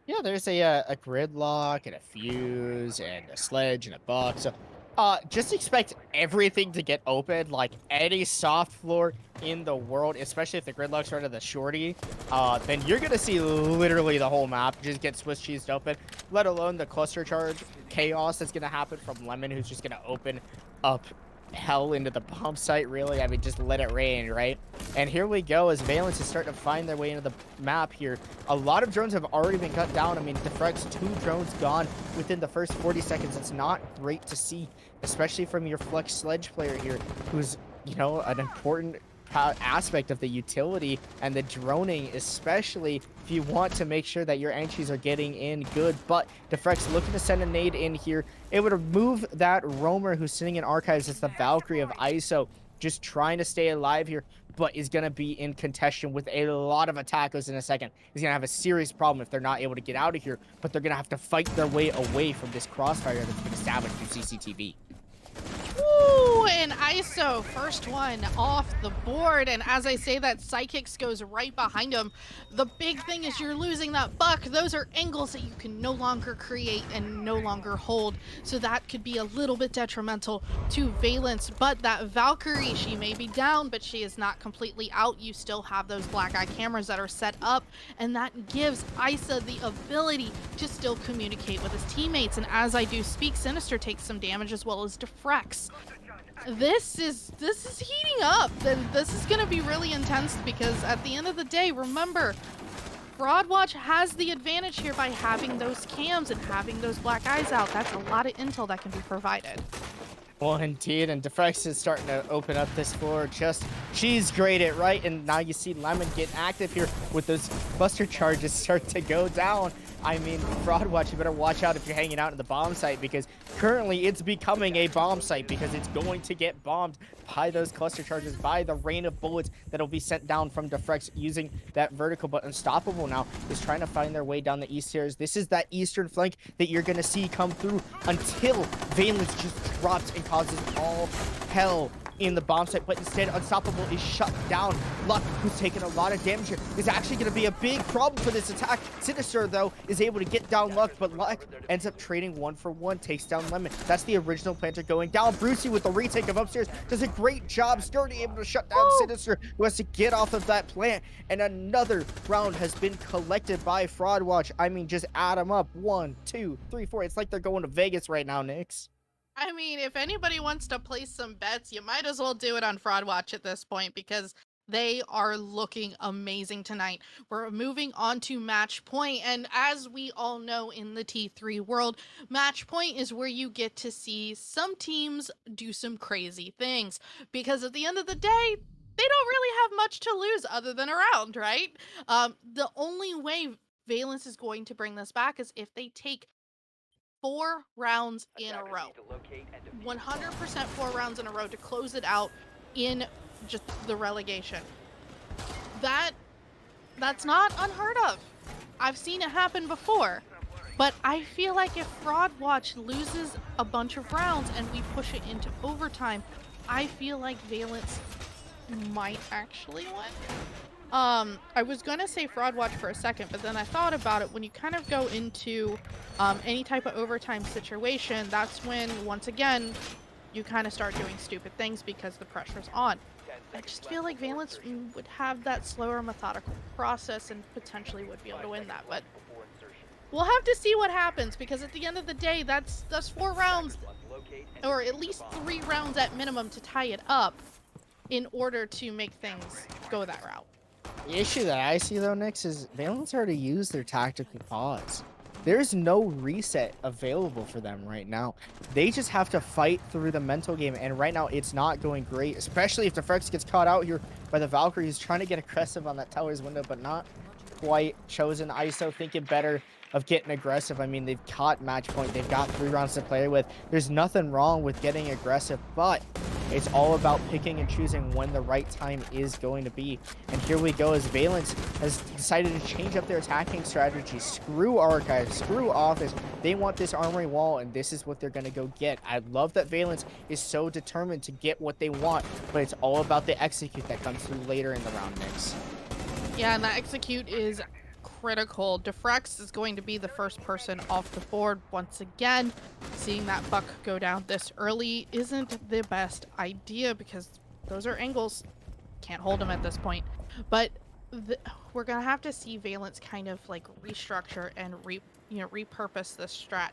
Yeah, there's a gridlock and a fuse and a sledge and a buck. So just expect everything to get open, like any soft floor in the world, especially if the gridlock's right of the shorty. Then you're going to see literally the whole map just get Swiss cheesed open, let alone the cluster charge chaos that's going to happen from Lemon, who's just going to open up hell into the bomb site, really. I mean, just let it rain, right? And here we go as Valence is starting to find their way into the map here. A lot of drones have already been cut down. I mean, Defreg's 2 drones gone within the first 40 seconds. It's not great to see, especially from your flex sledge player here, who's, you know, an important aspect of the utility and the droning, especially if you want to make sure that your entries are getting in good. But Defreg's looking to send a nade in here. It would remove that roamer who's sitting in archives. It's the Valkyrie of ISO, just trying to stay alive here, but is going to be in contention with a lot of attackers in a second. He's going to have a serious problem if they're not able to get out of here, but they're going to have to fight their way away from this crossfire that's been established through CCTV. Woo! And ISO, first one off the board. And as I say that, Psychics goes right behind him. The big thing is you're losing that buck. Those are angles that you can no longer create and no longer hold. So that could be a little bit detrimental to Valence. But that Valkyrie, she may be down, but she is not completely out. You still have those black eye cameras that are set up. And that gives Isa the ability to still communicate with his teammates. And as I do speak, Sinister takes some damage as well as Defrex. This is heating up. This is going to be really intense because at the end of the day, remember, Fraudwatch has the advantage here by having those cams and having those black eyes out. That's a lot of intel that can be provided. Well, indeed, and DeFrex is starting to open up this floor. She's great at right, and now you see Lemon get active here with those buster charges start to go down. I mean, Fraudwatch, you better watch out if you're hanging out in the bomb site, because currently it's becoming a bomb site, because it's going to get bombed by those cluster charges, by the rain of bullets that'll be sent down from DeFrex using that vertical. But Unstoppable now is trying to find their way down the east stairs. This is that eastern flank that you're going to see come through until Valence just drops and causes all hell in the bomb site, but instead Unstoppable is shut down. Luck, who's taking a lot of damage here, is actually going to be a big problem for this attack. Sinister, though, is able to get down Luck, but Luck ends up trading 1-for-1, takes down Lemon. That's the original planter going down. Brucey with the retake of upstairs does a great job, Sturdy able to shut down Sinister, who has to get off of that plant, and another round has been collected by Fraudwatch. I mean, just add them up. 1, 2, 3, 4. It's like they're going to Vegas right now, Nix. I mean, if anybody wants to place some bets, you might as well do it on Fraudwatch at this point, because they are looking amazing tonight. We're moving on to match point, and as we all know in the T3 world, match point is where you get to see some teams do some crazy things, because at the end of the day, they don't really have much to lose other than a round, right? The only way Valence is going to bring this back is if they take 4 rounds in a row. 100% 4 rounds in a row to close it out in just the relegation. That's not unheard of. I've seen it happen before. But I feel like if Fraudwatch loses a bunch of rounds and we push it into overtime, I feel like Valence might actually win. I was gonna say Fraudwatch for a second, but then I thought about it. When you kind of go into any type of overtime situation, that's when, once again, you kind of start doing stupid things because the pressure's on. I just feel like Valence would have that slower, methodical process and potentially would be able to win that, but we'll have to see what happens, because at the end of the day, that's 4 rounds, or at least 3 rounds at minimum to tie it up in order to make things go that route. The issue that I see, though, Nix, is Valence already used their tactical pause. There's no reset available for them right now. They just have to fight through the mental game, and right now it's not going great, especially if DeFrex gets caught out here by the Valkyrie, who's trying to get aggressive on that tower's window, but not quite chosen. ISO thinking better of getting aggressive. I mean, they've caught match point. They've got 3 rounds to play with. There's nothing wrong with getting aggressive, but it's all about picking and choosing when the right time is going to be. And here we go, as Valence has decided to change up their attacking strategy. Screw Archive, screw Office. They want this armory wall, and this is what they're going to go get. I love that Valence is so determined to get what they want, but it's all about the execute that comes through later in the round, Nix. Yeah, and that execute is critical. DeFrex is going to be the first person off the board once again. Seeing that buck go down this early isn't the best idea, because those are angles. Can't hold him at this point. But we're gonna have to see Valence kind of like restructure and repurpose this strat.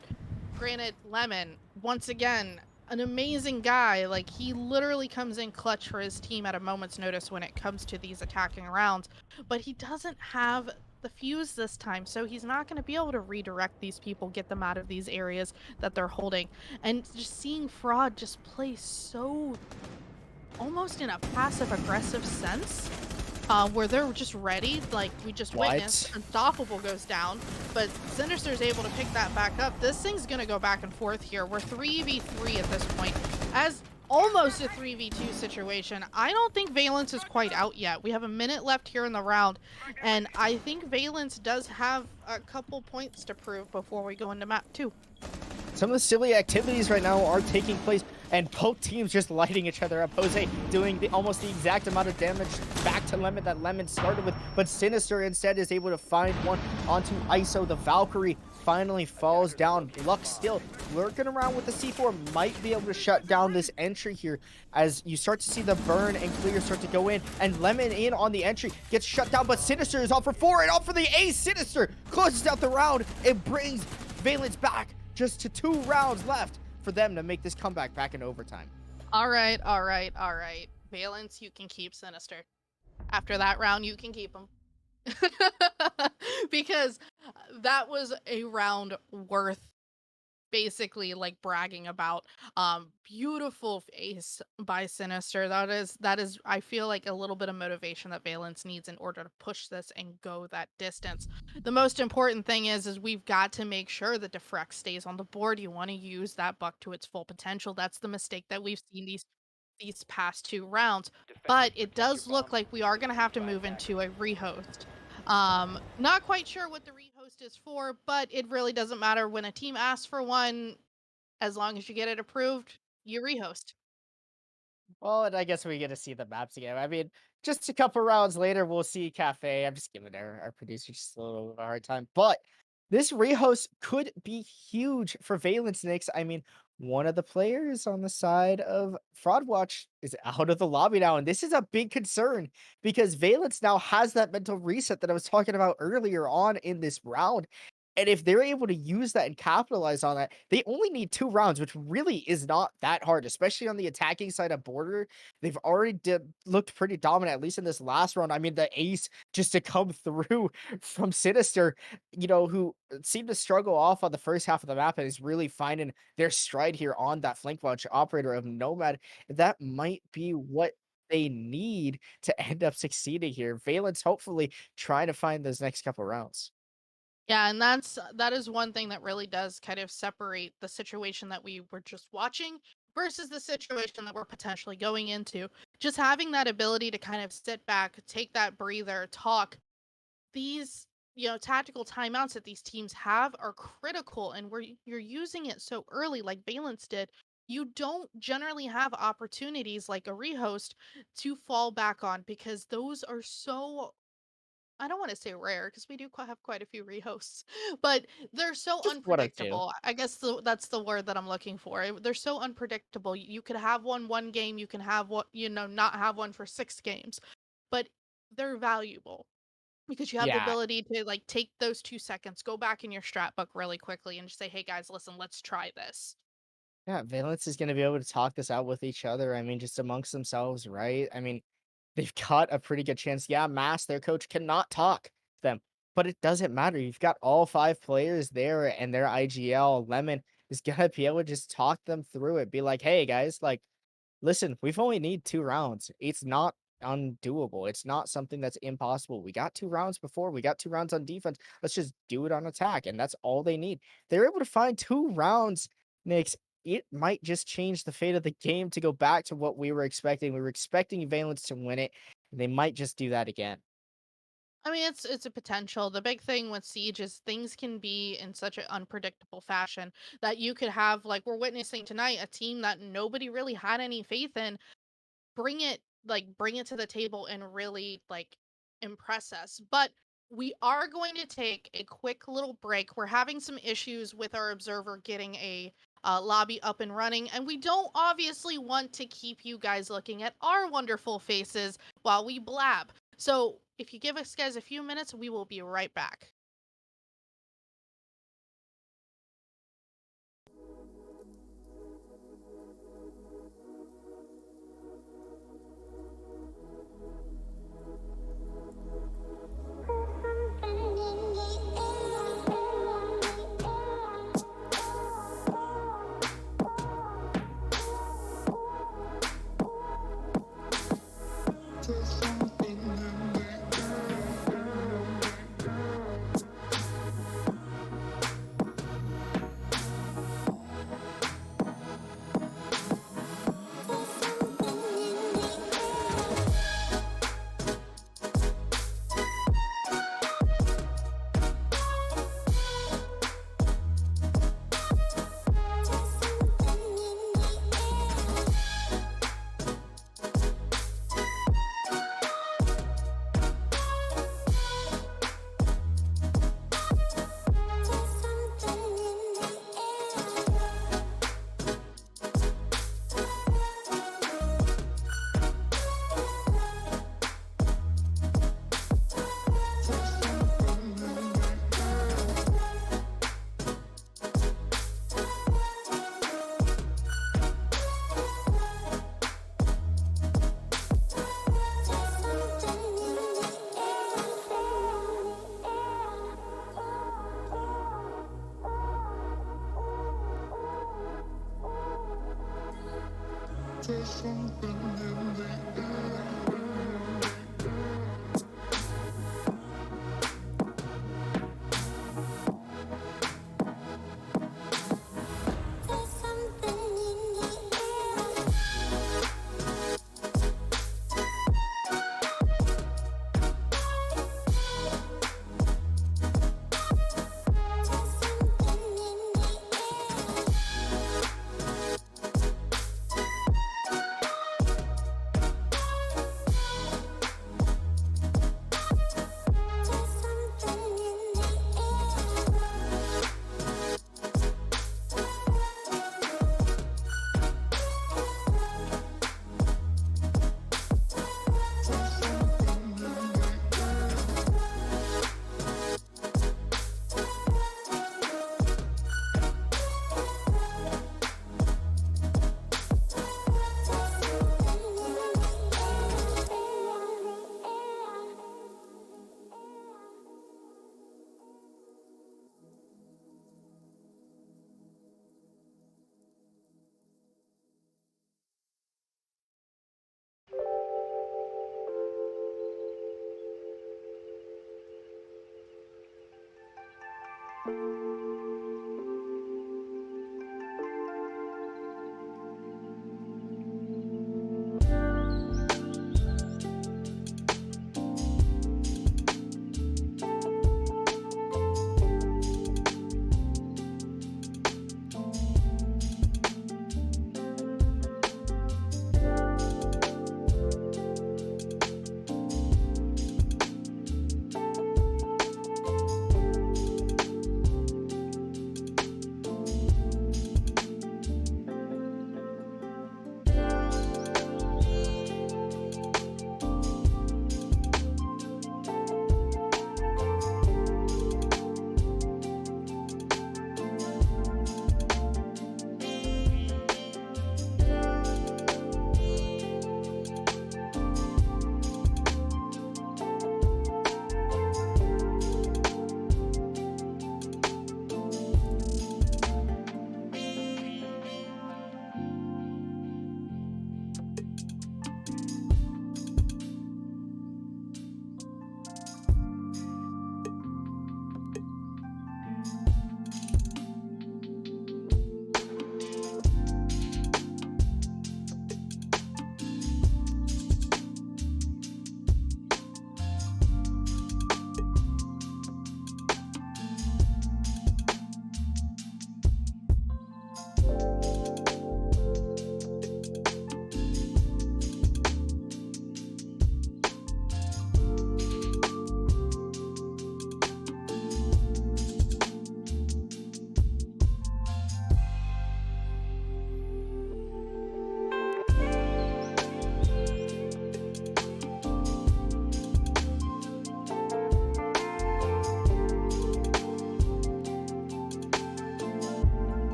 Granted, Lemon, once again, an amazing guy. Like, he literally comes in clutch for his team at a moment's notice when it comes to these attacking rounds, but he doesn't have the fuse this time, so he's not going to be able to redirect these people, get them out of these areas that they're holding. And just seeing Fraud just play so almost in a passive aggressive sense, where they're just ready, like we just witnessed. Unstoppable goes down, but Sinister's able to pick that back up. This thing's gonna go back and forth here. We're 3v3 at this point, as almost a 3v2 situation. I don't think Valence is quite out yet. We have a minute left here in the round, and I think Valence does have a couple points to prove before we go into map 2. Some of the silly activities right now are taking place, and both teams just lighting each other up. Jose doing almost the exact amount of damage back to Lemon that Lemon started with, but Sinister instead is able to find one onto ISO. The Valkyrie finally falls down. Luck still lurking around with the C4, might be able to shut down this entry here, as you start to see the burn and clear start to go in, and Lemon in on the entry gets shut down, but Sinister is off for 4 and off for the ace. Sinister closes out the round. It brings Valence back just to 2 rounds left for them to make this comeback back in overtime. All right. Valence, you can keep Sinister. After that round, you can keep him. because that was a round worth basically like bragging about. Beautiful face by Sinister. That is I feel like a little bit of motivation that Valence needs in order to push this and go that distance. The most important thing is we've got to make sure that Defrec stays on the board. You want to use that buck to its full potential. That's the mistake that we've seen these past 2 rounds. But it does look like we are going to have to move into a rehost. Not quite sure what the rehost is for, but it really doesn't matter when a team asks for one. As long as you get it approved, you rehost. Well, and I guess we get to see the maps again. I mean, just a couple rounds later, we'll see Cafe. I'm just giving our producer just a little of a hard time. But this rehost could be huge for Valence Knicks. I mean, one of the players on the side of Fraud Watch is out of the lobby now. And this is a big concern because Valence now has that mental reset that I was talking about earlier on in this round. And if they're able to use that and capitalize on that, they only need 2 rounds, which really is not that hard, especially on the attacking side of Border. They've already looked pretty dominant, at least in this last round. I mean, the ace just to come through from Sinister, who seemed to struggle off on the first half of the map and is really finding their stride here on that flank watch operator of Nomad. That might be what they need to end up succeeding here. Valence hopefully trying to find those next couple rounds. Yeah, and that is one thing that really does kind of separate the situation that we were just watching versus the situation that we're potentially going into. Just having that ability to kind of sit back, take that breather, talk. These, tactical timeouts that these teams have are critical, and where you're using it so early like Valence did, you don't generally have opportunities like a rehost to fall back on because those are so, I don't want to say rare because we do have quite a few rehosts, but they're so Just 1 or 2. unpredictable. I guess that's the word that I'm looking for. They're so unpredictable. You could have one game, you can have what, not have one for 6 games, but they're valuable because you have the Yeah. ability to like take those 2 seconds, go back in your strat book really quickly and just say, "Hey guys, listen, let's try this." Yeah, Valence is gonna be able to talk this out with each other. I mean, just amongst themselves, right? I mean, they've got a pretty good chance. Yeah, Mass, their coach, cannot talk to them, but it doesn't matter. You've got all 5 players there, and their IGL Lemon is gonna be able to just talk them through it. Be like, hey guys, like, listen, we've only need 2 rounds. It's not undoable. It's not something that's impossible. We got 2 rounds before. We got 2 rounds on defense. Let's just do it on attack, and that's all they need. They're able to find 2 rounds, Knicks. It might just change the fate of the game to go back to what we were expecting. We were expecting Valence to win it. They might just do that again. I mean, it's a potential. The big thing with Siege is things can be in such an unpredictable fashion that you could have, like we're witnessing tonight, a team that nobody really had any faith in bring it to the table and really like impress us. But we are going to take a quick little break. We're having some issues with our observer getting a lobby up and running, and we don't obviously want to keep you guys looking at our wonderful faces while we blab. So if you give us guys a few minutes, we will be right back.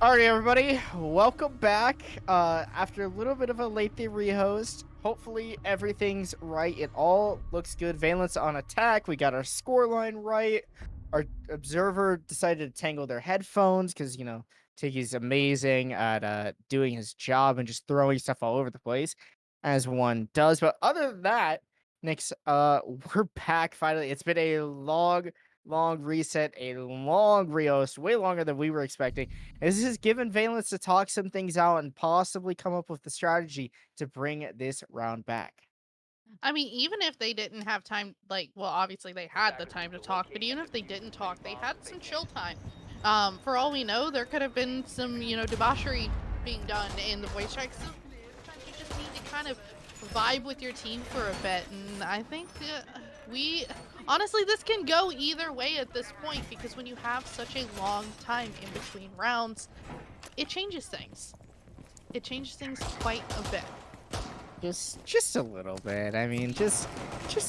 Alrighty, everybody, welcome back. After a little bit of a lengthy rehost, hopefully everything's right. It all looks good. Valence on attack. We got our scoreline right. Our observer decided to tangle their headphones because, you know, Tiggy's amazing at doing his job and just throwing stuff all over the place, as one does. But other than that, Nix, we're back finally. It's been a long reset, a long rehost, way longer than we were expecting. This has given Valence to talk some things out and possibly come up with the strategy to bring this round back. I mean, even if they didn't have time, like, well, obviously they had the time to talk, but even if they didn't talk, they had some chill time. For all we know, there could have been some, you know, debauchery being done in the voice track. So sometimes you just need to kind of vibe with your team for a bit, and I think honestly, this can go either way at this point, because when you have such a long time in between rounds, it changes things. It changes things quite a bit. Just a little bit. I mean, just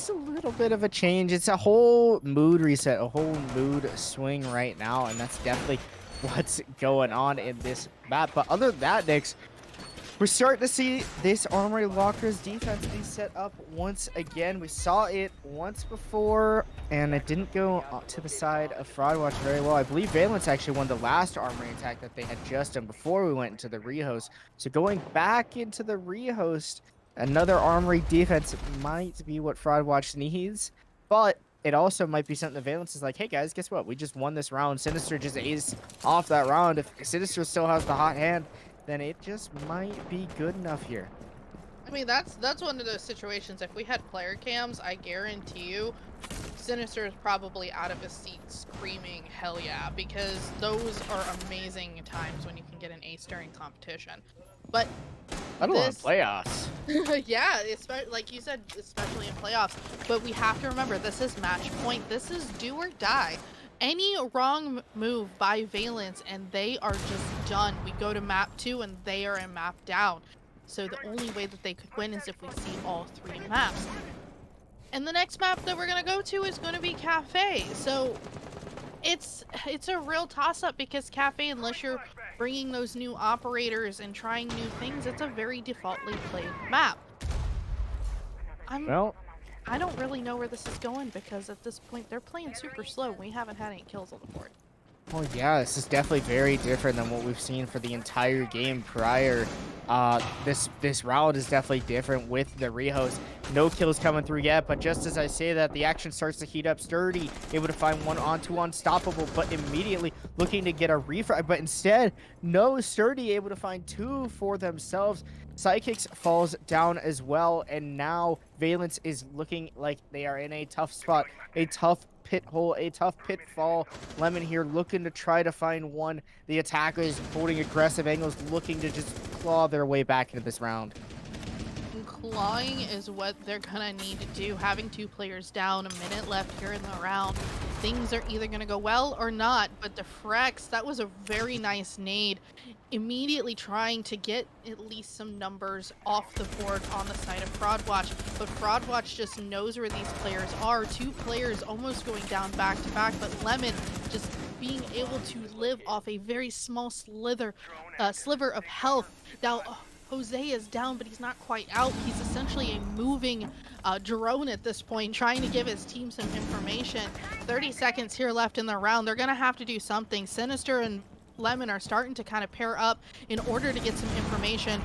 a little bit of a change. It's a whole mood reset, a whole mood swing right now, and that's definitely what's going on in this map. But other than that, Nix, we're starting to see this Armory Locker's defense be set up once again. We saw it once before, and it didn't go to the side of Fraudwatch very well. I believe Valence actually won the last Armory attack that they had just done before we went into the rehost. So going back into the rehost, another Armory defense might be what Fraudwatch needs, but it also might be something that Valence is like, hey guys, guess what? We just won this round. Sinister just aced off that round. If Sinister still has the hot hand, then it just might be good enough here. I mean, that's one of those situations. If we had player cams, I guarantee you, Sinister is probably out of his seat screaming hell yeah, because those are amazing times when you can get an ace during competition. But I don't want playoffs. yeah, like you said, especially in playoffs. But we have to remember, this is match point. This is do or die. Any wrong move by Valence and they are just done. We go to map 2 and they are in map down. So the only way that they could win is if we see all 3 maps. And the next map that we're going to go to is going to be Cafe. So it's a real toss-up, because Cafe, unless you're bringing those new operators and trying new things, it's a very defaultly played map. I don't really know where this is going, because at this point they're playing super slow. We haven't had any kills on the board. Oh yeah, this is definitely very different than what we've seen for the entire game prior. This round is definitely different with the rehost. No kills coming through yet, but just as I say that, the action starts to heat up. Sturdy able to find one onto Unstoppable, but immediately looking to get a refrag, but instead, no, Sturdy able to find 2 for themselves. Psychics falls down as well, and now Valence is looking like they are in a tough spot, a tough pit hole, a tough pitfall. Lemon here looking to try to find one. The attackers holding aggressive angles, looking to just claw their way back into this round. And clawing is what they're gonna need to do. Having 2 players down, a minute left here in the round. Things are either gonna go well or not, but the Frex, that was a very nice nade. Immediately trying to get at least some numbers off the board on the side of Fraudwatch, but Fraudwatch just knows where these players are. 2 players almost going down back to back, but Lemon just being able to live off a very small sliver of health. Now, Jose is down, but he's not quite out. He's essentially a moving drone at this point, trying to give his team some information. 30 seconds here left in the round. They're going to have to do something. Sinister and Lemon are starting to kind of pair up in order to get some information.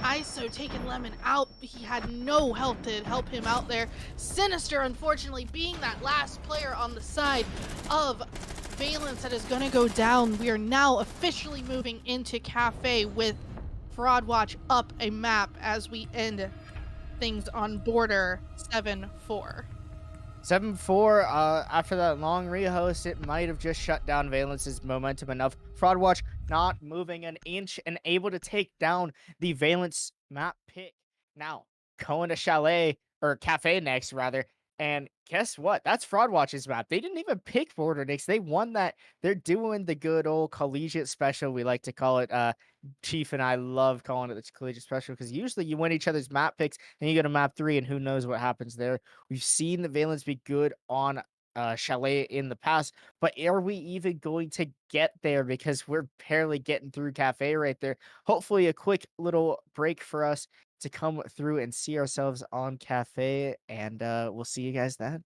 ISO taking Lemon out. He had no help to help him out there. Sinister, unfortunately, being that last player on the side of Valence that is going to go down. We are now officially moving into Cafe with Fraudwatch up a map as we end things on border 7-4. 7-4, after that long rehost, it might have just shut down Valence's momentum enough. Fraudwatch not moving an inch and able to take down the Valence map pick. Now, going to Chalet, or Cafe next, rather. And guess what? That's Fraudwatch's map. They didn't even pick Border Knicks. They won that. They're doing the good old collegiate special, we like to call it. Chief and I love calling it the collegiate special, because usually you win each other's map picks and you go to map 3 and who knows what happens there. We've seen the Valence be good on Chalet in the past, but are we even going to get there? Because we're barely getting through Cafe right there. Hopefully, a quick little break for us to come through and see ourselves on Cafe, and we'll see you guys then.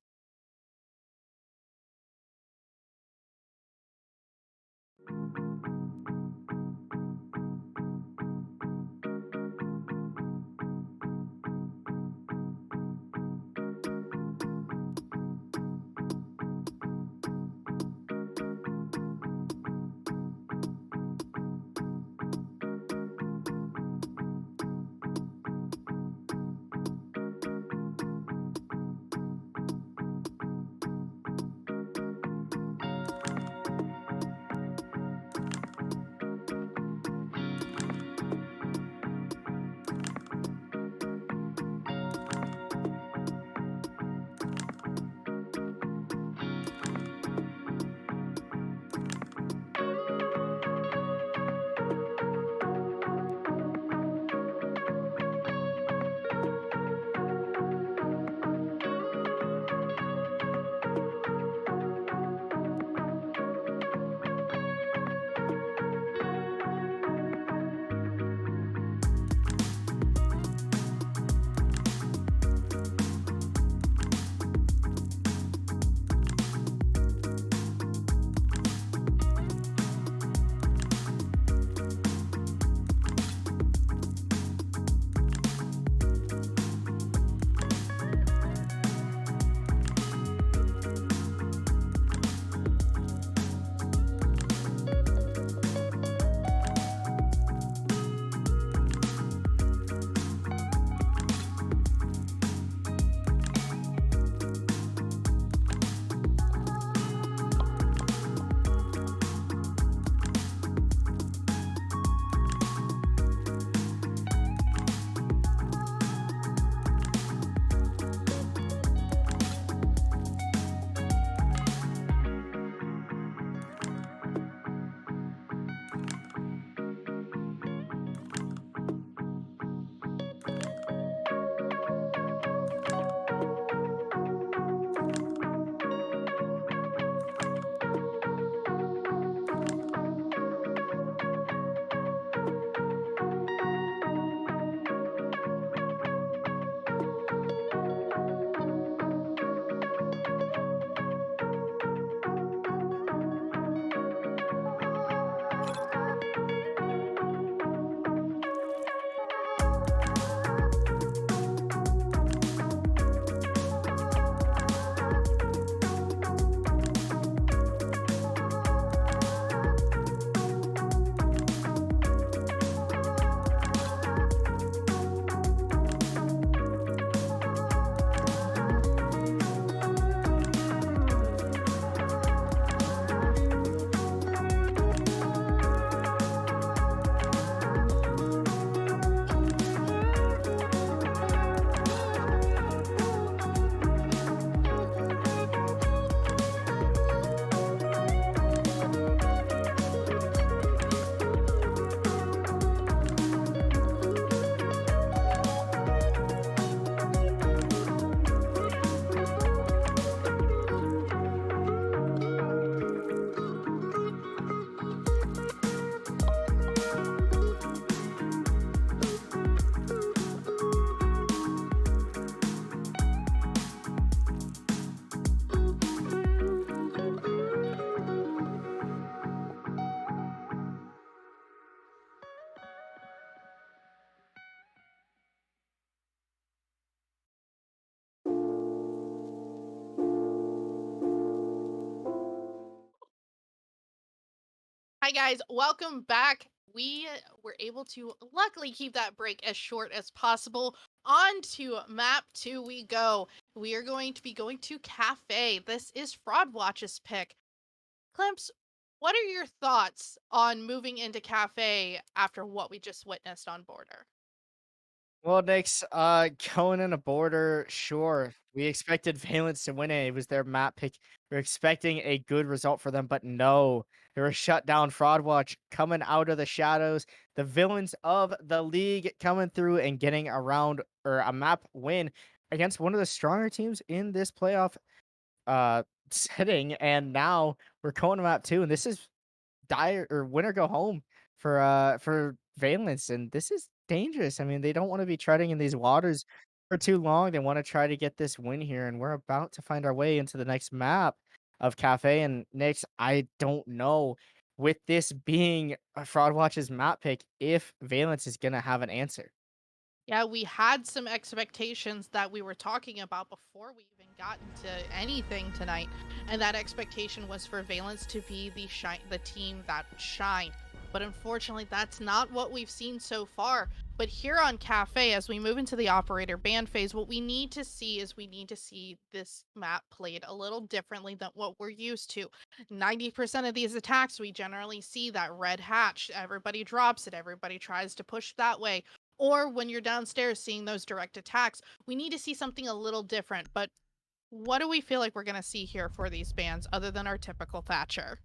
Hi guys, welcome back. We were able to luckily keep that break as short as possible. On to map 2 we go. We are going to be going to Cafe. This is Fraud Watch's pick. Clemps, what are your thoughts on moving into Cafe after what we just witnessed on Border? Well, Knicks, going in a border, sure. We expected Valence to win it. It was their map pick. We are expecting a good result for them, but no. They were shut down. Fraud Watch coming out of the shadows. The villains of the league coming through and getting around or a map win against one of the stronger teams in this playoff setting, and now we're going to map 2, and this is dire or win or go home for Valence, and this is dangerous. I mean, they don't want to be treading in these waters for too long. They want to try to get this win here, and we're about to find our way into the next map of Cafe. And Nix, I don't know, with this being a Fraud Watch's map pick, if Valence is gonna have an answer. Yeah, we had some expectations that we were talking about before we even got into anything tonight, and that expectation was for Valence to be the team that shine. But unfortunately, that's not what we've seen so far. But here on Cafe, as we move into the operator ban phase, what we need to see is we need to see this map played a little differently than what we're used to. 90% of these attacks, we generally see that red hatch. Everybody drops it. Everybody tries to push that way. Or when you're downstairs seeing those direct attacks, we need to see something a little different. But what do we feel like we're going to see here for these bans other than our typical Thatcher?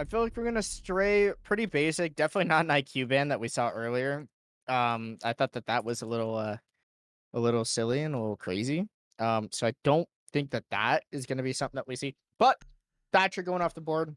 I feel like we're gonna stray pretty basic. Definitely not an IQ ban that we saw earlier. I thought that was a little silly and a little crazy. So I don't think that is gonna be something that we see. But Thatcher going off the board.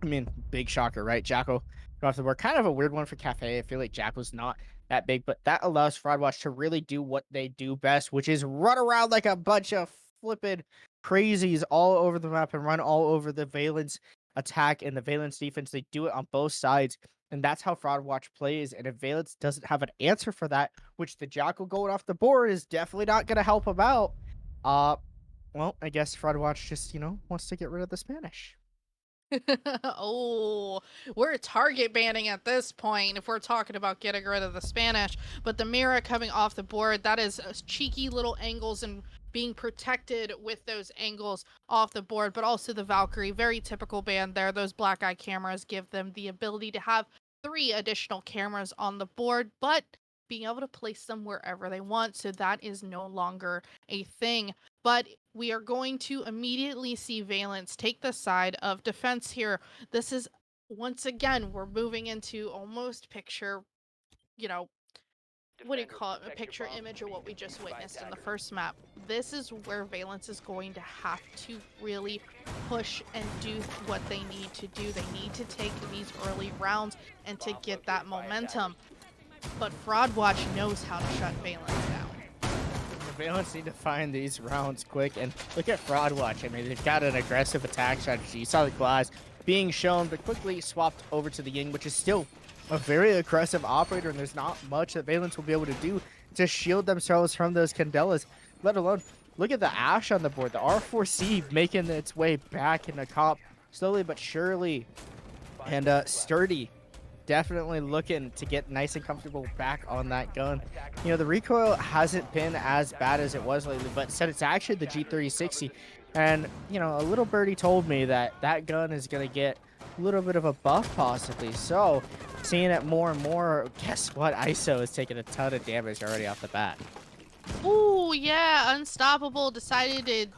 I mean, big shocker, right? Jacko going off the board. Kind of a weird one for Cafe. I feel like Jacko's not that big, but that allows Fraud Watch to really do what they do best, which is run around like a bunch of flippin' crazies all over the map and run all over the Valence attack and the Valence defense. They do it on both sides, and that's how Fraud Watch plays. And if Valence doesn't have an answer for that, which the Jackal going off the board is definitely not going to help him out, well, I guess Fraud Watch just, wants to get rid of the Spanish. Oh, we're target banning at this point if we're talking about getting rid of the Spanish. But the Mira coming off the board, that is cheeky little angles and being protected with those angles off the board. But also the Valkyrie, very typical ban there. Those black eye cameras give them the ability to have 3 additional cameras on the board, but being able to place them wherever they want. So that is no longer a thing. But we are going to immediately see Valence take the side of defense here. This is, once again, we're moving into almost picture, what do you call it? A picture image of what we just witnessed in the first map. This is where Valence is going to have to really push and do what they need to do. They need to take these early rounds and to get that momentum. But Fraud Watch knows how to shut Valence down. Valence need to find these rounds quick, and look at Fraud Watch. I mean, they've got an aggressive attack strategy. You saw the glass being shown, but quickly swapped over to the Ying, which is still a very aggressive operator, and there's not much that Valence will be able to do to shield themselves from those Candelas, let alone look at the Ash on the board. The R4C making its way back in the comp slowly but surely, and Sturdy definitely looking to get nice and comfortable back on that gun. The recoil hasn't been as bad as it was lately, but said it's actually the G3060. And, a little birdie told me that gun is going to get a little bit of a buff possibly. So, seeing it more and more, guess what? ISO is taking a ton of damage already off the bat. Ooh, yeah, Unstoppable decided to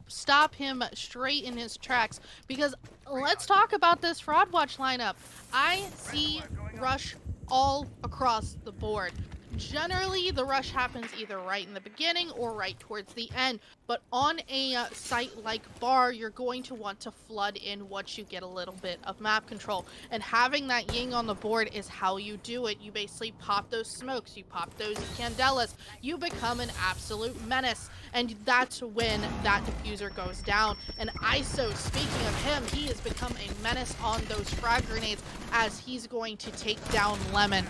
stop him straight in his tracks, because let's talk about this Fraud Watch lineup. I see rush all across the board. Generally, the rush happens either right in the beginning or right towards the end, but on a site like Bar, you're going to want to flood in once you get a little bit of map control, and having that Ying on the board is how you do it. You basically pop those smokes, you pop those Candelas, you become an absolute menace, and that's when that diffuser goes down. And ISO, speaking of him, he has become a menace on those frag grenades as he's going to take down Lemon.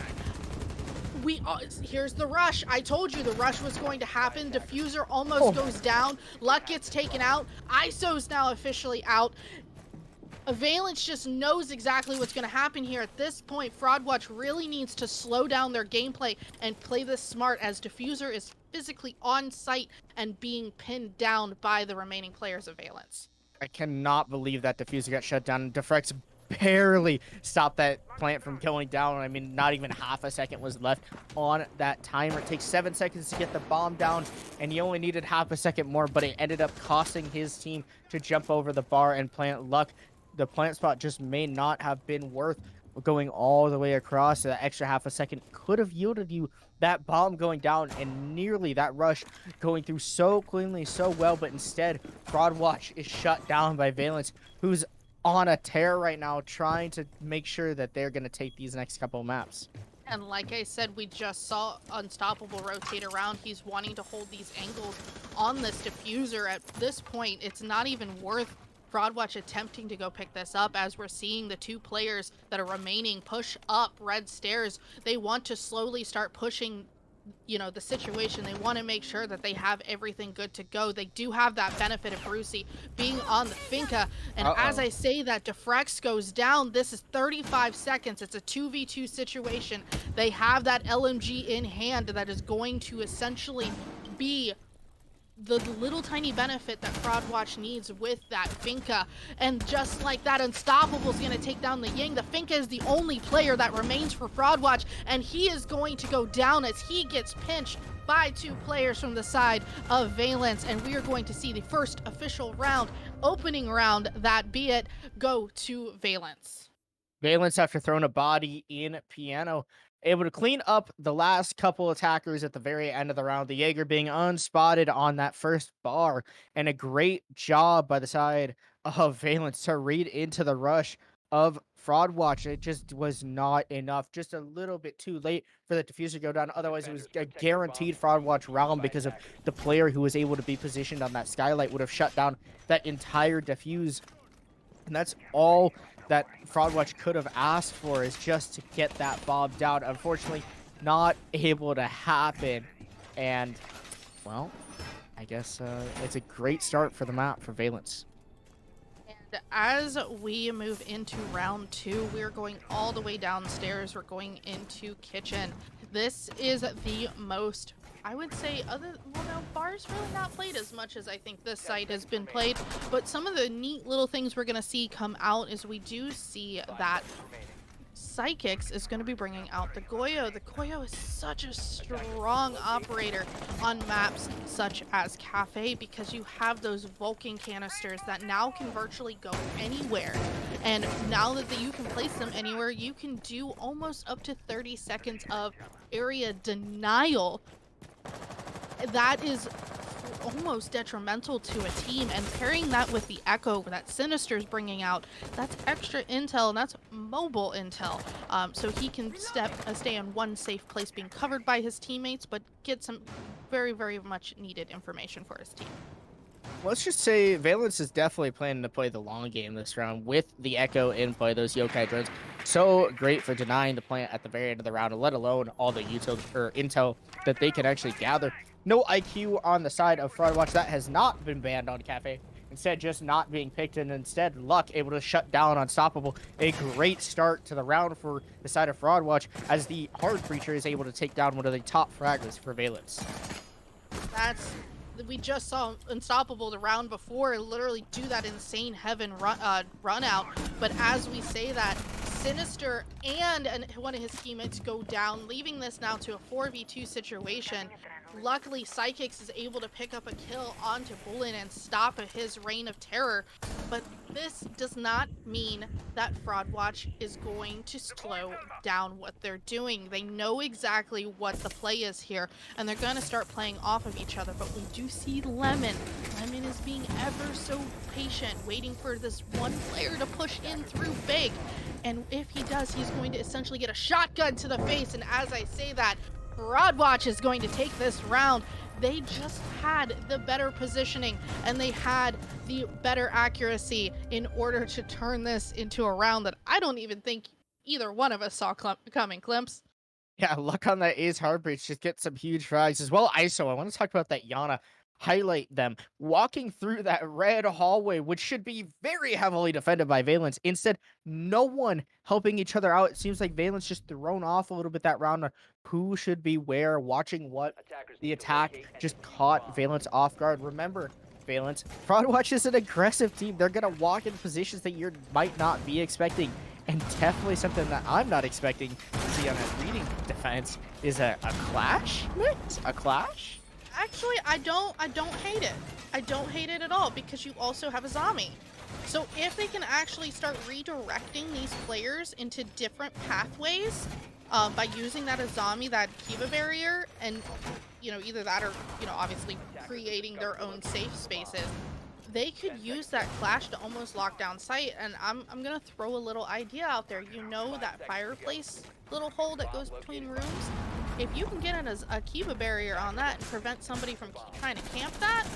Here's the rush. I told you the rush was going to happen. Diffuser almost goes down. Luck gets taken out. ISO's now officially out. Valence just knows exactly what's going to happen here. At this point, Fraud Watch really needs to slow down their gameplay and play this smart, as Diffuser is physically on site and being pinned down by the remaining players of Valence. I cannot believe that Diffuser got shut down. Defrex barely stopped that plant from going down. I mean, not even half a second was left on that timer. It takes 7 seconds to get the bomb down, and he only needed half a second more, but it ended up costing his team to jump over the bar and plant. Luck, the plant spot just may not have been worth going all the way across. That extra half a second could have yielded you that bomb going down and nearly that rush going through so cleanly, so well. But instead, Fraud Watch is shut down by Valence, who's on a tear right now, trying to make sure that they're going to take these next couple of maps. And like I said, we just saw Unstoppable rotate around. He's wanting to hold these angles on this diffuser. At this point, it's not even worth Fraudwatch attempting to go pick this up, as we're seeing the two players that are remaining push up red stairs. They want to slowly start pushing, you know, the situation. They want to make sure that they have everything good to go. They do have that benefit of Brucey being on the Finca. And as I say that, Defrex goes down. This is 35 seconds. It's a 2v2 situation. They have that LMG in hand that is going to essentially be the little tiny benefit that Fraudwatch needs with that Finca. And just like that, Unstoppable's going to take down the Ying. The Finca is the only player that remains for Fraudwatch, and he is going to go down as he gets pinched by two players from the side of Valence. And we are going to see the first official round, opening round, that be it, go to Valence. Valence, after throwing a body in Piano, able to clean up the last couple attackers at the very end of the round. The Jaeger being unspotted on that first bar, and a great job by the side of Valence to read into the rush of Fraudwatch. It just was not enough, just a little bit too late for the diffuser to go down. Otherwise, it was a guaranteed Fraudwatch round because of the player who was able to be positioned on that skylight would have shut down that entire diffuse. And that's all that Fraudwatch could have asked for, is just to get that bomb down. Unfortunately, not able to happen. And, well, I guess it's a great start for the map for Valence. And as we move into round two, we're going all the way downstairs. We're going into kitchen. This is the most, I would say, bar's really not played as much as I think this site has been played, but some of the neat little things we're going to see come out is we do see that Psychics is going to be bringing out the Goyo. The Goyo is such a strong operator on maps such as Cafe, because you have those Vulcan canisters that now can virtually go anywhere. And now that you can place them anywhere, you can do almost up to 30 seconds of area denial. That is almost detrimental to a team, and pairing that with the Echo that Sinister's bringing out, that's extra intel, and that's mobile intel. So he can stay in one safe place being covered by his teammates, but get some very, very much needed information for his team. Let's just say Valence is definitely planning to play the long game this round with the Echo in play, those Yokai drones. So great for denying the plant at the very end of the round, let alone all the intel that they can actually gather. No IQ on the side of Fraudwatch. That has not been banned on Cafe. Instead, just not being picked, and instead, Luck able to shut down Unstoppable. A great start to the round for the side of Fraudwatch, as the Hard Breacher is able to take down one of the top fraggers for Valence. We just saw Unstoppable the round before literally do that insane heaven run out, but as we say that, Sinister and one of his teammates go down, leaving this now to a 4v2 situation. Luckily, Psychics is able to pick up a kill onto Bullen and stop his reign of terror, but this does not mean that Fraudwatch is going to slow down what they're doing. They know exactly what the play is here, and they're going to start playing off of each other, but we do see Lemon. Lemon is being ever so patient, waiting for this one player to push in through big, and if he does, he's going to essentially get a shotgun to the face, and as I say that, Fraudwatch is going to take this round. They just had the better positioning, and they had the better accuracy in order to turn this into a round that I don't even think either one of us saw coming, Klimps. Yeah, Luck on that Ace Hardbreach, just get some huge frags as well. ISO, I want to talk about that Yana. Highlight them walking through that red hallway, which should be very heavily defended by Valence. Instead, no one helping each other out. It seems like Valence just thrown off a little bit that round on who should be where, watching what the attack just caught Valence off guard. Remember, Valence, Fraudwatch is an aggressive team. They're going to walk in positions that you might not be expecting. And definitely something that I'm not expecting to see on that reading defense is a clash. A clash? Actually, I don't hate it. I don't hate it at all, because you also have a Zami. So if they can actually start redirecting these players into different pathways by using that Azami, that Kiva barrier, and either that or obviously creating their own safe spaces, they could use that clash to almost lock down sight. And I'm gonna throw a little idea out there. That fireplace little hole that goes between rooms. If you can get a Kiva barrier on that and prevent somebody from trying to camp that,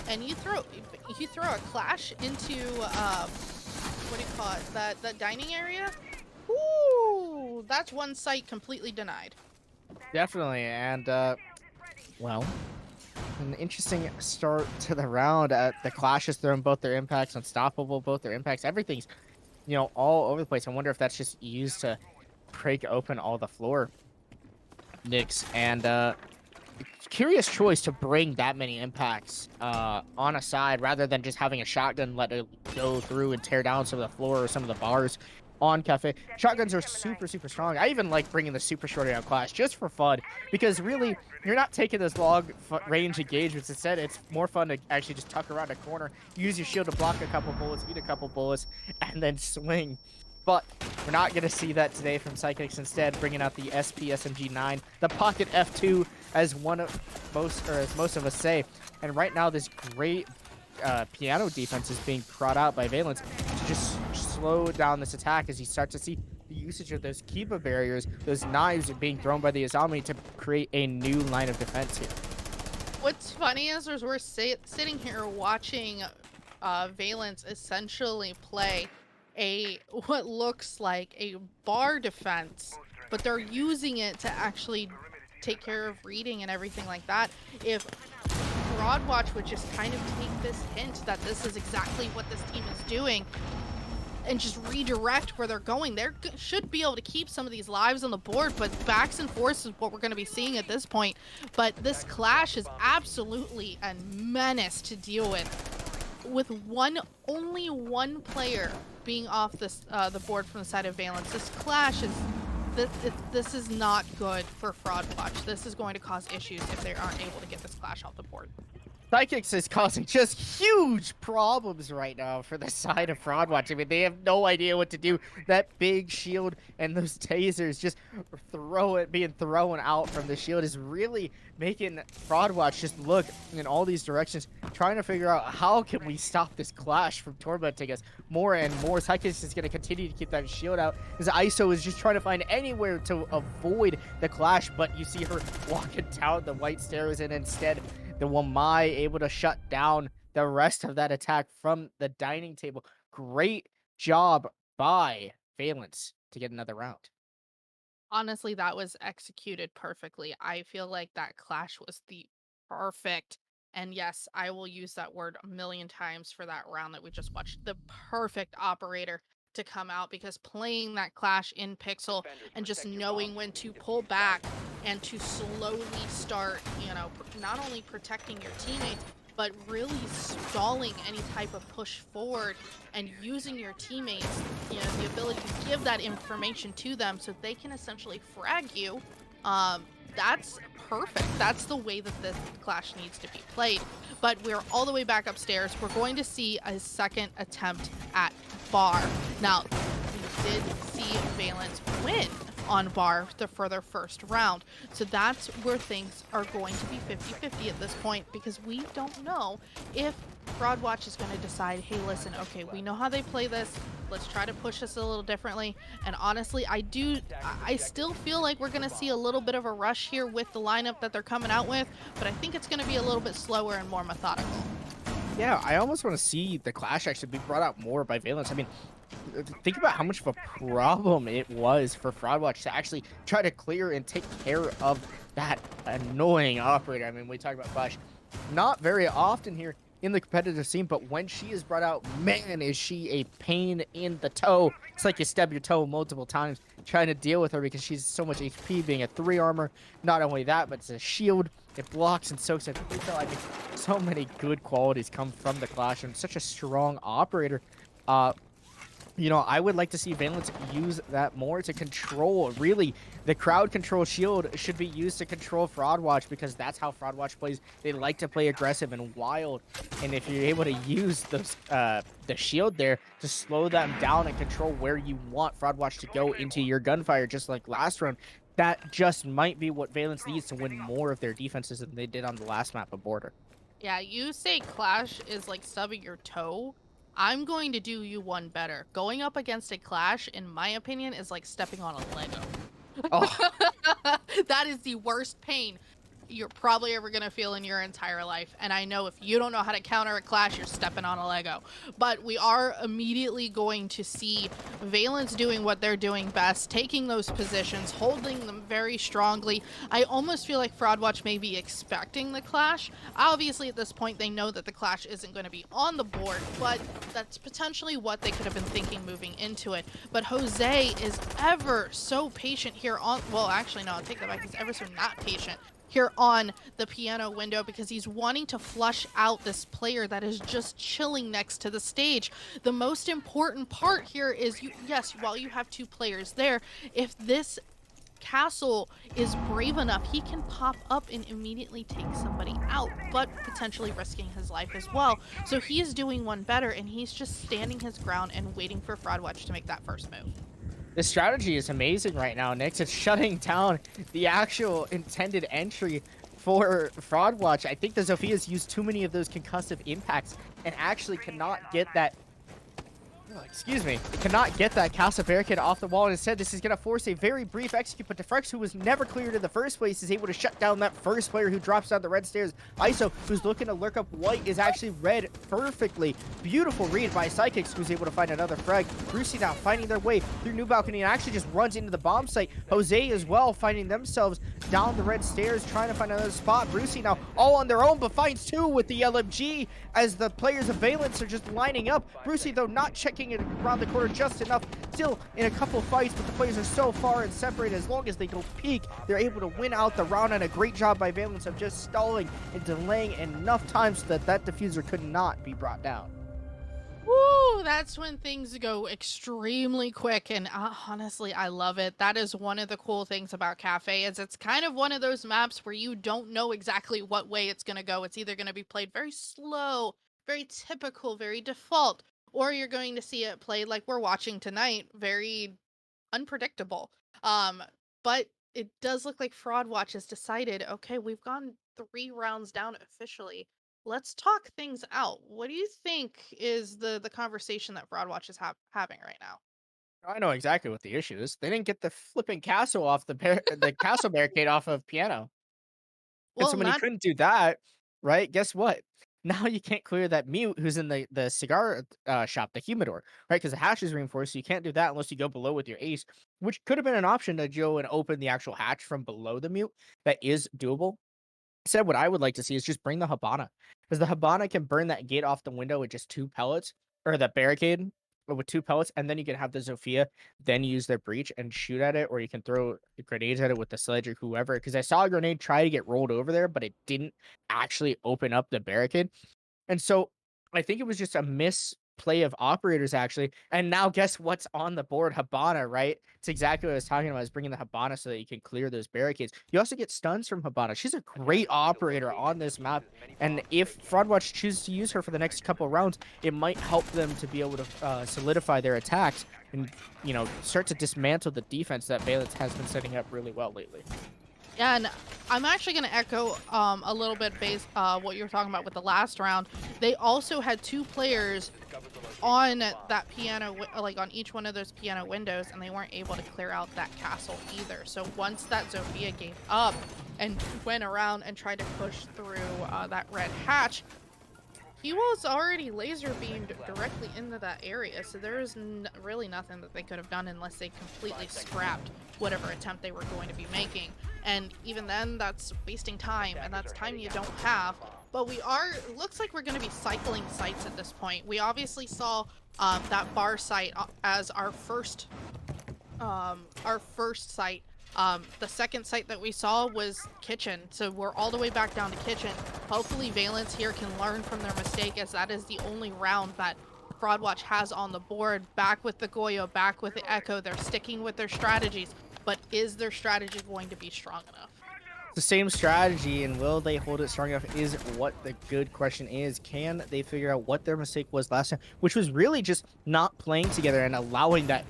and you throw a clash into what do you call it? That dining area. Ooh, that's one site completely denied. Definitely, and well, an interesting start to the round. The Clash has thrown both their impacts, unstoppable, both their impacts. Everything's, all over the place. I wonder if that's just used to break open all the floor nicks. And curious choice to bring that many impacts on a side rather than just having a shotgun let it go through and tear down some of the floor or some of the bars on Cafe. Shotguns are super, super strong. I even like bringing the super short on Clash just for fun because really you're not taking those long range engagements. Instead, it's more fun to actually just tuck around a corner, use your shield to block a couple bullets, eat a couple bullets, and then swing. But we're not going to see that today from Psychics. Instead, bringing out the SP SMG9, the Pocket F2, as most of us say. And right now, this great piano defense is being brought out by Valence to just slow down this attack as you start to see the usage of those Kiva barriers, those knives are being thrown by the Azami to create a new line of defense here. What's funny is we're sitting here watching Valence essentially play what looks like a bar defense, but they're using it to actually take care of reading and everything like that. If Broadwatch would just kind of take this hint that this is exactly what this team is doing and just redirect where they're going, they should be able to keep some of these lives on the board, but backs and forths is what we're going to be seeing at this point. But this clash is absolutely a menace to deal with only one player being off the board from the side of Valence. This clash is this is not good for Fraudwatch. This is going to cause issues if they aren't able to get this clash off the board. Psychics is causing just huge problems right now for the side of Fraudwatch. I mean, they have no idea what to do. That big shield and those tasers just being thrown out from the shield is really making Fraudwatch just look in all these directions, trying to figure out how can we stop this clash from tormenting us more and more. Psychics is going to continue to keep that shield out as ISO is just trying to find anywhere to avoid the clash, but you see her walking down the white stairs, and instead the Wamai able to shut down the rest of that attack from the dining table. Great job by Valence to get another round. Honestly, that was executed perfectly. I feel like that clash was the perfect, and yes, I will use that word a million times for that round that we just watched, the perfect operator to come out, because playing that clash in Pixel and just knowing when to pull back and to slowly start, not only protecting your teammates, but really stalling any type of push forward and using your teammates, the ability to give that information to them so they can essentially frag you. That's perfect. That's the way that this clash needs to be played. But we're all the way back upstairs. We're going to see a second attempt at bar. Now, we did see Valence win on bar for their first round. So that's where things are going to be 50-50 at this point, because we don't know if Broadwatch is going to decide, hey, listen, okay, we know how they play this. Let's try to push this a little differently. And honestly, I still feel like we're going to see a little bit of a rush here with the lineup that they're coming out with, but I think it's going to be a little bit slower and more methodical. Yeah, I almost want to see the clash actually be brought out more by Valence. I mean, think about how much of a problem it was for Fraudwatch to actually try to clear and take care of that annoying operator. I mean, we talk about Clash not very often here in the competitive scene, but when she is brought out, man, is she a pain in the toe. It's like you stub your toe multiple times trying to deal with her because she's so much HP, being a 3 armor. Not only that, but it's a shield. It blocks and soaks it. I mean, so many good qualities come from the Clash, and such a strong operator. You know, I would like to see Valence use that more to control. Really, the crowd control shield should be used to control Fraud Watch, because that's how Fraud Watch plays. They like to play aggressive and wild, and if you're able to use those the shield there to slow them down and control where you want Fraud Watch to go into your gunfire, just like last round, that just might be what Valence needs to win more of their defenses than they did on the last map of Border. Yeah, you say Clash is like stubbing your toe. I'm going to do you one better. Going up against a Clash, in my opinion, is like stepping on a Lego. Oh. That is the worst pain you're probably ever going to feel in your entire life. And I know if you don't know how to counter a Clash, you're stepping on a Lego. But we are immediately going to see Valence doing what they're doing best, taking those positions, holding them very strongly. I almost feel like Fraud Watch may be expecting the Clash. Obviously, at this point, they know that the Clash isn't going to be on the board, but that's potentially what they could have been thinking moving into it. But Jose is ever so patient here on... Well, actually, no, I'll take that back. He's ever so not patient here on the piano window, because he's wanting to flush out this player that is just chilling next to the stage. The most important part here is, yes, while you have two players there, if this castle is brave enough, he can pop up and immediately take somebody out, but potentially risking his life as well. So he is doing one better, and he's just standing his ground and waiting for Fraud Watch to make that first move. The strategy is amazing right now, Nick. It's shutting down the actual intended entry for Fraud Watch. I think the Zophia's used too many of those concussive impacts and actually cannot get that... Excuse me. It cannot get that castle barricade off the wall, and instead this is going to force a very brief execute, but Defrex, who was never cleared in the first place, is able to shut down that first player who drops down the red stairs. ISO, who's looking to lurk up white, is actually read perfectly. Beautiful read by Psychics, who's able to find another frag. Brucey now finding their way through New Balcony and actually just runs into the bomb site. Jose as well finding themselves down the red stairs, trying to find another spot. Brucey now all on their own, but finds two with the LMG as the players of Valence are just lining up. Brucey, though, not checking it around the corner just enough, still in a couple fights, but the players are so far and separated. As long as they don't peek, they're able to win out the round, and a great job by Valence of just stalling and delaying enough time so that that diffuser could not be brought down. Woo, that's when things go extremely quick, and honestly, I love it. That is one of the cool things about Cafe, is it's kind of one of those maps where you don't know exactly what way it's going to go. It's either going to be played very slow, very typical, very default, or you're going to see it played like we're watching tonight, very unpredictable. But it does look like Fraud Watch has decided, okay, we've gone 3 rounds down officially. Let's talk things out. What do you think is the conversation that Fraud Watch is having right now? I know exactly what the issue is. They didn't get the flipping castle off the castle barricade off of piano. And so when you couldn't do that, right, guess what? Now you can't clear that mute who's in the cigar shop, the humidor, right? Because the hatch is reinforced, so you can't do that unless you go below with your ace, which could have been an option to go and open the actual hatch from below the mute. That is doable. Instead, what I would like to see is just bring the Habana, because the Habana can burn that gate off the window with just 2 pellets, or the barricade with 2 pellets, and then you can have the Zofia then use their breach and shoot at it, or you can throw grenades at it with the sledge or whoever, because I saw a grenade try to get rolled over there, but it didn't actually open up the barricade. And so I think it was just a misplay of operators, actually. And now guess what's on the board? Habana, right? It's exactly what I was talking about, is bringing the Habana so that you can clear those barricades. You also get stuns from Habana. She's a great operator on this map. And if Fraudwatch chooses to use her for the next couple of rounds, it might help them to be able to solidify their attacks and, you know, start to dismantle the defense that Valence has been setting up really well lately. Yeah, and I'm actually going to echo a little bit based what you were talking about with the last round. They also had 2 players on that piano, like on each one of those piano windows, and they weren't able to clear out that castle either. So once that Zofia gave up and went around and tried to push through that red hatch, he was already laser beamed directly into that area, so there is really nothing that they could have done unless they completely scrapped whatever attempt they were going to be making. And even then, that's wasting time, and that's time you don't have. But we are, looks like we're going to be cycling sites at this point. We obviously saw that bar site as our first site. The second site that we saw was kitchen, so we're all the way back down to kitchen. Hopefully Valence here can learn from their mistake, as that is the only round that Fraudwatch has on the board. Back with the Goyo, back with the Echo. They're sticking with their strategies, but is their strategy going to be strong enough? The same strategy, and will they hold it strong enough is what the good question is. Can they figure out what their mistake was last time, which was really just not playing together and allowing that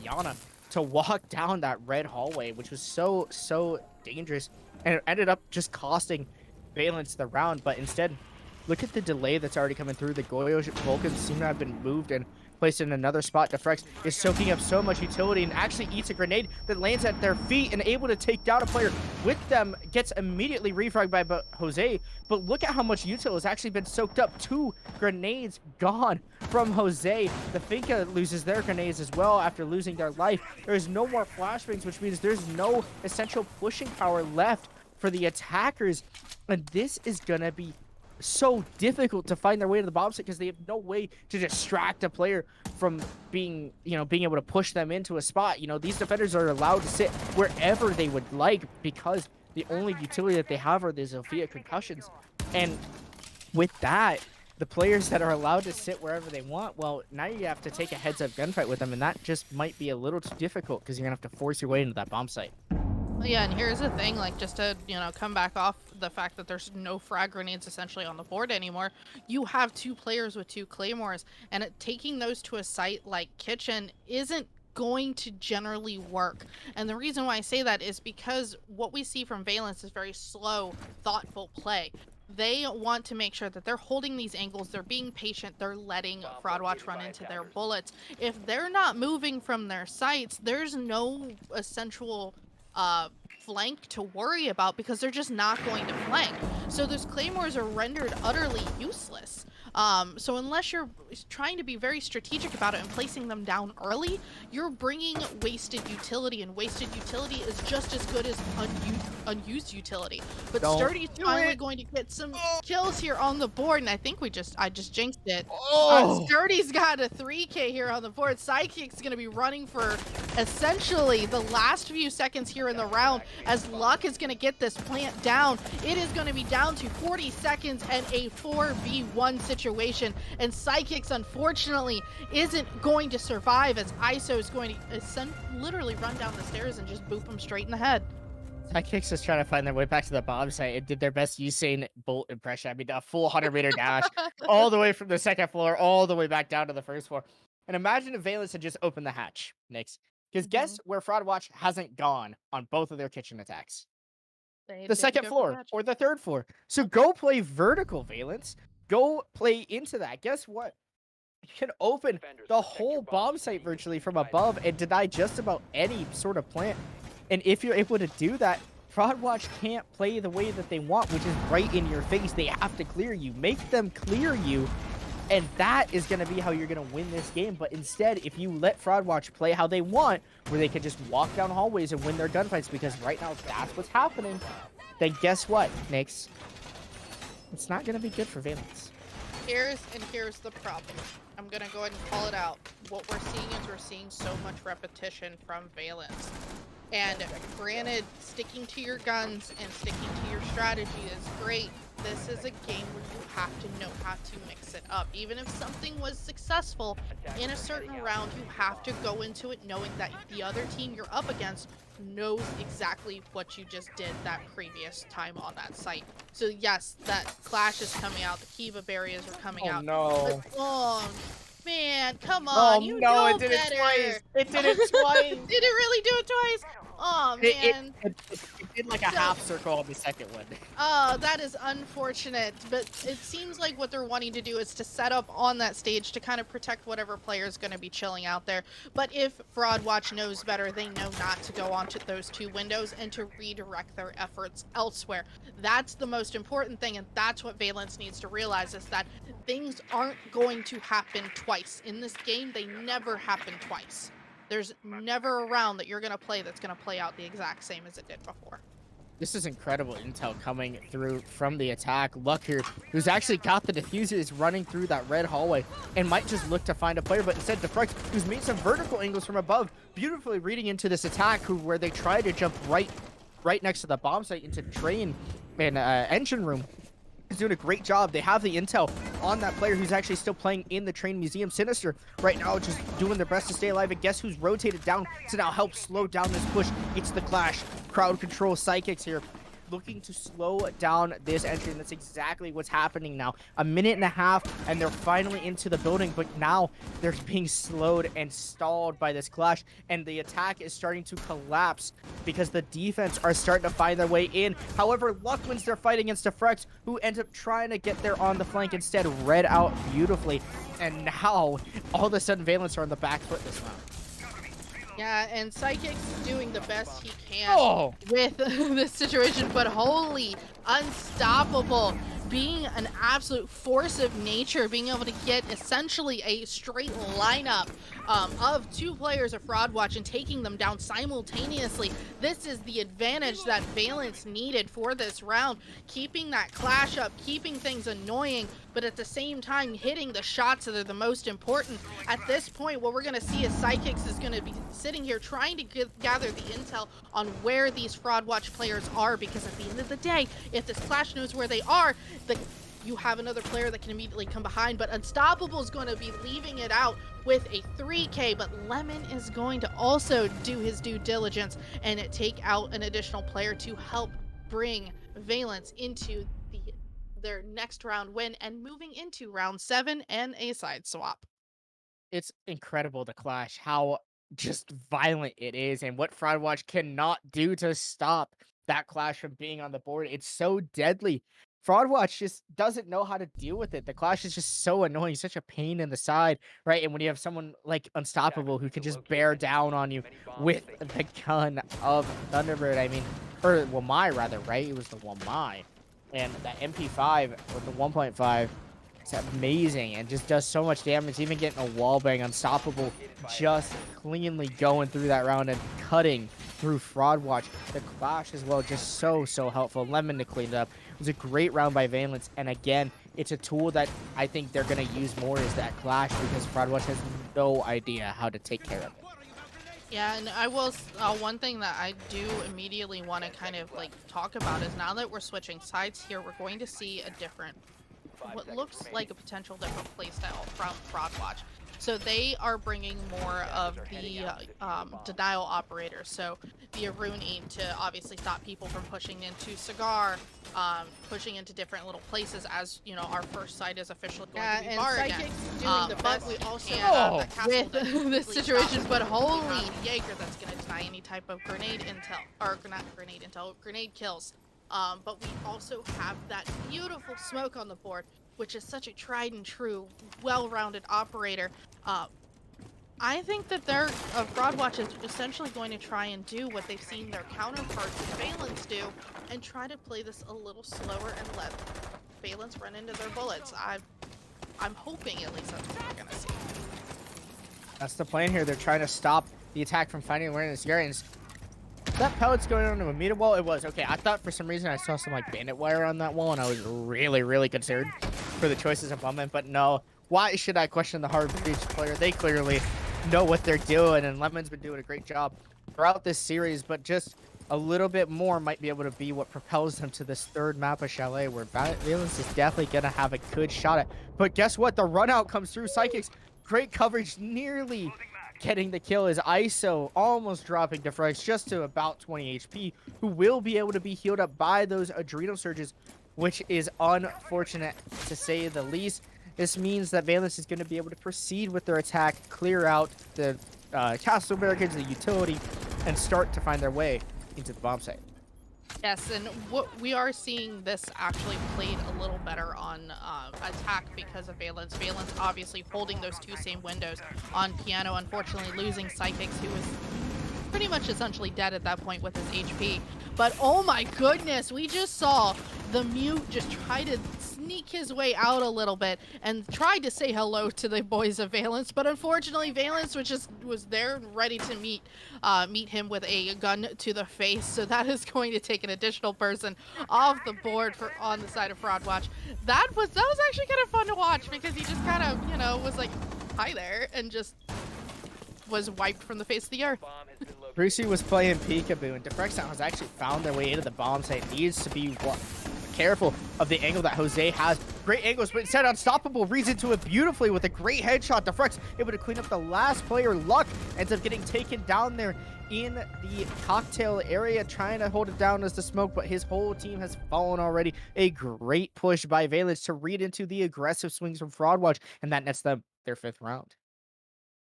Yana to walk down that red hallway, which was so dangerous, and it ended up just costing Valence the round. But instead, look at the delay that's already coming through. The Goyo Vulcans seem to have been moved and placed in another spot. Defrex is soaking up so much utility and actually eats a grenade that lands at their feet and able to take down a player with them. Gets immediately refragged by Jose, but look at how much util has actually been soaked up. 2 grenades gone from Jose. The Finca loses their grenades as well after losing their life. There is no more flashbangs, which means there's no essential pushing power left for the attackers, and this is gonna be so difficult to find their way to the bomb site because they have no way to distract a player from being able to push them into a spot. These defenders are allowed to sit wherever they would like because the only utility that they have are the Zofia concussions. And with that, the players that are allowed to sit wherever they want, well, now you have to take a heads-up gunfight with them, and that just might be a little too difficult because you're gonna have to force your way into that bomb site. Yeah, and here's the thing, like, just to, come back off the fact that there's no frag grenades essentially on the board anymore, you have 2 players with 2 claymores, and taking those to a site like Kitchen isn't going to generally work. And the reason why I say that is because what we see from Valence is very slow, thoughtful play. They want to make sure that they're holding these angles, they're being patient, they're letting Fraudwatch run into their bullets. If they're not moving from their sites, there's no essential flank to worry about because they're just not going to flank. So those claymores are rendered utterly useless. So unless you're trying to be very strategic about it and placing them down early, you're bringing wasted utility, and wasted utility is just as good as unused utility. But Sturdy's finally going to get some kills here on the board, and I think I just jinxed it. Sturdy's got a 3K here on the board. Sidekick's going to be running for essentially the last few seconds here in the round, as Luck is going to get this plant down. It is going to be down to 40 seconds and a 4v1 situation, and Sidekicks unfortunately isn't going to survive, as ISO is going to literally run down the stairs and just boop him straight in the head. Sidekicks is trying to find their way back to the bomb site and did their best Usain Bolt impression. I mean, a full 100-meter dash all the way from the second floor all the way back down to the first floor. And imagine if Valence had just opened the hatch, Nix. Because guess where Fraudwatch hasn't gone on both of their kitchen attacks? The second floor or the third floor. So go play vertical, Valence. Go play into that. Guess what? You can open the whole bomb site virtually from above and deny just about any sort of plant. And if you're able to do that, Fraudwatch can't play the way that they want, which is right in your face. They have to clear you. Make them clear you. And that is going to be how you're going to win this game. But instead, if you let Fraudwatch play how they want, where they can just walk down hallways and win their gunfights, because right now that's what's happening, then guess what, Nix? It's not going to be good for Valence. Here's the problem. I'm going to go ahead and call it out. What we're seeing is we're seeing so much repetition from Valence. And granted, sticking to your guns and sticking to your strategy is great. This is a game where you have to know how to mix it up. Even if something was successful in a certain round, you have to go into it knowing that the other team you're up against knows exactly what you just did that previous time on that site. So yes, that clash is coming out. The Kiva barriers are coming out. No. But, man, come on. You know it did better. it twice. It did it twice. Did it really do it twice? Oh, man. It did like a half circle on the second one. Oh, that is unfortunate. But it seems like what they're wanting to do is to set up on that stage to kind of protect whatever player is going to be chilling out there. But if Fraudwatch knows better, they know not to go onto those 2 windows and to redirect their efforts elsewhere. That's the most important thing, and that's what Valence needs to realize, is that things aren't going to happen twice. In this game, they never happen twice. There's never a round that you're going to play that's going to play out the exact same as it did before. This is incredible intel coming through from the attack. Luck here, who's actually got the diffuser, is running through that red hallway and might just look to find a player, but instead Defrex, who's made some vertical angles from above, beautifully reading into this attack, where they try to jump right next to the bomb site into train and engine room. He's doing a great job. They have the intel on that player who's actually still playing in the Train Museum. Sinister right now just doing their best to stay alive, and guess who's rotated down to now help slow down this push? It's the Clash. Crowd control Psychics here, looking to slow down this entry, and that's exactly what's happening now. A minute and a half, and they're finally into the building, but now they're being slowed and stalled by this Clash, and the attack is starting to collapse because the defense are starting to find their way in. However, luck wins their fight against the Frex, who ends up trying to get there on the flank instead, read out beautifully, and now all of a sudden Valence are on the back foot this round. Yeah, and Psychic's doing the best he can with this situation, but holy, unstoppable. Being an absolute force of nature, being able to get essentially a straight lineup of 2 players of Fraud Watch and taking them down simultaneously. This is the advantage that Valence needed for this round. Keeping that Clash up, keeping things annoying, but at the same time hitting the shots that are the most important. At this point, what we're going to see is Psychics is going to be sitting here trying to gather the intel on where these Fraud Watch players are, because at the end of the day, if this Clash knows where they are, you have another player that can immediately come behind, but Unstoppable is going to be leaving it out with a 3K, but Lemon is going to also do his due diligence and take out an additional player to help bring Valence into their next round win and moving into round 7 and a side swap. It's incredible, the Clash, how just violent it is, and what Fraud Watch cannot do to stop that Clash from being on the board. It's so deadly. Fraud Watch just doesn't know how to deal with it. The Clash is just so annoying, such a pain in the side, right? And when you have someone like Unstoppable who can just bear down on you with the gun of Thunderbird, I mean, or Wamai rather, right? It was the Wamai. And that MP5 with the 1.5, it's amazing and just does so much damage, even getting a wallbang. Unstoppable just cleanly going through that round and cutting through Fraud Watch. The Clash as well, just so helpful. Lemon to clean it up. It was a great round by Valence, and again, it's a tool that I think they're going to use more, is that Clash, because Fraud Watch has no idea how to take care of it. Yeah, and I will, one thing that I do immediately want to kind of like talk about is now that we're switching sides here, we're going to see a different, what looks like a potential different playstyle from Fraud Watch. So they are bringing more of the denial operators. So the Aruni to obviously stop people from pushing into Cigar, pushing into different little places, as you know, our first site is officially going to be Bar again. Doing the best we also with this situation, but holy Jaeger, that's going to deny any type of grenade intel, or not grenade intel, grenade kills. But we also have that beautiful smoke on the board, which is such a tried and true, well-rounded operator. I think that their Fraud Watch is essentially going to try and do what they've seen their counterparts in Valence do, and try to play this a little slower and let Valence run into their bullets. I'm hoping at least that's what we're gonna see. That's the plan here. They're trying to stop the attack from finding awareness. That pellet's going on a meter wall. It was okay. I thought for some reason I saw some like bandit wire on that wall, and I was really concerned for the choices of Bumman. But no, why should I question the hard breach player? They clearly know what they're doing, and Lemon's been doing a great job throughout this series. But just a little bit more might be able to be what propels them to this third map of Chalet, where Valence is definitely gonna have a good shot at. But guess what? The run out comes through. Psychics, great coverage, nearly getting the kill. Is ISO almost dropping to Frex just to about 20 HP, who will be able to be healed up by those adrenal surges, which is unfortunate to say the least. This means that Valence is going to be able to proceed with their attack, clear out the castle barricades, the utility, and start to find their way into the bomb site. Yes, and what we are seeing this actually played a little better on attack because of Valence. Valence obviously holding those two same windows on piano, unfortunately losing Psychics, who was pretty much essentially dead at that point with his HP. But oh my goodness, we just saw the Mute just try to sneak his way out a little bit and tried to say hello to the boys of Valence, but unfortunately Valence was there ready to meet him with a gun to the face. So that is going to take an additional person off the board on the side of Fraud Watch. That was actually kind of fun to watch, because he just kind of, you know, was like, hi there, and just was wiped from the face of the earth. Brucey was playing peekaboo, and Defrexon has actually found their way into the bomb site. Needs to be careful of the angle that Jose has great angles, but instead Unstoppable reads into it beautifully with a great headshot. Defrex able to clean up the last player. Luck ends up getting taken down there in the cocktail area, trying to hold it down as the smoke, but his whole team has fallen already. A great push by Valence to read into the aggressive swings from Fraudwatch, and that nets them their 5th round.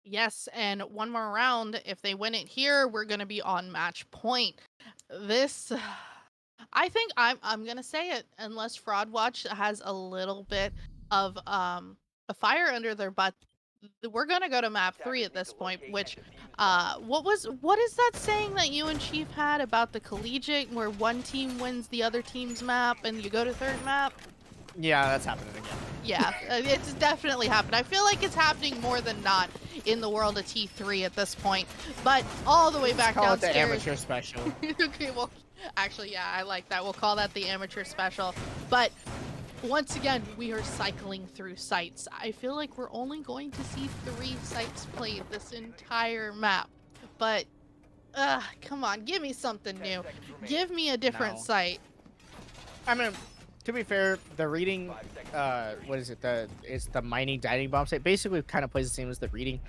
Yes, and one more round. If they win it here, we're gonna be on match point. This, I think I'm gonna say it. Unless Fraudwatch has a little bit of a fire under their butt, we're gonna go to map 3 at this point. Which, what is that saying that you and Chief had about the collegiate, where one team wins the other team's map and you go to 3rd map? Yeah, that's happening again. Yeah, it's definitely happened. I feel like it's happening more than not in the world of T3 at this point. But all the way back Call downstairs. it the amateur special. Okay, well, actually, yeah, I like that. We'll call that the amateur special. But once again, we are cycling through sites. I feel like we're only going to see 3 sites played this entire map. But, come on, give me something new. Give me a different site. I mean, to be fair, the reading, what is it? It's the mining dining bomb site. Basically, kind of plays the same as the reading.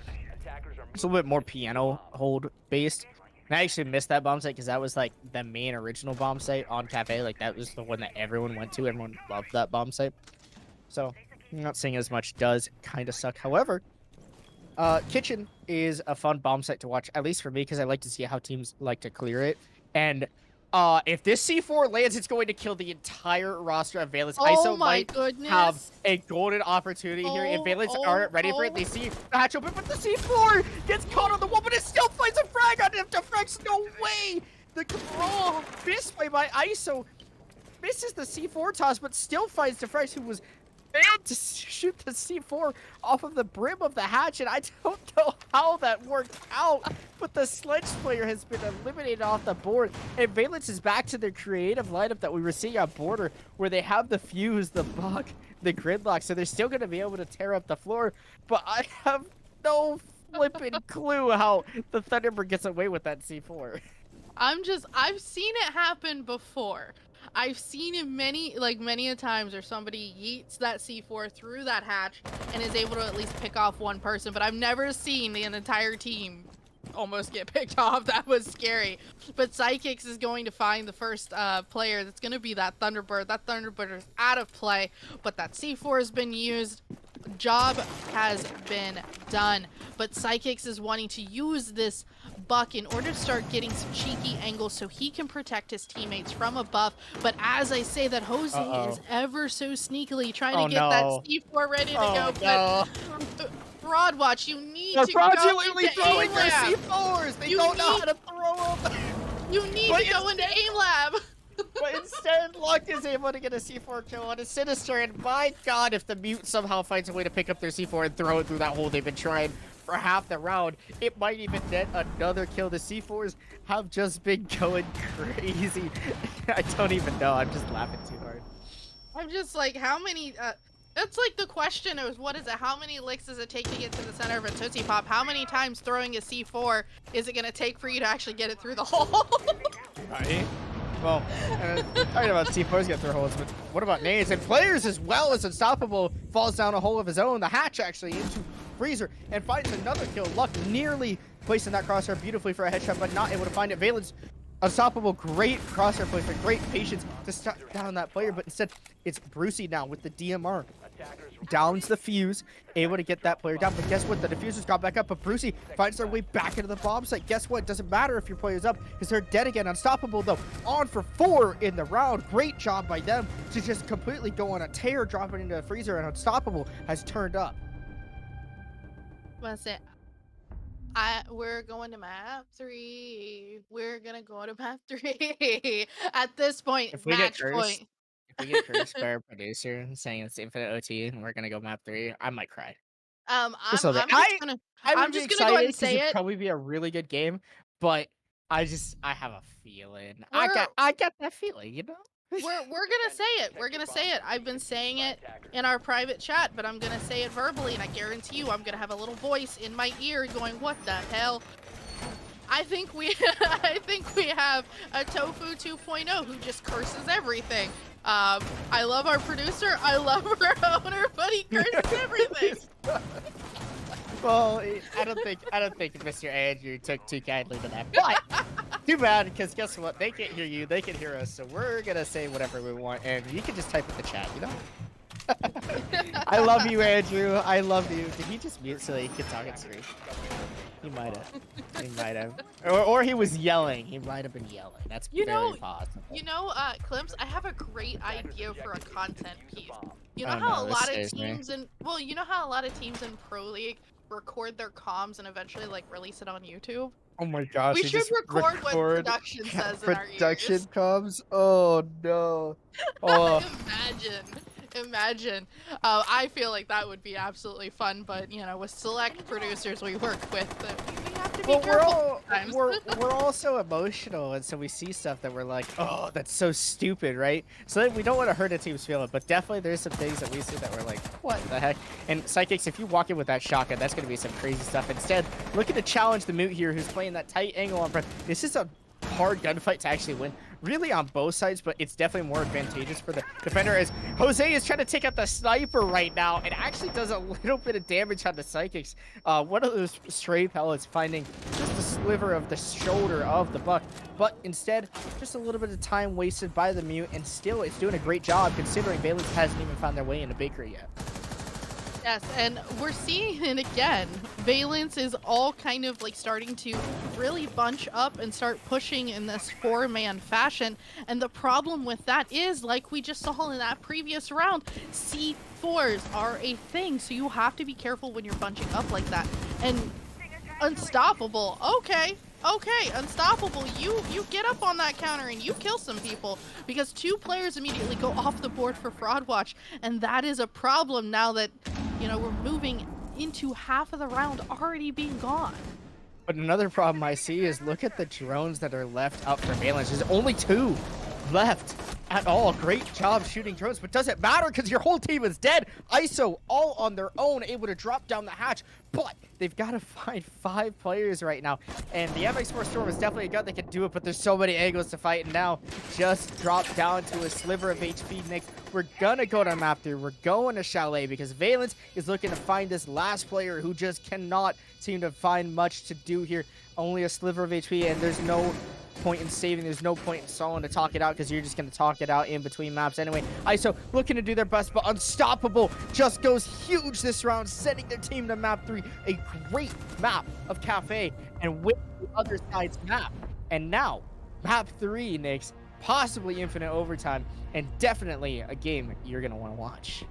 It's a little bit more piano hold based. And I actually missed that bomb site because that was like the main original bomb site on Cafe. Like that was the one that everyone went to. Everyone loved that bomb site. So I'm not saying as much does kind of suck. However, Kitchen is a fun bomb site to watch, at least for me, because I like to see how teams like to clear it. And if this C4 lands, it's going to kill the entire roster of Valence. ISO might have a golden opportunity here. If Valence aren't ready for it, they see the hatch open, but the C4 gets caught on the wall, but it still finds a frag on him. Defrex, no way! The fist play by ISO misses the C4 toss, but still finds Defrex, who was failed to shoot the C4 off of the brim of the hatch, and I don't know how that worked out, but the Sledge player has been eliminated off the board, and Valence is back to their creative lineup that we were seeing on Border, where they have the fuse, the bug, the gridlock, so they're still going to be able to tear up the floor, but I have no flipping clue how the Thunderbird gets away with that C4. I've seen it happen before. I've seen it many a times where somebody yeets that C4 through that hatch and is able to at least pick off one person, but I've never seen an entire team almost get picked off. That was scary. But Psychics is going to find the first player that's going to be that Thunderbird. That Thunderbird is out of play, but that C4 has been used. Job has been done, but Psychics is wanting to use this buck in order to start getting some cheeky angles so he can protect his teammates from above. But as I say that, Jose is ever so sneakily trying to get that C4 ready to go. But Fraudwatch, you need to go into throwing their aim C4s. They don't know how to throw them. You need to go into aim lab. But instead, Luck is able to get a C4 kill on a Sinister, and my god, if the Mute somehow finds a way to pick up their C4 and throw it through that hole they've been trying for half the round, it might even net another kill. The C4s have just been going crazy. I don't even know. I'm just laughing too hard. I'm just like, how many... that's like the question is, what is it? How many licks does it take to get to the center of a Tootsie Pop? How many times throwing a C4 is it going to take for you to actually get it through the hole? Right? Well, talking about C4's get through holes, but what about nades? And players as well as Unstoppable falls down a hole of his own. The hatch actually into Freezer and finds another kill. Luck nearly placing that crosshair beautifully for a headshot, but not able to find it. Valence, Unstoppable, great crosshair placement, great patience to stop down that player, but instead it's Brucey now with the DMR. Downs the fuse, able to get that player down, but guess what? The diffuser's got back up, but Brucey finds their way back into the bomb site. Guess what? Doesn't matter if your player's up, because they're dead again. Unstoppable, though, on for 4 in the round. Great job by them to just completely go on a tear, dropping into a Freezer, and Unstoppable has turned up. What's it? We're going to map 3. We're gonna go to map 3. At this point, If we match get point. If we get cursed by our producer saying it's infinite OT and we're gonna go map 3, I might cry. I'm Just a little just bit. gonna I'm go excited ahead and 'cause say it'd it. probably be a really good game, but I have a feeling. I got that feeling, you know? We're gonna say it. We're gonna say it. I've been saying it in our private chat, but I'm gonna say it verbally, and I guarantee you I'm gonna have a little voice in my ear going, what the hell? I think we have a Tofu 2.0 who just curses everything. I love our producer, I love our owner, but he curses everything. Well, I don't think Mr. Andrew took too kindly to that. But too bad, because guess what? They can't hear you, they can hear us, so we're gonna say whatever we want, and you can just type in the chat, you know? I love you, Andrew. I love you. Did he just mute so he could talk it straight? He might have. He might have. Or he was yelling. He might have been yelling. That's very possible. You know, Klims, I have a great idea for a content piece. You know Oh, how no, a this lot of scares me. teams you know how a lot of teams in Pro League record their comms and eventually like release it on YouTube? Oh my gosh. We he should just record what record production says in our production ears. comes. Oh no. Oh. Imagine. I feel like that would be absolutely fun, but you know, with select producers we work with, we have to be Well, careful sometimes. we're all so emotional, and so we see stuff that we're like, oh, that's so stupid, right? So then we don't want to hurt a team's feeling, but definitely there's some things that we see that we're like, what the heck? And Psychics, if you walk in with that shotgun, that's going to be some crazy stuff. Instead, looking to challenge the Moot here, who's playing that tight angle on front. This is a hard gunfight to actually win, really on both sides, but it's definitely more advantageous for the defender as Jose is trying to take out the sniper right now and actually does a little bit of damage on the Psychics. One of those stray pellets finding just a sliver of the shoulder of the Buck, but instead just a little bit of time wasted by the Mute, and still it's doing a great job considering Valence hasn't even found their way into Bakery yet. Yes, and we're seeing it again. Valence is all kind of like starting to really bunch up and start pushing in this four-man fashion. And the problem with that is, like we just saw in that previous round, C4s are a thing. So you have to be careful when you're bunching up like that. And Unstoppable. Okay, Unstoppable. You get up on that counter and you kill some people because two players immediately go off the board for Fraud Watch, and that is a problem now that, you know, we're moving into half of the round already being gone. But another problem I see is look at the drones that are left out for Valence. There's only 2 left at all. Great job shooting drones, but doesn't matter because your whole team is dead. ISO all on their own, able to drop down the hatch, but they've got to find 5 players right now. And the MX4 Storm is definitely a gun that can do it, but there's so many angles to fight, and now just drop down to a sliver of HP. Next, we're gonna go to map 3. We're going to Chalet because Valence is looking to find this last player who just cannot seem to find much to do here. Only a sliver of HP, and there's no point in saving. There's no point in stalling to talk it out because you're just going to talk it out in between maps anyway. ISO looking to do their best, but Unstoppable just goes huge this round, sending their team to map 3. A great map of Cafe and with the other side's map. And now, map 3, Nix, possibly infinite overtime, and definitely a game you're going to want to watch.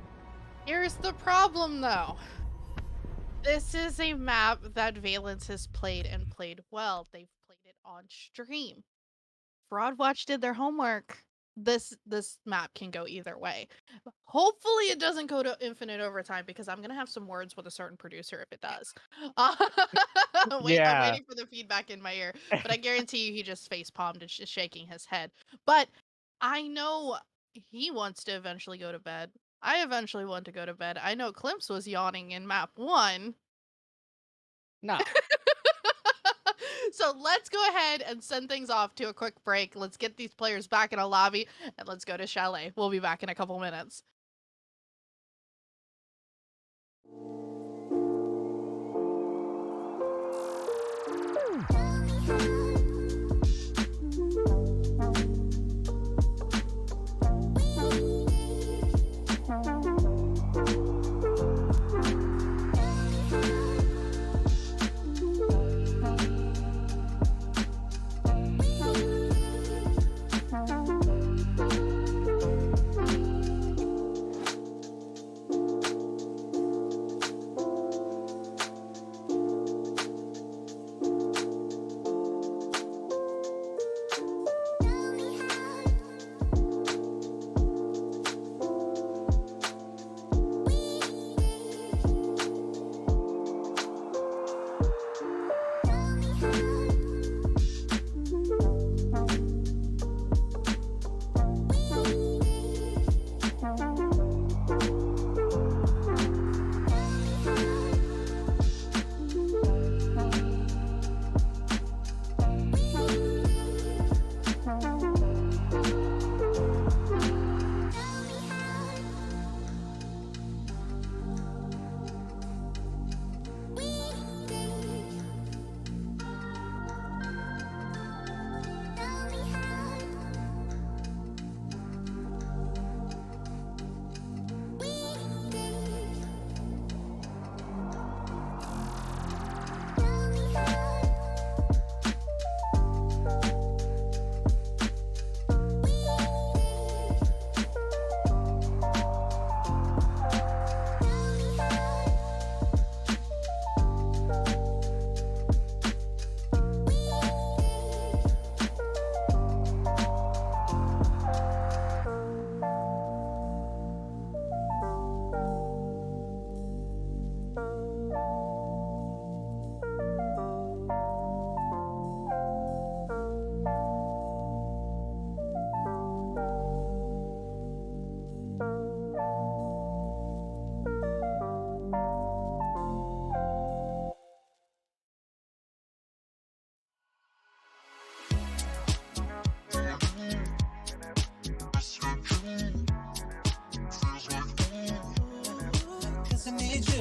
Here's the problem, though. This is a map that Valence has played and played well. They've played it on stream. Fraud Watch did their homework. This map can go either way. Hopefully it doesn't go to infinite overtime because I'm gonna have some words with a certain producer if it does. I'm waiting for the feedback in my ear, but I guarantee you he just face palmed and is shaking his head. But I know he wants to eventually go to bed. I eventually want to go to bed. I know Klims was yawning in map 1. No. So let's go ahead and send things off to a quick break. Let's get these players back in a lobby and let's go to Chalet. We'll be back in a couple minutes.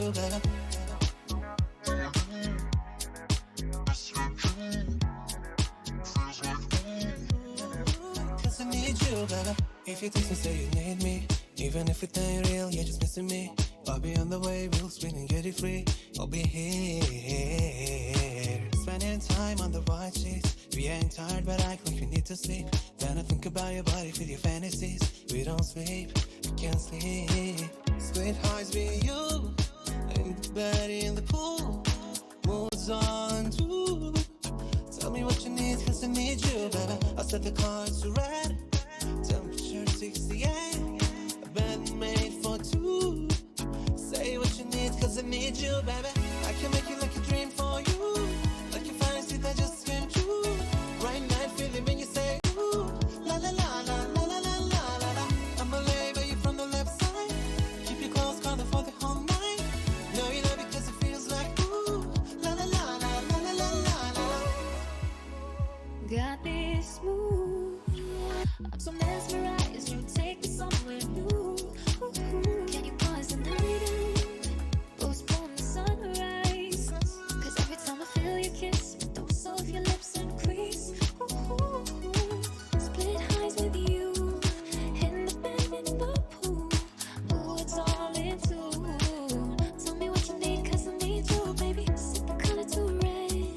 you, baby. Cause I need you, baby. If you text me, say you need me. Even if it ain't real, you're just missing me. I'll be on the way, we'll spin and get it free. I'll be here. Spending time on the white sheets. We ain't tired, but act like we need to sleep. Then I think about your body with your fantasies. We don't sleep, we can't sleep. Split highs with you. In the bed, in the pool. Moods on too. Tell me what you need, cause I need you, baby. I set the cards to red. Temperature 68. A bed made for two. Say what you need, cause I need you, baby. I can make it like a dream for you. Like a fantasy that just came true. Right night feeling when you say ooh. La la la la la la la la la. I'ma label you from the left side. Keep you close, corner for the whole night. No, you know because it feels like ooh. La la la la la la la la la. Got this mood. I'm so mesmerized. You take me somewhere new. Can you pause the night and postpone the sunrise? Cause every time I feel your kiss, those of your lips increase. Split highs with you. In the bed, in the pool. Ooh, it's all in tune. Tell me what you need, cause I need you, baby. Set the color to red.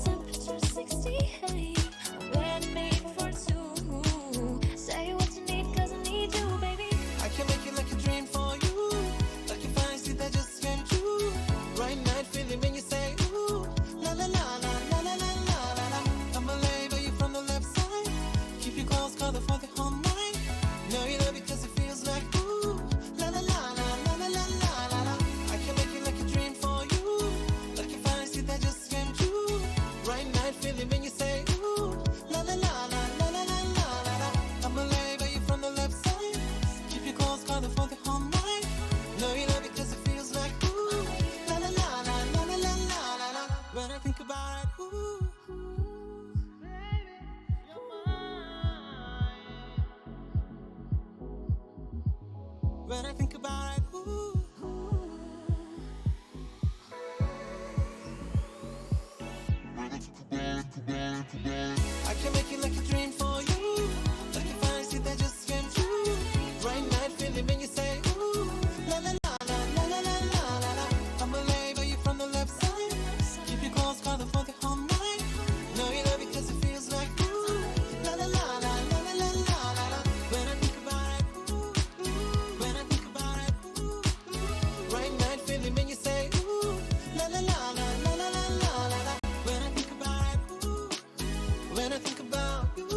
Temperature 68. Bed made for two. Say what you need, cause I need you, baby. I can make it like a dream for you. Like a fantasy that just came true. Right night feeling when you say ooh. La la la la la la la la la. I'ma label you from the left side. Keep you close, corner for the whole night. No, you know because it feels like ooh. La la la la la la la la la. I can make it like a dream for you. Like a fantasy that just came true. Right night feeling when you say ooh. La la la la la la la la la. I'ma label you from the left side. Keep you close, corner for the whole night. No, you know because it feels like ooh. La la la la la la la la la. When I think about it, ooh. When I think about it, ooh. I can make it like a dream for you. Like a fantasy that just came true. Right night feeling when you say ooh. La la la la la la la la la. I'ma label you from the left side. Keep you close, corner for the whole night. No, you know because it feels like ooh. La la la la la la la la la. When I think about it, ooh. When I think about it, ooh. Right night feeling when you say ooh. La la la la la la la la la. When I think about it, ooh. When I think about you.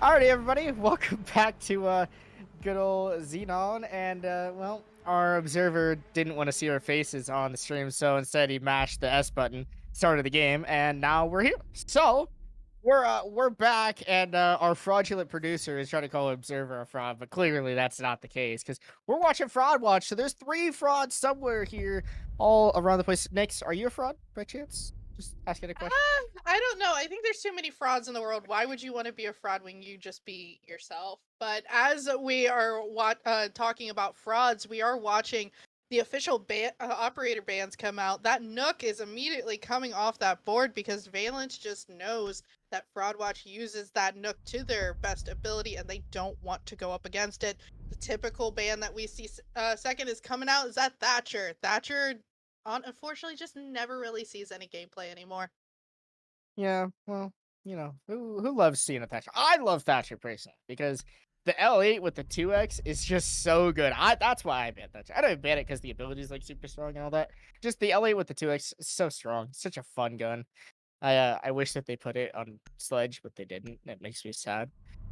Alrighty, everybody, welcome back to good old Xenon. And well, our observer didn't want to see our faces on the stream, so instead he mashed the S button, started the game, and now we're here. So we're back, and our fraudulent producer is trying to call observer a fraud, but clearly that's not the case because we're watching Fraud Watch. So there's 3 frauds somewhere here, all around the place. Nix, are you a fraud by chance? Just asking a question. I don't know. I think there's too many frauds in the world. Why would you want to be a fraud when you just be yourself? But as we are talking about frauds, we are watching the official operator bans come out. That Nook is immediately coming off that board because Valence just knows that Fraudwatch uses that Nook to their best ability and they don't want to go up against it. The typical ban that we see second is coming out is that Thatcher. Thatcher, unfortunately, just never really sees any gameplay anymore. Yeah, well, you know, who loves seeing a Thatcher? I love Thatcher personally because the L8 with the 2x is just so good. That's why I ban Thatcher. I don't ban it because the ability is like super strong and all that. Just the L8 with the 2x is so strong. Such a fun gun. I wish that they put it on Sledge, but they didn't. That makes me sad.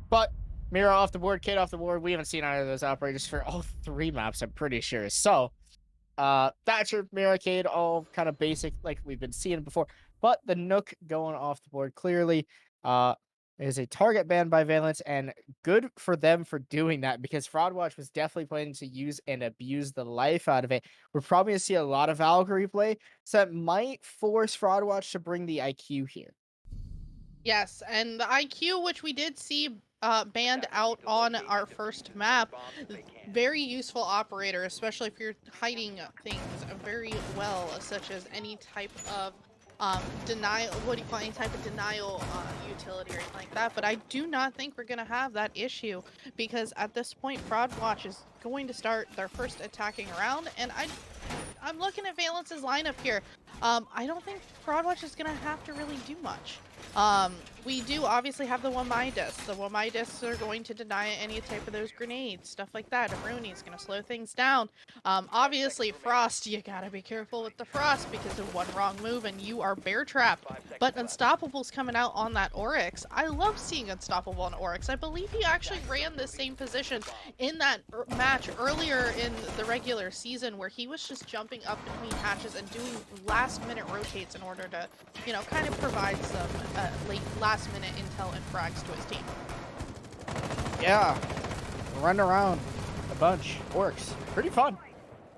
But Mira off the board, Kate off the board. We haven't seen either of those operators for all 3 maps, I'm pretty sure. So Thatcher, Miracade, all kind of basic like we've been seeing before. But the Nook going off the board clearly is a target ban by Valence, and good for them for doing that because Fraudwatch was definitely planning to use and abuse the life out of it. We're probably going to see a lot of Valkyrie play, so that might force Fraudwatch to bring the IQ here. Yes, and the IQ, which we did see banned out on our first map, very useful operator, especially if you're hiding things very well, such as any type of denial, any type of denial utility or anything like that. But I do not think we're going to have that issue because at this point, Fraudwatch is going to start their first attacking round, and I'm looking at Valence's lineup here. I don't think Fraudwatch is going to have to really do much. We do obviously have the Wamidus. The Wamidus are going to deny any type of those grenades, stuff like that. Rooney's going to slow things down. Obviously, Frost, you gotta be careful with the Frost because of one wrong move and you are bear trapped. But Unstoppable's coming out on that Oryx. I love seeing Unstoppable on Oryx. I believe he actually ran the same position in that match earlier in the regular season where he was just jumping up between hatches and doing last-minute rotates in order to, you know, kind of provide some last-minute intel and frags to his team. Yeah, run around a bunch. Orcs, pretty fun.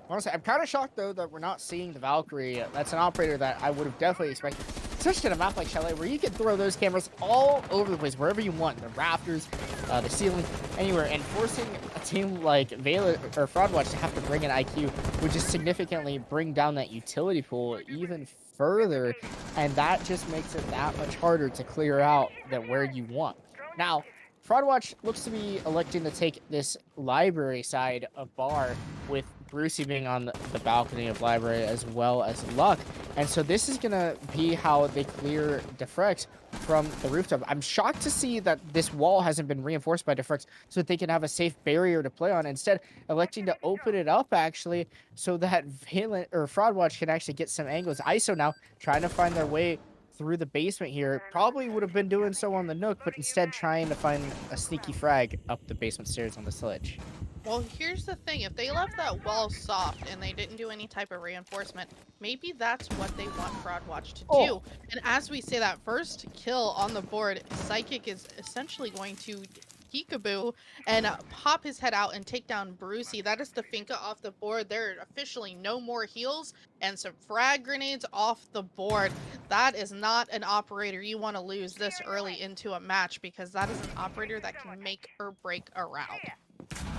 Honestly, I'm kind of shocked though that we're not seeing the Valkyrie. That's an operator that I would have definitely expected, especially in a map like Chalet where you can throw those cameras all over the place, wherever you want, the rafters, the ceiling, anywhere, and forcing a team like Valence or Fraudwatch to have to bring an IQ would just significantly bring down that utility pool even further, and that just makes it that much harder to clear out that where you want. Now, Fraudwatch looks to be electing to take this library side of bar with Brucey being on the balcony of library as well as Luck. And so this is going to be how they clear Defrex from the rooftop. I'm shocked to see that this wall hasn't been reinforced by Defrex so that they can have a safe barrier to play on. Instead, electing to open it up actually so that Valent or Fraudwatch can actually get some angles. ISO now trying to find their way through the basement here. Probably would have been doing so on the Nook, but instead trying to find a sneaky frag up the basement stairs on the Sledge. Well, here's the thing. If they left that wall soft and they didn't do any type of reinforcement, maybe that's what they want Fraudwatch to do. And as we say that first kill on the board, Psychic is essentially going to peekaboo and pop his head out and take down Brucey. That is the Finka off the board. There are officially no more heals and some frag grenades off the board. That is not an operator you want to lose this early into a match because that is an operator that can make or break a round.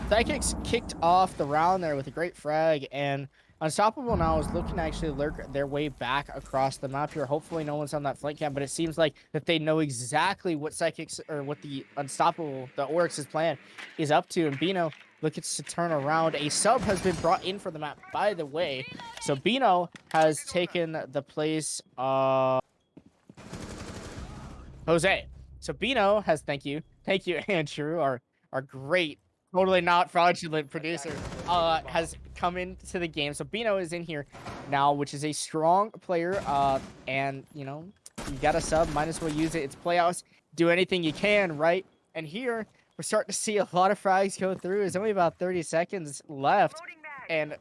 Psychics kicked off the round there with a great frag, and Unstoppable now is looking to actually lurk their way back across the map here. Hopefully no one's on that flank cam, but it seems like that they know exactly what Psychics or what the Unstoppable, the Oryx's plan is up to, and Bino looking to turn around. A sub has been brought in for the map, by the way. So Bino has taken the place of Jose. So Bino has, thank you, Andrew, our great, totally not fraudulent producer, has come into the game. So Bino is in here now, which is a strong player. And, you know, you got a sub, might as well use it. It's playoffs. Do anything you can, right? And here, we're starting to see a lot of frags go through. There's only about 30 seconds left. And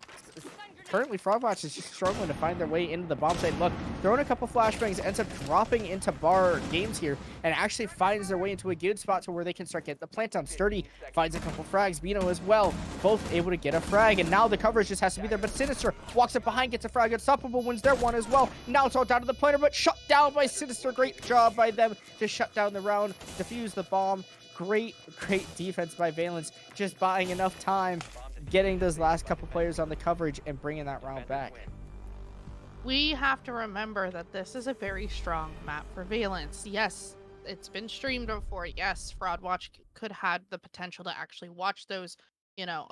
currently, Frogwatch is just struggling to find their way into the bomb site. Look, throwing a couple flashbangs, ends up dropping into bar games here, and actually finds their way into a good spot to where they can start getting the plant down. Sturdy finds a couple frags. Bino as well, both able to get a frag, and now the coverage just has to be there. But Sinister walks up behind, gets a frag. Unstoppable wins their one as well. Now it's all down to the planter, but shut down by Sinister. Great job by them to shut down the round, defuse the bomb. Great defense by Valence, just buying enough time, getting those last couple players on the coverage and bringing that round back. We have to remember that this is a very strong map for Valence. Yes, it's been streamed before. Yes, Fraudwatch could had the potential to actually watch those,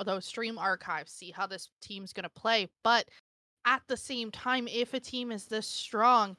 those stream archives, see how this team's going to play. But at the same time, if a team is this strong,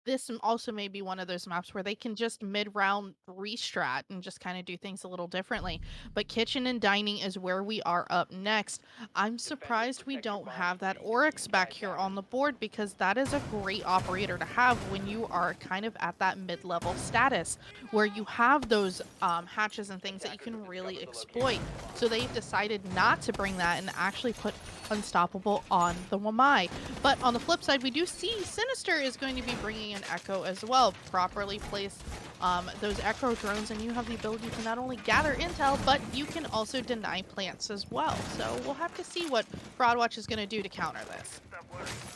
this also may be one of those maps where they can just mid-round restrat and just kind of do things a little differently. But kitchen and dining is where we are up next. I'm surprised we don't have that Oryx back here on the board, because that is a great operator to have when you are kind of at that mid-level status where you have those hatches and things that you can really exploit. So they've decided not to bring that and actually put Unstoppable on the Wamai. But on the flip side, we do see Sinister is going to be bringing an Echo as well. Properly place those Echo drones, and you have the ability to not only gather intel, but you can also deny plants as well. So we'll have to see what Fraudwatch is going to do to counter this.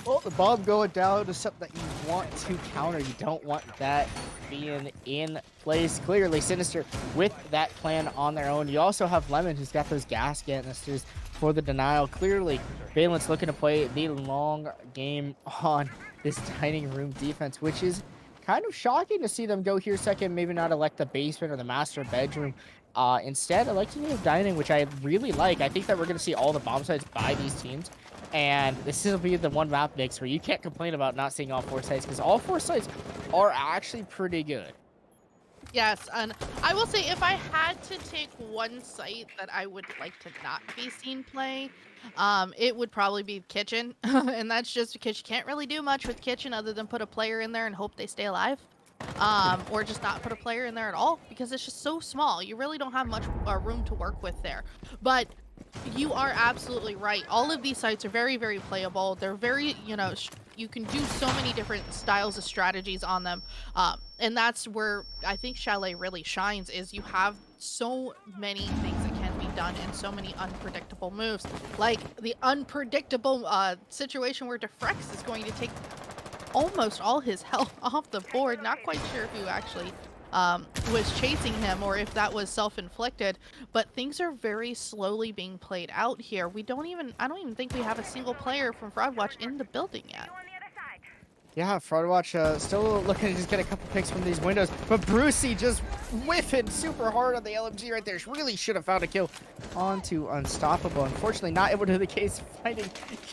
Well, the bomb going down is something that you want to counter. You don't want that being in place. Clearly, Sinister with that plan on their own. You also have Lemon, who's got those gas canisters for the denial. Clearly, Valence looking to play the long game on this dining room defense, which is kind of shocking to see them go here second, maybe not elect the basement or the master bedroom. Instead, electing the dining, which I really like. I think that we're going to see all the bomb sites by these teams. And this will be the one map mix where you can't complain about not seeing all four sites, because all four sites are actually pretty good. Yes, and I will say, if I had to take one site that I would like to not be seen play, it would probably be Kitchen. And that's just because you can't really do much with Kitchen other than put a player in there and hope they stay alive. Or just not put a player in there at all, because it's just so small. You really don't have much room to work with there. But you are absolutely right. All of these sites are very, very playable. They're very, you can do so many different styles of strategies on them. And that's where I think Chalet really shines, is you have so many things that can be done and so many unpredictable moves. Like the unpredictable situation where Defrex is going to take almost all his health off the board. Not quite sure who actually was chasing him or if that was self-inflicted, but things are very slowly being played out here. I don't even think we have a single player from Fraudwatch in the building yet. Yeah, Fraudwatch still looking to just get a couple picks from these windows, but Brucey just whiffing super hard on the LMG right there. Really should have found a kill onto Unstoppable. Unfortunately, not able to do the case, finding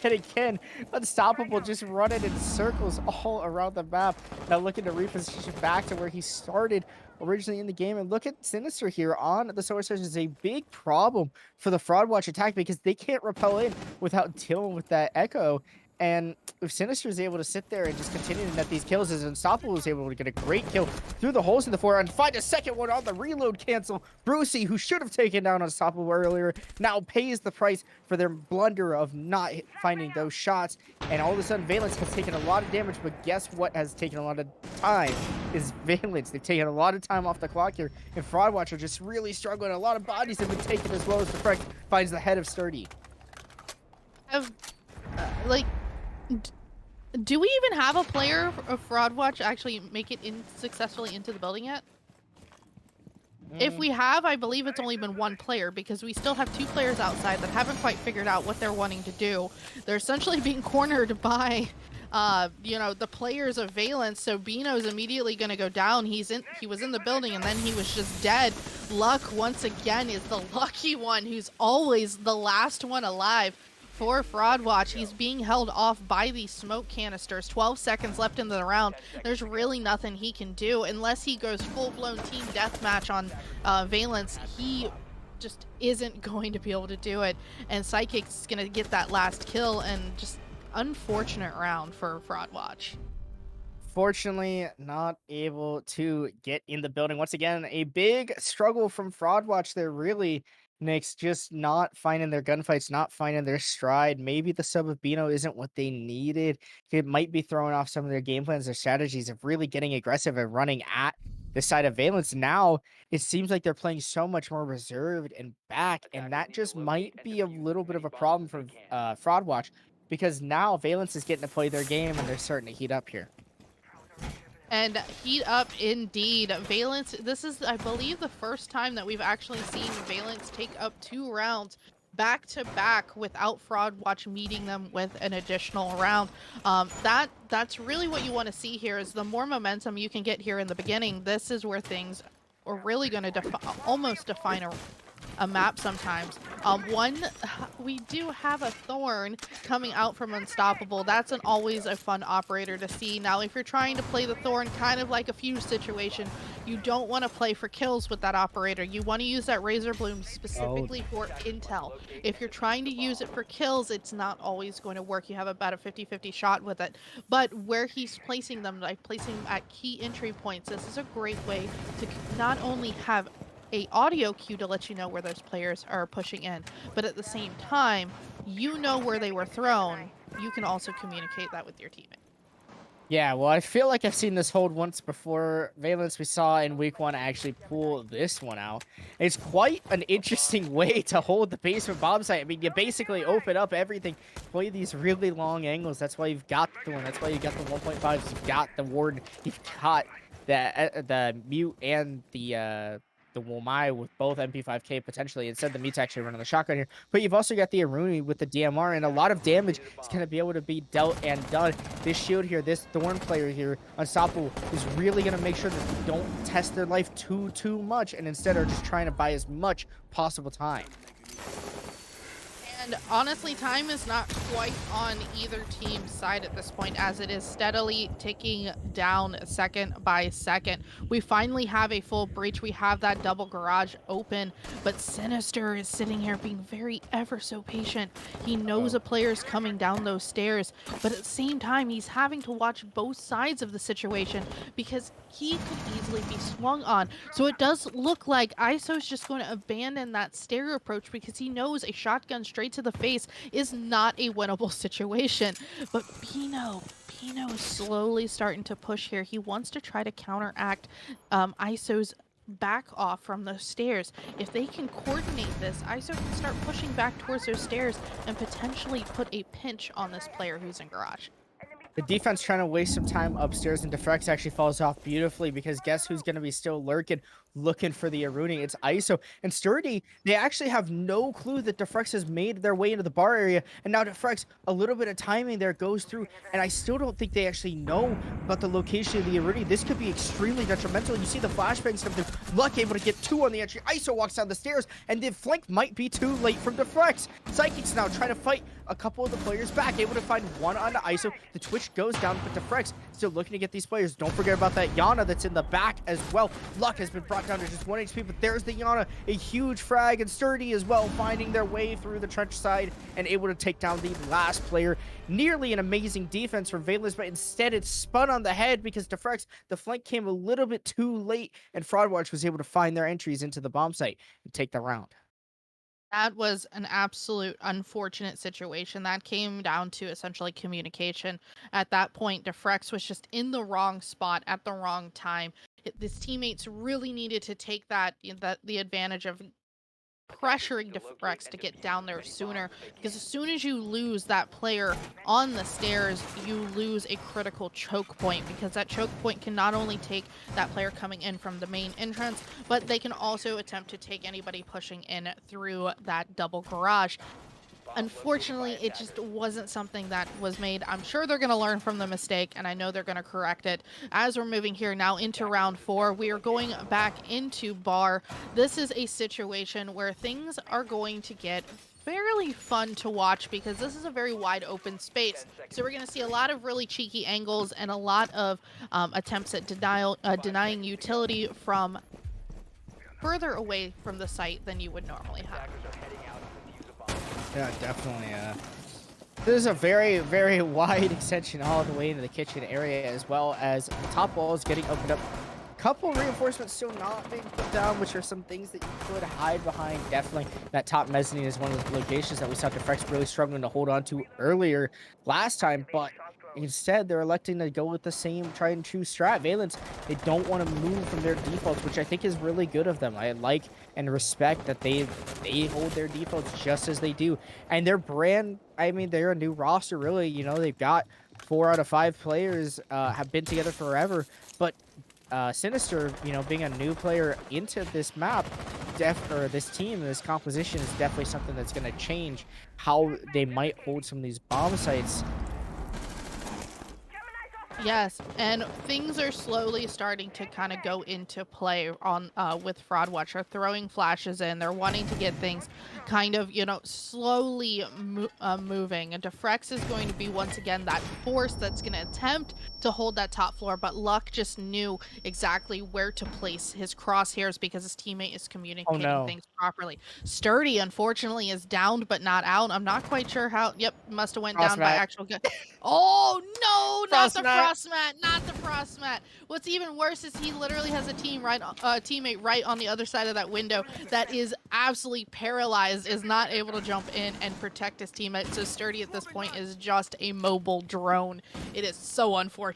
yet again. Unstoppable just running in circles all around the map. Now looking to reposition back to where he started originally in the game. And look at Sinister here on the Solar Surge is a big problem for the Fraudwatch attack, because they can't repel in without dealing with that Echo. And if Sinister is able to sit there and just continue to net these kills, as Unstoppable is able to get a great kill through the holes in the floor and find a second one on the reload cancel. Brucey, who should have taken down Unstoppable earlier, now pays the price for their blunder of not finding those shots. And all of a sudden, Valence has taken a lot of damage, but guess what has taken a lot of time is Valence. They've taken a lot of time off the clock here, and Fraudwatch are just really struggling. A lot of bodies have been taken, as well as the Freck finds the head of Sturdy. Do we even have a player of Fraudwatch actually make it successfully into the building yet? If we have, I believe it's only been one player, because we still have two players outside that haven't quite figured out what they're wanting to do. They're essentially being cornered by, the players of Valence. So Bino's immediately going to go down. He was in the building and then he was just dead. Luck, once again, is the lucky one who's always the last one alive. For Fraudwatch, he's being held off by these smoke canisters. 12 seconds left in the round. There's really nothing he can do unless he goes full-blown team deathmatch on Valence. He just isn't going to be able to do it. And Psychic's going to get that last kill, and just unfortunate round for Fraudwatch. Unfortunately, not able to get in the building. Once again, a big struggle from Fraud Watch there, really. Knicks just not finding their gunfights, not finding their stride. Maybe the sub of Bino isn't what they needed. It might be throwing off some of their game plans, their strategies of really getting aggressive and running at the side of Valence. Now it seems like they're playing so much more reserved and back, and that just might be a little bit of a problem for Fraud Watch, because now Valence is getting to play their game and they're starting to heat up here. And heat up indeed. Valence, this is, I believe, the first time that we've actually seen Valence take up 2 rounds back to back without Fraud Watch meeting them with an additional round. That's really what you want to see here, is the more momentum you can get here in the beginning. This is where things are really going to almost define a map sometimes. We do have a Thorn coming out from Unstoppable. That's always a fun operator to see. Now, if you're trying to play the Thorn kind of like a Fuse situation, you don't want to play for kills with that operator. You want to use that Razor Bloom specifically for intel. If you're trying to use it for kills, it's not always going to work. You have about a 50-50 shot with it. But where he's placing them, like placing them at key entry points, this is a great way to not only have a audio cue to let you know where those players are pushing in, but at the same time, you know where they were thrown. You can also communicate that with your teammate. Yeah, well, I feel like I've seen this hold once before. Valence, we saw in week 1 actually pull this one out. It's quite an interesting way to hold the basement bomb site. I mean, you basically open up everything, play these really long angles. That's why you've got the one. That's why you got the 1.5s. You've got the Warden. You've got the Mute and the Womai with both MP5K potentially. Instead, the Mute's actually running the shotgun here. But you've also got the Aruni with the DMR, and a lot of damage is going to be able to be dealt and done. This shield here, this Thorn player here, Unstoppable, is really going to make sure that they don't test their life too much, and instead are just trying to buy as much possible time. And honestly, time is not quite on either team's side at this point, as it is steadily ticking down second by second. We finally have a full breach. We have that double garage open, but Sinister is sitting here being very ever so patient. He knows a player's coming down those stairs, but at the same time, he's having to watch both sides of the situation because he could easily be swung on. So it does look like ISO's just going to abandon that stair approach because he knows a shotgun straight to the face is not a winnable situation. But Pino is slowly starting to push here. He wants to try to counteract ISO's back off from those stairs. If they can coordinate this, ISO can start pushing back towards those stairs and potentially put a pinch on this player who's in garage. The defense trying to waste some time upstairs, and Defrex actually falls off beautifully because guess who's going to be still lurking, looking for the Aruni? It's ISO. And Sturdy, they actually have no clue that Defrex has made their way into the bar area, and now Defrex, a little bit of timing there goes through, and I still don't think they actually know about the location of the Aruni. This could be extremely detrimental. You see the flashbang stuff there. Luck able to get 2 on the entry. ISO walks down the stairs, and the flank might be too late from Defrex. Psychic's now trying to fight a couple of the players back, able to find one onto ISO. The Twitch goes down, but Defrex still looking to get these players. Don't forget about that Yana that's in the back as well. Luck has been brought down to just 1 HP, but there's the Yana, a huge frag, and Sturdy as well, finding their way through the trench side and able to take down the last player. Nearly an amazing defense from Valence, but instead it's spun on the head because Defrex, the flank came a little bit too late, and Fraudwatch was able to find their entries into the bomb site and take the round. That was an absolute unfortunate situation. That came down to essentially communication. At that point, Defrex was just in the wrong spot at the wrong time. His teammates really needed to take the advantage of pressuring Defrex to get down there sooner, because as soon as you lose that player on the stairs, you lose a critical choke point, because that choke point can not only take that player coming in from the main entrance, but they can also attempt to take anybody pushing in through that double garage. Unfortunately, it just wasn't something that was made. I'm sure they're going to learn from the mistake, and I know they're going to correct it. As we're moving here now into round 4, we are going back into bar. This is a situation where things are going to get fairly fun to watch because this is a very wide open space. So we're going to see a lot of really cheeky angles and a lot of attempts at denying utility from further away from the site than you would normally have. Yeah, definitely. There's a very, very wide extension all the way into the kitchen area, as well as the top wall is getting opened up. Couple reinforcements still not being put down, which are some things that you could hide behind. Definitely that top mezzanine is one of the locations that we saw Defrex really struggling to hold on to earlier last time, but instead they're electing to go with the same try and true strat. Valence, they don't want to move from their defaults, which I think is really good of them. I like and respect that they hold their defaults just as they do. And their brand, I mean, they're a new roster, really. You know, they've got 4 out of 5 players have been together forever, but Sinister, you know, being a new player into this map, this team, this composition is definitely something that's going to change how they might hold some of these bomb sites. Yes, and things are slowly starting to kind of go into play on with Fraudwatch. Are throwing flashes in. They're wanting to get things kind of, you know, slowly moving. And Defrex is going to be once again that force that's going to attempt to hold that top floor, but Luck just knew exactly where to place his crosshairs because his teammate is communicating things properly. Sturdy, unfortunately, is downed but not out. I'm not quite sure how. Yep, must have went down by actual gun. Oh no, not the frost mat, not the frost mat. What's even worse is he literally has a teammate right on the other side of that window that is absolutely paralyzed, is not able to jump in and protect his teammate. So Sturdy at this point is just a mobile drone. It is so unfortunate.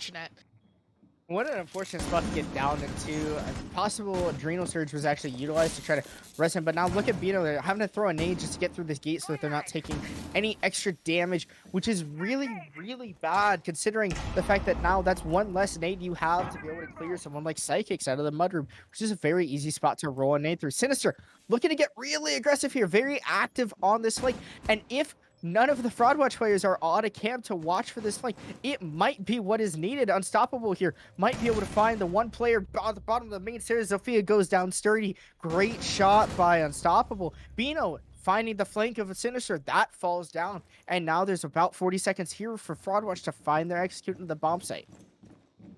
What an unfortunate spot to get down into. A possible adrenal surge was actually utilized to try to rest him, but now look at Bino. They're having to throw a nade just to get through this gate so that they're not taking any extra damage, which is really, really bad considering the fact that now that's one less nade you have to be able to clear someone like Psychics out of the mudroom, which is a very easy spot to roll a nade through. Sinister looking to get really aggressive here, very active on this flank, and if none of the Fraudwatch players are out of camp to watch for this flank, it might be what is needed. Unstoppable here might be able to find the one player at the bottom of the main stairs. Zofia goes down Sturdy. Great shot by Unstoppable. Bino finding the flank of a Sinister. That falls down. And now there's about 40 seconds here for Fraudwatch to find their executing the bomb site.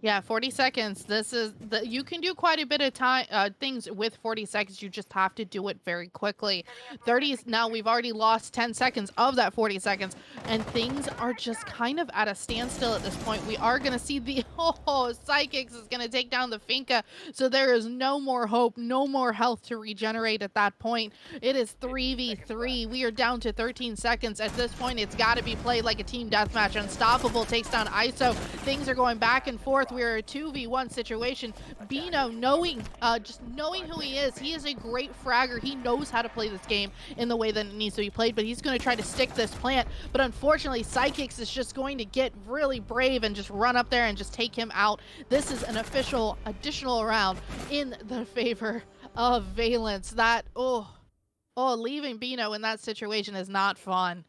Yeah, 40 seconds. This is you can do quite a bit of time things with 40 seconds. You just have to do it very quickly. 30 is now we've already lost 10 seconds of that 40 seconds, and things are just kind of at a standstill at this point. We are going to see the Psychics is going to take down the Finca, so there is no more hope, no more health to regenerate at that point. It is 3v3. We are down to 13 seconds. At this point, it's got to be played like a team deathmatch. Unstoppable takes down ISO. Things are going back and forth. We're a 2v1 situation. Bino just knowing who he is a great fragger. He knows how to play this game in the way that it needs to be played, but he's going to try to stick this plant. But unfortunately, Psychics is just going to get really brave and just run up there and just take him out. This is an official additional round in the favor of Valence. That, leaving Bino in that situation is not fun.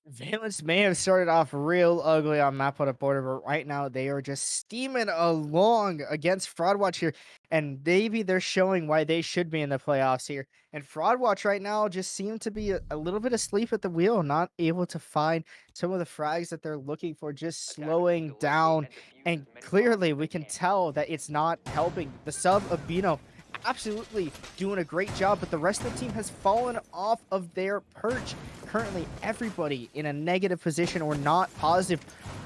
Valence may have started off real ugly on map on a border, but right now they are just steaming along against Fraudwatch here, and maybe they're showing why they should be in the playoffs here. And Fraudwatch right now just seem to be a little bit asleep at the wheel, not able to find some of the frags that they're looking for, just slowing down. And clearly we can tell that it's not helping. The sub of Bino absolutely doing a great job, but the rest of the team has fallen off of their perch. Currently, everybody in a negative position or not positive.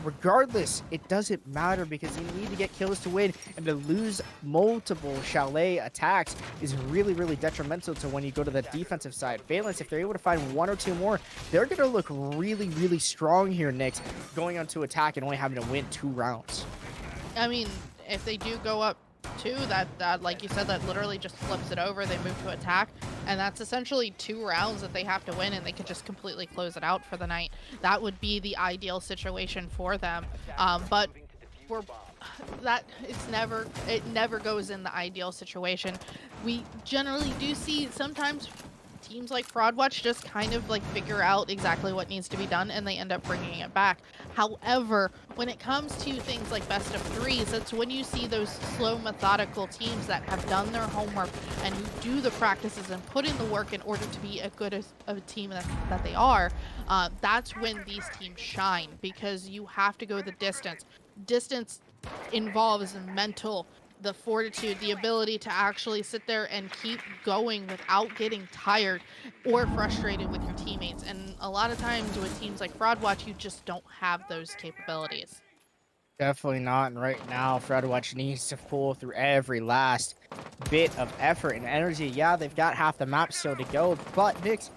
Regardless, it doesn't matter because you need to get kills to win, and to lose multiple chalet attacks is really, really detrimental to when you go to the defensive side. Valence, if they're able to find 1 or 2 more, they're going to look really, really strong here, Nix, going on to attack and only having to win 2 rounds. I mean, if they do go up 2, that like you said, that literally just flips it over. They move to attack, and that's essentially 2 rounds that they have to win, and they could just completely close it out for the night. That would be the ideal situation for them. But it never goes in the ideal situation. We generally do see sometimes teams like Fraudwatch just kind of like figure out exactly what needs to be done, and they end up bringing it back. However, when it comes to things like best of 3s, that's when you see those slow, methodical teams that have done their homework and who do the practices and put in the work in order to be as good of a team that they are. That's when these teams shine, because you have to go the distance. Distance involves the fortitude, the ability to actually sit there and keep going without getting tired or frustrated with your teammates. And a lot of times with teams like Fraudwatch, you just don't have those capabilities. Definitely not. And right now, Fraudwatch needs to pull through every last bit of effort and energy. Yeah, they've got half the map still to go, but Nix,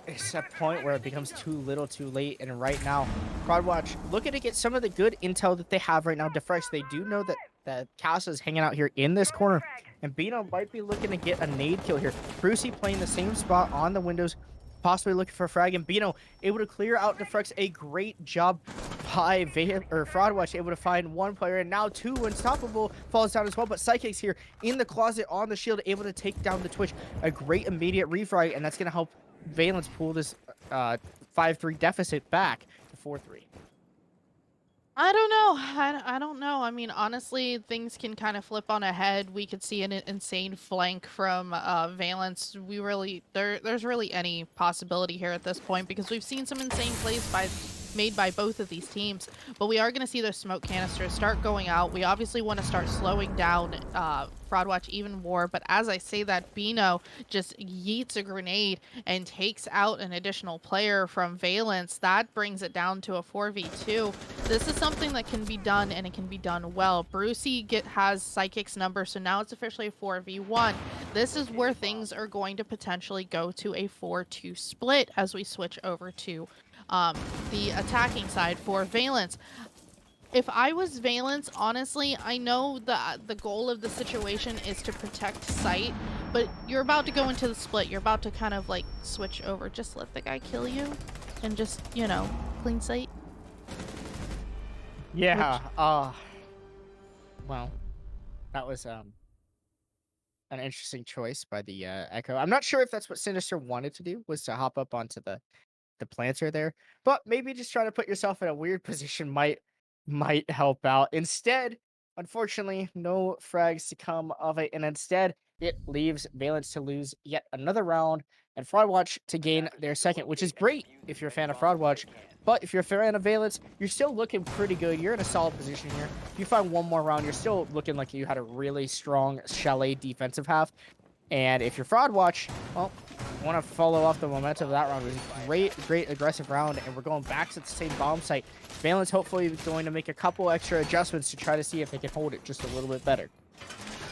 it's a point where it becomes too little too late. And right now, Fraudwatch looking to get some of the good intel that they have right now. Defrex, they do know that Casa is hanging out here in this corner, and Bino might be looking to get a nade kill here. Brucey playing the same spot on the windows, possibly looking for a frag, and Bino able to clear out Defrex. A great job by Fraudwatch, able to find one player, and now two. Unstoppable falls down as well, but Psychic's here in the closet on the shield, able to take down the Twitch. A great immediate refrag, and that's going to help Valence pull this 5-3 deficit back to 4-3. I don't know. I don't know. I mean, honestly, things can kind of flip on a head. We could see an insane flank from Valence. There's really any possibility here at this point, because we've seen some insane plays made by both of these teams, but we are going to see those smoke canisters start going out. We obviously want to start slowing down Fraudwatch even more, but as I say that, Bino just yeets a grenade and takes out an additional player from Valence. That brings it down to a 4v2. This is something that can be done, and it can be done well. Brucey has Psychic's number, so now it's officially a 4v1. This is where things are going to potentially go to a 4-2 split as we switch over to the attacking side for Valence. If I was Valence, honestly, I know the goal of the situation is to protect site, but you're about to go into the split. You're about to kind of like switch over. Just let the guy kill you and just, you know, clean site. Yeah, well, that was an interesting choice by the Echo. I'm not sure if that's what Sinister wanted to do, was to hop up onto the planter there, but maybe just trying to put yourself in a weird position might help out. Instead, unfortunately, no frags to come of it, and instead it leaves Valence to lose yet another round and Fraudwatch to gain their second, which is great if you're a fan of Fraudwatch. But if you're a fan of Valence, you're still looking pretty good. You're in a solid position here. If you find one more round, you're still looking like you had a really strong Chalet defensive half. And if you're Fraudwatch, well, you want to follow off the momentum of that round. It was a great aggressive round, and we're going back to the same bomb site. Valence hopefully is going to make a couple extra adjustments to try to see if they can hold it just a little bit better.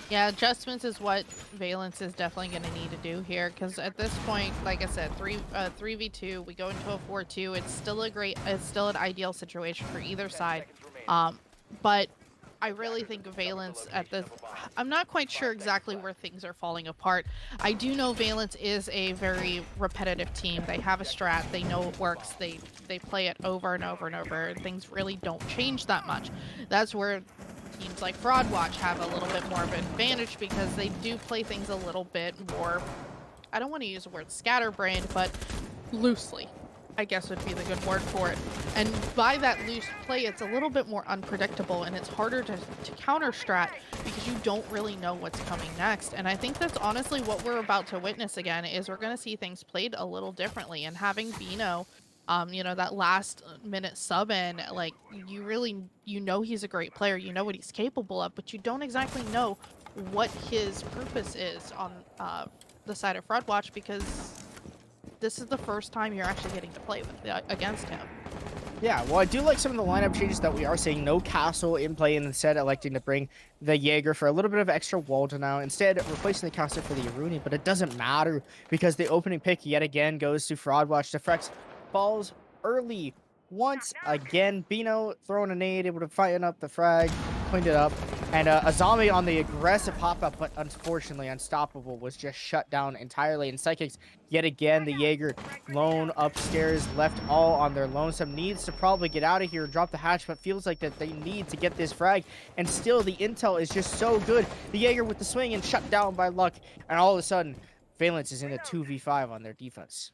Yeah, adjustments is what Valence is definitely going to need to do here, because at this point, like I said, 3v2, we go into a 4-2. It's still an ideal situation for either side. But I really think Valence I'm not quite sure exactly where things are falling apart. I do know Valence is a very repetitive team. They have a strat. They know it works. They play it over and over and over. Things really don't change that much. That's where teams like Fraudwatch have a little bit more of an advantage, because they do play things a little bit more, I don't want to use the word scatterbrained, but loosely, I guess would be the good word for it. And by that loose play, it's a little bit more unpredictable, and it's harder to counter strat because you don't really know what's coming next. And I think that's honestly what we're about to witness again, is we're going to see things played a little differently. And having Bino, you know, that last minute sub in, like, you know he's a great player, you know what he's capable of, but you don't exactly know what his purpose is on the side of Fraudwatch, because this is the first time you're actually getting to play against him. Yeah, well, I do like some of the lineup changes that we are seeing. No Castle in play, and instead electing to bring the Jaeger for a little bit of extra wall to now. Instead, replacing the Castle for the Aruni, but it doesn't matter because the opening pick yet again goes to Fraudwatch. Defrex falls early once again. Bino throwing a nade, able to fighten up the frag, cleaned it up. And a zombie on the aggressive hop-up, but unfortunately Unstoppable was just shut down entirely. And Psychics, yet again, the Jaeger lone upstairs, left all on their lonesome. Needs to probably get out of here and drop the hatch, but feels like that they need to get this frag. And still, the intel is just so good. The Jaeger with the swing and shut down by luck. And all of a sudden, Valence is in a 2v5 on their defense.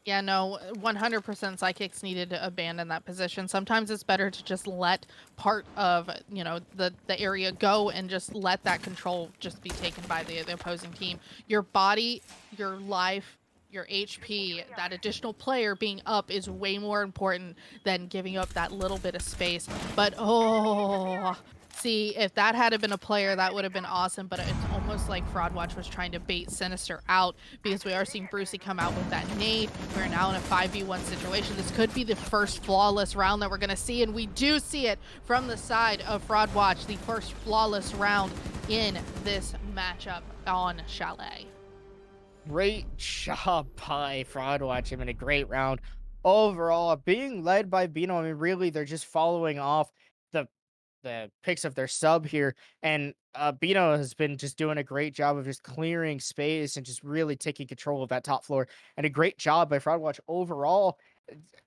Yeah, no, 100% Psychics needed to abandon that position. Sometimes it's better to just let part of, you know, the area go and just let that control just be taken by the opposing team. Your body, your life, your HP, that additional player being up is way more important than giving up that little bit of space. But, oh, see, if that had been a player, that would have been awesome, but it's almost almost like Fraudwatch was trying to bait Sinister out, because we are seeing Brucey come out with that nade. We're now in a 5v1 situation. This could be the first flawless round that we're going to see, and we do see it from the side of Fraudwatch, the first flawless round in this matchup on Chalet. Great job by Fraudwatch. I mean, a great round overall. Being led by Bino, I mean, really, they're just following off the picks of their sub here, and Bino has been just doing a great job of just clearing space and just really taking control of that top floor, and a great job by Fraudwatch overall.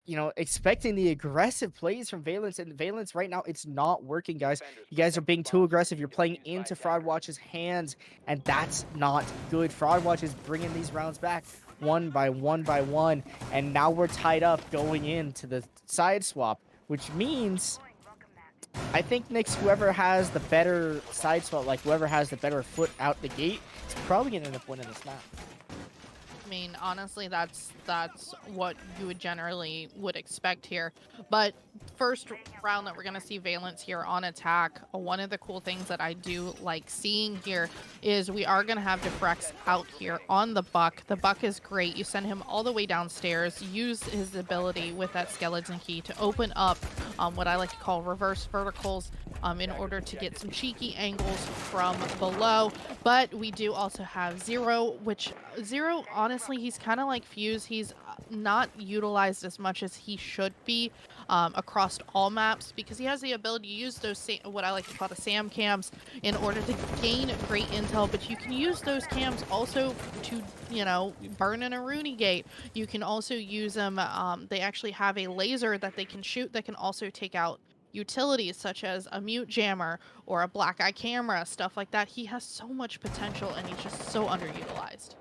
You know, expecting the aggressive plays from Valence, and Valence right now, it's not working, guys. You guys are being too aggressive. You're playing into Fraudwatch's hands, and that's not good. Fraudwatch is bringing these rounds back one by one, and now we're tied up going into the side swap, which means I think Knicks, whoever has the better side swap, like whoever has the better foot out the gate, is probably going to end up winning this map. I mean, honestly, that's what you would generally expect here. But first round that we're going to see Valence here on attack, one of the cool things that I do like seeing here is we are going to have Defrex out here on the Buck. The Buck is great. You send him all the way downstairs, use his ability with that skeleton key to open up what I like to call reverse verticals in order to get some cheeky angles from below. But we do also have Zero, which Zero, honestly, he's kind of like Fuse. He's not utilized as much as he should be across all maps, because he has the ability to use those what I like to call the SAM cams in order to gain great intel, but you can use those cams also to, you know, burn in a Rooney gate. You can also use them, they actually have a laser that they can shoot that can also take out utilities such as a mute jammer or a black eye camera, stuff like that. He has so much potential, and he's just so underutilized.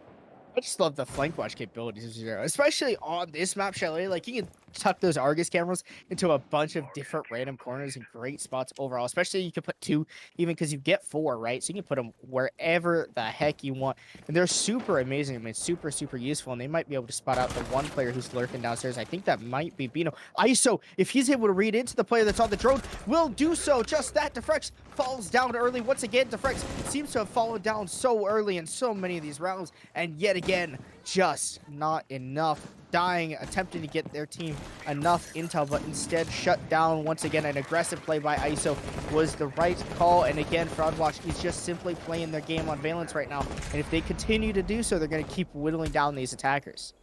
I just love the flank watch capabilities of Zero, especially on this map, Chalet. Like, you can tuck those Argus cameras into a bunch of different random corners and great spots overall. Especially you can put 2, even because you get 4, right? So you can put them wherever the heck you want. And they're super amazing. I mean, super useful. And they might be able to spot out the one player who's lurking downstairs. I think that might be Bino. ISO, if he's able to read into the player that's on the drone, will do so. Just that. Defrex falls down early. Once again, Defrex seems to have fallen down so early in so many of these rounds. And yet again, just not enough. Dying, attempting to get their team enough intel, but instead shut down. Once again, an aggressive play by ISO was the right call. And again, Fraudwatch is just simply playing their game on Valence right now. And if they continue to do so, they're going to keep whittling down these attackers.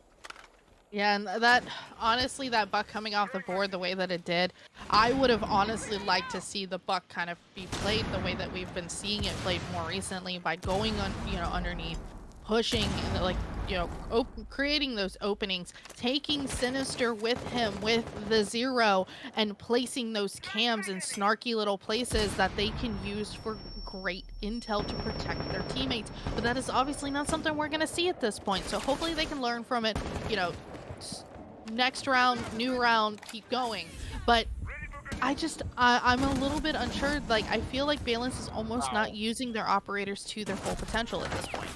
Yeah, and that, honestly, that Buck coming off the board the way that it did, I would have honestly liked to see the Buck kind of be played the way that we've been seeing it played more recently, by going on, you know, underneath, pushing, like, you know, creating those openings, taking Sinister with him with the Zero, and placing those cams in snarky little places that they can use for great intel to protect their teammates. But that is obviously not something we're going to see at this point. So hopefully they can learn from it, you know, next round, new round, keep going. But I'm a little bit unsure. Like, I feel like Valence is almost not using their operators to their full potential at this point.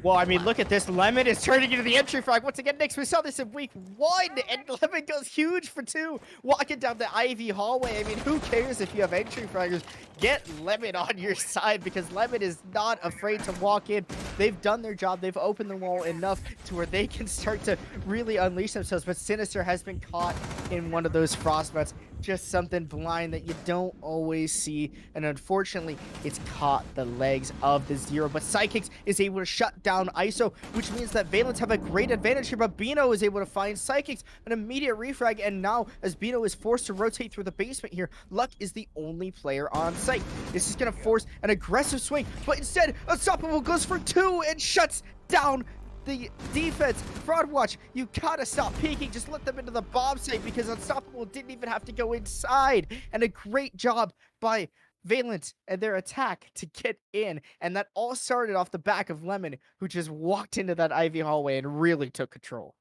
Well, I mean, look at this. Lemon is turning into the entry frag. Once again, Knicks, we saw this in week 1, and Lemon goes huge for 2, walking down the Ivy hallway. I mean, who cares if you have entry fraggers? Get Lemon on your side, because Lemon is not afraid to walk in. They've done their job. They've opened the wall enough to where they can start to really unleash themselves. But Sinister has been caught in one of those frostbites. Just something blind that you don't always see, and unfortunately it's caught the legs of the Zero. But Psychics is able to shut down ISO, which means that Valence have a great advantage here. But Bino is able to find Psychics an immediate refrag, and now as Bino is forced to rotate through the basement here, Luck is the only player on site. This is going to force an aggressive swing, but instead Unstoppable goes for 2 and shuts down the defense. Fraudwatch, you gotta stop peeking. Just let them into the bomb site, because Unstoppable didn't even have to go inside. And a great job by Valence and their attack to get in. And that all started off the back of Lemon, who just walked into that Ivy hallway and really took control.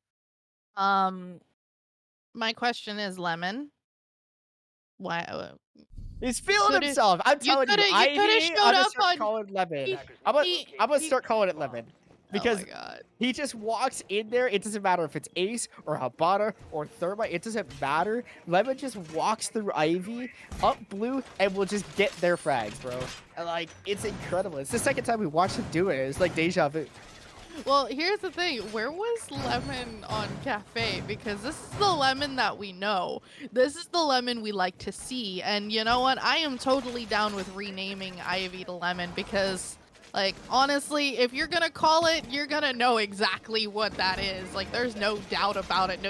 My question is, Lemon, why? He's feeling himself. I'm telling you, Ivy, I'm gonna start calling Lemon. I'm gonna start calling it Lemon. because Oh my god. he just walks in there. It doesn't matter if it's Ace or Habana or Thermite. It doesn't matter. Lemon just walks through Ivy, up blue, and will just get their frags, bro. And, like, it's incredible. It's the second time we watched him do it. It's like deja vu. Well, here's the thing. Where was Lemon on Cafe? Because this is the Lemon that we know. This is the Lemon we like to see. And you know what? I am totally down with renaming Ivy to Lemon because, like, honestly, if you're gonna call it, you're gonna know exactly what that is. Like, there's no doubt about it.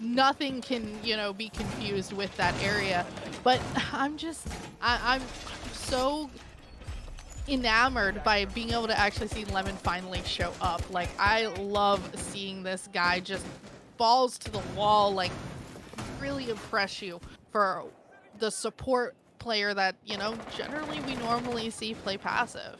Nothing can, you know, be confused with that area. But I'm so enamored by being able to actually see Lemon finally show up. Like, I love seeing this guy just balls to the wall, like, really impress you for the support player that, you know, generally we normally see play passive.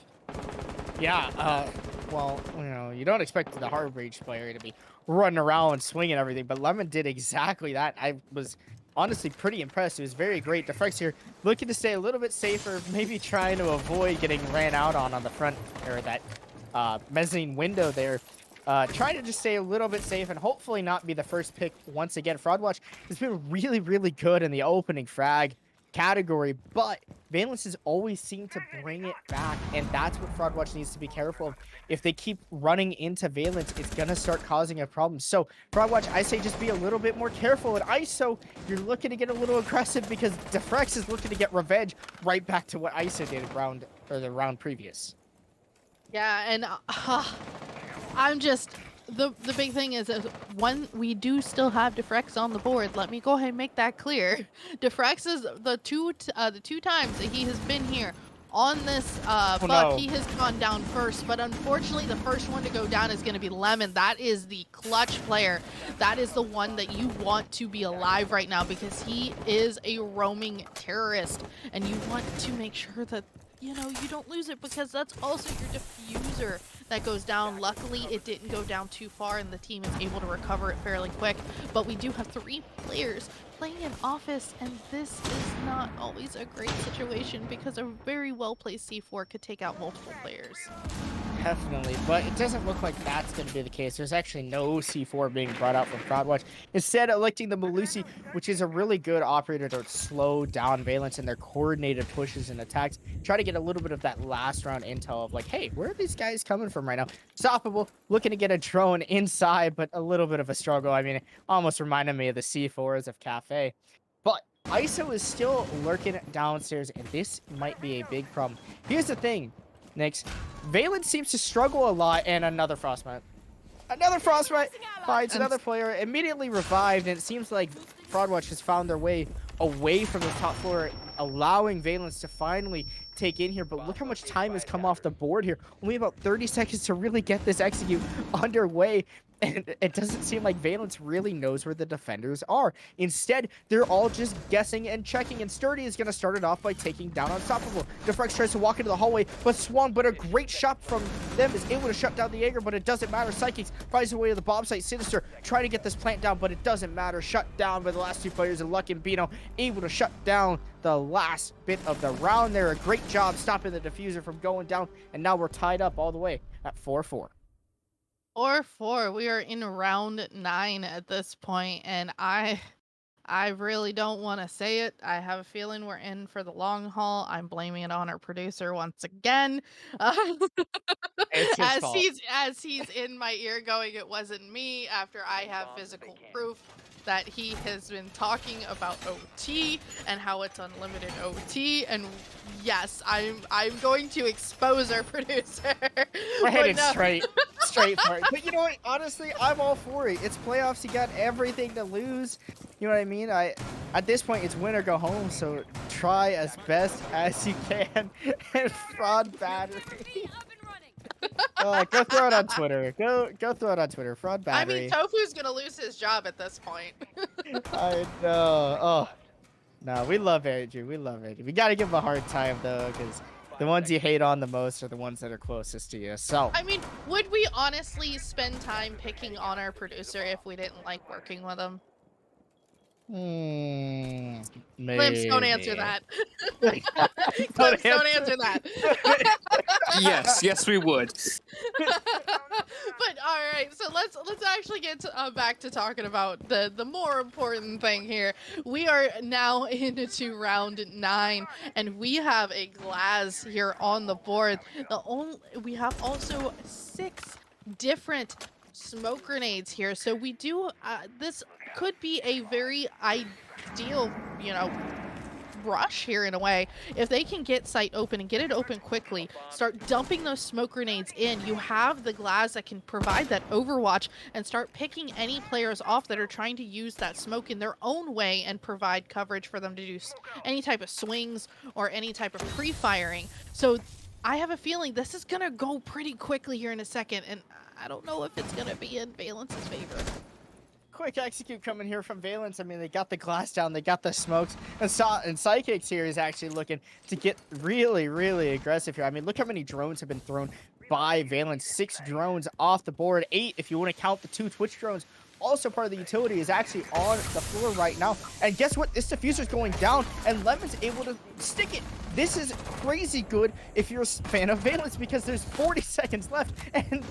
Yeah, well, you know, you don't expect the hard breach player to be running around swinging everything, but Lemon did exactly that. I was honestly pretty impressed. It was very great. Defrex here looking to stay a little bit safer, maybe trying to avoid getting ran out on the front, or that mezzanine window there. Trying to just stay a little bit safe and hopefully not be the first pick once again. Fraudwatch has been really, really good in the opening frag category, but Valence has always seemed to bring it back, and that's what Fraudwatch needs to be careful of. If they keep running into Valence, it's gonna start causing a problem. So Fraudwatch, I say just be a little bit more careful. At ISO, you're looking to get a little aggressive because Defrex is looking to get revenge right back to what ISO did the round previous. Yeah, and I'm just the big thing is one, we do still have Defrex on the board. Let me go ahead and make that clear. Defrex is the two times that he has been here on this fuck, he has gone down first, but unfortunately the first one to go down is going to be Lemon. That is the clutch player. That is the one that you want to be alive right now because he is a roaming terrorist, and you want to make sure that, you know, you don't lose it because that's also your diffuser that goes down. Luckily, it didn't go down too far and the team is able to recover it fairly quick. But we do have 3 players playing in Office, and this is not always a great situation because a very well-placed C4 could take out multiple players. Definitely, but it doesn't look like that's going to be the case. There's actually no C4 being brought out from Fraudwatch. Instead, electing the Malusi, which is a really good operator to slow down Valence in their coordinated pushes and attacks. Try to get a little bit of that last round intel of like, hey, where are these guys coming from right now? Stoppable, looking to get a drone inside, but a little bit of a struggle. I mean, it almost reminded me of the C4s of Cafe. But ISO is still lurking downstairs, and this might be a big problem. Here's the thing, Nix. Valence seems to struggle a lot, and another Frostbite. Another Frostbite finds another player, immediately revived, and it seems like Fraudwatch has found their way away from the top floor, allowing Valence to finally take in here. But look how much time has come off the board here. Only about 30 seconds to really get this execute underway. And it doesn't seem like Valence really knows where the defenders are. Instead, they're all just guessing and checking, and Sturdy is going to start it off by taking down Unstoppable. Defrex tries to walk into the hallway, but Swan, but a great shot from them, is able to shut down the Jaeger, but it doesn't matter. Psychics finds a way to the bomb site. Sinister trying to get this plant down, but it doesn't matter. Shut down by the last 2 players, and Luck and Bino able to shut down the last bit of the round there. A great job stopping the diffuser from going down, and now we're tied up all the way at 4-4. 4-4. We are in round 9 at this point, and I really don't want to say it. I have a feeling we're in for the long haul. I'm blaming it on our producer once again. It's his fault. As he's in my ear going, it wasn't me, after I have physical proof that he has been talking about OT and how it's unlimited OT, and yes, I'm going to expose our producer. We're headed straight for it. But you know what? Honestly, I'm all for it. It's playoffs. You got everything to lose. You know what I mean? At this point, it's win or go home. So try as best as you can. And Fraud Battery. Go throw it on Twitter. Go throw it on Twitter. Fraud Battery. I mean, Tofu's gonna lose his job at this point. I know. Oh, no, we love Andrew. We love it. We gotta give him a hard time though, because the ones you hate on the most are the ones that are closest to you. So I mean, would we honestly spend time picking on our producer if we didn't like working with him? Limps, don't answer that. Limps, don't answer that. Yes, we would. So let's actually get back to talking about the more important thing here. We are now into round 9, and we have a glass here on the board. We have also 6 different smoke grenades here. So we do this could be a very ideal, rush here in a way. If they can get site open and get it open quickly, start dumping those smoke grenades in, you have the glass that can provide that overwatch and start picking any players off that are trying to use that smoke in their own way and provide coverage for them to do any type of swings or any type of pre-firing. So I have a feeling this is gonna go pretty quickly here in a second, and I don't know if it's gonna be in Valence's favor. Quick execute coming here from Valence. I mean, they got the glass down, they got the smokes, and Psychics here is actually looking to get really, really aggressive here. I mean, look how many drones have been thrown by Valence. 6 drones off the board, 8 if you want to count the 2 Twitch drones. Also part of the utility is actually on the floor right now. And guess what? This diffuser's going down, and Lemon's able to stick it. This is crazy good if you're a fan of Valence, because there's 40 seconds left, and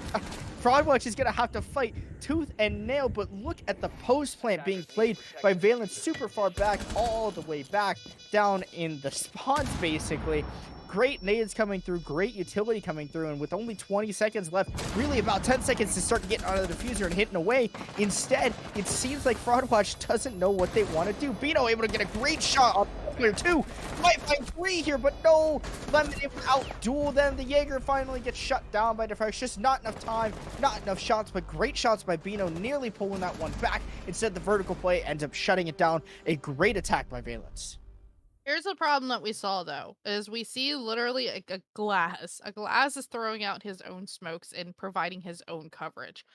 Fraudwatch is going to have to fight tooth and nail. But look at the post plant being played by Valence super far back, all the way back down in the spawns, basically. Great nades coming through, great utility coming through, and with only 20 seconds left, really about 10 seconds to start getting out of the diffuser and hitting away. Instead, it seems like Fraudwatch doesn't know what they want to do. Bino able to get a great shot on player 2. Might find 3 here, but no. Lemon able to outduel them. The Jaeger finally gets shut down by Defrex. Just not enough time, not enough shots, but great shots by Bino, nearly pulling that one back. Instead, the vertical play ends up shutting it down. A great attack by Valence. Here's the problem that we saw, though, is we see literally a glass. A glass is throwing out his own smokes and providing his own coverage.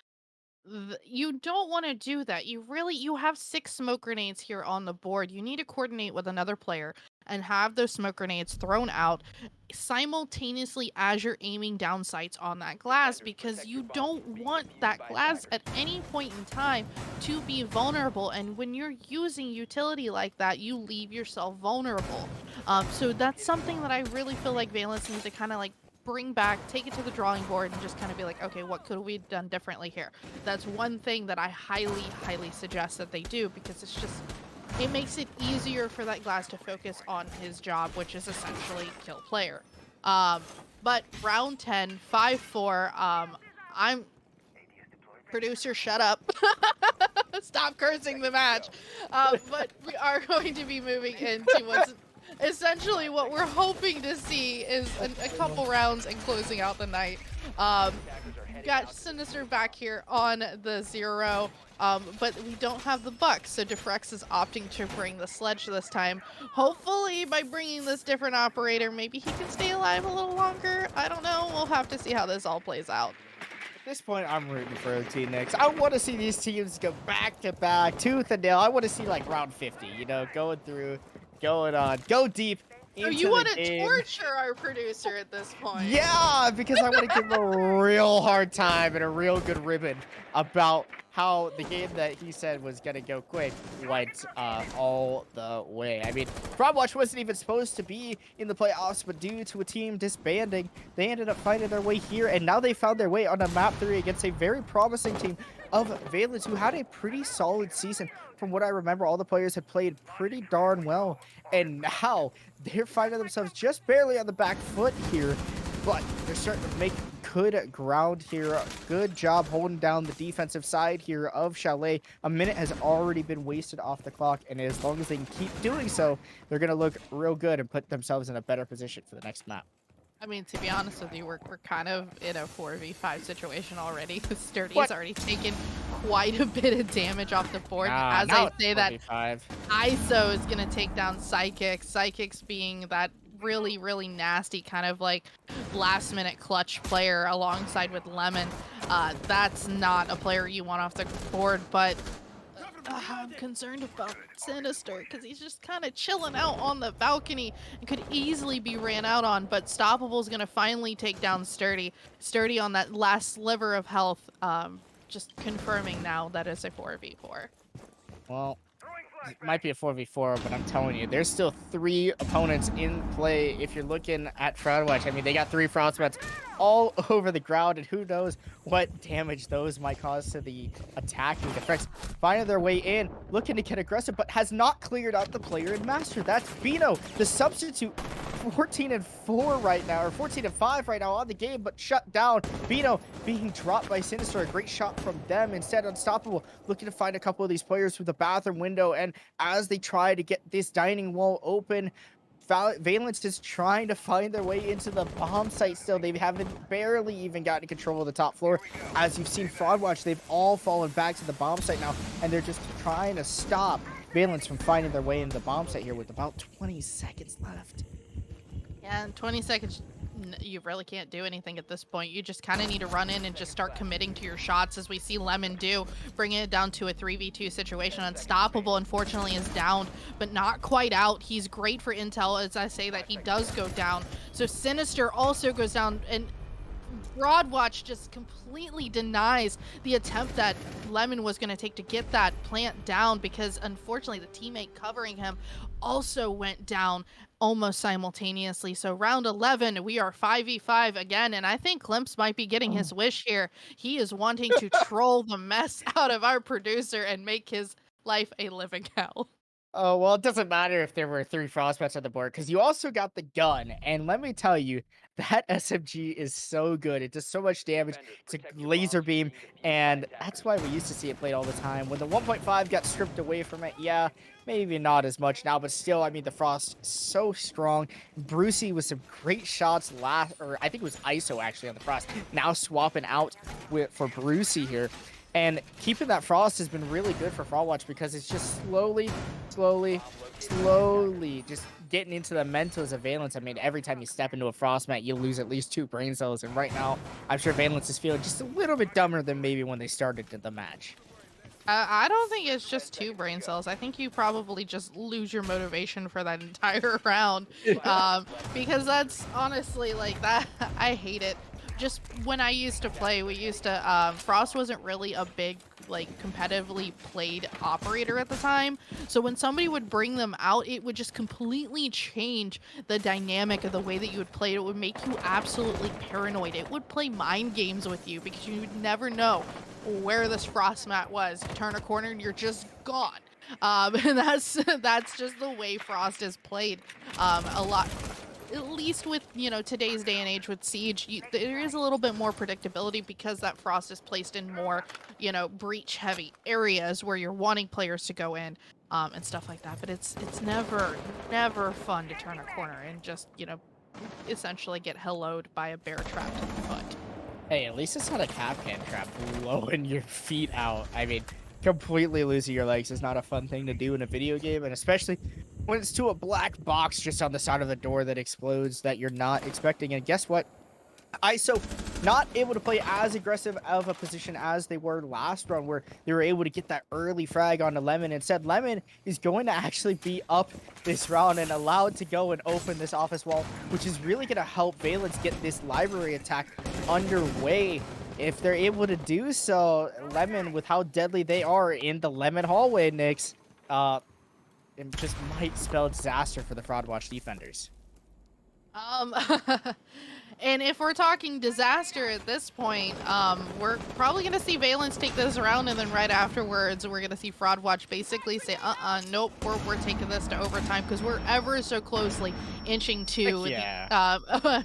You don't want to do that. You have 6 smoke grenades here on the board. You need to coordinate with another player and have those smoke grenades thrown out simultaneously as you're aiming down sights on that glass, because you don't want that glass at any point in time to be vulnerable. And when you're using utility like that, you leave yourself vulnerable. So that's something that I really feel like Valence needs to kind of like bring back, take it to the drawing board, and just kind of be like, okay, what could we have done differently here? That's one thing that I highly, highly suggest that they do, because it makes it easier for that glass to focus on his job, which is essentially kill player. But round 10, 5-4, producer, shut up. Stop cursing the match. But we are going to be moving into what's essentially what we're hoping to see is a couple rounds and closing out the night. Got Sinister back here on the 0, but we don't have the Bucks, so Defrex is opting to bring the Sledge this time. Hopefully, by bringing this different operator, maybe he can stay alive a little longer. I don't know. We'll have to see how this all plays out. At this point, I'm rooting for OT next. I want to see these teams go back to back, tooth and nail. I want to see like round 50, going through, going on, go deep. So you want to torture our producer at this point? Yeah, because I want to give him a real hard time and a real good ribbon about how the game that he said was going to go quick went all the way. I mean, Fraudwatch wasn't even supposed to be in the playoffs, but due to a team disbanding, they ended up finding their way here, and now they found their way on a map 3 against a very promising team of Valence, who had a pretty solid season. From what I remember, all the players had played pretty darn well, and now they're finding themselves just barely on the back foot here, but they're starting to make good ground here. Good job holding down the defensive side here of Chalet. A minute has already been wasted off the clock, and as long as they can keep doing so, they're going to look real good and put themselves in a better position for the next map. I mean, to be honest with you, we're kind of in a 4v5 situation already. Sturdy has already taken quite a bit of damage off the board. As I say that, ISO is going to take down Psychics. Psychics being that really, really nasty kind of like last-minute clutch player alongside with Lemon. That's not a player you want off the board, but I'm concerned about Sinister because he's just kind of chilling out on the balcony and could easily be ran out on, but Stoppable's going to finally take down Sturdy. Sturdy on that last sliver of health, just confirming now that it's a 4v4. Well, it might be a 4v4, but I'm telling you, there's still 3 opponents in play if you're looking at Frostwatch. I mean, they got 3 Frostbats all over the ground, and who knows what damage those might cause to the attacking defense. Finding their way in, looking to get aggressive, but has not cleared out the player in Master. That's Bino, the substitute. 14-4 right now, or 14-5 right now on the game, but shut down. Bino being dropped by Sinister. A great shot from them. Instead, Unstoppable looking to find a couple of these players through the bathroom window, and as they try to get this dining wall open, Valence is trying to find their way into the bomb site still. They haven't barely even gotten control of the top floor. As you've seen Fraudwatch, they've all fallen back to the bomb site now, and they're just trying to stop Valence from finding their way into the bomb site here with about 20 seconds left. Yeah, in 20 seconds, you really can't do anything at this point. You just kind of need to run in and just start committing to your shots, as we see Lemon do, bringing it down to a 3v2 situation. Unstoppable, unfortunately, is down, but not quite out. He's great for intel, as I say that he does go down. So Sinister also goes down, and Broadwatch just completely denies the attempt that Lemon was going to take to get that plant down, because unfortunately the teammate covering him also went down almost simultaneously. So round 11, we are 5v5 again, and I think Glimpse might be getting his wish here. He is wanting to troll the mess out of our producer and make his life a living hell. Oh, well, it doesn't matter if there were 3 Frostbats on the board, because you also got the gun. And let me tell you, that SMG is so good. It does so much damage. It's a laser beam, and that's why we used to see it played all the time. When the 1.5 got stripped away from it, yeah, maybe not as much now, but still, I mean, the Frost is so strong. Brucey with some great shots or I think it was ISO actually on the Frost. Now swapping out for Brucey here. And keeping that Frost has been really good for Frostwatch, because it's just slowly just getting into the mentals of Valence. I mean, every time you step into a Frost mat, you lose at least 2 brain cells. And right now, I'm sure Valence is feeling just a little bit dumber than maybe when they started the match. I don't think it's just 2 brain cells. I think you probably just lose your motivation for that entire round. Because that's honestly like that. I hate it. Just when I used to play, we used to, Frost wasn't really a big, like, competitively played operator at the time. So when somebody would bring them out, it would just completely change the dynamic of the way that you would play. It would make you absolutely paranoid. It would play mind games with you, because you would never know where this Frost mat was. You turn a corner and you're just gone. And that's just the way Frost is played a lot. At least with, you know, today's day and age with Siege, there is a little bit more predictability, because that Frost is placed in more, you know, breach heavy areas where you're wanting players to go in and stuff like that. But it's never fun to turn a corner and just, you know, essentially get helloed by a bear trapped in the foot. Hey, at least it's not a Capcan trap blowing your feet out. I mean, completely losing your legs is not a fun thing to do in a video game, and especially when it's to a black box just on the side of the door that explodes that you're not expecting. And guess what? ISO not able to play as aggressive of a position as they were last round, where they were able to get that early frag onto Lemon. Instead, Lemon is going to actually be up this round and allowed to go and open this office wall, which is really going to help Valence get this library attack underway. If they're able to do so, Lemon, with how deadly they are in the Lemon hallway, Nix, it just might spell disaster for the Fraudwatch defenders. And if we're talking disaster at this point, we're probably going to see Valence take this round, and then right afterwards, we're going to see Fraudwatch basically say, nope, we're taking this to overtime, because we're ever so closely inching to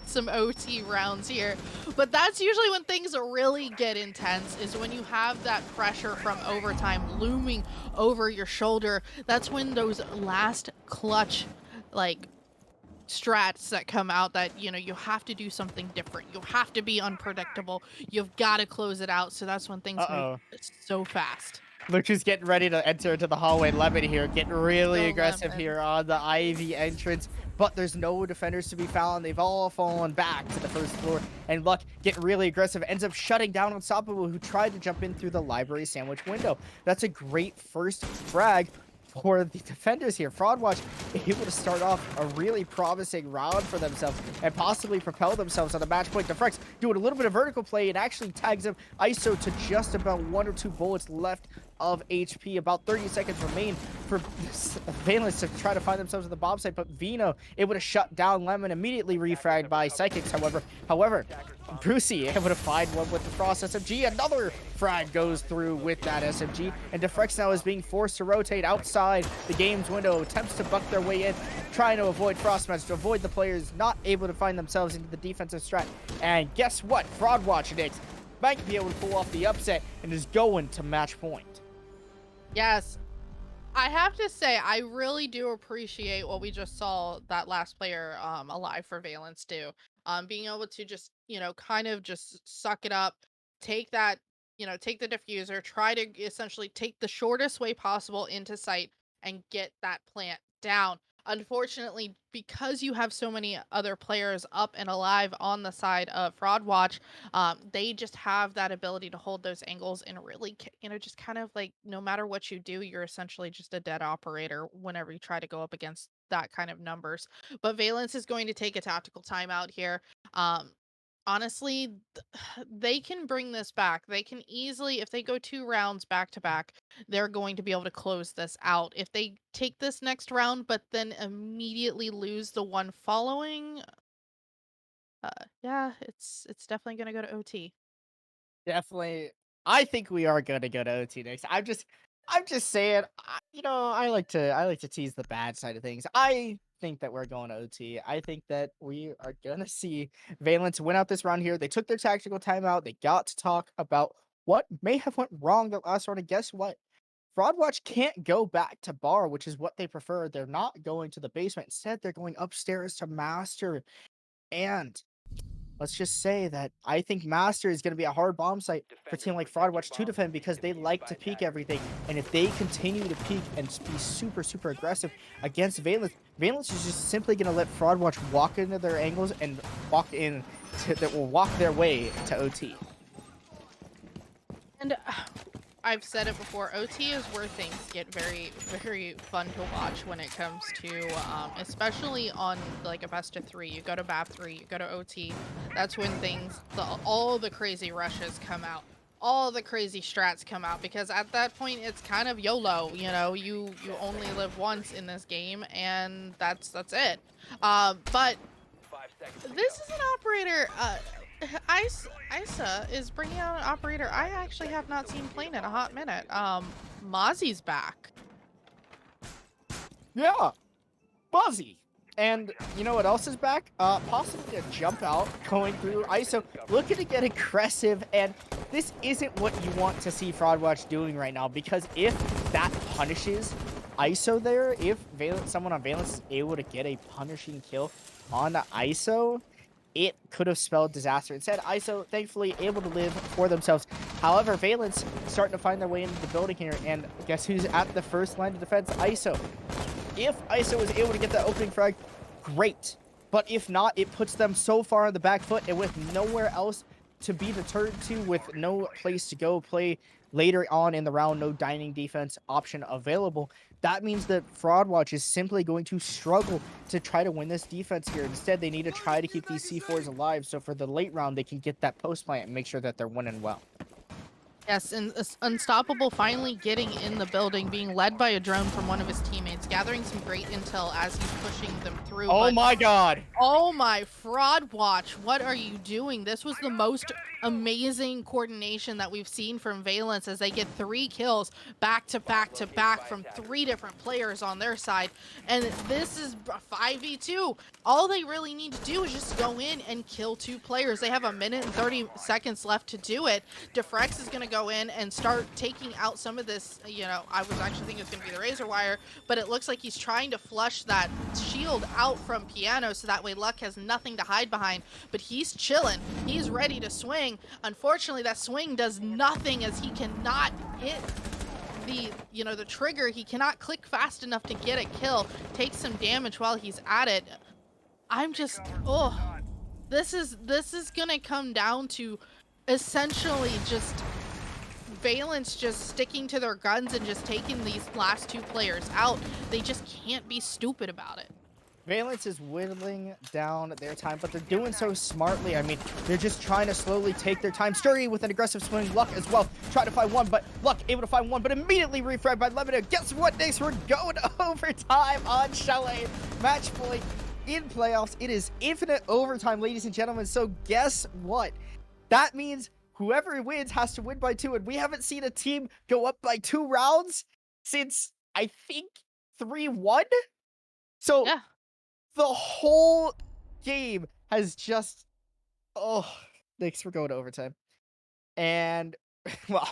some OT rounds here. But that's usually when things really get intense, is when you have that pressure from overtime looming over your shoulder. That's when those last clutch, like, strats that come out, that, you know, you have to do something different. You have to be unpredictable. You've got to close it out. So that's when things move so fast. Lucha's getting ready to enter into the hallway. Lemon here, getting really aggressive here on the Ivy entrance, but there's no defenders to be found. They've all fallen back to the first floor, and Luck getting really aggressive, ends up shutting down Unstoppable, who tried to jump in through the library sandwich window. That's a great first frag for the defenders here. Fraudwatch able to start off a really promising round for themselves and possibly propel themselves on the match point. Defrex doing a little bit of vertical play and actually tags him ISO to just about 1 or 2 bullets left of HP. About 30 seconds remain for Valence to try to find themselves at the bomb site, but Vino able to shut down Lemon, immediately refragged by Psychics, however, Brucey able to find one with the Frost SMG. Another frag goes through with that SMG, and Defrex now is being forced to rotate outside the game's window, attempts to buck their way in, trying to avoid Frost Match, to avoid the players not able to find themselves into the defensive strat. And guess what? Fraud Watch Nix might be able to pull off the upset and is going to match point. Yes. I have to say, I really do appreciate what we just saw that last player alive for Valence do. Being able to just, kind of just suck it up, take that, take the diffuser, try to essentially take the shortest way possible into sight and get that plant down. Unfortunately, because you have so many other players up and alive on the side of Fraud Watch, they just have that ability to hold those angles and really, just kind of like no matter what you do, you're essentially just a dead operator whenever you try to go up against that kind of numbers. But Valence is going to take a tactical timeout here. Honestly, they can bring this back. They can easily, if they go 2 rounds back to back, they're going to be able to close this out. If they take this next round, but then immediately lose the one following, yeah, it's definitely going to go to OT. Definitely. I think we are going to go to OT next. I'm just saying, I like to tease the bad side of things. I think that we're going to OT. I think that we are going to see Valence win out this round here. They took their tactical timeout. They got to talk about what may have went wrong the last round. And guess what? Fraud Watch can't go back to bar, which is what they prefer. They're not going to the basement. Instead, they're going upstairs to Master. And let's just say that I think Master is going to be a hard bomb site for a team like Fraud Watch to defend, because they like to peek everything. And if they continue to peek and be super, super aggressive against Valence, Valence is just simply going to let Fraud Watch walk into their angles and walk their way to OT. And I've said it before, OT is where things get very, very fun to watch when it comes to, especially on like a best of 3. You go to BAP3, you go to OT. That's when all the crazy rushes come out. All the crazy strats come out, because at that point it's kind of YOLO. You only live once in this game, and that's it. But this is an operator. Isa is bringing out an operator I actually have not seen playing in a hot minute. Mozzie's back. Yeah, Mozzie. And you know what else is back? Possibly a jump out going through ISO, looking to get aggressive. And this isn't what you want to see Fraud Watch doing right now, because if that punishes ISO there, if someone on Valence is able to get a punishing kill on the ISO, it could have spelled disaster. Instead, ISO thankfully able to live for themselves. However, Valence starting to find their way into the building here, and guess who's at the first line of defense? ISO. If ISO was able to get that opening frag, great. But if not, it puts them so far on the back foot, and with nowhere else to be deterred to, with no place to go play later on in the round, no dining defense option available, that means that Fraud Watch is simply going to struggle to try to win this defense here. Instead, they need to try to keep these C4s alive, so for the late round, they can get that post plant and make sure that they're winning well. Yes, and Unstoppable finally getting in the building, being led by a drone from one of his teammates, gathering some great intel as he's pushing them through. Oh my god! Oh my, Fraud Watch, what are you doing? This was the most amazing coordination that we've seen from Valence, as they get 3 kills back to back to back from 3 different players on their side. And this is 5v2. All they really need to do is just go in and kill 2 players. They have 1 minute and 30 seconds left to do it. Defrex is going to go in and start taking out some of this, I was actually thinking it was going to be the razor wire, but it looks like he's trying to flush that shield out from Piano, so that way Luck has nothing to hide behind. But he's chilling. He's ready to swing. Unfortunately, that swing does nothing, as he cannot hit the trigger. He cannot click fast enough to get a kill. Takes some damage while he's at it. I'm just, this is gonna come down to essentially just Valence just sticking to their guns and just taking these last 2 players out. They just can't be stupid about it. Valence is whittling down their time, but they're doing so smartly. I mean, they're just trying to slowly take their time. Sturdy with an aggressive swing. Luck as well. Try to find one, but Luck able to find one, but immediately refragged by Leviathans. Guess what, Nix? We're going to overtime on Chalet. Match point in playoffs. It is infinite overtime, ladies and gentlemen. So guess what? That means whoever wins has to win by 2, and we haven't seen a team go up by 2 rounds since, I think, 3-1? So... Yeah. The whole game has just, thanks for going to overtime. And, well,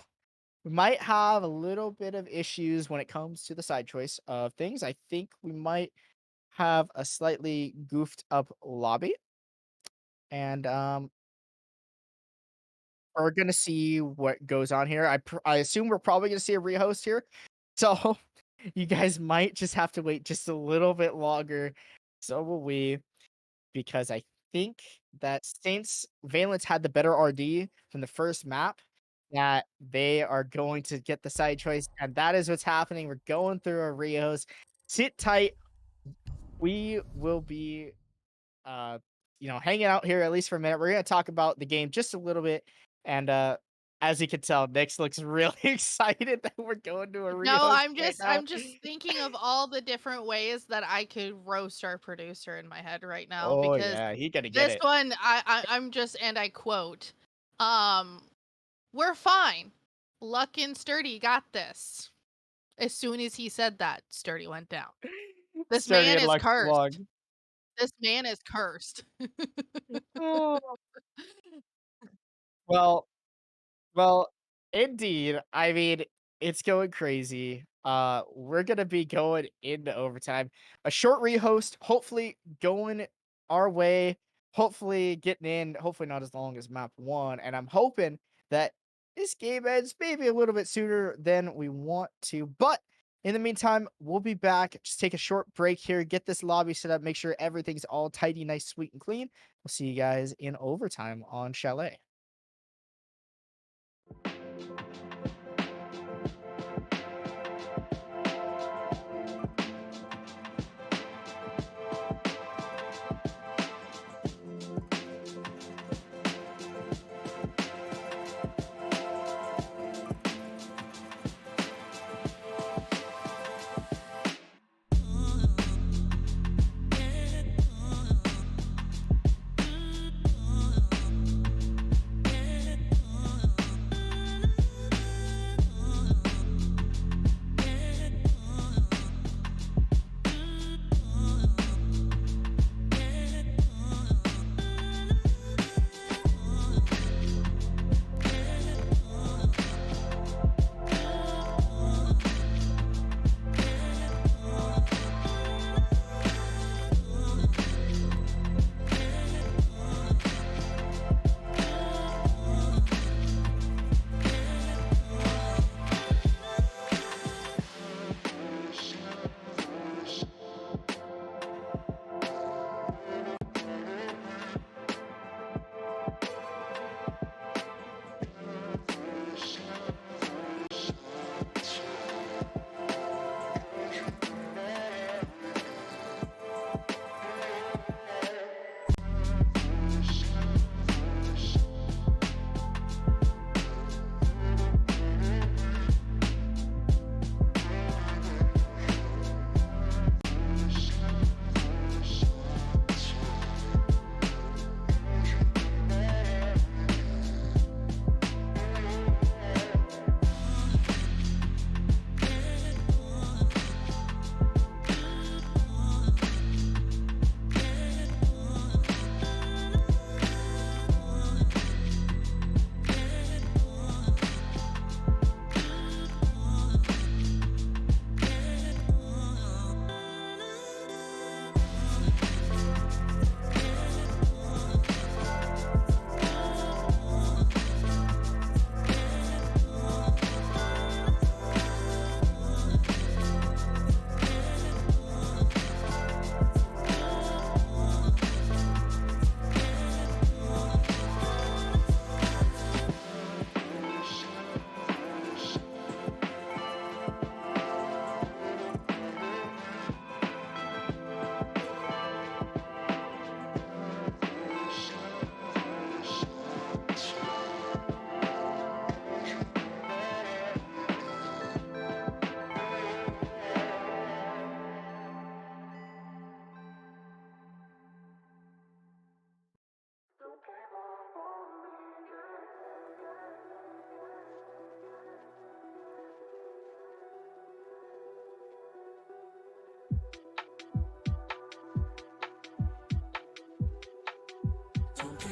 we might have a little bit of issues when it comes to the side choice of things. I think we might have a slightly goofed up lobby. And, we're going to see what goes on here. I assume we're probably going to see a rehost here. So, you guys might just have to wait just a little bit longer. So will we. Because I think that since Valence had the better RD from the first map, that they are going to get the side choice, and that is what's happening. We're going through our Rios. Sit tight. We will be, hanging out here at least for a minute. We're gonna talk about the game just a little bit, and as you can tell, Nix looks really excited that we're going to a Rios. No, right now. I'm just thinking of all the different ways that I could roast our producer in my head right now, Oh because yeah, he gonna get this it. one I'm just, and I quote, we're fine. Luck and Sturdy got this. As soon as he said that, Sturdy went down. This Sturdy man and is Luck cursed. Vlog. This man is cursed. Well, Well, indeed. I mean, it's going crazy. We're gonna be going into overtime. A short rehost, hopefully going our way. Hopefully getting in. Hopefully not as long as map 1. And I'm hoping that this game ends maybe a little bit sooner than we want to. But in the meantime, we'll be back. Just take a short break here. Get this lobby set up. Make sure everything's all tidy, nice, sweet, and clean. We'll see you guys in overtime on Chalet.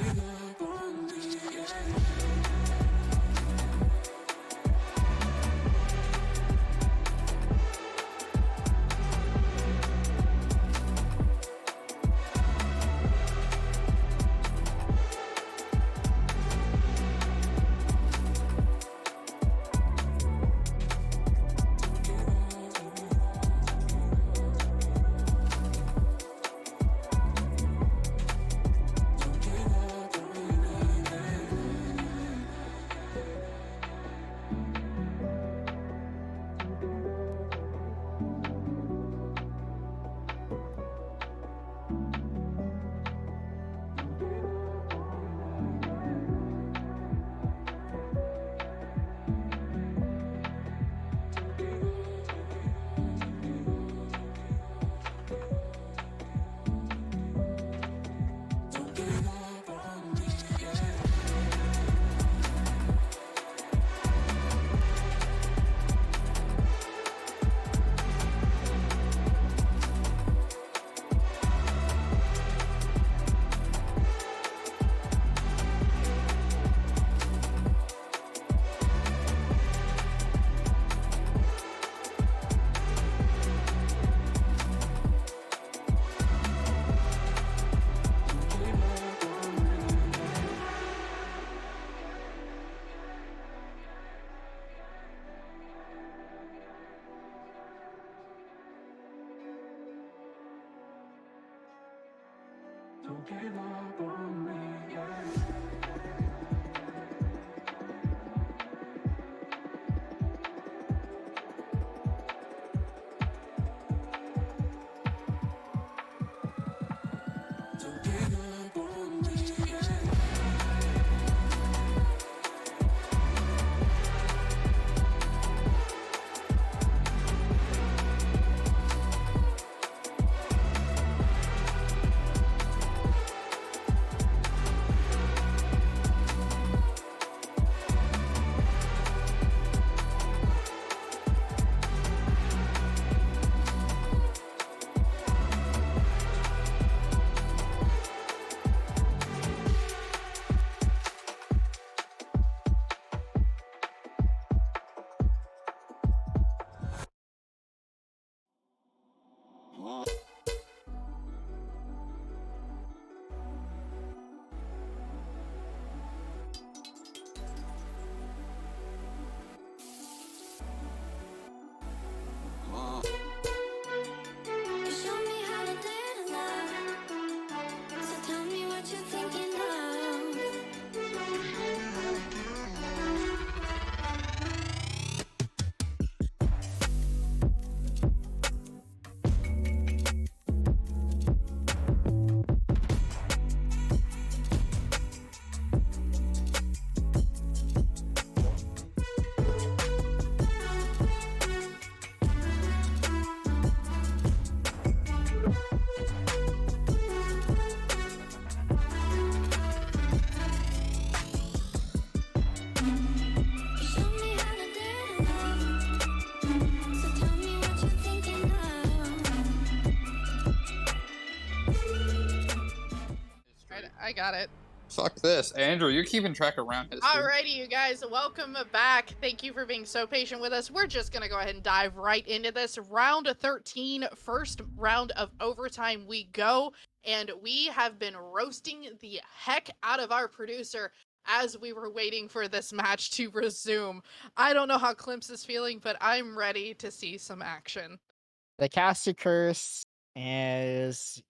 Don't give up on me, yeah. Don't give up on me, yeah. You showed me how to dance love. So tell me what you're thinking I got it. Fuck this. Andrew, you're keeping track of round history. Alrighty, you guys, welcome back. Thank you for being so patient with us. We're just going to go ahead and dive right into this. Round 13, first round of overtime we go. And we have been roasting the heck out of our producer as we were waiting for this match to resume. I don't know how Klimps is feeling, but I'm ready to see some action. The caster curse is,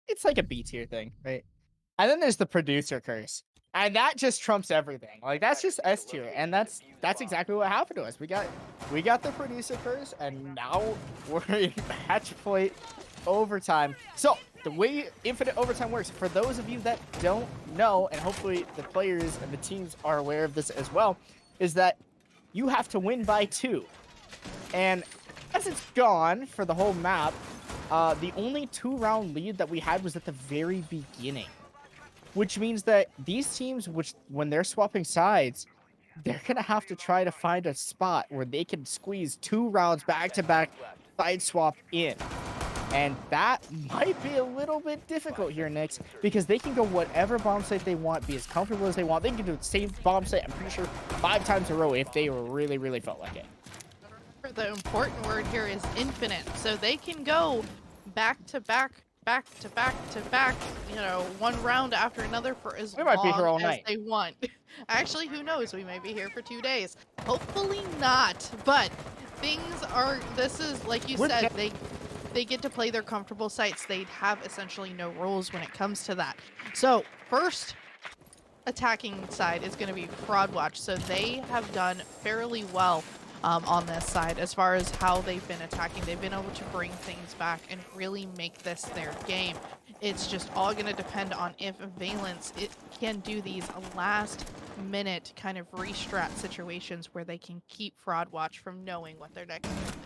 it's like a B tier thing, right? And then there's the producer curse. And that just trumps everything. Like that's just S tier. And that's exactly what happened to us. We got the producer curse, and now we're in match point overtime. So the way infinite overtime works, for those of you that don't know, and hopefully the players and the teams are aware of this as well, is that you have to win by 2. And as it's gone for the whole map, the only 2-round lead that we had was at the very beginning. Which means that these teams, when they're swapping sides, they're going to have to try to find a spot where they can squeeze 2 rounds back-to-back side swap in. And that might be a little bit difficult here, Nix, because they can go whatever bomb site they want, be as comfortable as they want. They can do the same bomb site, I'm pretty sure, 5 times in a row if they really, really felt like it. The important word here is infinite. So they can go back to back, back to back to back, you know, one round after another for as We might be here all long as night. they want. Actually, who knows? We may be here for 2 days. Hopefully not. But things are, this is, like you said, they get to play their comfortable sites. They have essentially no rules when it comes to that. So first attacking side is going to be Fraud Watch. So they have done fairly well on this side as far as how they've been attacking. They've been able to bring things back and really make this their game. It's just all going to depend on if Valence can do these last minute kind of restrat situations where they can keep Fraud Watch from knowing what their next move.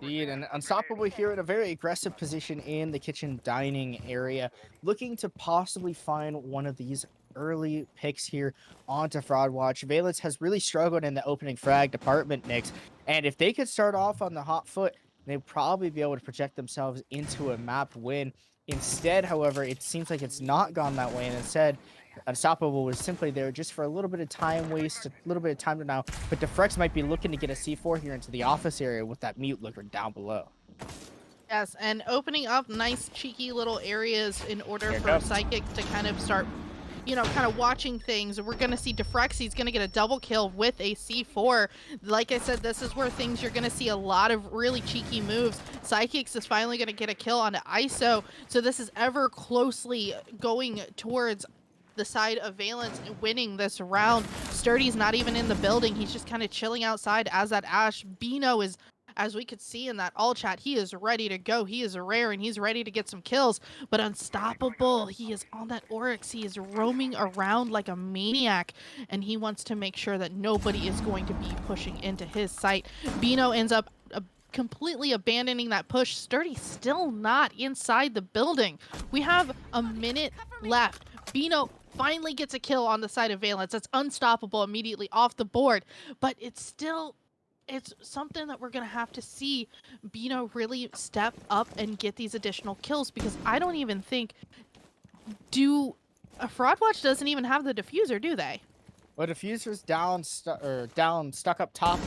Indeed, and Unstoppable here in a very aggressive position in the kitchen dining area, looking to possibly find one of these early picks here onto Fraud Watch. Valence has really struggled in the opening frag department, Nix, and if they could start off on the hot foot, they'd probably be able to project themselves into a map win. Instead, however, it seems like it's not gone that way, and instead, Unstoppable was simply there just for a little bit of time waste, a little bit of time to now, but Defrex might be looking to get a C4 here into the office area with that mute looker down below. Yes, and opening up nice cheeky little areas in order Here for goes. Psychic to kind of start, you know, kind of watching things. We're going to see Defrex, he's going to get a double kill with a C4. Like I said, this is where things you're going to see a lot of really cheeky moves. Psychics is finally going to get a kill onto ISO, so this is ever closely going towards the side of Valence winning this round. Sturdy's not even in the building. He's just kind of chilling outside as that Ash. Bino is, as we could see in that all chat, he is ready to go. He is rare and he's ready to get some kills. But Unstoppable, he is on that Oryx. He is roaming around like a maniac, and he wants to make sure that nobody is going to be pushing into his site. Bino ends up completely abandoning that push. Sturdy still not inside the building. We have a minute left. Bino finally gets a kill on the side of Valence. That's Unstoppable immediately off the board, but it's something that we're going to have to see Bino really step up and get these additional kills, because I don't even think Fraud Watch doesn't even have the diffuser, do they? Well, diffuser's down stuck up top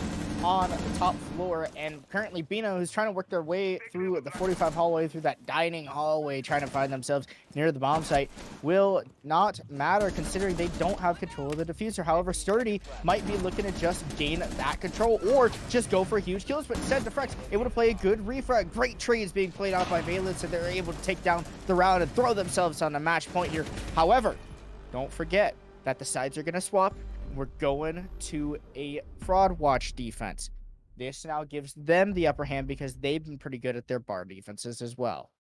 on the top floor, and currently Bino, who's trying to work their way through the 45 hallway, through that dining hallway, trying to find themselves near the bomb site, will not matter considering they don't have control of the diffuser. However, Sturdy might be looking to just gain that control or just go for huge kills, but instead Defrex able to play a good refrag. Great trades being played out by Valence, and they're able to take down the round and throw themselves on the match point here. However, don't forget that the sides are going to swap. We're going to a Fraud Watch defense. This now gives them the upper hand because they've been pretty good at their bar defenses as well.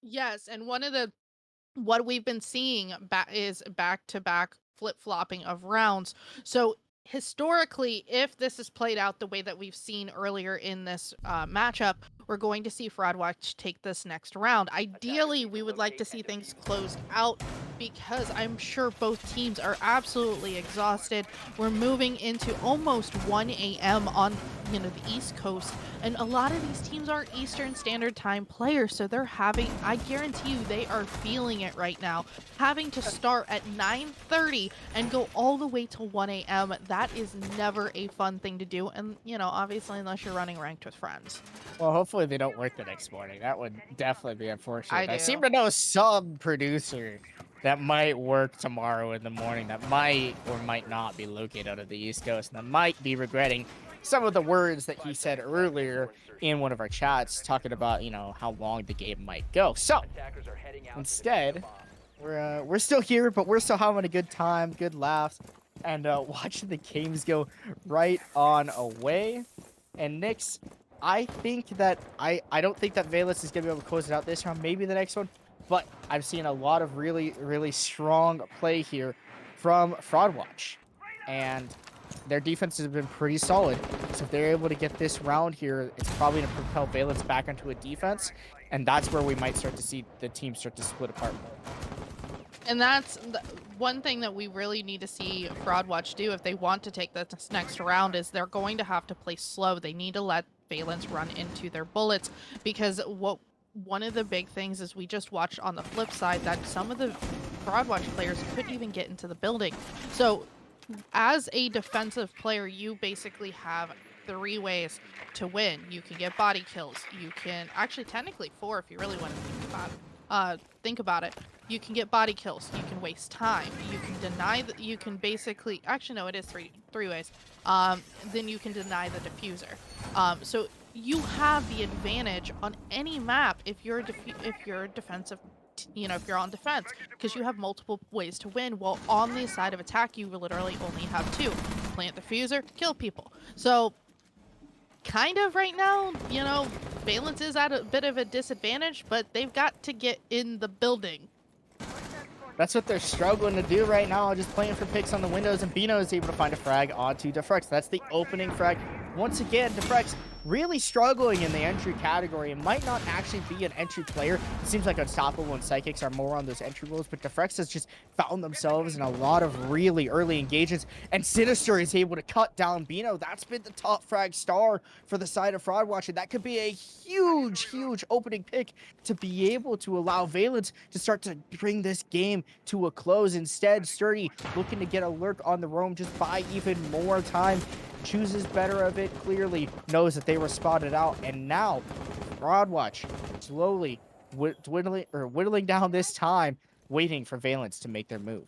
Yes, and what we've been seeing is back-to-back flip-flopping of rounds. So historically, if this is played out the way that we've seen earlier in this matchup, we're going to see Fraud Watch take this next round. Ideally, we would like to see things closed out, because I'm sure both teams are absolutely exhausted. We're moving into almost 1 a.m. on, you know, the East Coast, and a lot of these teams are Eastern Standard Time players, so they're having, I guarantee you, they are feeling it right now. Having to start at 9:30 and go all the way to 1 a.m., that is never a fun thing to do, and, you know, obviously unless you're running ranked with friends. Well, hopefully they don't work the next morning. That would definitely be unfortunate. I do. seem to know some producer that might work tomorrow in the morning that might or might not be located out of the East Coast, and that might be regretting some of the words that he said earlier in one of our chats, talking about, you know, how long the game might go. So instead, we're still here, but we're still having a good time, good laughs, and watching the games go right on away. And Nix, I think that I don't think that Valence is gonna be able to close it out this round, maybe the next one, but I've seen a lot of really, really strong play here from Fraud Watch, and their defenses have been pretty solid. So if they're able to get this round here, it's probably going to propel Valence back into a defense, and that's where we might start to see the team start to split apart. And that's one thing that we really need to see Fraud Watch do if they want to take this next round, is they're going to have to play slow. They need to let Valence run into their bullets, because one of the big things is we just watched on the flip side that some of the Fraudwatch players couldn't even get into the building. So as a defensive player, you basically have 3 ways to win. You can get body kills. You can actually technically 4 if you really want to think about it. You can get body kills. You can waste time. You can deny that. You can basically actually no, it is three ways. Then you can deny the diffuser. So you have the advantage on any map if you're a defensive. If you're on defense, because you have multiple ways to win, while on the side of attack, you literally only have 2. Plant the fuser, kill people. So, kind of right now, Valence is at a bit of a disadvantage, but they've got to get in the building. That's what they're struggling to do right now, just playing for picks on the windows, and Bino is able to find a frag onto Defrex. That's the opening frag. Once again, Defrex really struggling in the entry category. It might not actually be an entry player. It seems like Unstoppable and Psychics are more on those entry roles, but Defrex has just found themselves in a lot of really early engagements, and Sinister is able to cut down Bino. That's been the top frag star for the side of Fraudwatch, and that could be a huge opening pick to be able to allow Valence to start to bring this game to a close. Instead, Sturdy looking to get a lurk on the roam, just buy even more time, chooses better of it, clearly knows that they were spotted out, and now Fraudwatch slowly whittling down this time, waiting for Valence to make their move.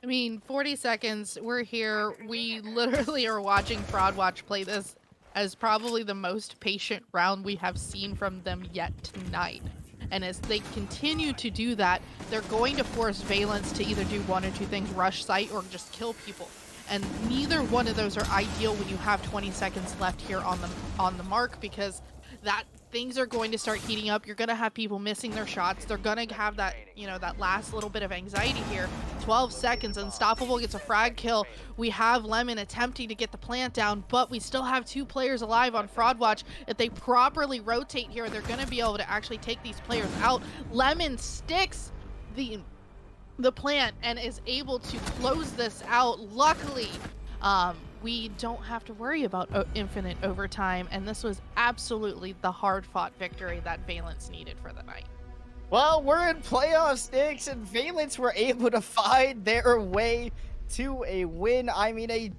I mean, 40 seconds, we're here. We literally are watching Fraudwatch play this as probably the most patient round we have seen from them yet tonight. And as they continue to do that, they're going to force Valence to either do one or two things, rush site or just kill people. And neither one of those are ideal when you have 20 seconds left here on the mark, because that things are going to start heating up. You're going to have people missing their shots. They're going to have that, that last little bit of anxiety here. 12 seconds. Unstoppable gets a frag kill. We have Lemon attempting to get the plant down, but we still have 2 players alive on Fraudwatch. If they properly rotate here, they're going to be able to actually take these players out. Lemon sticks the plant and is able to close this out. Luckily, we don't have to worry about infinite overtime, and this was absolutely the hard-fought victory that Valence needed for the night. Well, we're in playoff stakes, and Valence were able to find their way to a win. I mean, a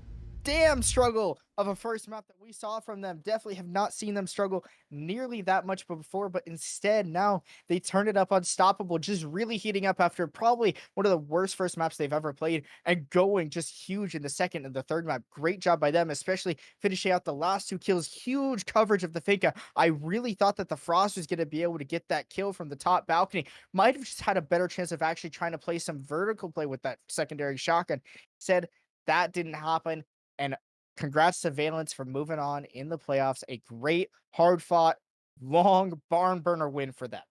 damn struggle of a first map that we saw from them. Definitely have not seen them struggle nearly that much before, but instead now they turn it up. Unstoppable, just really heating up after probably one of the worst first maps they've ever played, and going just huge in the second and the third map. Great job by them, especially finishing out the last 2 kills. Huge coverage of the Finka. I really thought that the Frost was going to be able to get that kill from the top balcony. Might have just had a better chance of actually trying to play some vertical play with that secondary shotgun. Said that didn't happen. And congrats to Valence for moving on in the playoffs. A great, hard-fought, long barn burner win for them.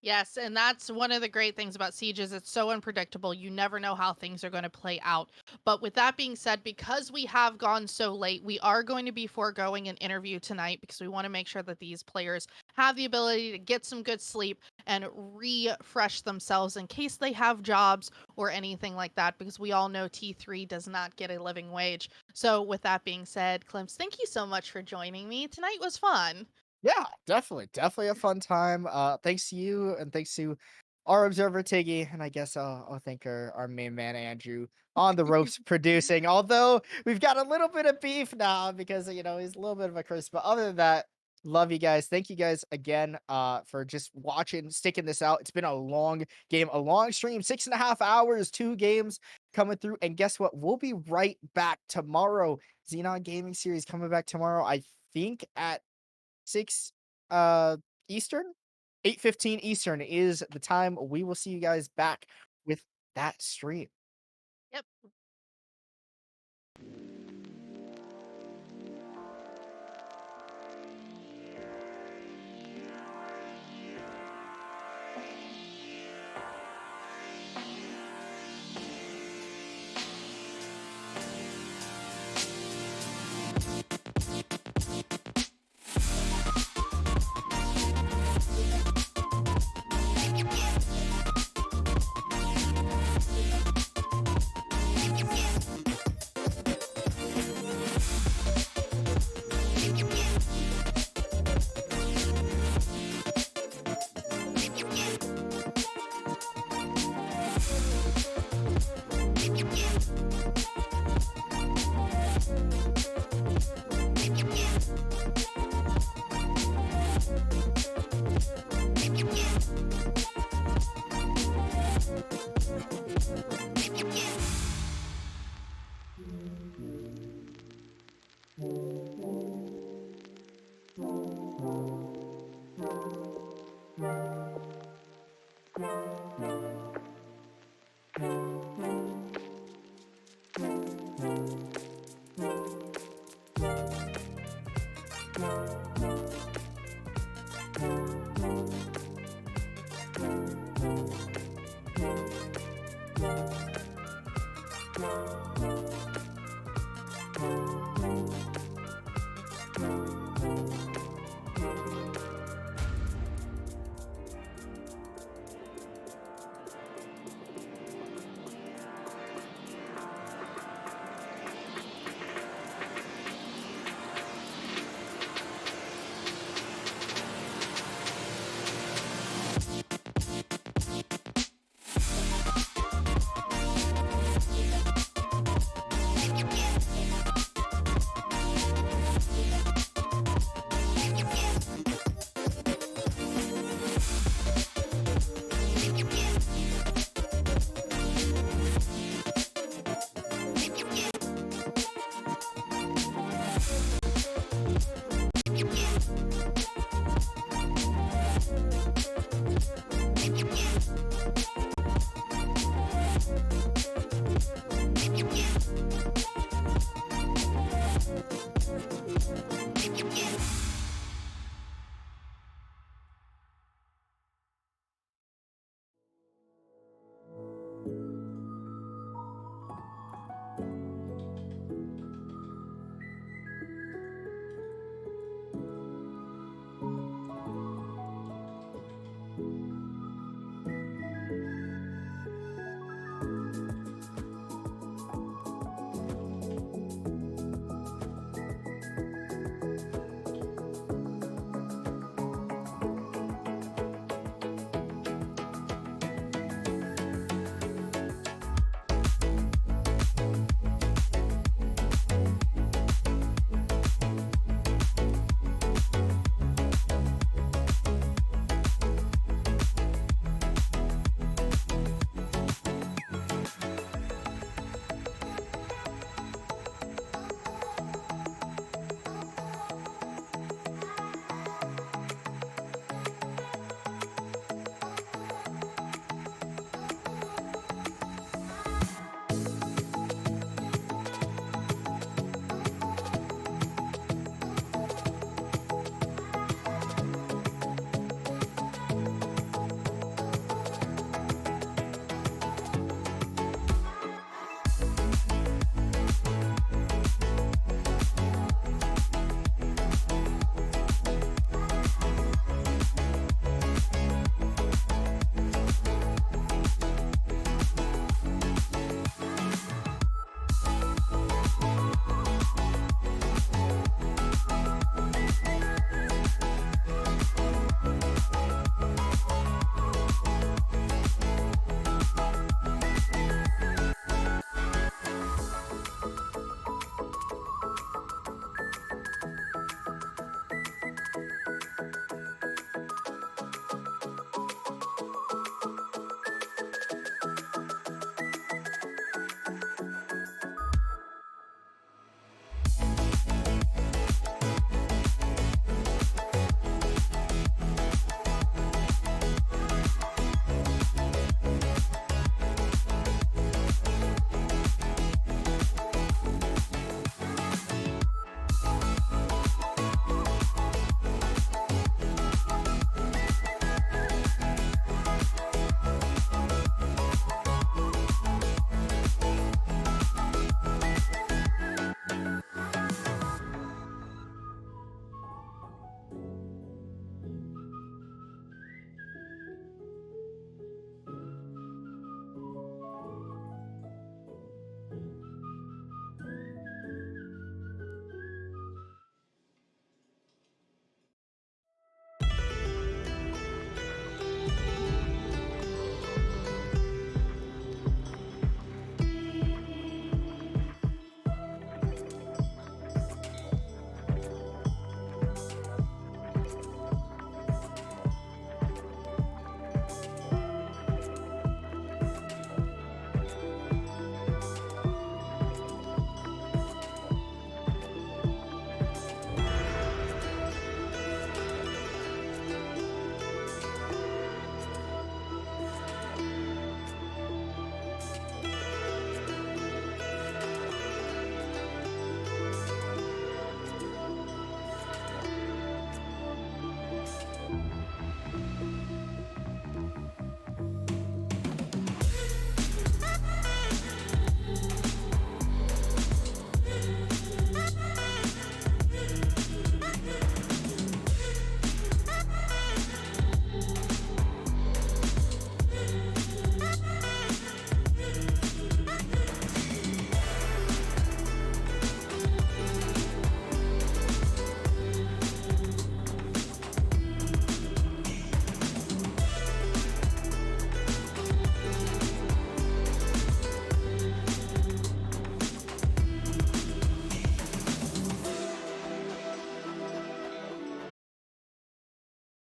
Yes, and that's one of the great things about Siege is it's so unpredictable. You never know how things are going to play out. But with that being said, because we have gone so late, we are going to be foregoing an interview tonight because we want to make sure that these players have the ability to get some good sleep and refresh themselves in case they have jobs or anything like that, because we all know T3 does not get a living wage. So with that being said, Klims, thank you so much for joining me. Tonight was fun. Yeah, definitely a fun time. Thanks to you, and thanks to our observer Tiggy, and I guess I'll thank our main man Andrew on the ropes producing. Although we've got a little bit of beef now because he's a little bit of a curse. But other than that, love you guys. Thank you guys again for just watching, sticking this out. It's been a long game, a long stream, 6.5 hours, 2 games coming through. And guess what? We'll be right back tomorrow. Xenon Gaming Series coming back tomorrow. I think at 6 Eastern, 8:15 Eastern is the time. We will see you guys back with that stream. Yep.